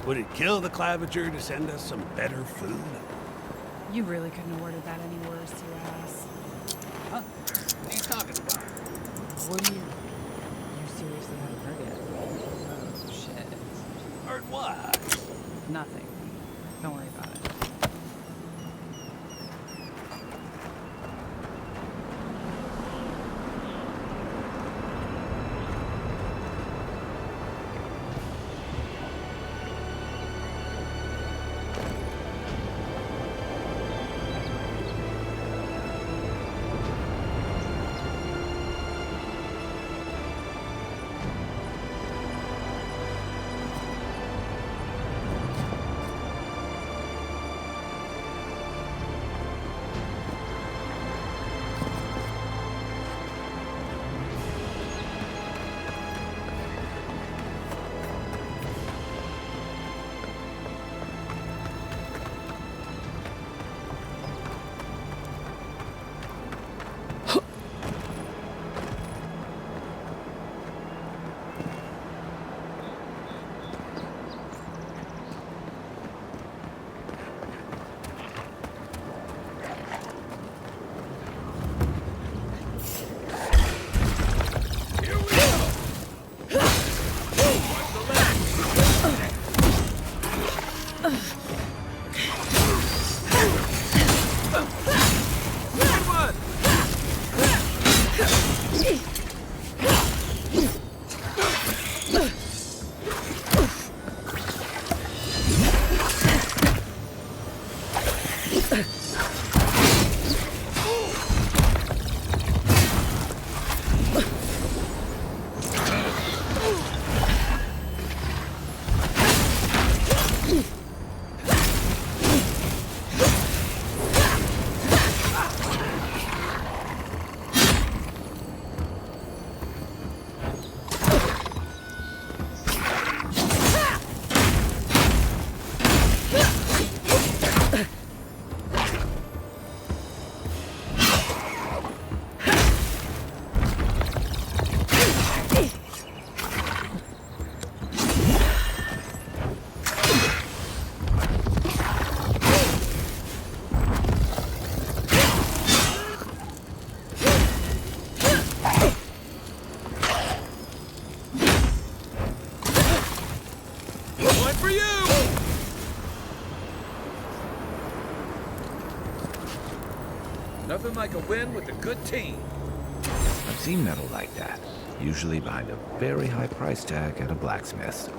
Would it kill the Claviger to send us some better food? You really couldn't have worded that any worse, you ass. Huh? What are you talking about? What do you... You seriously haven't heard yet? Oh, shit. Heard what? Nothing. Don't worry about it. Nothing like a win with a good team. I've seen metal like that, usually behind a very high price tag at a blacksmith's.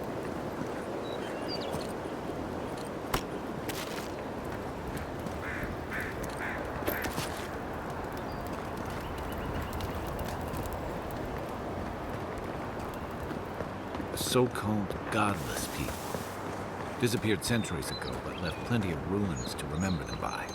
The so-called godless people. Disappeared centuries ago, but left plenty of ruins to remember them by.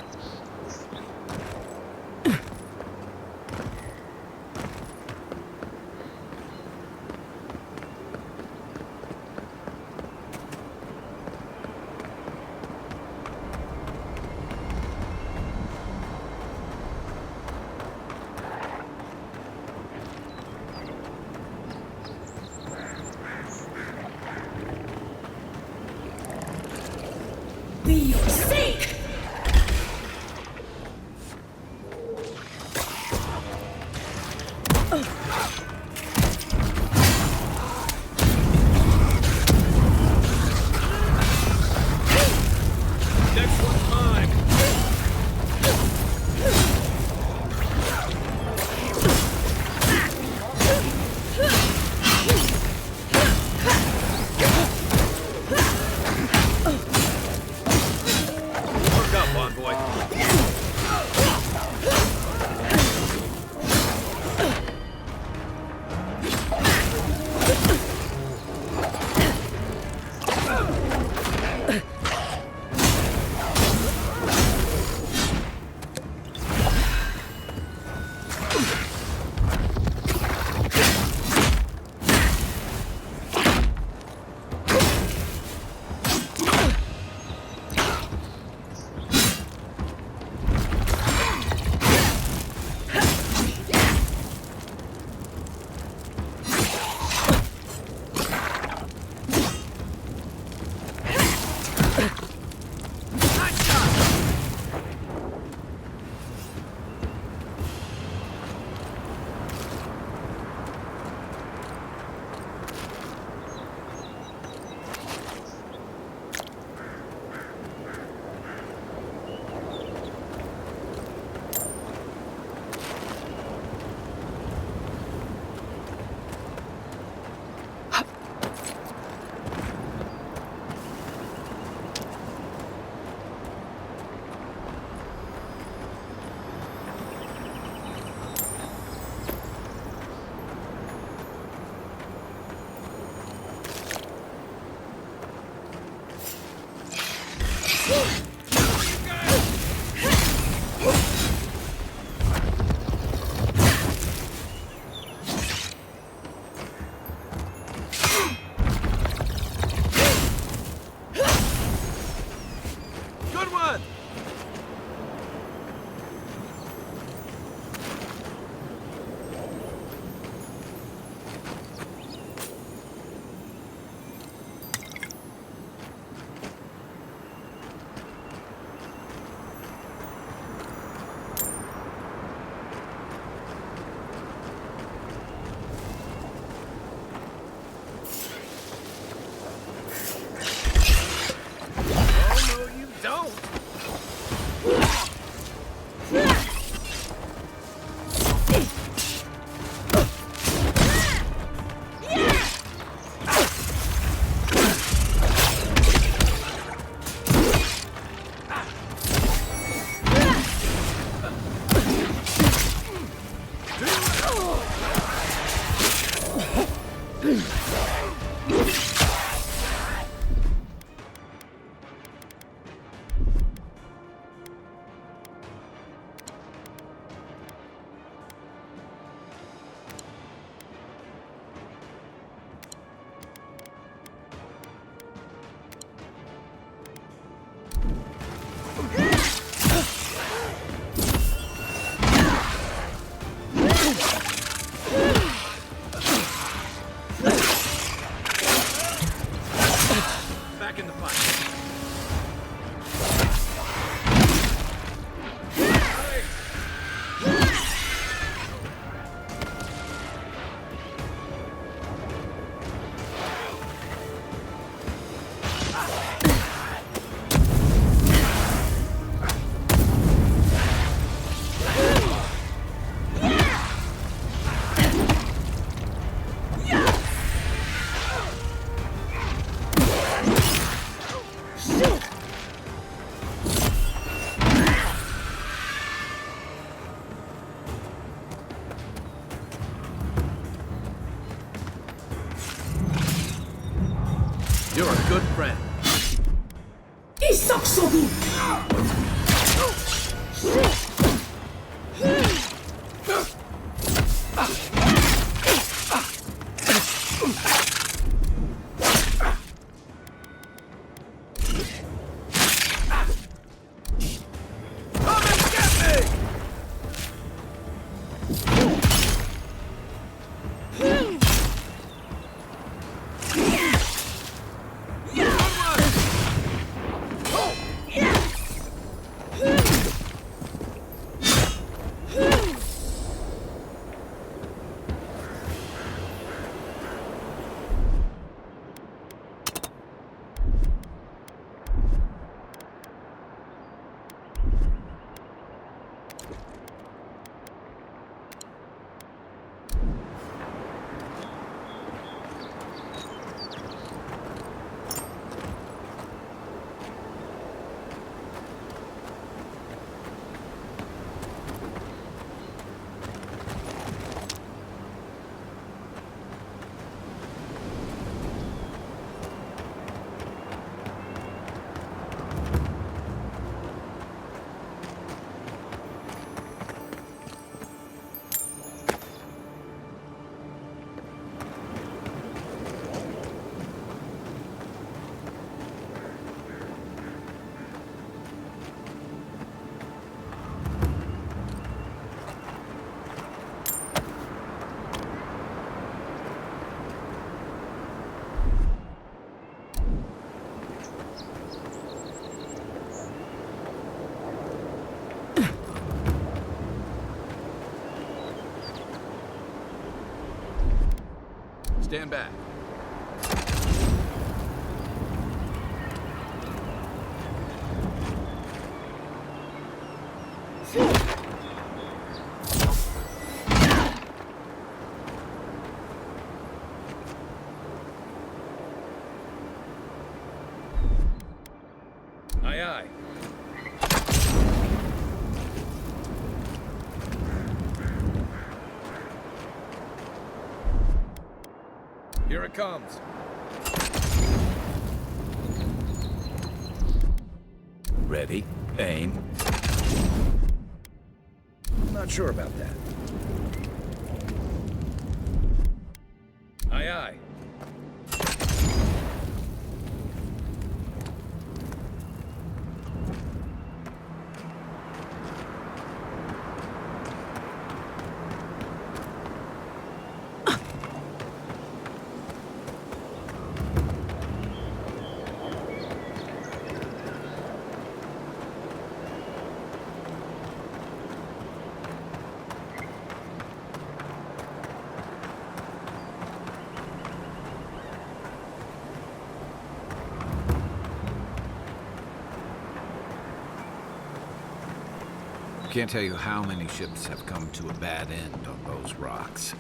Be your sake! Next one's mine. Work up, Bonboy. Good one! Oh, no, you don't! You're a good friend. Stand back. Aye, aye. Here it comes. Ready, aim. Not sure about that. Aye, aye. Can't tell you how many ships have come to a bad end on those rocks.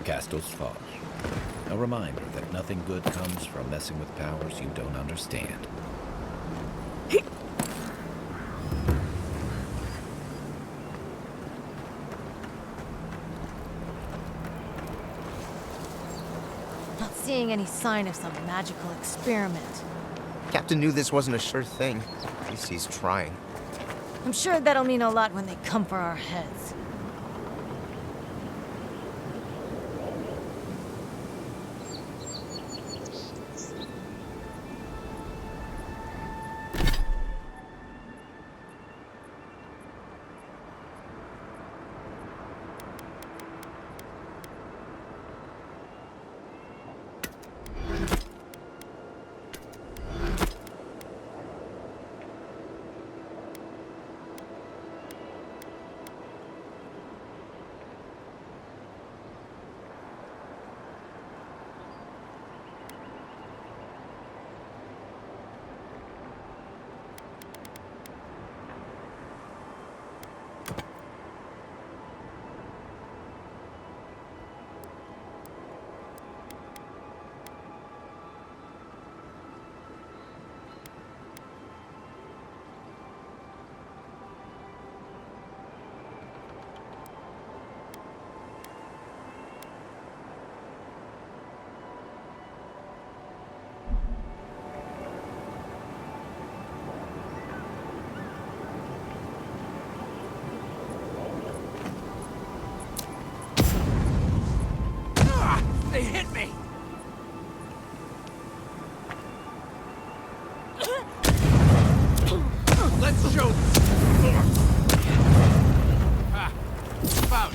Castos fall. A reminder that nothing good comes from messing with powers you don't understand. Not seeing any sign of some magical experiment. Captain knew this wasn't a sure thing. At least he's trying. I'm sure that'll mean a lot when they come for our heads. They hit me! Let's show them! Found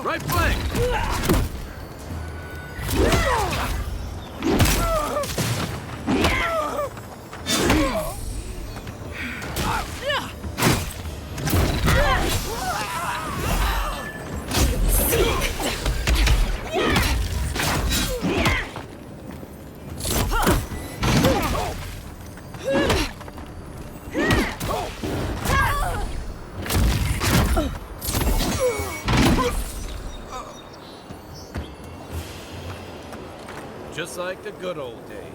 right flank! Just like the good old days.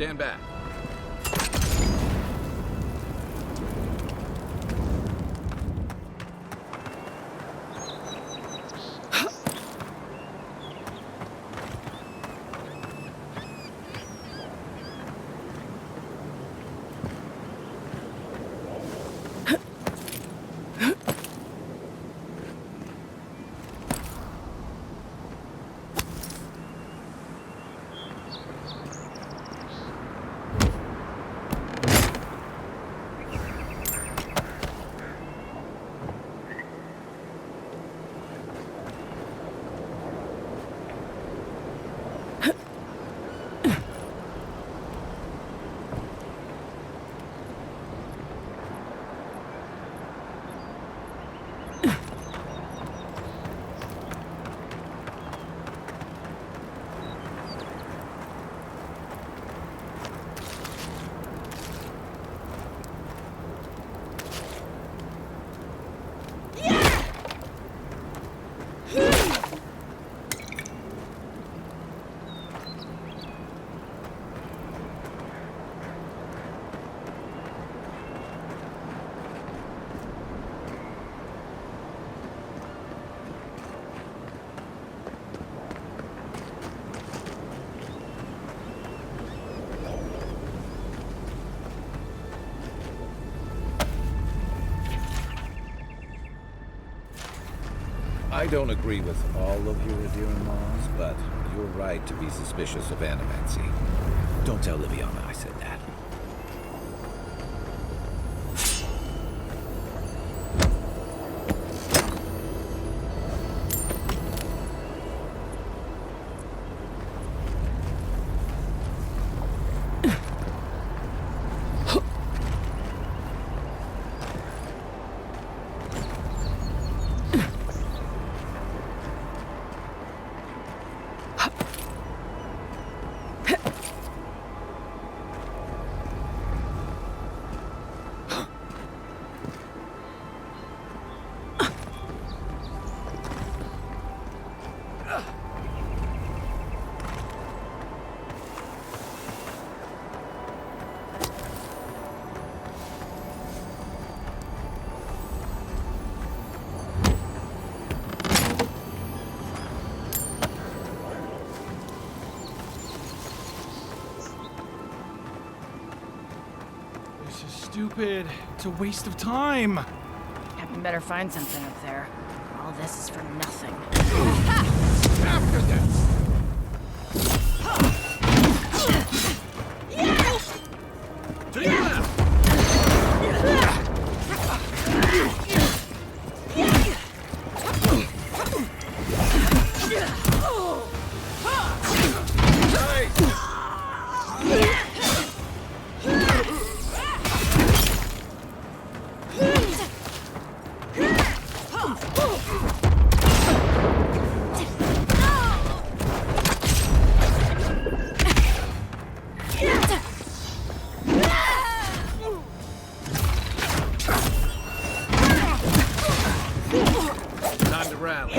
Stand back. I don't agree with all of your adherent laws, but you're right to be suspicious of animancy. Don't tell Liviana I said that. stupid. It's a waste of time. Captain better find something up there. All this is for nothing. After them! To your left! Time to rally.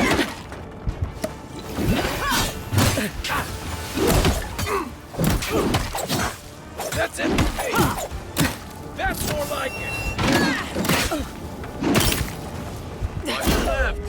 That's it. Hey, that's more like it. Watch your left.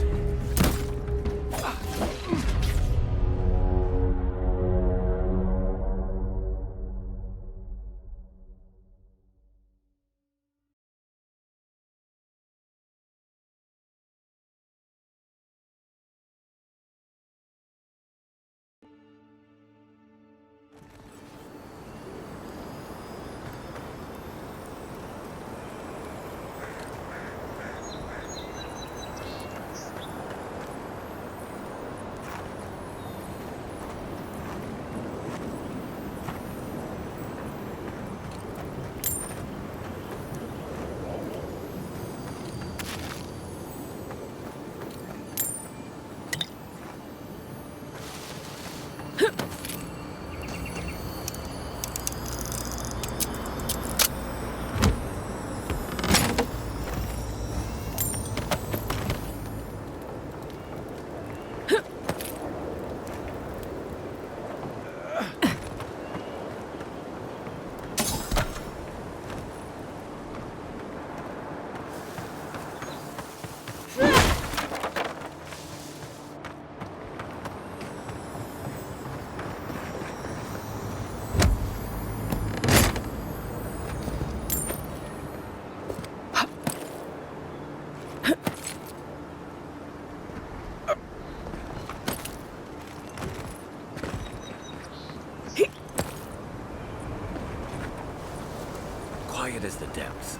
Quiet as the depths.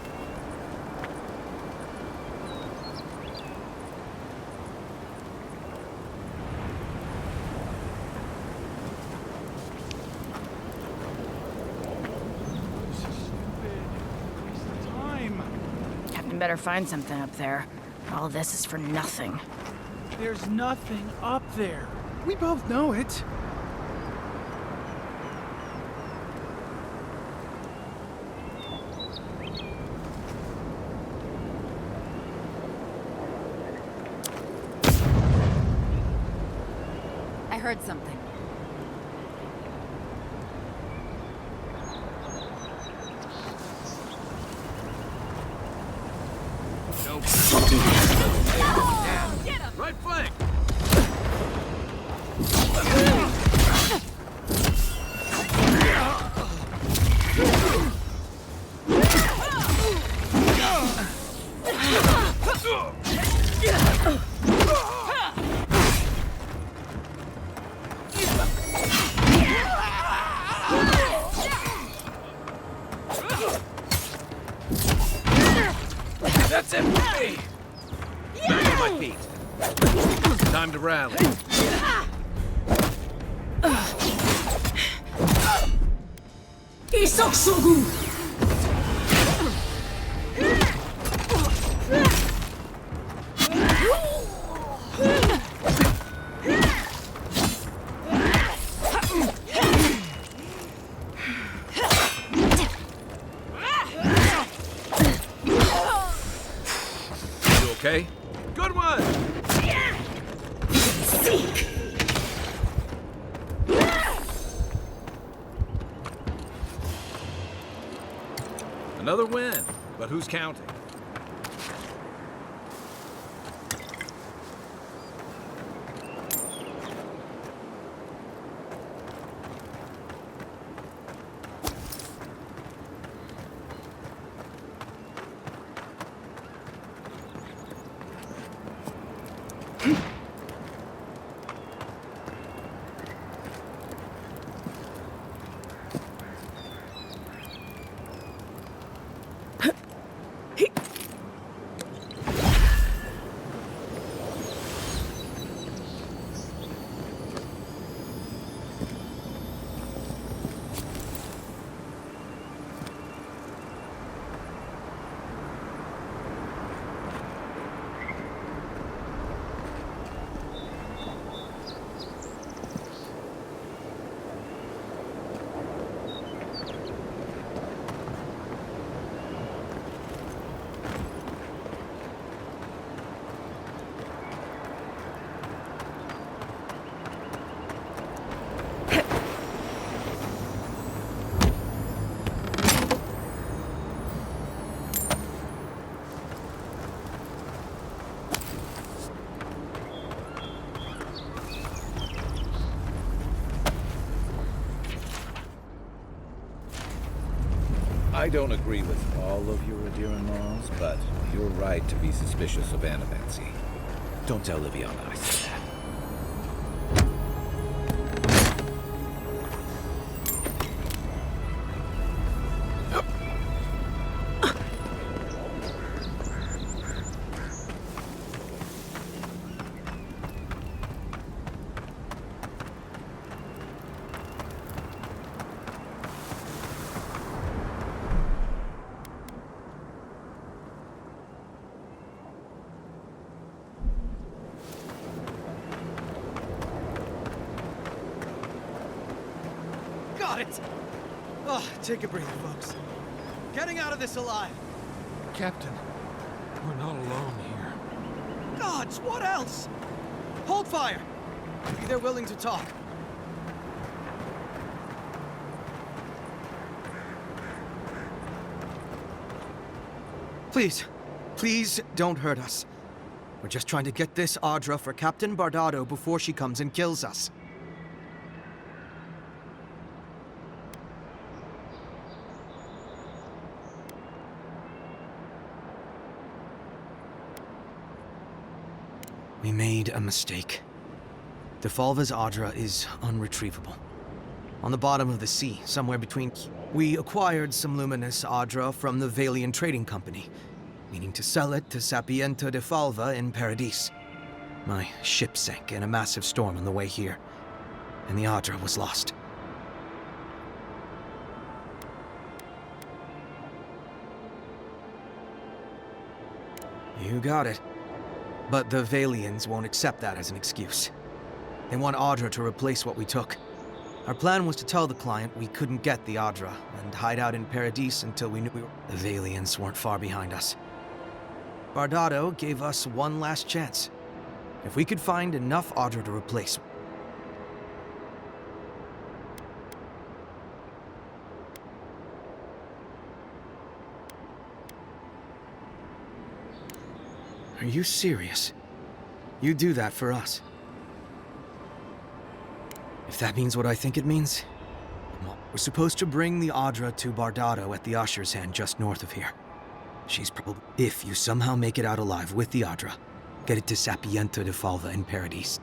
Captain better find something up there. All this is for nothing. There's nothing up there. We both know it. I heard something. Right flank! That's it for me! Back on my feet. Time to rally. Isak Shogun! You okay? Good one! Seek! Another win, but who's counting? I don't agree with all of your adherent laws, but you're right to be suspicious of animancy. Don't tell Liviana I said that. Got it! Oh, take a breather, folks. Getting out of this alive. Captain, we're not alone here. Gods, what else? Hold fire! Maybe they're willing to talk. Please, please don't hurt us. We're just trying to get this Audra for Captain Bardado before she comes and kills us. We made a mistake. Defalva's Audra is unretrievable. On the bottom of the sea, somewhere between... We acquired some luminous Audra from the Valian Trading Company, meaning to sell it to Sapiento Defalva in Paradis. My ship sank in a massive storm on the way here, and the Audra was lost. You got it. But the Valians won't accept that as an excuse. They want Audra to replace what we took. Our plan was to tell the client we couldn't get the Audra and hide out in Paradis until we knew we were... The Valians weren't far behind us. Bardado gave us one last chance. If we could find enough Audra to replace... Are you serious? You do that for us? If that means what I think it means, well, we're supposed to bring the Audra to Bardado at the Usher's Hand just north of here. She's probably... If you somehow make it out alive with the Audra, get it to Sapiento Defalva in Paradis.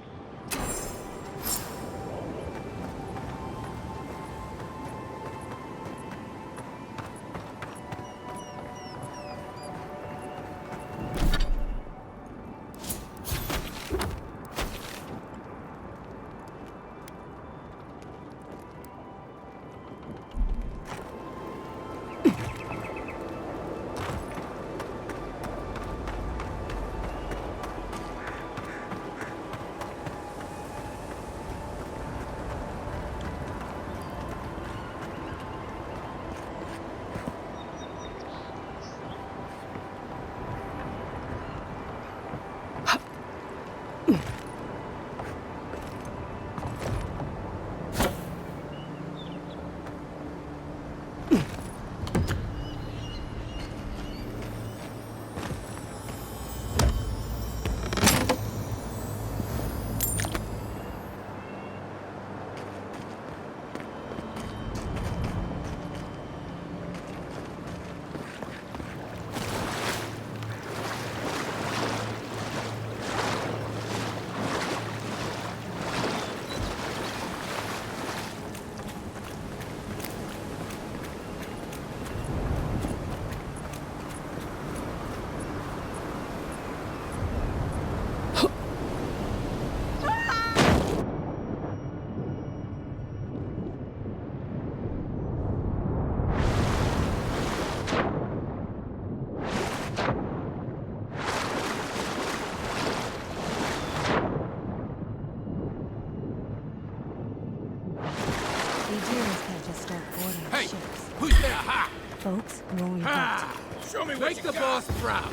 Folks, roll your boat. Show me what you got. Make the boss proud.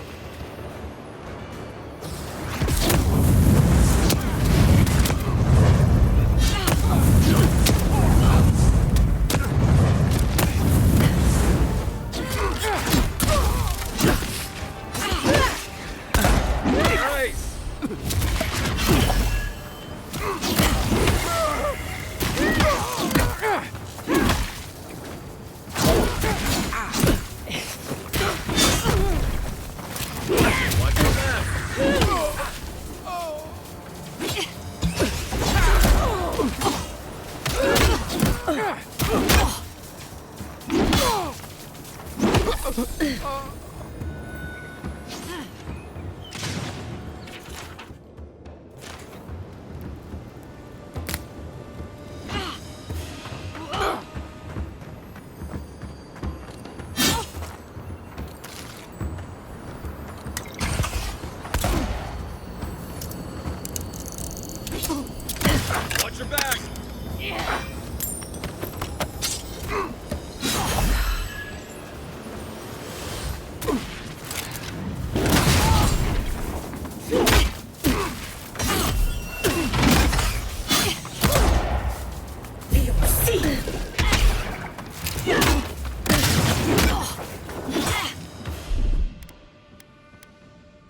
Watch your back!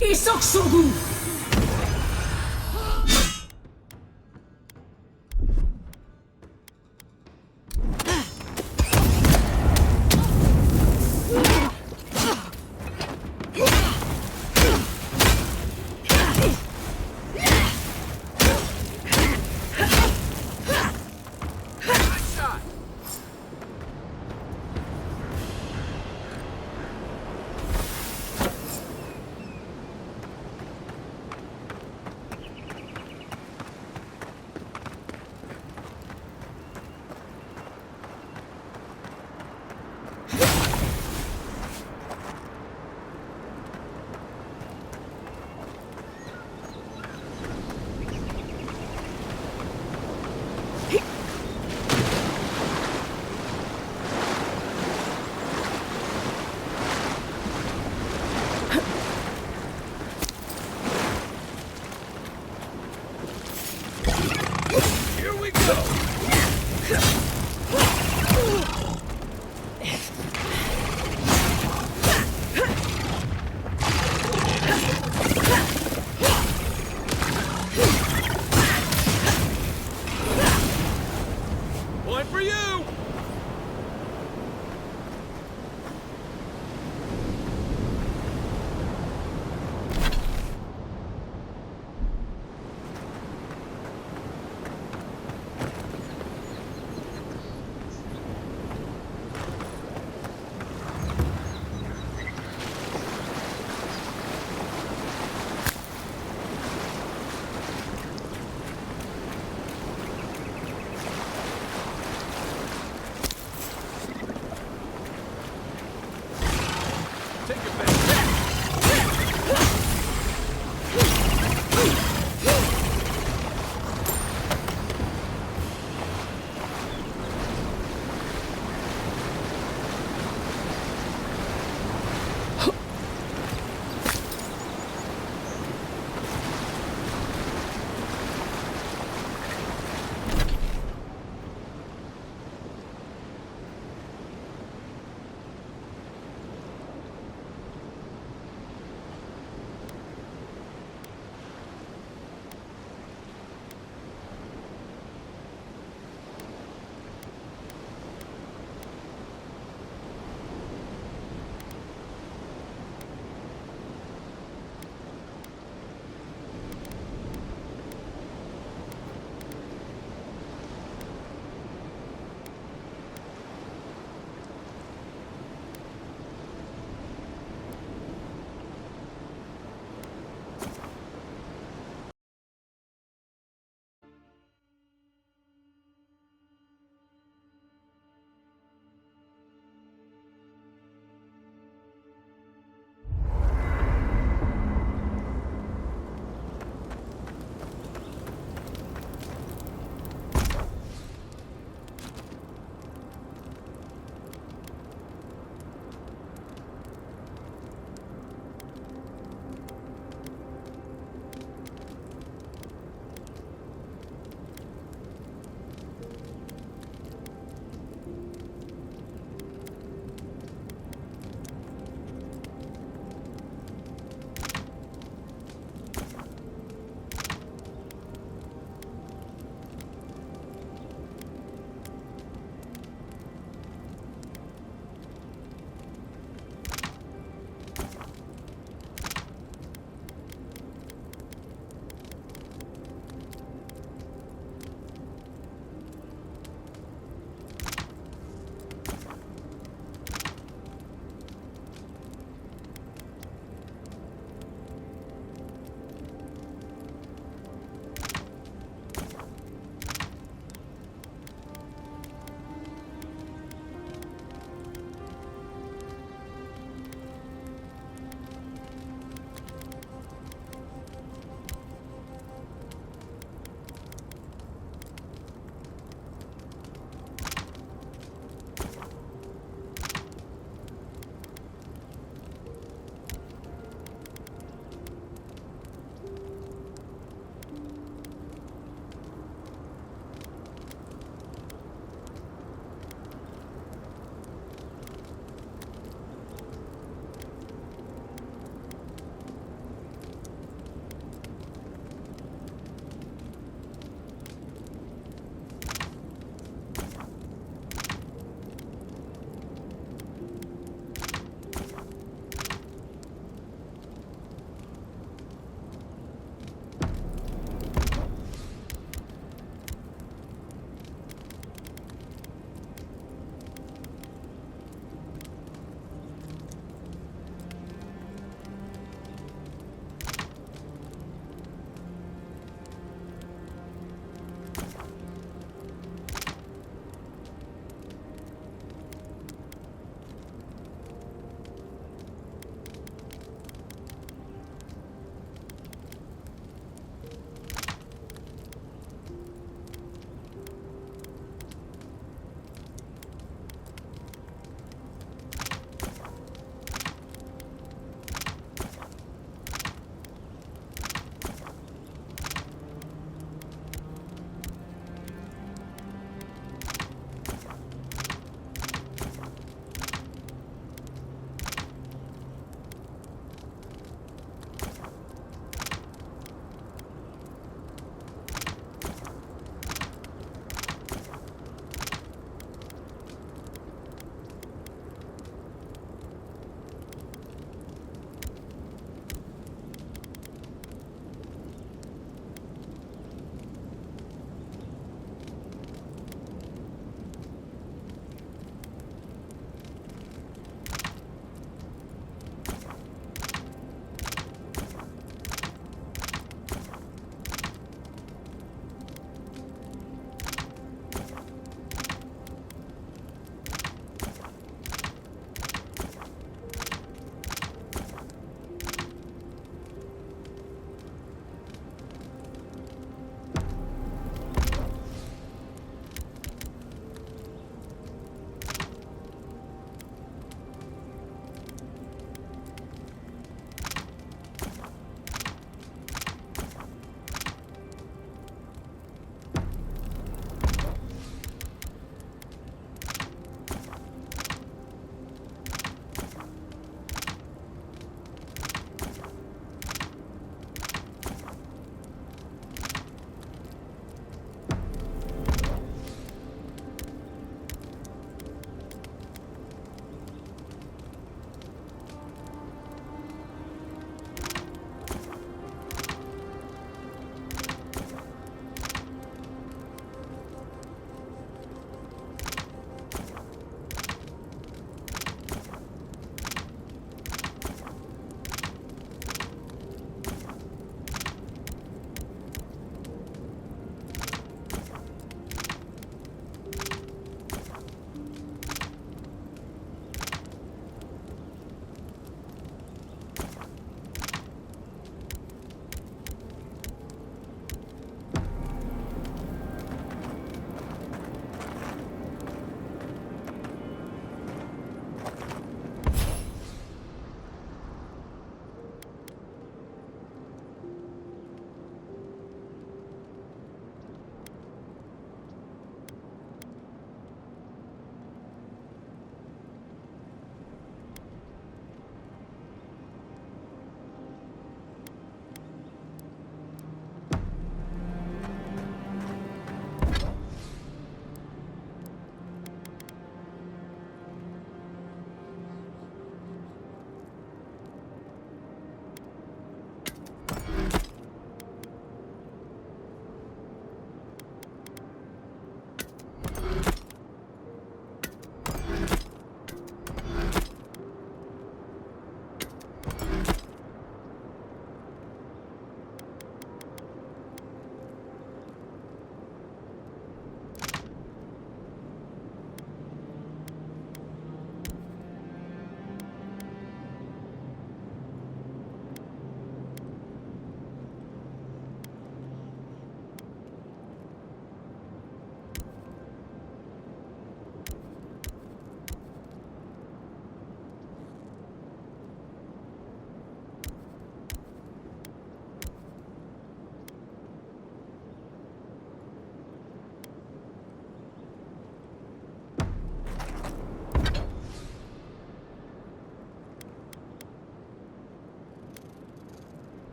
Isoksugu!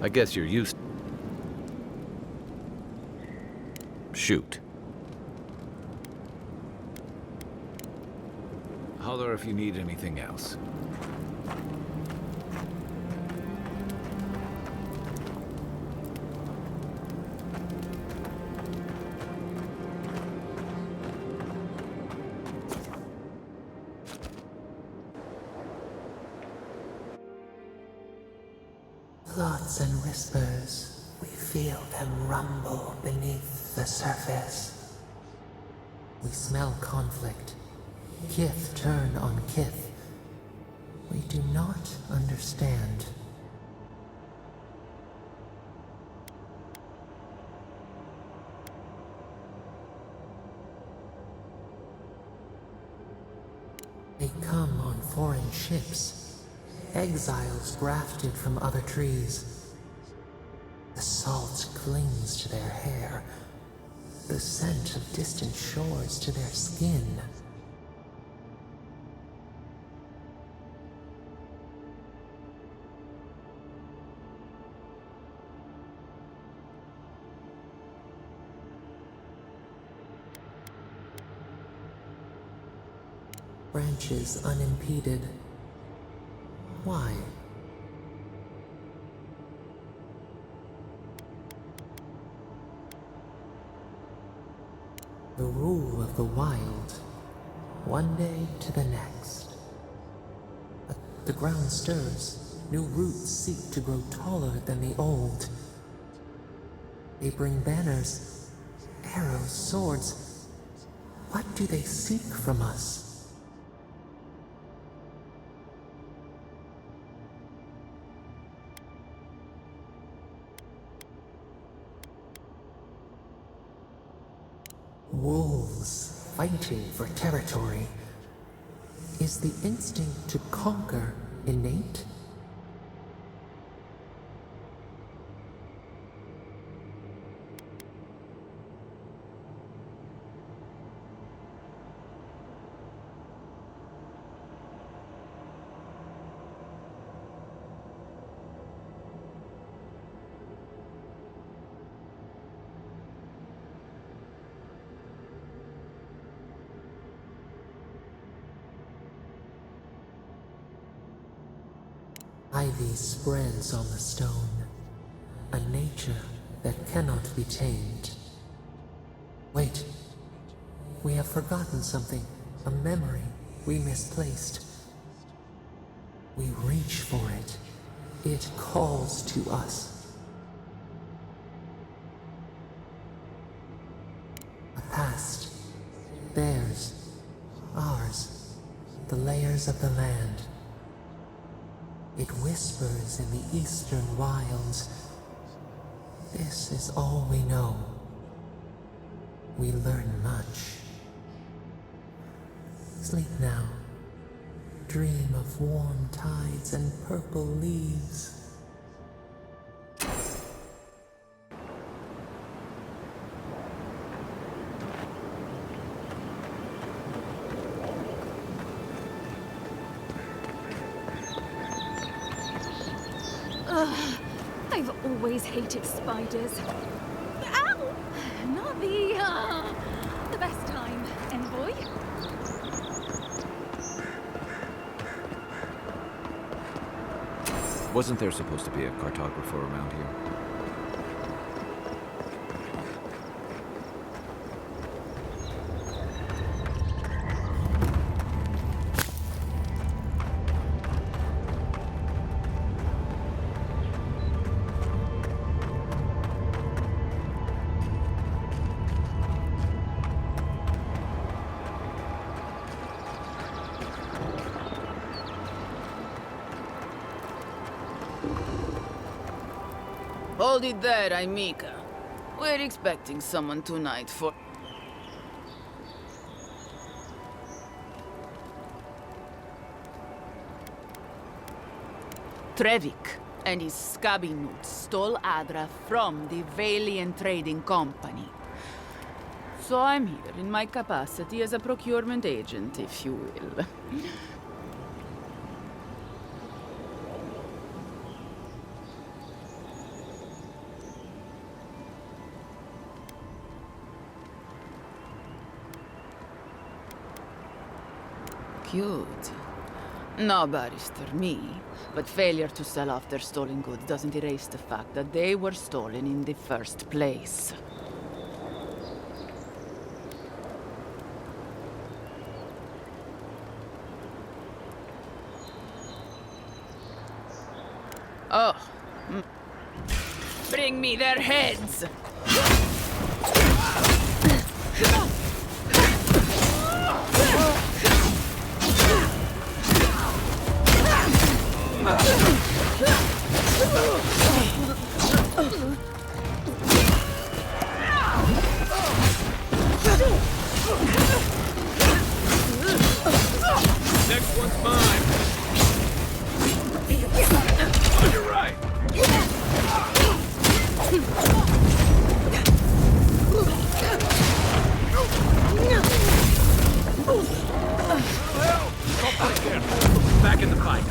I guess you're used... Shoot. Holler if you need anything else. Thoughts and whispers, we feel them rumble beneath the surface. We smell conflict. Kith turn on kith. We do not understand. They come on foreign ships. Exiles grafted from other trees. The salt clings to their hair, the scent of distant shores to their skin. Branches unimpeded. Why? The rule of the wild, one day to the next. But the ground stirs, new roots seek to grow taller than the old. They bring banners, arrows, swords. What do they seek from us? Wolves fighting for territory. Is the instinct to conquer innate? Ivy spreads on the stone, a nature that cannot be tamed. Wait, we have forgotten something, a memory we misplaced. We reach for it. It calls to us. A past, theirs, ours, the layers of the land. It whispers in the eastern wilds. This is all we know. We learn much. Sleep now. Dream of warm tides and purple leaves. I've always hated spiders. Ow! Not the best time, envoy. Wasn't there supposed to be a cartographer around here? Hold it there, Aimika. We're expecting someone tonight for... Trevik and his scabby newts stole Adra from the Valiant Trading Company. So I'm here in my capacity as a procurement agent, if you will. Cute. No, Barrister, me. But failure to sell off their stolen goods doesn't erase the fact that they were stolen in the first place. Oh. Bring me their heads! Next one's mine. On your right. Back in the fight.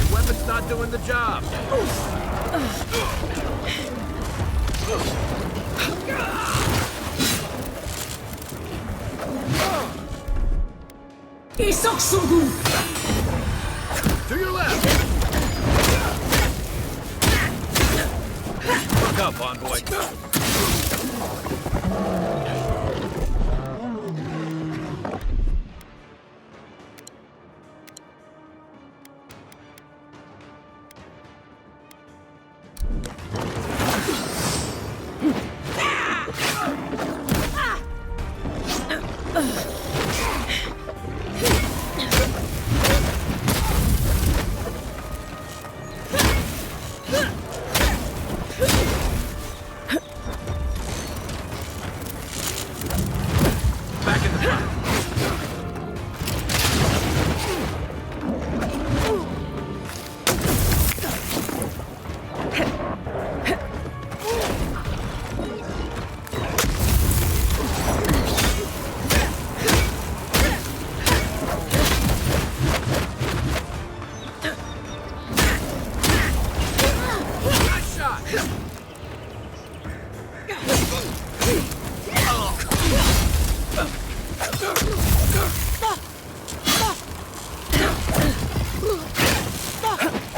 Your weapon's not doing the job. To your left. Look up, envoy.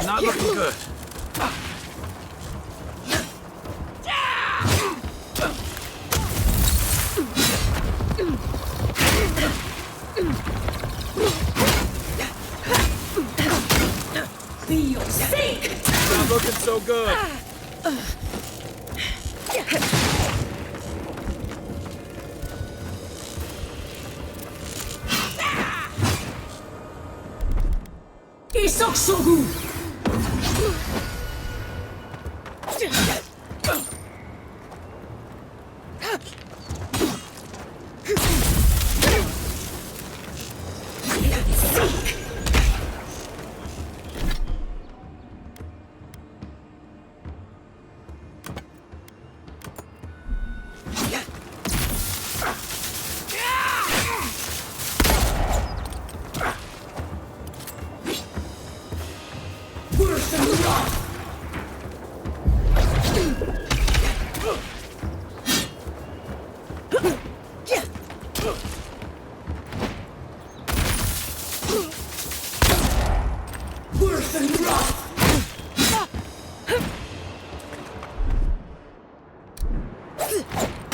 Not looking good. For your sake! Not looking so good. Isok Sogu! Worse than rock! Worse than rock!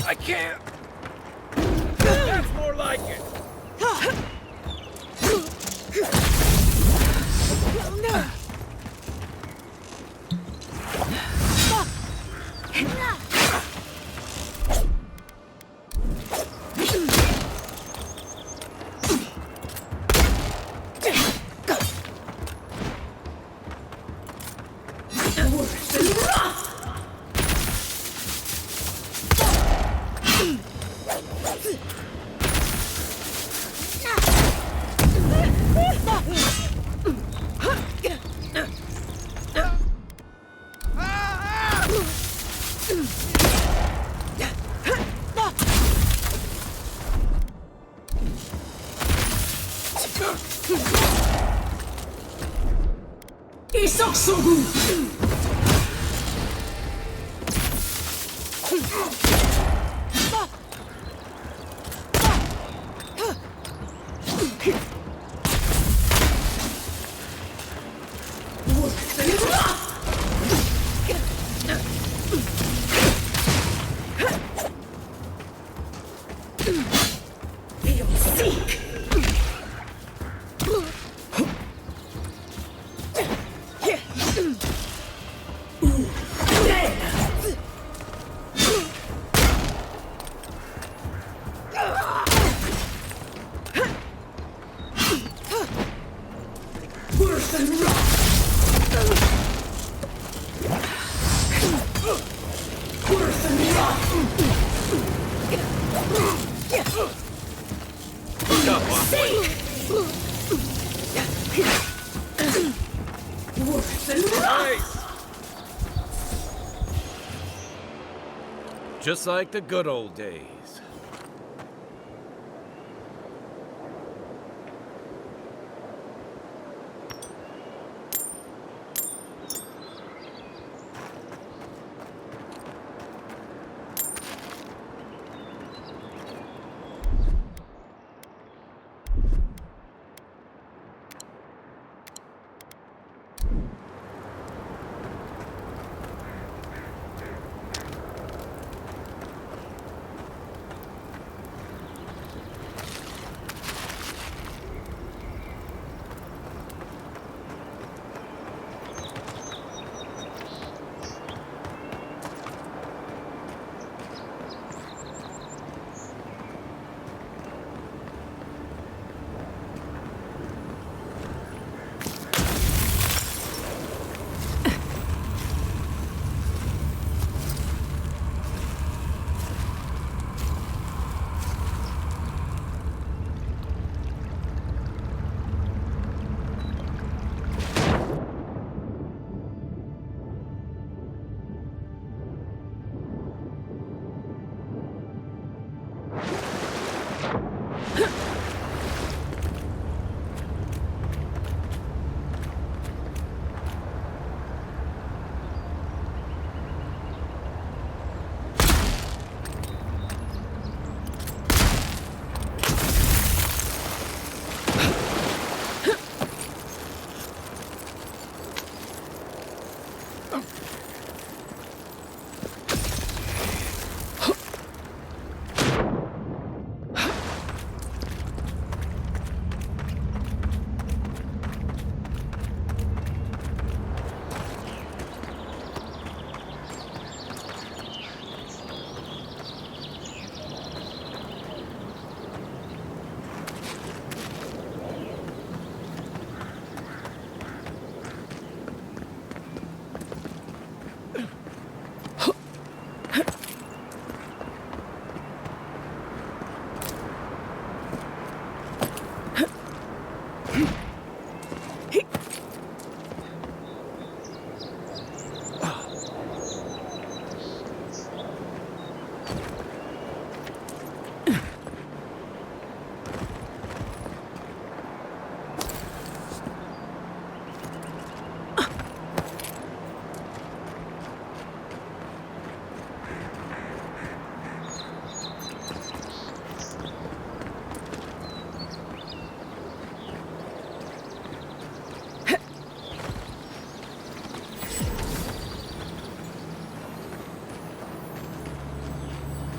I can't. That's more like it. Isok Sogu! up, Envoy. Nice! Just like the good old days.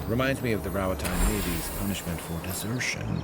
Reminds me of the Rawatan Navy's punishment for desertion.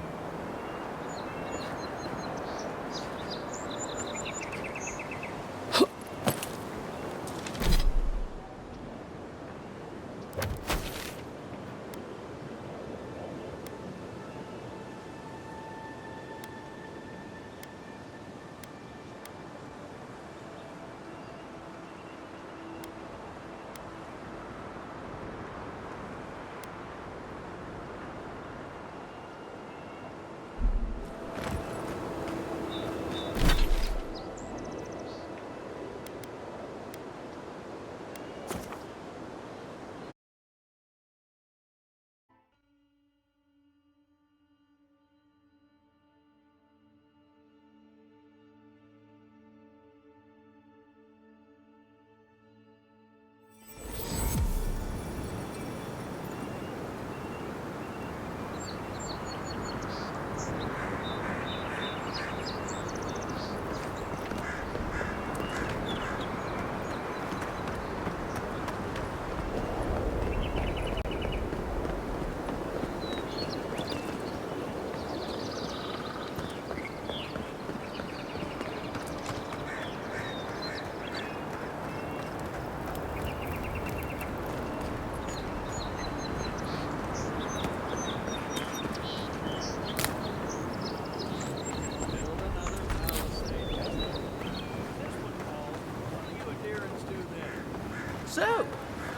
So,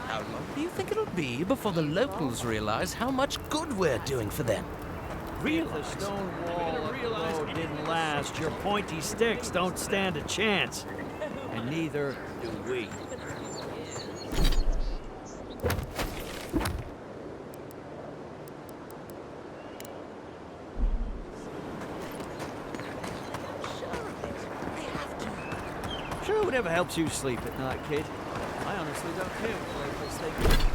how long do you think it'll be before the locals realize how much good we're doing for them? realize. If the stone wall of the road didn't last, your pointy sticks don't stand a chance. And neither do we. Sure, whatever helps you sleep at night, kid. I honestly don't care what the locals think.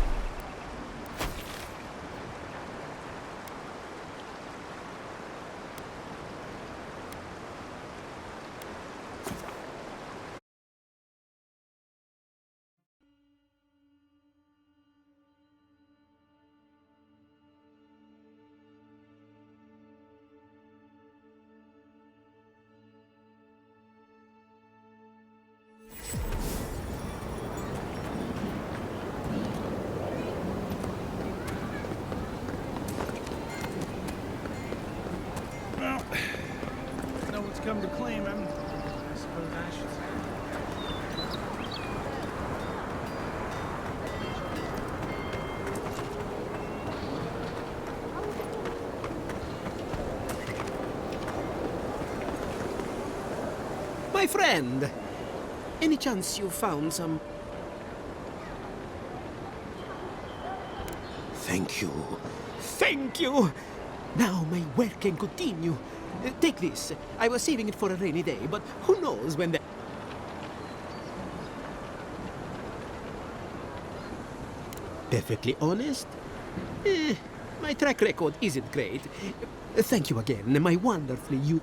Well, no one's come to claim him. I suppose I should say. My friend, any chance you found some... Thank you. Thank you! Now my work can continue. Take this. I was saving it for a rainy day, but who knows when the... Perfectly honest? My track record isn't great. Thank you again, my wonderfully you...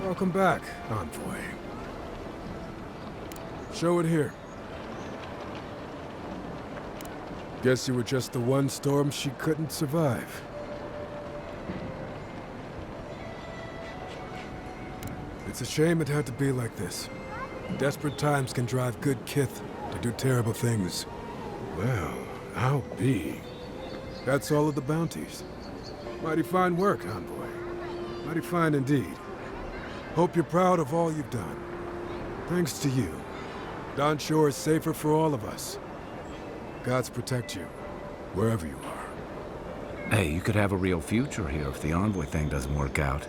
Welcome back, Envoy. Show it here. Guess you were just the one storm she couldn't survive. It's a shame it had to be like this. Desperate times can drive good kith to do terrible things. Well, I'll be. That's all of the bounties. Mighty fine work, Envoy. Mighty fine indeed. Hope you're proud of all you've done. Thanks to you, Don Shore is safer for all of us. Gods protect you, wherever you are. Hey, you could have a real future here if the Envoy thing doesn't work out.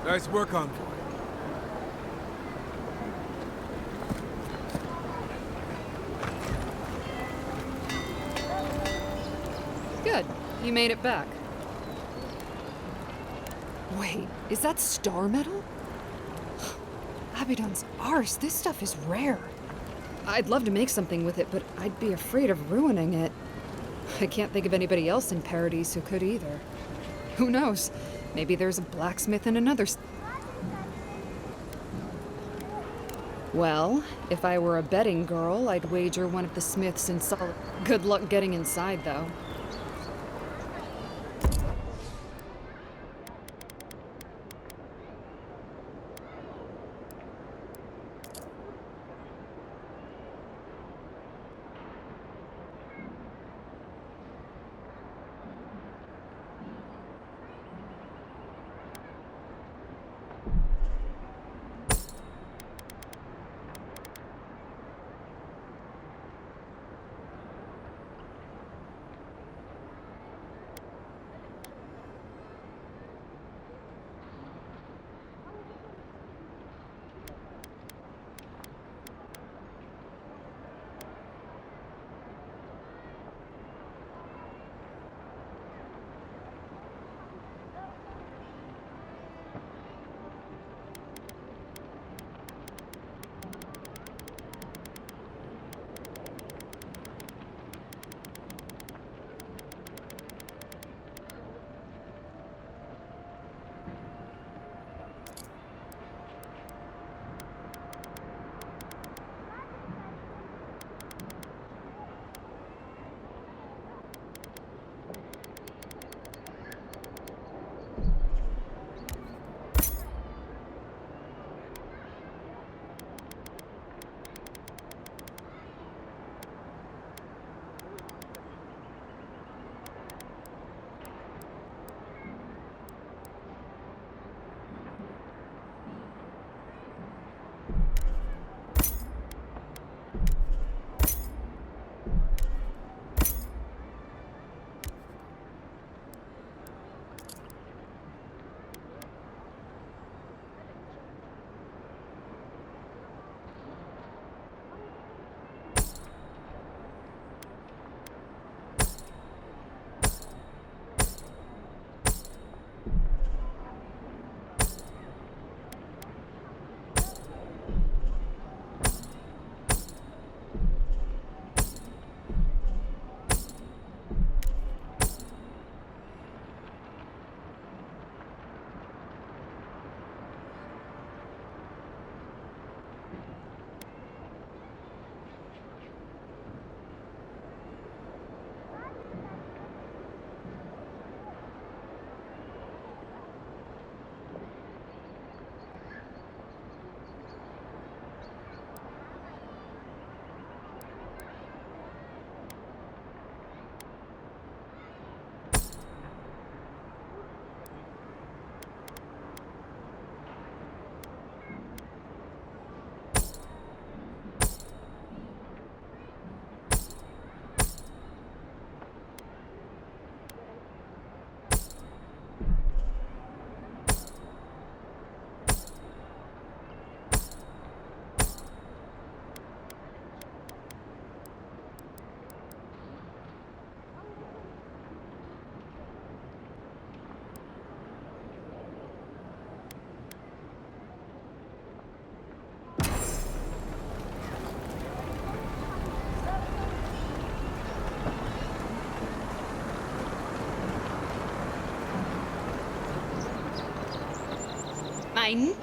Nice work, Envoy. Good. You made it back. Wait, is that star metal? Abaddon's arse. This stuff is rare. I'd love to make something with it, but I'd be afraid of ruining it. I can't think of anybody else in Paradise who could either. Who knows? Maybe there's a blacksmith in another Well, if I were a betting girl, I'd wager one of the smiths in Solid. Good luck getting inside, though. Mine?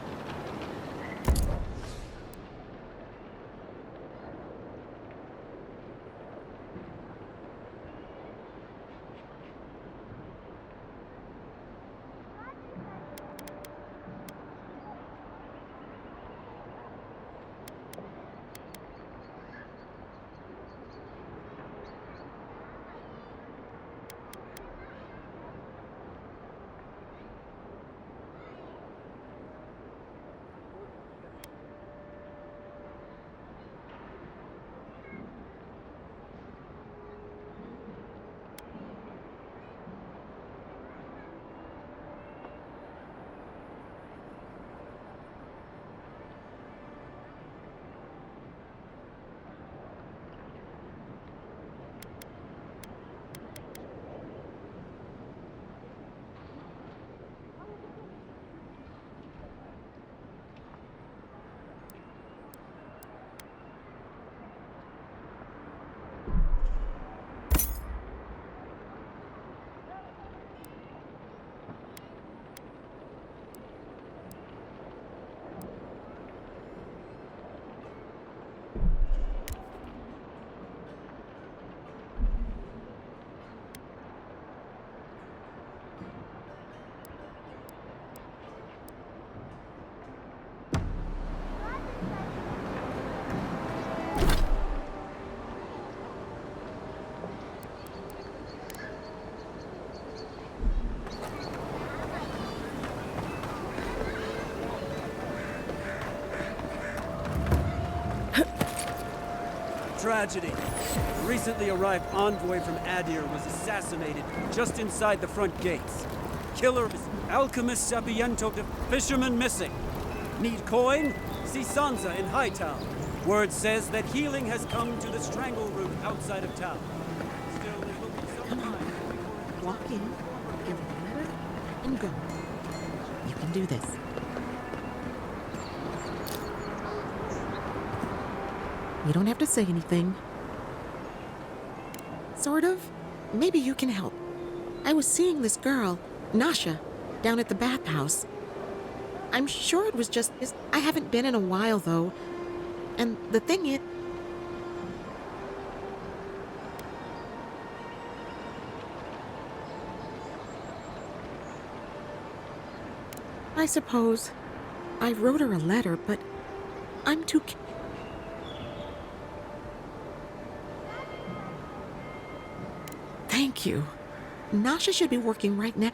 tragedy. A recently arrived envoy from Adir was assassinated just inside the front gates. Killer is Alchemist Sapiento, the fisherman missing. Need coin? See Sansa in Hightown. Word says that healing has come to the strangle root outside of town. Still, it will be some time. Walk in, give her the letter, and go. You can do this. You don't have to say anything. Sort of. Maybe you can help. I was seeing this girl, Nasha, down at the bathhouse. I'm sure it was just... I haven't been in a while, though. And the thing is... I suppose I wrote her a letter, but I'm too... Thank you. Nasha should be working right now.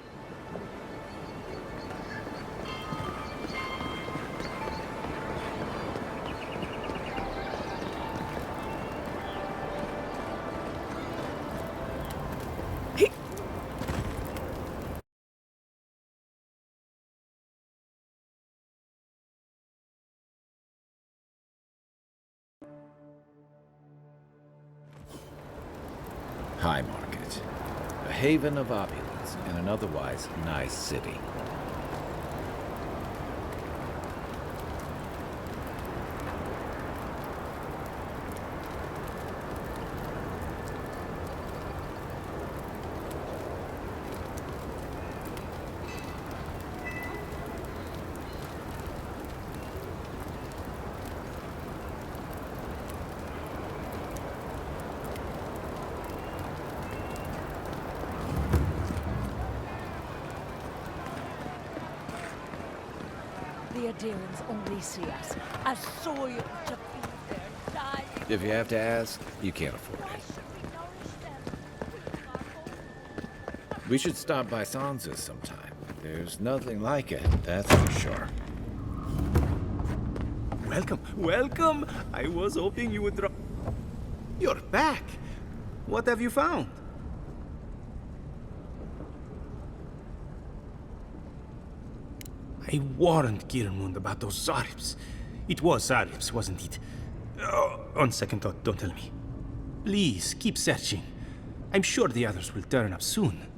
High Market. A haven of opulence in an otherwise nice city. The Adirans only see us as soil to feed their dying. If you have to ask, you can't afford it. We should stop by Sansa's sometime. There's nothing like it, that's for sure. Welcome, welcome! I was hoping you would drop... You're back! What have you found? I warned Kirmund about those Zaribs. It was Zaribs, wasn't it? On second thought, don't tell me. Please, keep searching. I'm sure the others will turn up soon.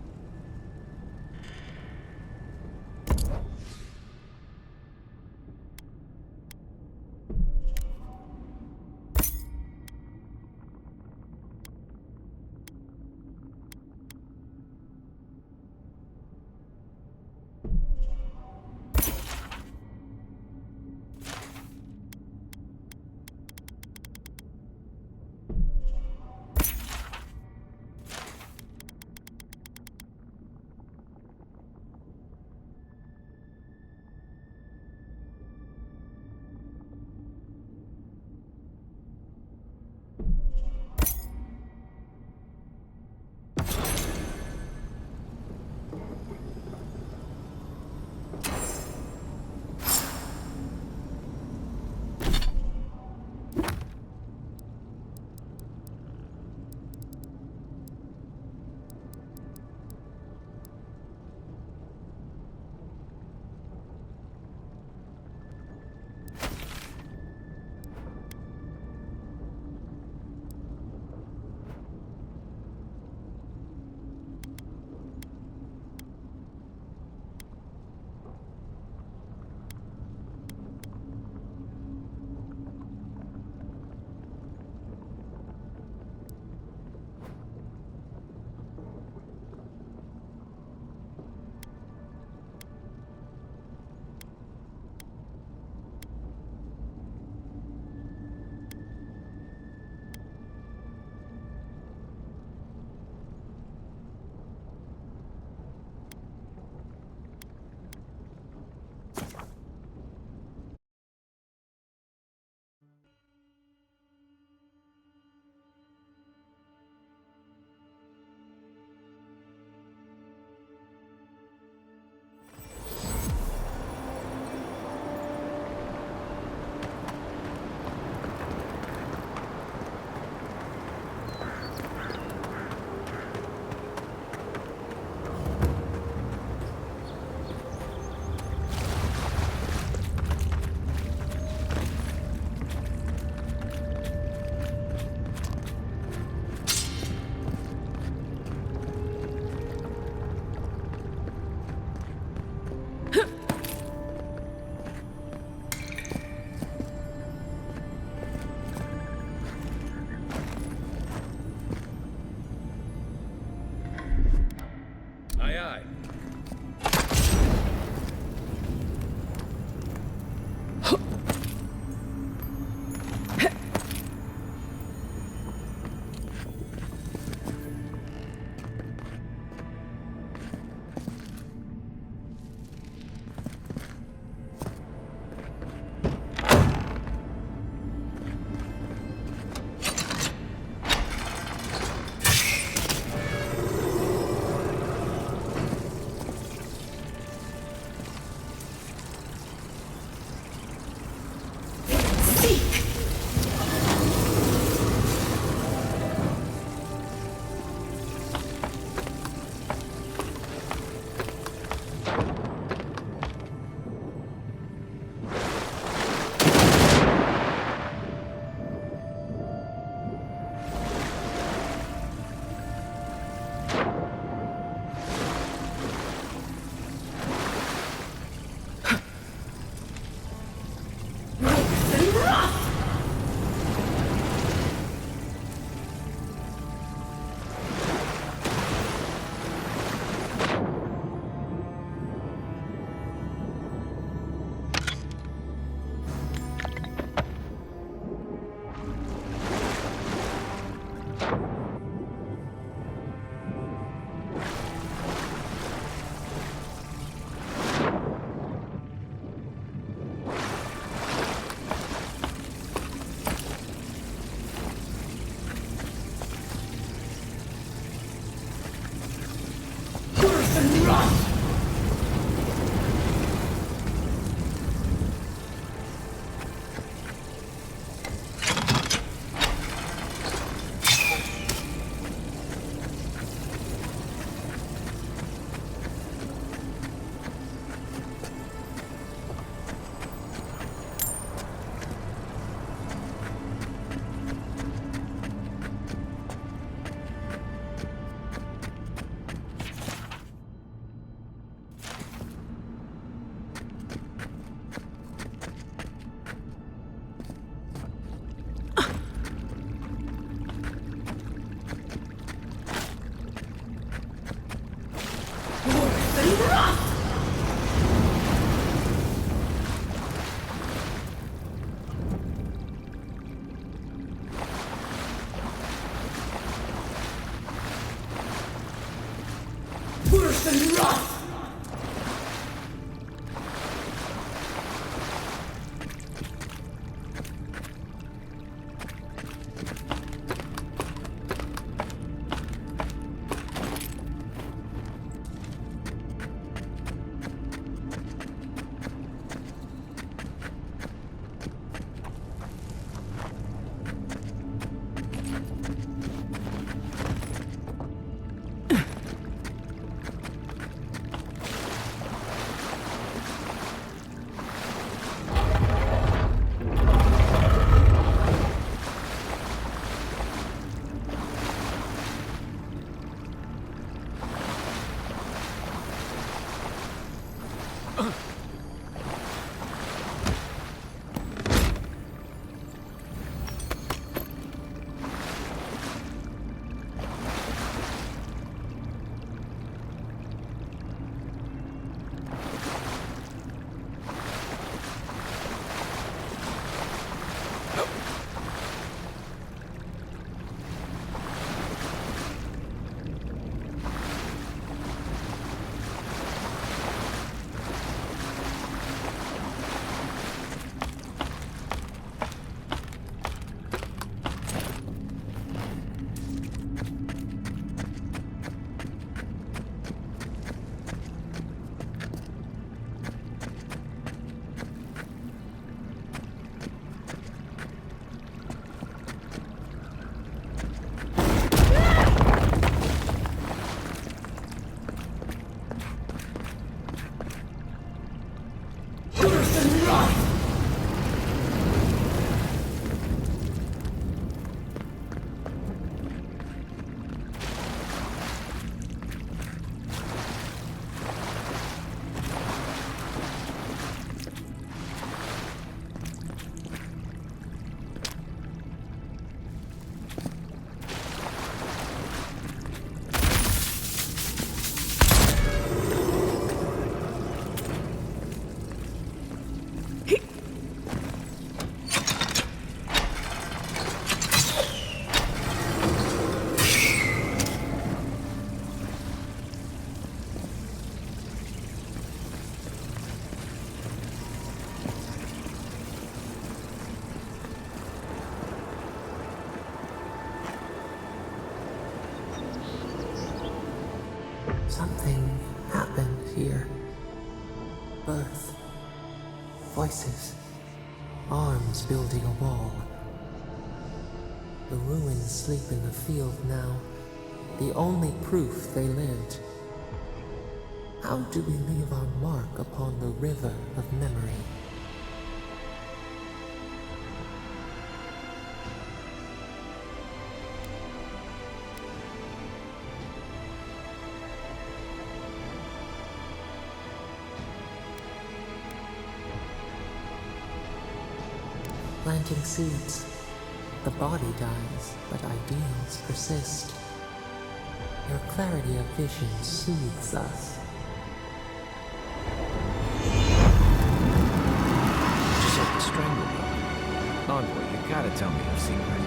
Something happened here. Birth. Voices. Arms building a wall. The ruins sleep in the field now. The only proof they lived. How do we leave our mark upon the river of memory? Planting seeds. The body dies, but ideals persist. Your clarity of vision soothes us. Just like the stranglehold. Envoy, you gotta tell me your secret.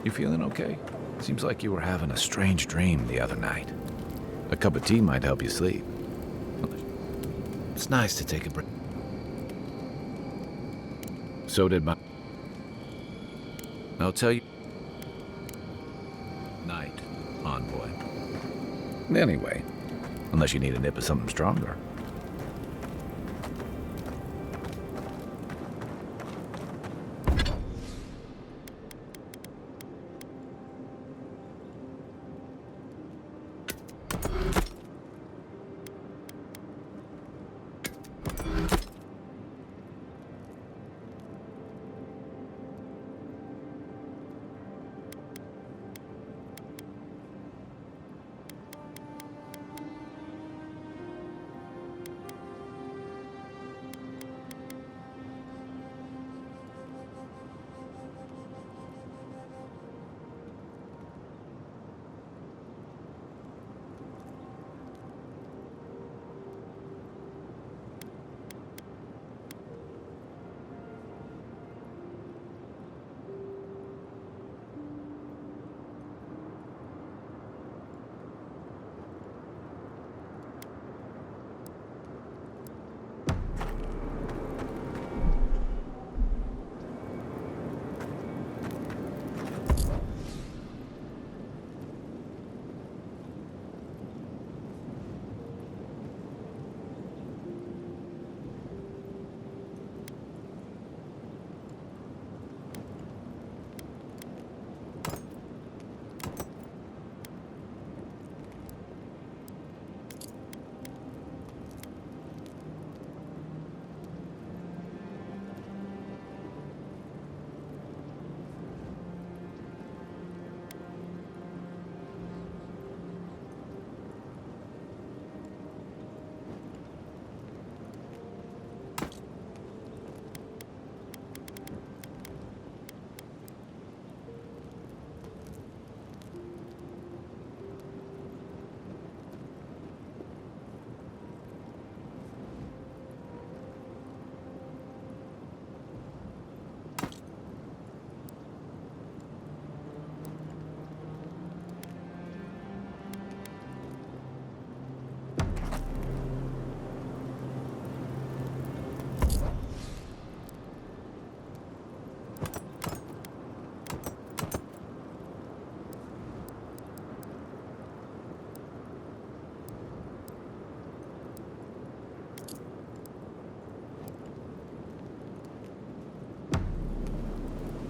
You feeling okay? Seems like you were having a strange dream the other night. A cup of tea might help you sleep. It's nice to take a break. So did my... I'll tell you... Night, envoy. Anyway, unless you need a nip of something stronger.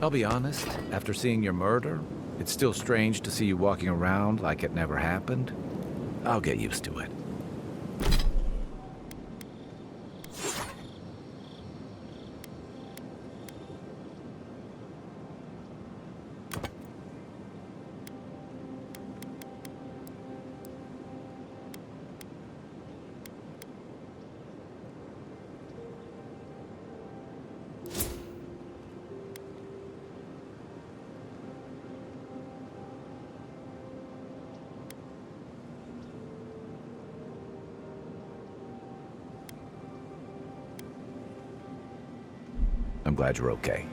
I'll be honest, after seeing your murder, it's still strange to see you walking around like it never happened. I'll get used to it. I'm glad you're okay.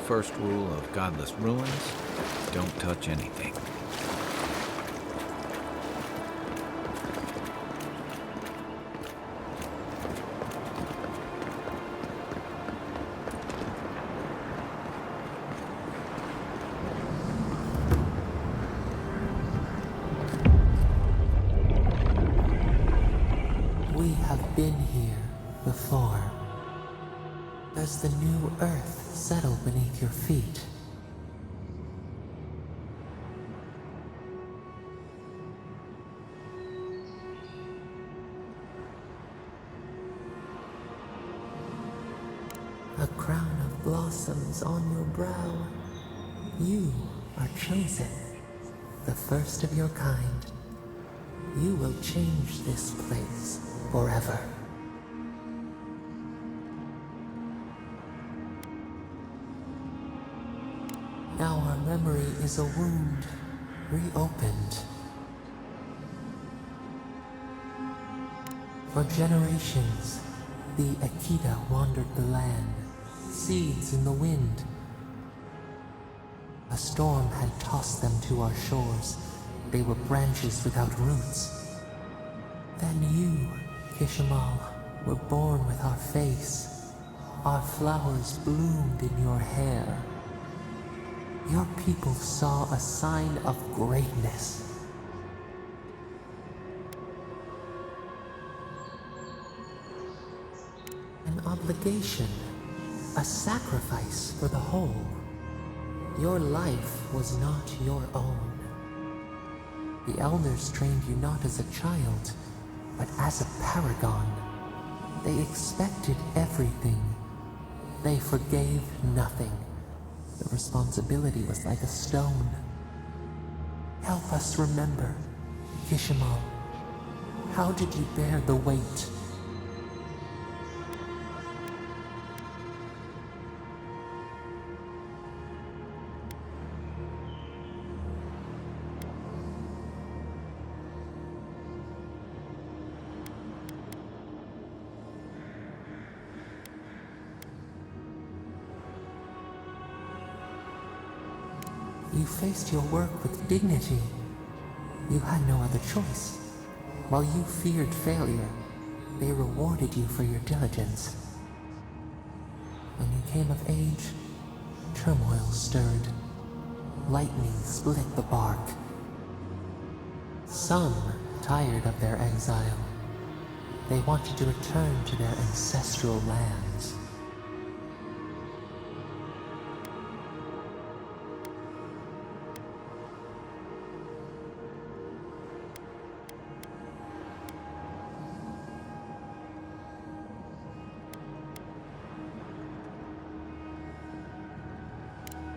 First rule of Godless Ruins, don't touch anything. We have been here before. Does the new earth settle beneath your feet? A crown of blossoms on your brow. You are chosen, the first of your kind. You will change this place forever. Now our memory is a wound, reopened. For generations, the Akita wandered the land, seeds in the wind. A storm had tossed them to our shores. They were branches without roots. Then you, Kishimal, were born with our face. Our flowers bloomed in your hair. Your people saw a sign of greatness. An obligation, a sacrifice for the whole. Your life was not your own. The elders trained you not as a child, but as a paragon. They expected everything. They forgave nothing. The responsibility was like a stone. Help us remember, Kishimal. How did you bear the weight? You faced your work with dignity. You had no other choice. While you feared failure, they rewarded you for your diligence. When you came of age, turmoil stirred. Lightning split the bark. Some tired of their exile. They wanted to return to their ancestral lands.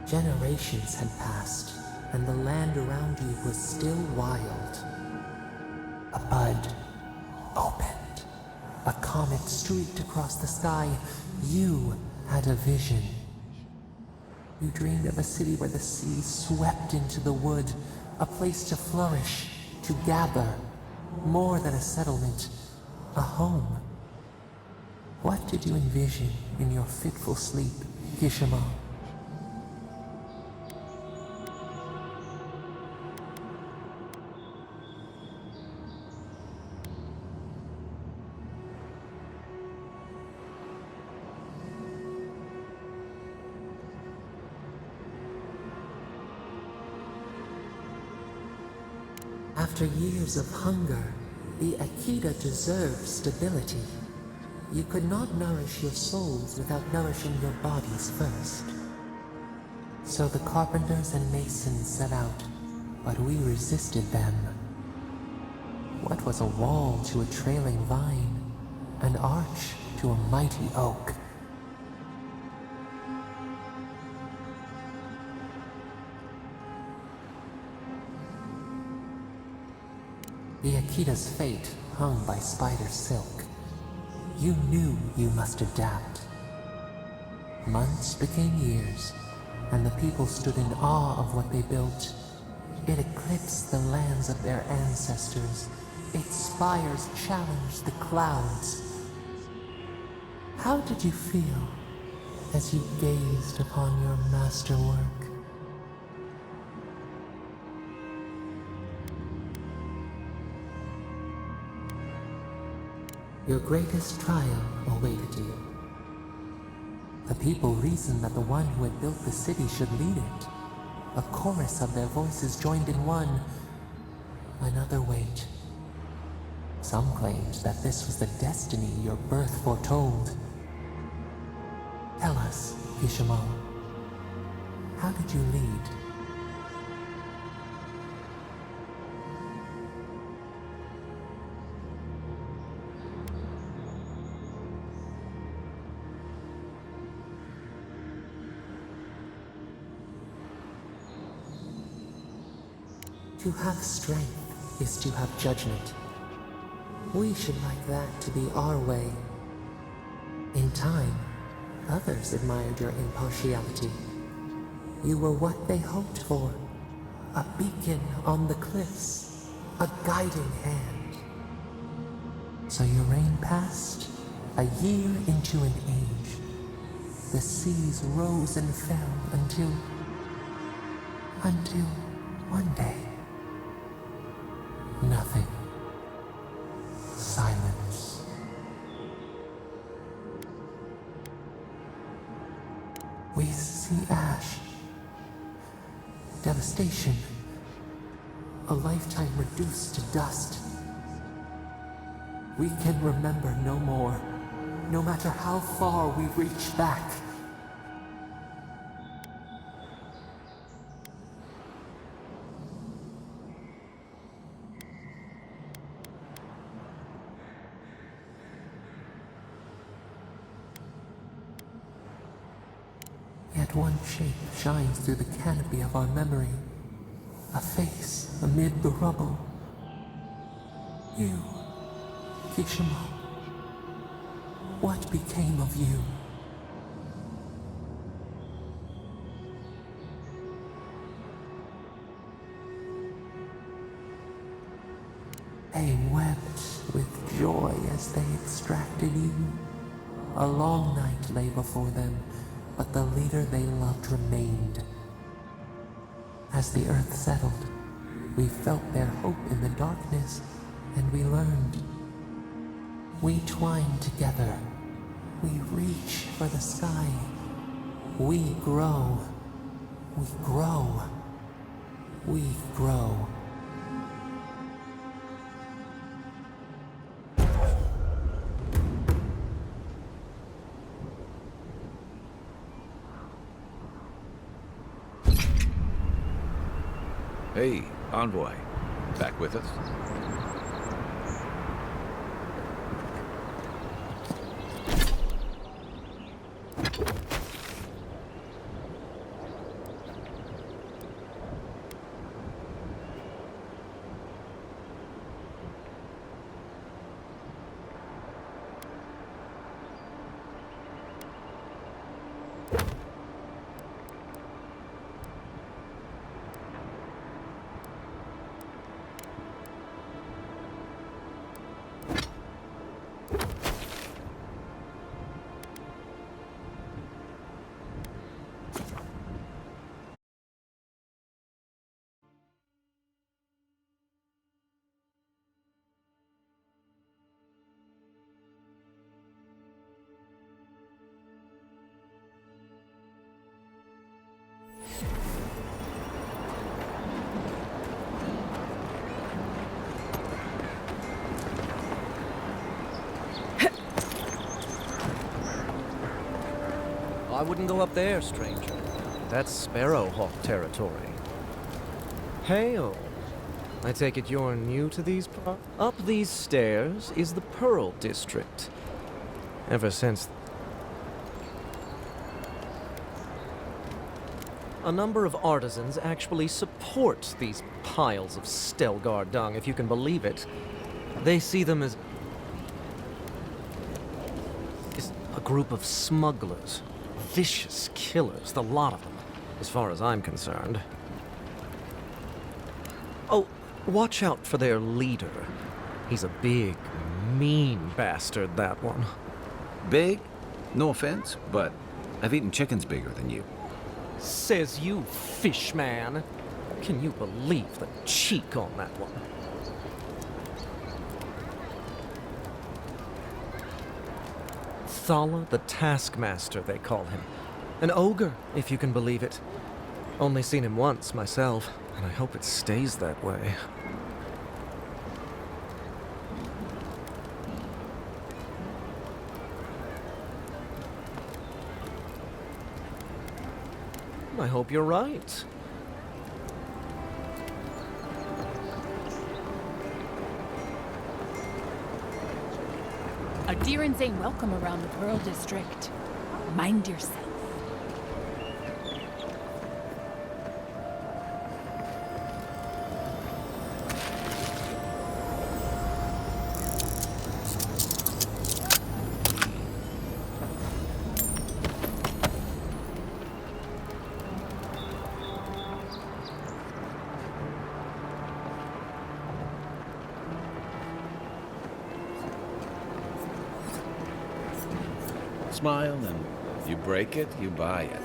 Generations had passed, and the land around you was still wild. A bud opened. A comet streaked across the sky. You had a vision. You dreamed of a city where the sea swept into the wood, a place to flourish, to gather, more than a settlement, a home. What did you envision in your fitful sleep, Kishimal? After years of hunger, the Akita deserved stability. You could not nourish your souls without nourishing your bodies first. So the carpenters and masons set out, but we resisted them. What was a wall to a trailing vine? An arch to a mighty oak? The Akita's fate hung by spider silk. You knew you must adapt. Months became years, and the people stood in awe of what they built. It eclipsed the lands of their ancestors. Its spires challenged the clouds. How did you feel as you gazed upon your masterwork? Your greatest trial awaited you. The people reasoned that the one who had built the city should lead it. A chorus of their voices joined in one. Another weight. Some claimed that this was the destiny your birth foretold. Kishimo. How did you lead? To have strength is to have judgment. We should like that to be our way. In time, others admired your impartiality. You were what they hoped for. A beacon on the cliffs. A guiding hand. So your reign passed, a year into an age. The seas rose and fell until one day. Nothing. Silence. We see ash. Devastation. A lifetime reduced to dust. We can remember no more, no matter how far we reach back. Yet one shape shines through the canopy of our memory. A face amid the rubble. You, Kishimo. What became of you? They wept with joy as they extracted you. A long night lay before them, but the leader they loved remained. As the earth settled, we felt their hope in the darkness, and we learned. We twine together. We reach for the sky. We grow. We grow. We grow. Hey, Envoy. Back with us? I wouldn't go up there, stranger. That's Sparrowhawk territory. Hail. I take it you're new to these parts? Up these stairs is the Pearl District. Ever since... A number of artisans actually support these piles of Stelgar dung, if you can believe it. They see them as a group of smugglers. Vicious killers, the lot of them, as far as I'm concerned. Oh, watch out for their leader. He's a big, mean bastard, that one. Big? No offense, but I've eaten chickens bigger than you. Says you, fishman. Can you believe the cheek on that one? Thala the Taskmaster, they call him. An ogre, if you can believe it. Only seen him once, myself, and I hope it stays that way. I hope you're right. Adherents ain't welcome around the Pearl District. Mind yourself. Smile, and you break it, you buy it.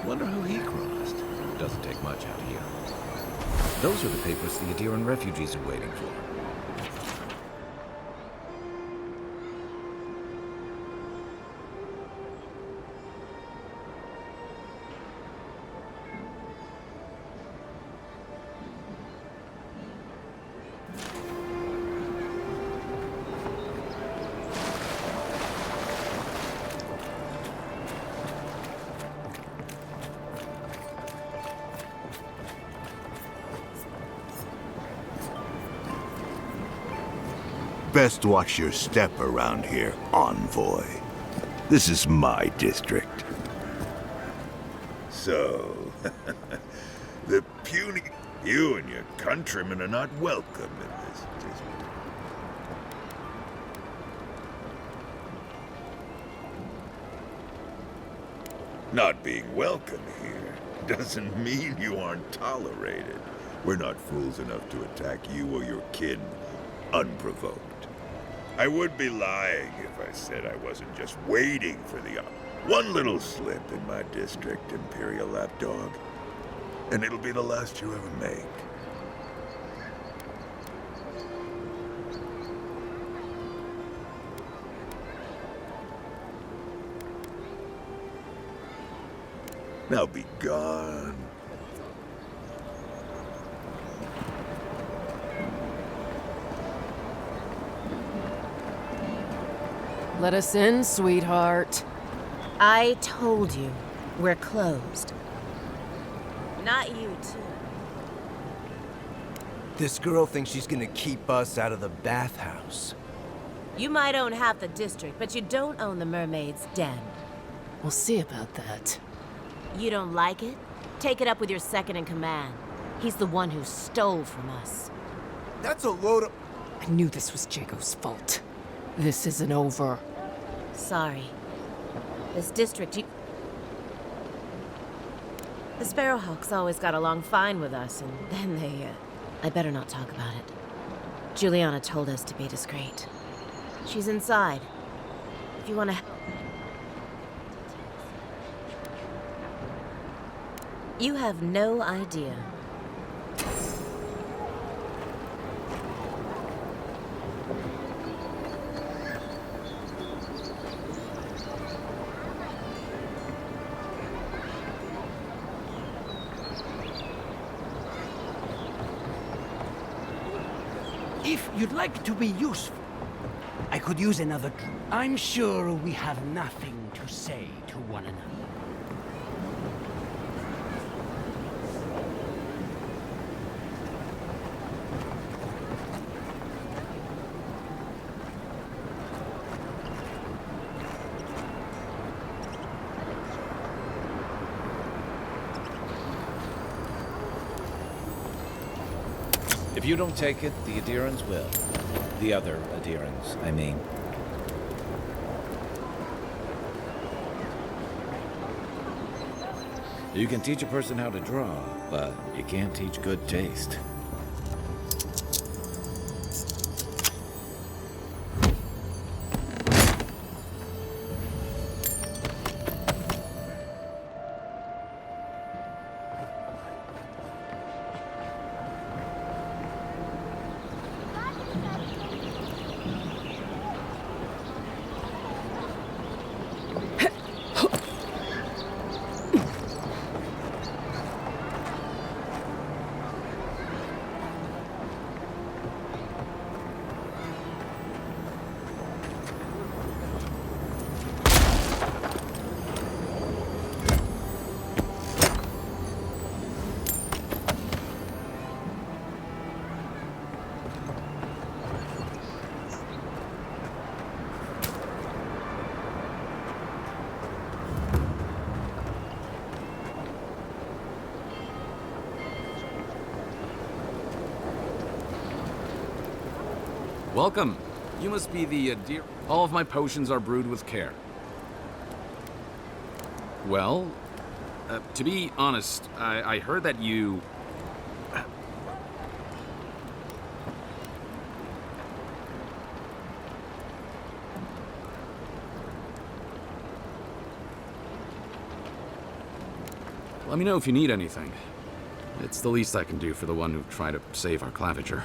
Wonder who he crossed. Doesn't take much out here. Those are the papers the Adiran refugees are waiting for. Best watch your step around here, envoy. This is my district. So, the puny... You and your countrymen are not welcome in this district. Not being welcome here doesn't mean you aren't tolerated. We're not fools enough to attack you or your kin unprovoked. I would be lying if I said I wasn't just waiting for the one little slip in my district, Imperial Lapdog, and it'll be the last you ever make. Now be gone. Let us in, sweetheart. I told you, we're closed. Not you, too. This girl thinks she's gonna keep us out of the bathhouse. You might own half the district, but you don't own the Mermaid's Den. We'll see about that. You don't like it? Take it up with your second in command. He's the one who stole from us. That's a load of... I knew this was Jago's fault. This isn't over. Sorry. This district, The Sparrowhawks always got along fine with us, and then they, I better not talk about it. Juliana told us to be discreet. She's inside. If you want to help. You have no idea. If you'd like to be useful, I could use another... I'm sure we have nothing to say to one another. If you don't take it, the Adirans will. The other Adirans, I mean. You can teach a person how to draw, but you can't teach good taste. Welcome. You must be the dear. All of my potions are brewed with care. Well, to be honest, I heard that you. Let me know if you need anything. It's the least I can do for the one who tried to save our claviger.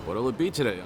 What'll it be today?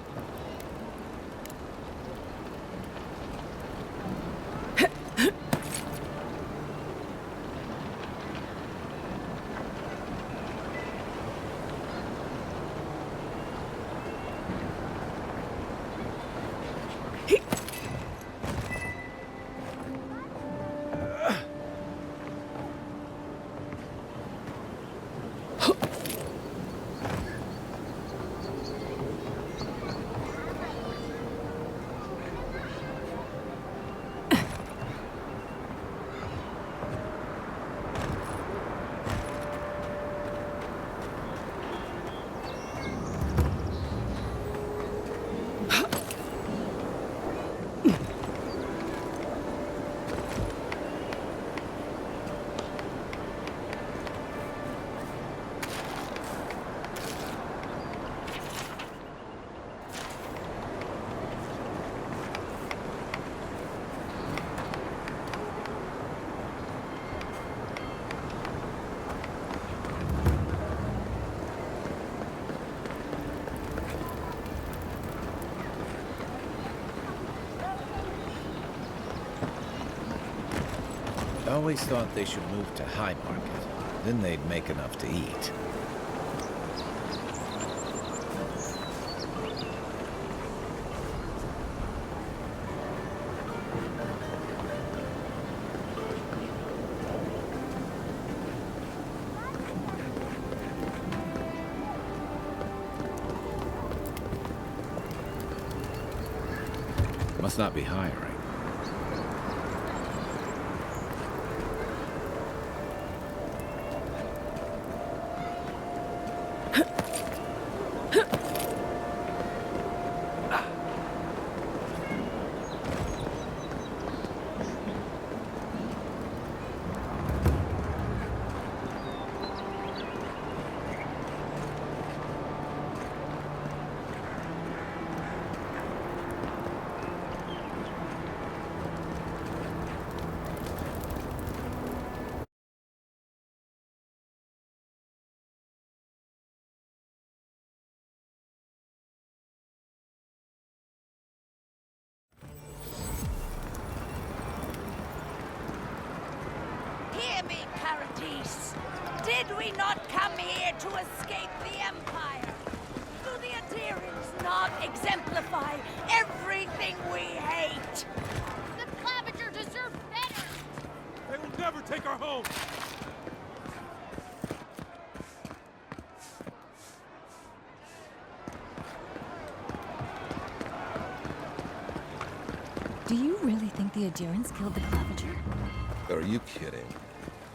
I always thought they should move to High Market. Then they'd make enough to eat. Must not be hiring. Hear me, Paradis. Did we not come here to escape the Empire? Do the Adirians not exemplify everything we hate? The Claviger deserve better! They will never take our home! Do you really think the Adirians killed the Claviger? Are you kidding?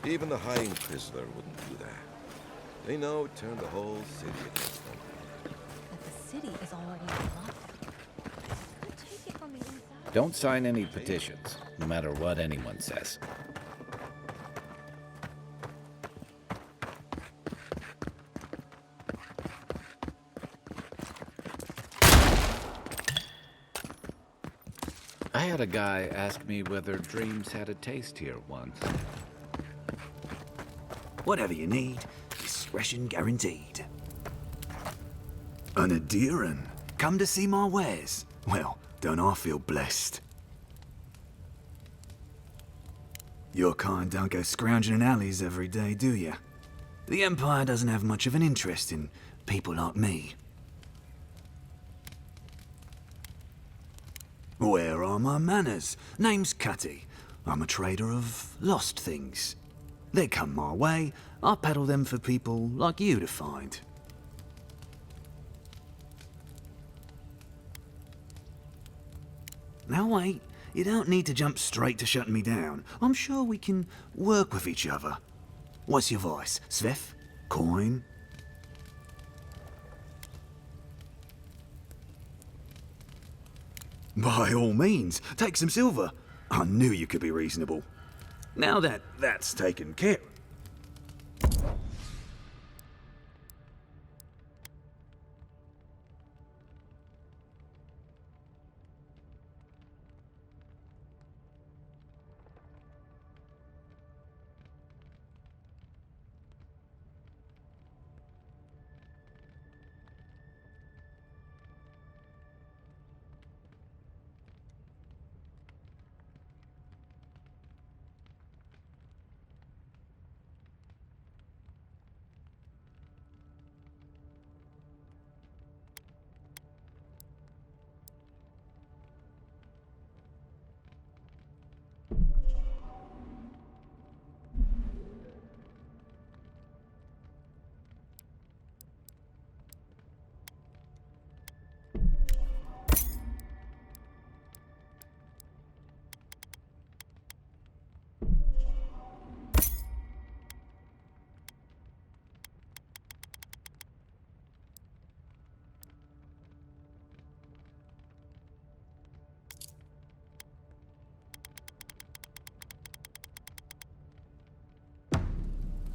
Even the High Inquisitor wouldn't do that. They know it turned the whole city against them. But the city is already on lockdown. Could take it from the inside. Don't sign any petitions, no matter what anyone says. I had a guy ask me whether dreams had a taste here once. Whatever you need, discretion guaranteed. An Adiran, come to see my wares. Well, don't I feel blessed? Your kind don't go scrounging in alleys every day, do you? The Empire doesn't have much of an interest in people like me. Where are my manners? Name's Cutty. I'm a trader of lost things. They come my way, I peddle them for people like you to find. Now wait, you don't need to jump straight to shutting me down. I'm sure we can work with each other. What's your voice? Sveth? Coin? By all means, take some silver. I knew you could be reasonable. Now that that's taken care of.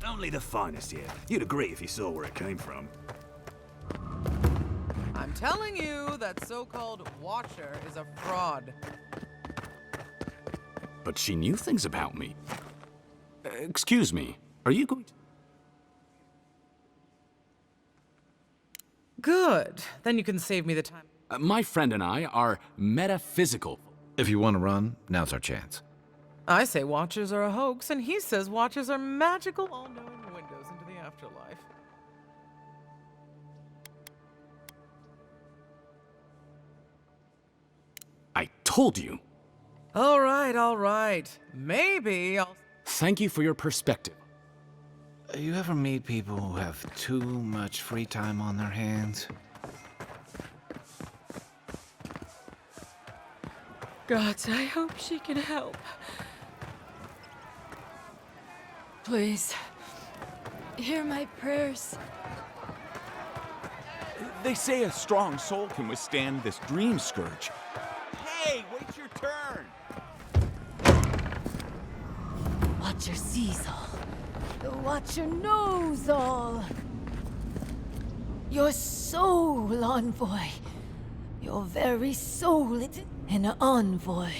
Only the finest here. You'd agree if you saw where it came from. I'm telling you, that so-called Watcher is a fraud. But she knew things about me. Excuse me, are you going to... Good. Then you can save me the time. My friend and I are metaphysical. If you want to run, now's our chance. I say Watchers are a hoax, and he says Watchers are magical, all-knowing windows into the afterlife. I told you. All right. Maybe I'll... Thank you for your perspective. You ever meet people who have too much free time on their hands? Gods, I hope she can help. Please, hear my prayers. They say a strong soul can withstand this dream scourge. Hey, wait your turn! Watcher sees all. The Watcher knows all. Your soul, envoy. Your very soul is an envoy.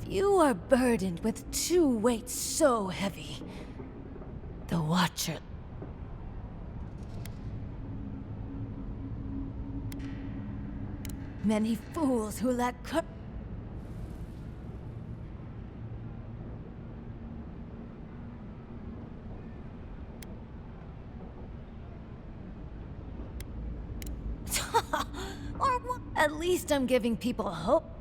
You are burdened with two weights so heavy. The Watcher. Many fools who lack courage. Or at least I'm giving people hope.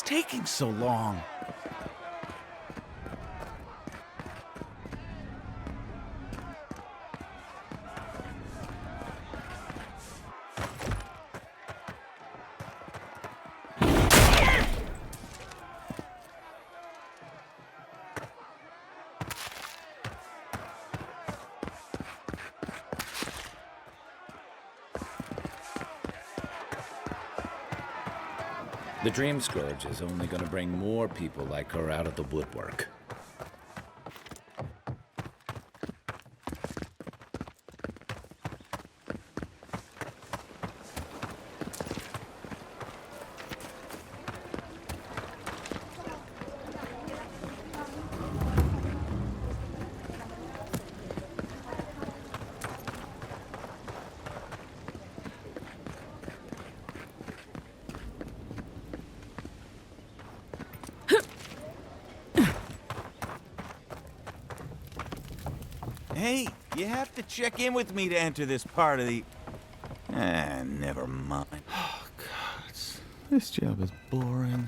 taking so long? The Dream Scourge is only going to bring more people like her out of the woodwork. Hey, you have to check in with me to enter this part of the... never mind. Oh, God. This job is boring.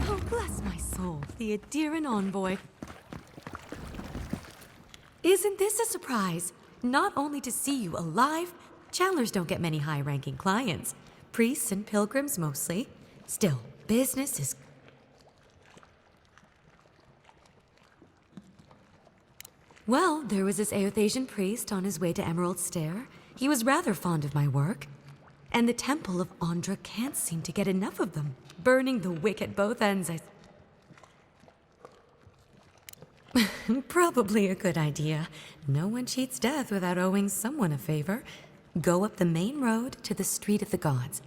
Oh, bless my soul. The Adiran envoy. Isn't this a surprise? Not only to see you alive, Chandlers don't get many high-ranking clients. Priests and pilgrims mostly. Still, business is... Well, there was this Aothasian priest on his way to Emerald Stair. He was rather fond of my work. And the Temple of Andra can't seem to get enough of them. Burning the wick at both ends, Probably a good idea. No one cheats death without owing someone a favor. Go up the main road to the Street of the Gods.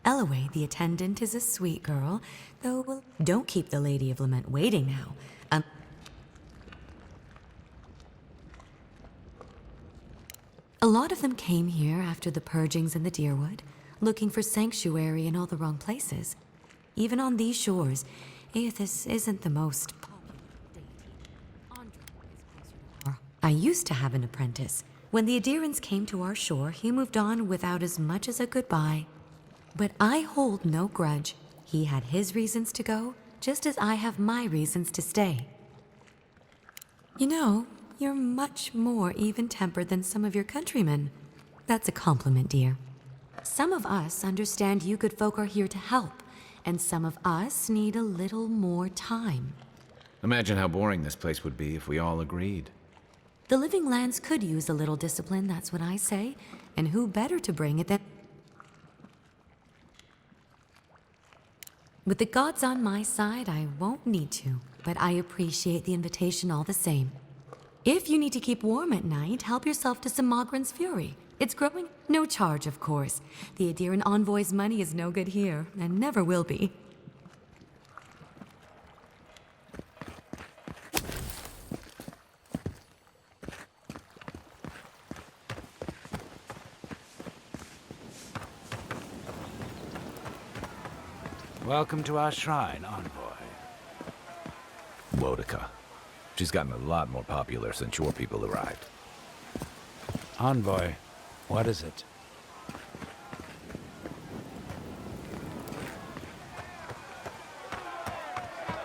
Eloise, the attendant, is a sweet girl, though, well, don't keep the Lady of Lament waiting now. A lot of them came here after the purgings in the Deerwood, looking for sanctuary in all the wrong places. Even on these shores, Aethys isn't the most popular deity. I used to have an apprentice. When the Adirans came to our shore, he moved on without as much as a goodbye. But I hold no grudge. He had his reasons to go, just as I have my reasons to stay. You know, you're much more even-tempered than some of your countrymen. That's a compliment, dear. Some of us understand you good folk are here to help, and some of us need a little more time. Imagine how boring this place would be if we all agreed. The living lands could use a little discipline, that's what I say. And who better to bring it than... With the gods on my side, I won't need to, but I appreciate the invitation all the same. If you need to keep warm at night, help yourself to some Mogren's Fury. It's growing. No charge, of course. The Adiran envoy's money is no good here, and never will be. Welcome to our shrine, envoy. Wodica. She's gotten a lot more popular since your people arrived. Envoy, what is it?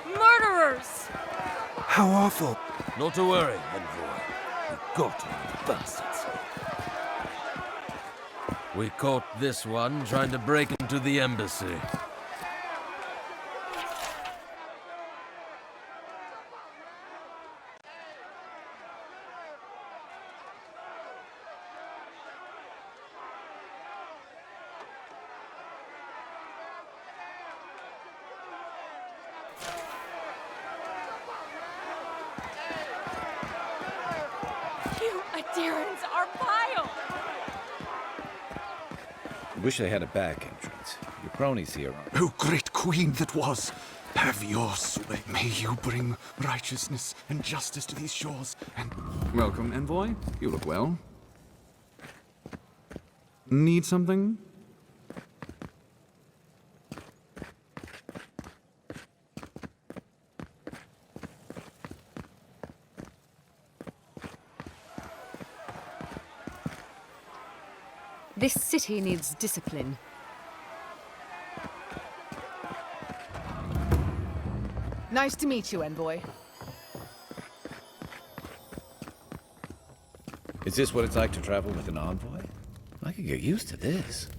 Murderers! How awful. Not to worry, envoy. We got one of the bastards. We caught this one trying to break into the embassy. You Adirans are vile! Wish they had a back entrance. Your cronies here aren't. O great queen that was, have your sway. May you bring righteousness and justice to these shores, and... Welcome, envoy. You look well. Need something? This city needs discipline. Nice to meet you, Envoy. Is this what it's like to travel with an envoy? I could get used to this.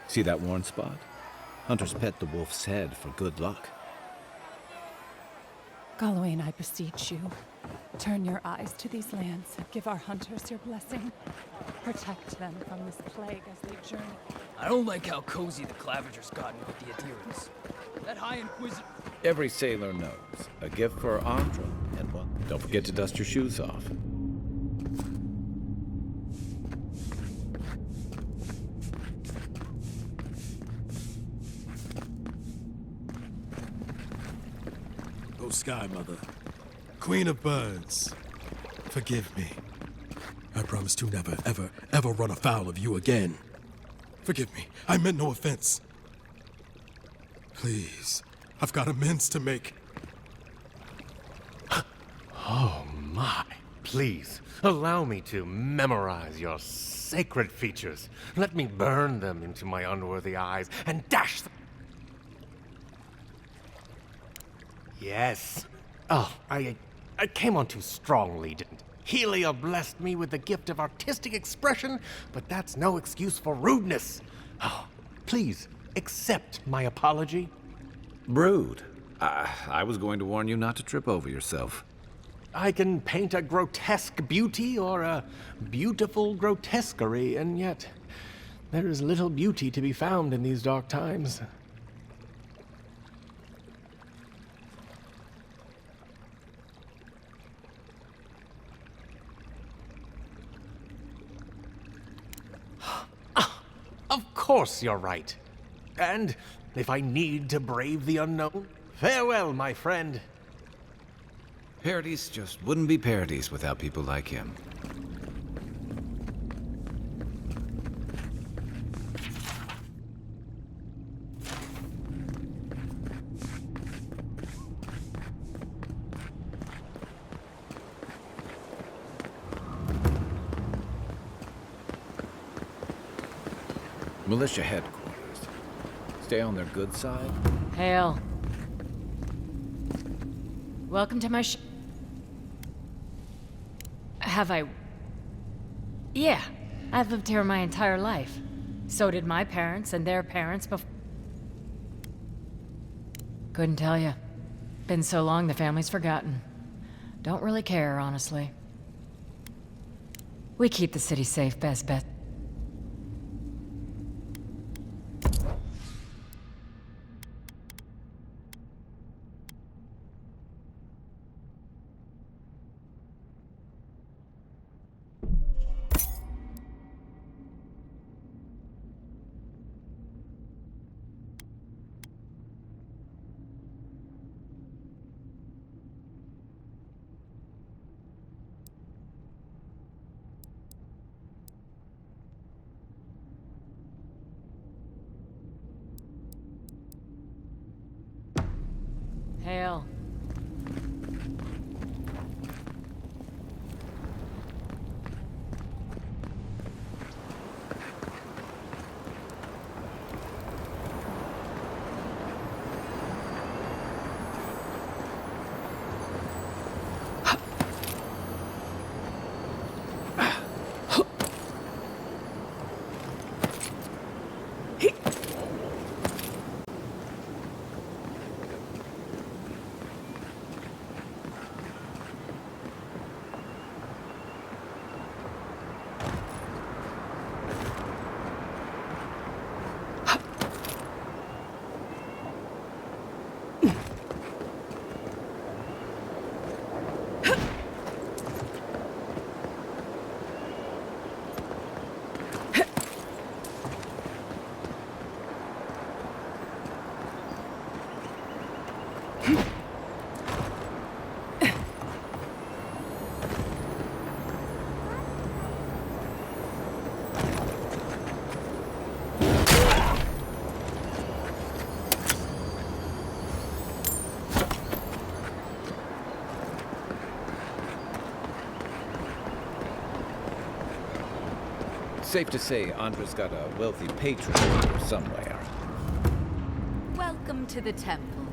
See that worn spot? Hunters pet the wolf's head for good luck. Gawain, I beseech you, turn your eyes to these lands and give our hunters your blessing. Protect them from this plague as they journey. I don't like how cozy the Clavager's gotten with the adherents. That High Inquisitor... Every sailor knows. A gift for Andra, and well, don't forget to dust your shoes off. Oh, Sky Mother, Queen of Birds, forgive me. I promise to never, ever, ever run afoul of you again. Forgive me. I meant no offense. Please, I've got amends to make. Oh my. Please, allow me to memorize your sacred features. Let me burn them into my unworthy eyes and dash them. Yes. Oh, I came on too strongly, didn't I? Helia blessed me with the gift of artistic expression, but that's no excuse for rudeness. Oh, please, accept my apology. Brood. I was going to warn you not to trip over yourself. I can paint a grotesque beauty or a beautiful grotesquerie, and yet there is little beauty to be found in these dark times. Of course you're right. And if I need to brave the unknown, farewell, my friend. Parodies just wouldn't be parodies without people like him. Militia headquarters. Stay on their good side? Hail. Welcome to my Have I... Yeah, I've lived here my entire life. So did my parents and their parents before. Couldn't tell you. Been so long the family's forgotten. Don't really care, honestly. We keep the city safe, best bet. Safe to say Andra's got a wealthy patron somewhere. Welcome to the temple.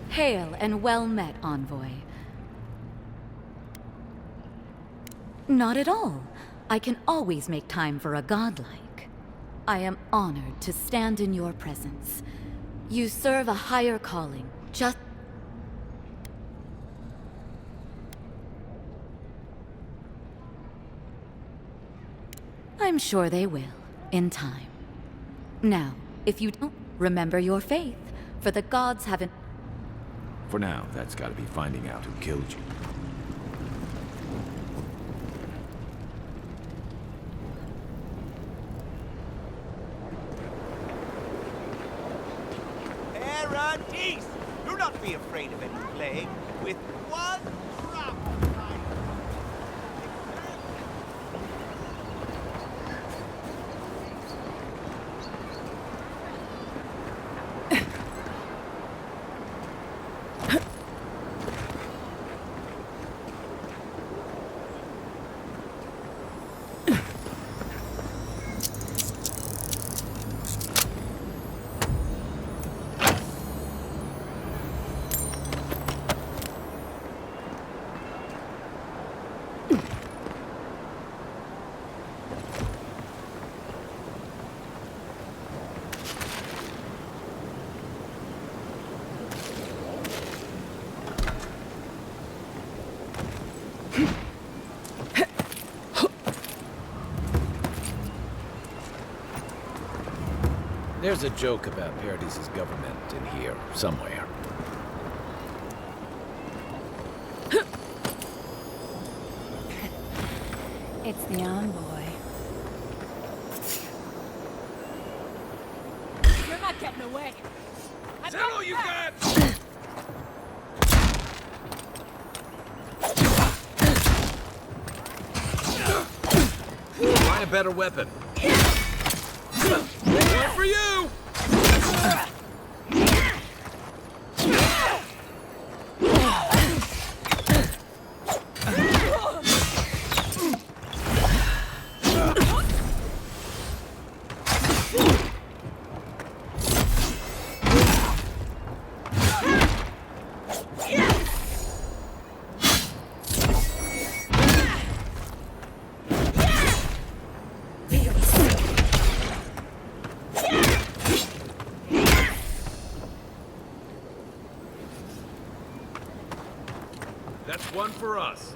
Hail and well met, envoy. Not at all. I can always make time for a godlike. I am honored to stand in your presence. You serve a higher calling, just... I'm sure they will, in time. Now, if you don't, remember your faith, for the gods haven't... For now, that's gotta be finding out who killed you. Paradise! Do not be afraid of any plague. With one drop of my... There's a joke about Paradise's government in here, somewhere. It's the envoy. You're not getting away. Settle, you got! Find a better weapon. One for you! That's one for us.